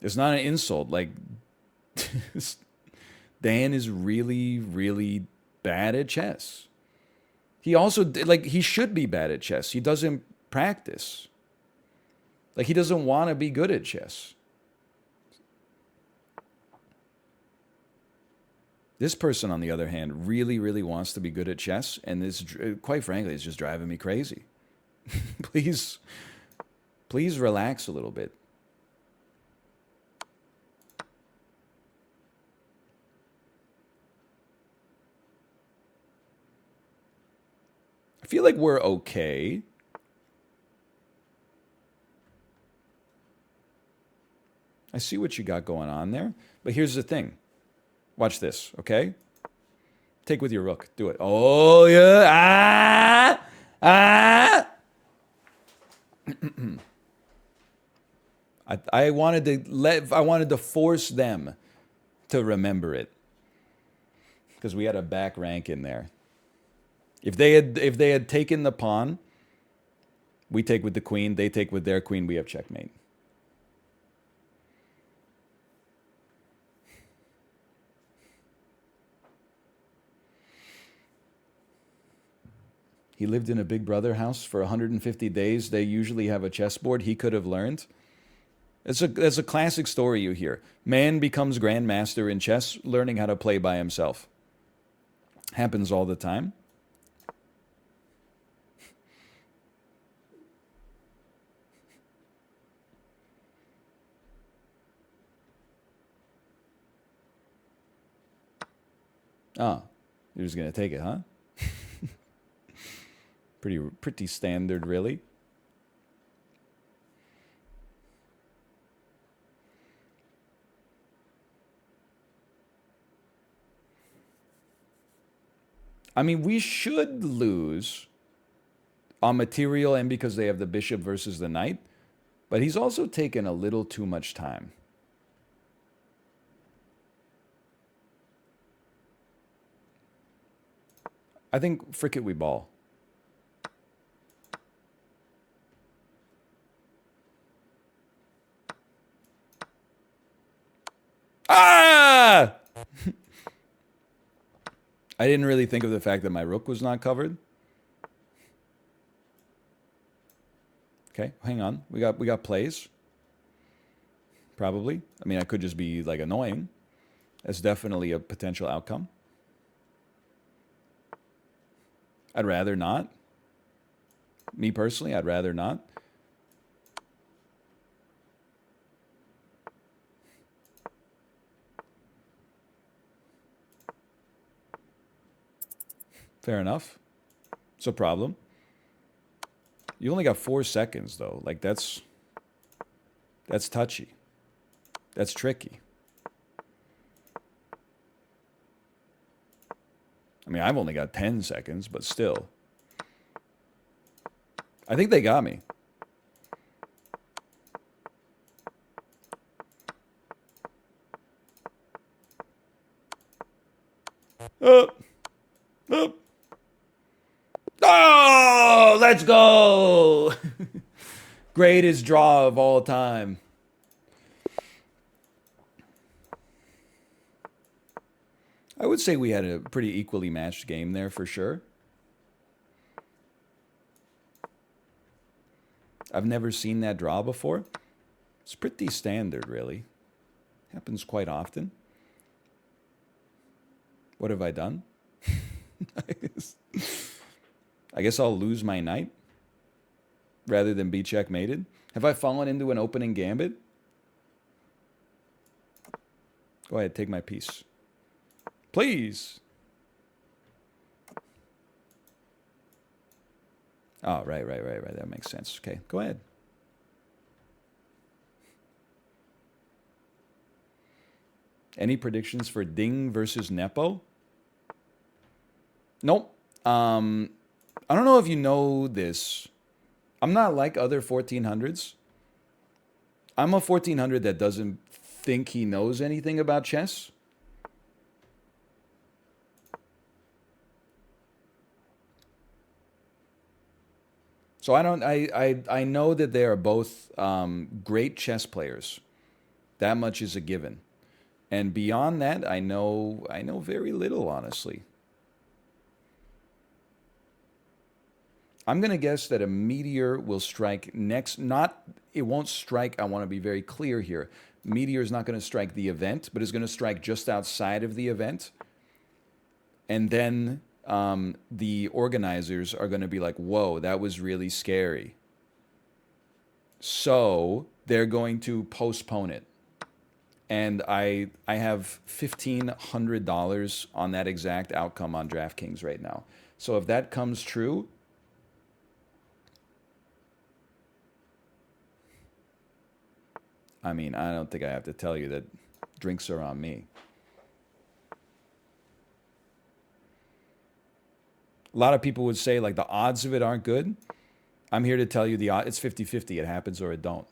It's not an insult. Like, Dan is really, really bad at chess. He also, like, he should be bad at chess. He doesn't practice. Like, he doesn't want to be good at chess. This person, on the other hand, really, really wants to be good at chess, and this, quite frankly, is just driving me crazy. Please relax a little bit. I feel like we're okay. I see what you got going on there, but here's the thing. Watch this, okay? Take with your rook. Do it. Oh, yeah. Ah! I wanted to force them to remember it. Because we had a back rank in there. If they had taken the pawn, we take with the queen, they take with their queen, we have checkmate. He lived in a Big Brother house for 150 days. They usually have a chessboard. He could have learned. It's a classic story you hear. Man becomes grandmaster in chess, learning how to play by himself. Happens all the time. Oh, you're just gonna take it, huh? Pretty standard, really. I mean, we should lose on material and because they have the bishop versus the knight, but he's also taken a little too much time. I think frick it, we ball. Ah! I didn't really think of the fact that my rook was not covered. Okay, hang on. We got plays. Probably. I mean, I could just be like annoying. That's definitely a potential outcome. I'd rather not. Me personally, I'd rather not. Fair enough. It's a problem. You only got 4 seconds, though. Like, that's touchy. That's tricky. I mean, I've only got 10 seconds, but still. I think they got me. Up. Up. Oh, let's go. Greatest draw of all time. I would say we had a pretty equally matched game there for sure. I've never seen that draw before. It's pretty standard, really. Happens quite often. What have I done? I guess I'll lose my knight rather than be checkmated. Have I fallen into an opening gambit? Go ahead, take my piece. Please. Oh, right. That makes sense. Okay, go ahead. Any predictions for Ding versus Nepo? Nope. I don't know if you know this. I'm not like other 1400s. I'm a 1400 that doesn't think he knows anything about chess. So I know that they are both great chess players. That much is a given. And beyond that, I know very little, honestly. I'm going to guess that a meteor will strike next. It won't strike. I want to be very clear here. Meteor is not going to strike the event, but is going to strike just outside of the event. And then the organizers are going to be like, whoa, that was really scary. So they're going to postpone it. And I have $1,500 on that exact outcome on DraftKings right now. So if that comes true, I mean, I don't think I have to tell you that drinks are on me. A lot of people would say like the odds of it aren't good. I'm here to tell you it's 50-50. It happens or it don't.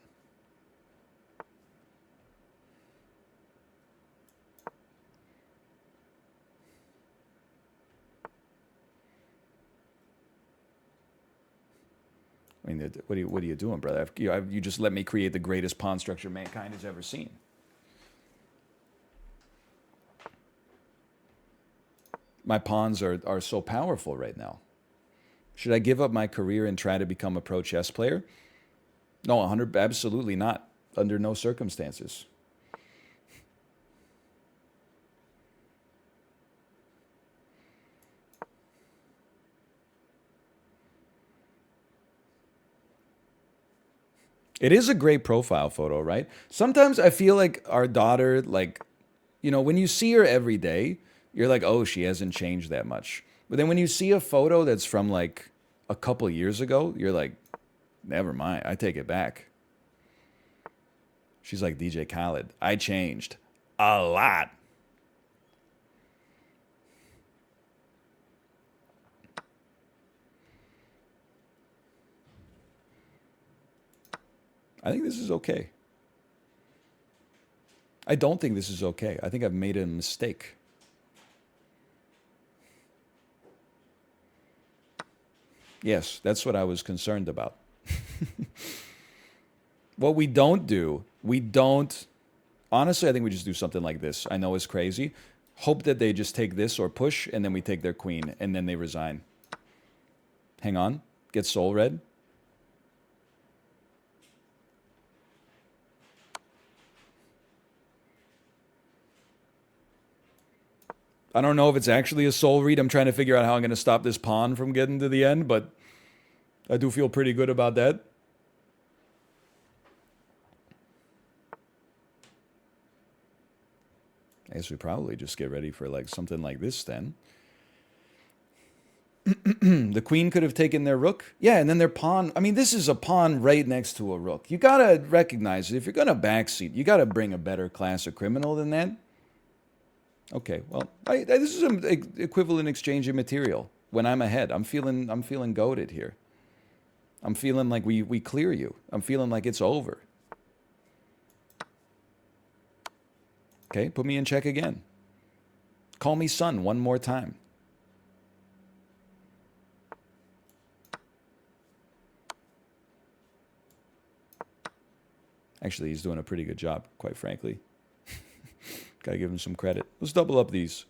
I mean, what are you doing, brother? You just let me create the greatest pawn structure mankind has ever seen. My pawns are so powerful right now. Should I give up my career and try to become a pro chess player? No, 100, absolutely not. Under no circumstances. It is a great profile photo, right? Sometimes I feel like our daughter, like, when you see her every day, you're like, oh, she hasn't changed that much. But then when you see a photo that's from like a couple years ago, you're like, never mind, I take it back. She's like DJ Khaled. I changed a lot. I think this is okay. I don't think this is okay. I think I've made a mistake. Yes, that's what I was concerned about. What we don't do, honestly, I think we just do something like this. I know it's crazy. Hope that they just take this or push, and then we take their queen, and then they resign. Hang on. Get soul red. I don't know if it's actually a soul read. I'm trying to figure out how I'm going to stop this pawn from getting to the end, but I do feel pretty good about that. I guess we probably just get ready for like something like this then. The queen could have taken their rook. Yeah, and then their pawn. I mean, this is a pawn right next to a rook. You got to recognize it. If you're going to backseat, you got to bring a better class of criminal than that. Okay, well, this is an equivalent exchange of material. When I'm ahead, I'm feeling goated here. I'm feeling like we clear you. I'm feeling like it's over. Okay, put me in check again. Call me son one more time. Actually, he's doing a pretty good job, quite frankly. Gotta give him some credit. Let's double up these.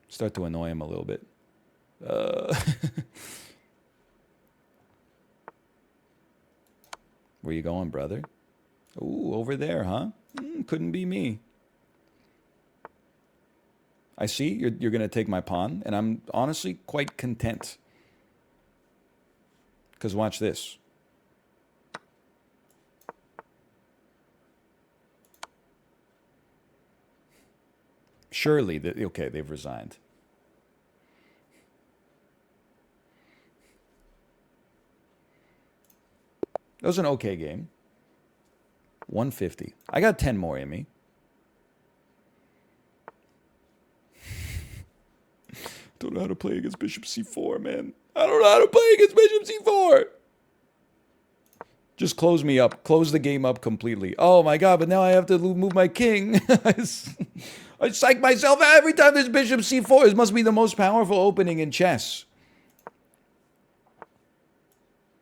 Start to annoy him a little bit. Where you going, brother? Ooh, over there, huh? Couldn't be me. I see you're going to take my pawn, and I'm honestly quite content. Because watch this. Surely, okay, they've resigned. That was an okay game. 150. I got 10 more in me. Don't know how to play against bishop c4, man. I don't know how to play against bishop c4. Just close me up. Close the game up completely. Oh my god, but now I have to move my king. I psych myself out every time there's bishop c4. This must be the most powerful opening in chess.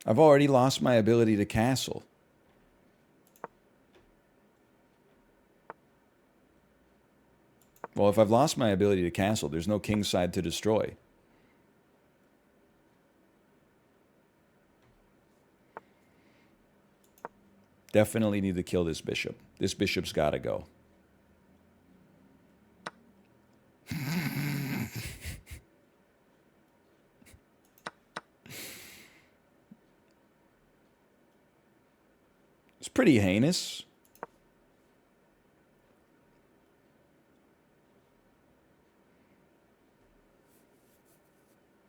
I've already lost my ability to castle. Well, if I've lost my ability to castle, there's no king side to destroy. Definitely need to kill this bishop. This bishop's got to go. It's pretty heinous.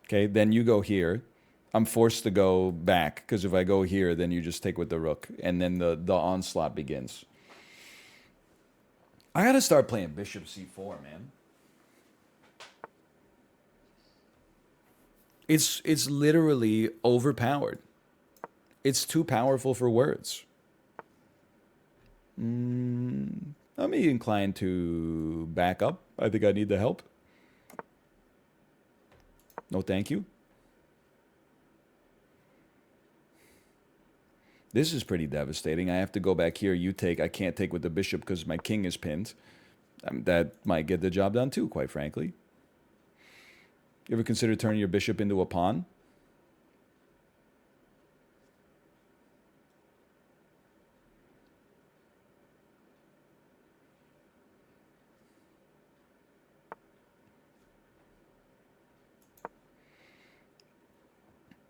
Okay, then you go here. I'm forced to go back, because if I go here, then you just take with the rook, and then the onslaught begins. I gotta start playing bishop c4, man. It's literally overpowered. It's too powerful for words. I'm inclined to back up. I think I need the help. No, thank you. This is pretty devastating. I have to go back here. You take. I can't take with the bishop because my king is pinned. That might get the job done too, quite frankly. You ever consider turning your bishop into a pawn?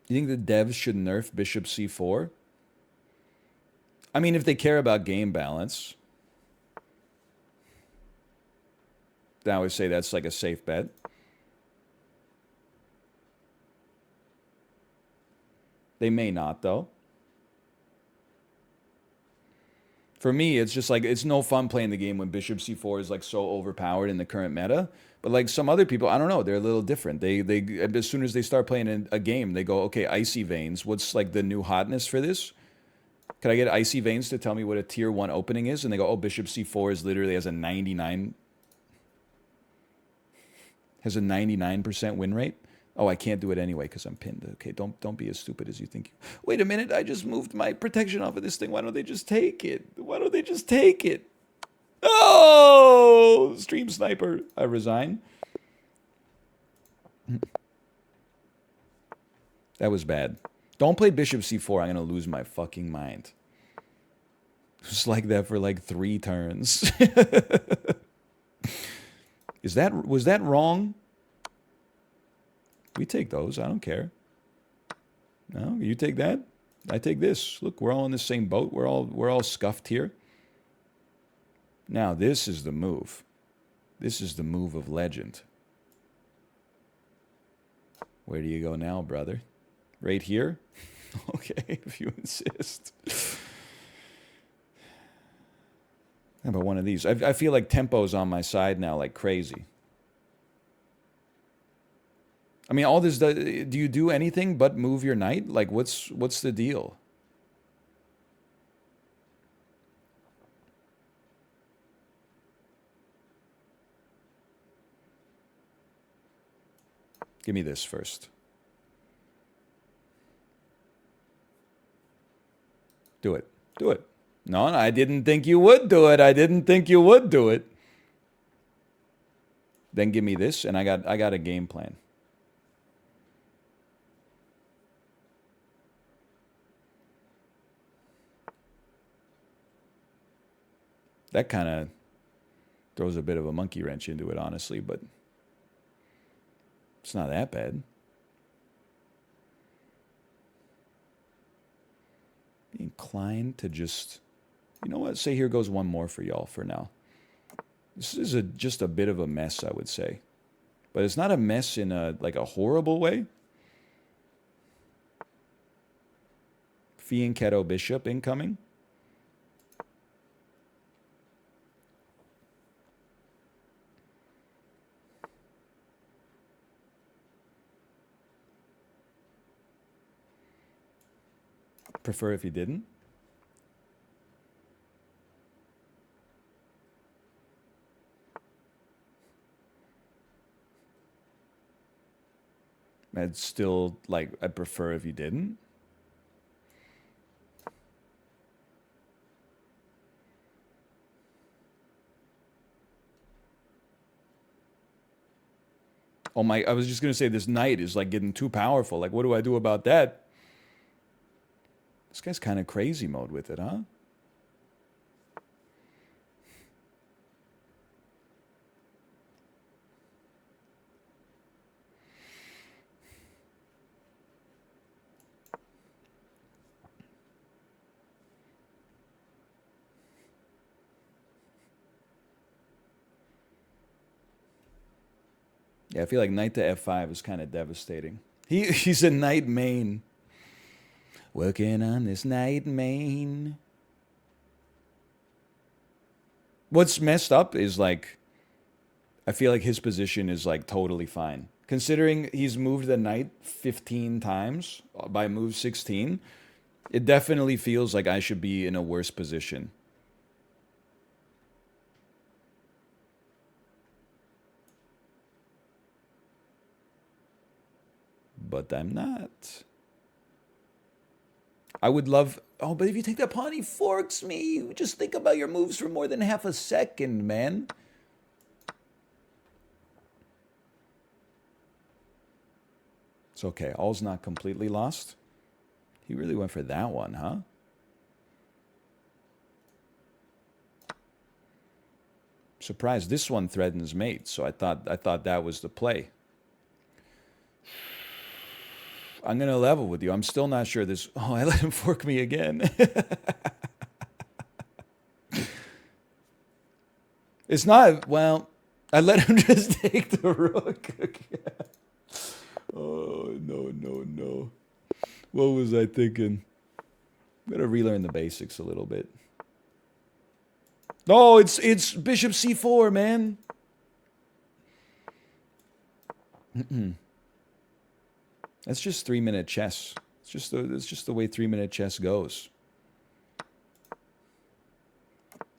You think the devs should nerf bishop c4? I mean, if they care about game balance, then I would say that's like a safe bet. They may not, though. For me, it's just like, it's no fun playing the game when bishop c4 is like so overpowered in the current meta. But like some other people, I don't know, they're a little different. They as soon as they start playing a game, they go, okay, Icy Veins, what's like the new hotness for this? Could I get Icy Veins to tell me what a tier 1 opening is? And they go, oh, bishop c4 is literally has a 99% win rate. Oh, I can't do it anyway because I'm pinned. Okay, don't be as stupid as you think. Wait a minute, I just moved my protection off of this thing. Why don't they just take it? Why don't they just take it? Oh, stream sniper. I resign. That was bad. Don't play bishop c4. I'm going to lose my fucking mind. Just like that for like 3 turns. Was that wrong? We take those. I don't care. No, you take that. I take this. Look, we're all in the same boat. We're all scuffed here. Now, this is the move. This is the move of legend. Where do you go now, brother? Right here? Okay, if you insist. How about one of these? I feel like tempo's on my side now like crazy. I mean, all this, do you do anything but move your knight? Like, what's the deal? Give me this first. Do it. Do it. No, I didn't think you would do it. I didn't think you would do it. Then give me this, and I got a game plan. That kind of throws a bit of a monkey wrench into it, honestly, but it's not that bad. Be inclined to just, you know what? Say here goes one more for y'all for now. This is just a bit of a mess, I would say. But it's not a mess in like a horrible way. Fianchetto bishop incoming. Prefer if he didn't. I'd still, like, I'd prefer if you didn't. Oh my, I was just going to say this knight is like getting too powerful. Like, what do I do about that? This guy's kind of crazy mode with it, huh? Yeah, I feel like knight to f5 is kind of devastating. He's a knight main. Working on this knight main. What's messed up is like, I feel like his position is like totally fine. Considering he's moved the knight 15 times by move 16, it definitely feels like I should be in a worse position. But I'm not. I would love... Oh, but if you take that pawn, he forks me. Just think about your moves for more than half a second, man. It's okay. All's not completely lost. He really went for that one, huh? Surprised this one threatens mate, so I thought that was the play. I'm gonna level with you. I'm still not sure this... Oh, I let him fork me again. It's not... Well, I let him just take the rook again. Oh, no. What was I thinking? I'm gonna relearn the basics a little bit. No, it's bishop c4, man. That's just 3-minute chess. It's just the way 3-minute chess goes.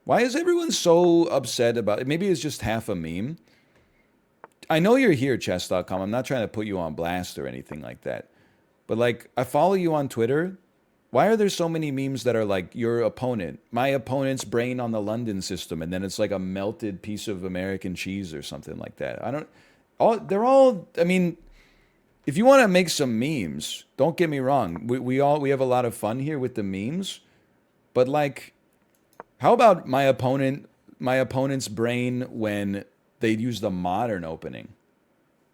Why is everyone so upset about it? Maybe it's just half a meme. I know you're here, chess.com. I'm not trying to put you on blast or anything like that. But like, I follow you on Twitter. Why are there so many memes that are like your opponent, my opponent's brain on the London system, and then it's like a melted piece of American cheese or something like that? They're all, I mean, if you want to make some memes, don't get me wrong. We have a lot of fun here with the memes, but like, how about my opponent's brain when they use the modern opening?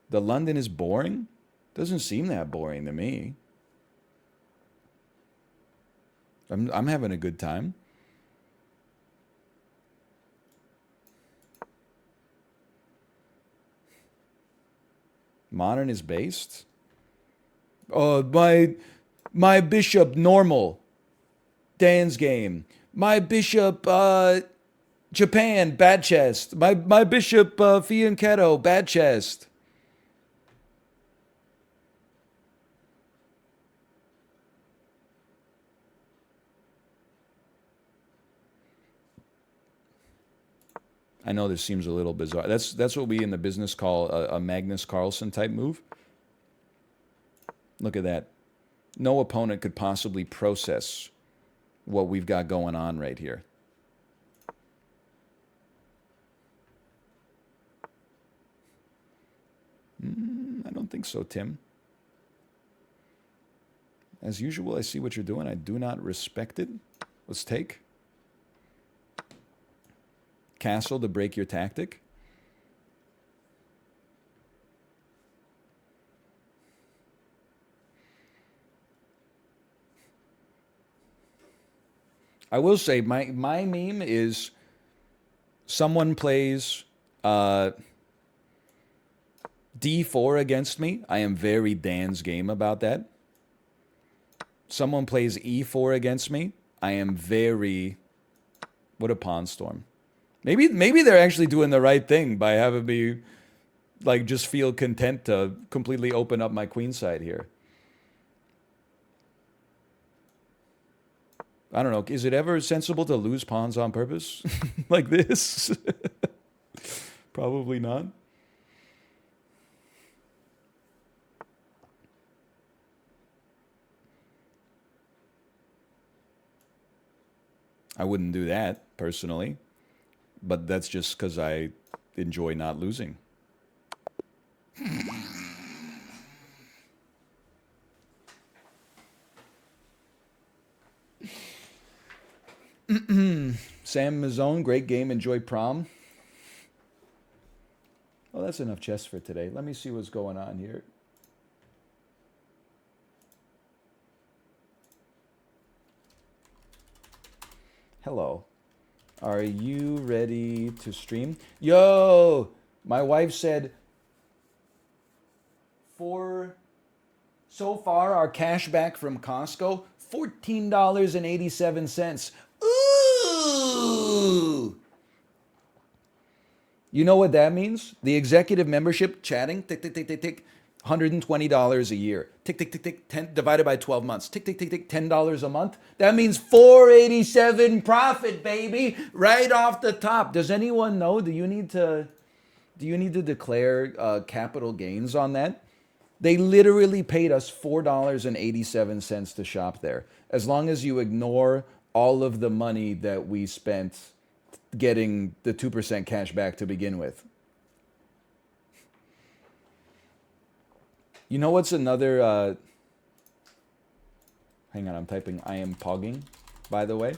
The London is boring? Doesn't seem that boring to me. I'm having a good time. Modern is based. Oh, my bishop normal. Dan's game. My bishop Japan bad chest. My bishop Fianchetto bad chest. I know this seems a little bizarre. That's what we in the business call a Magnus Carlsen type move. Look at that. No opponent could possibly process what we've got going on right here. I don't think so, Tim. As usual, I see what you're doing. I do not respect it. Let's take. Castle to break your tactic. I will say my meme is someone plays d4 against me. I am very Dan's game about that. Someone plays e4 against me. I am very... What a pawn storm. Maybe they're actually doing the right thing by having me like just feel content to completely open up my queen side here. I don't know. Is it ever sensible to lose pawns on purpose like this? Probably not. I wouldn't do that personally. But that's just because I enjoy not losing. Sam Mazzone, great game. Enjoy prom. Well, that's enough chess for today. Let me see what's going on here. Hello. Are you ready to stream? Yo! My wife said, so far, our cash back from Costco, $14.87. Ooh! You know what that means? The executive membership, chatting, tick, tick, tick, tick, tick, $120 a year. Tick, tick, tick, tick, 10 divided by 12 months. Tick, tick, tick, tick, $10 a month. That means 487 profit, baby, right off the top. Does anyone know? Do you need to declare capital gains on that? They literally paid us $4.87 to shop there. As long as you ignore all of the money that we spent getting the 2% cash back to begin with. You know what's another... hang on, I'm typing I am pogging, by the way.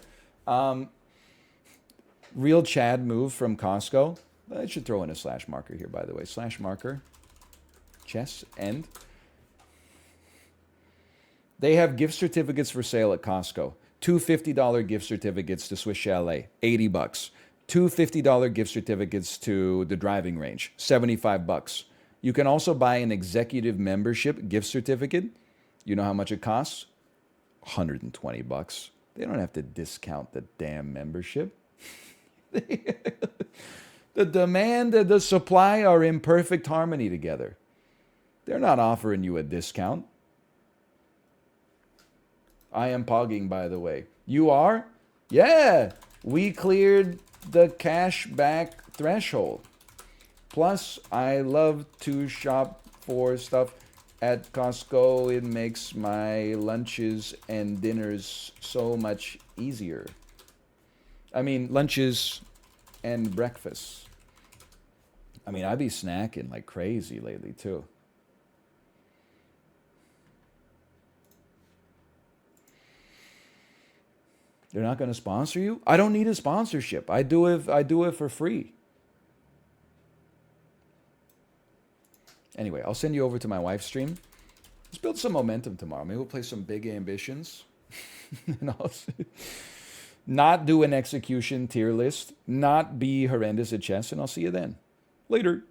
Real Chad move from Costco. I should throw in a slash marker here, by the way. Slash marker. Chess end. They have gift certificates for sale at Costco. Two $50 gift certificates to Swiss Chalet, $80. Two $50 gift certificates to the driving range, $75. You can also buy an executive membership gift certificate. You know how much it costs? $120. They don't have to discount the damn membership. The demand and the supply are in perfect harmony together. They're not offering you a discount. I am pogging, by the way. You are? Yeah. We cleared the cash back threshold. Plus, I love to shop for stuff at Costco. It makes my lunches and dinners so much easier. I mean, lunches and breakfasts. I mean, I be snacking like crazy lately, too. They're not going to sponsor you? I don't need a sponsorship. I do it for free. Anyway, I'll send you over to my wife's stream. Let's build some momentum tomorrow. Maybe we'll play some big ambitions. And I'll not do an execution tier list. Not be horrendous at chess. And I'll see you then. Later.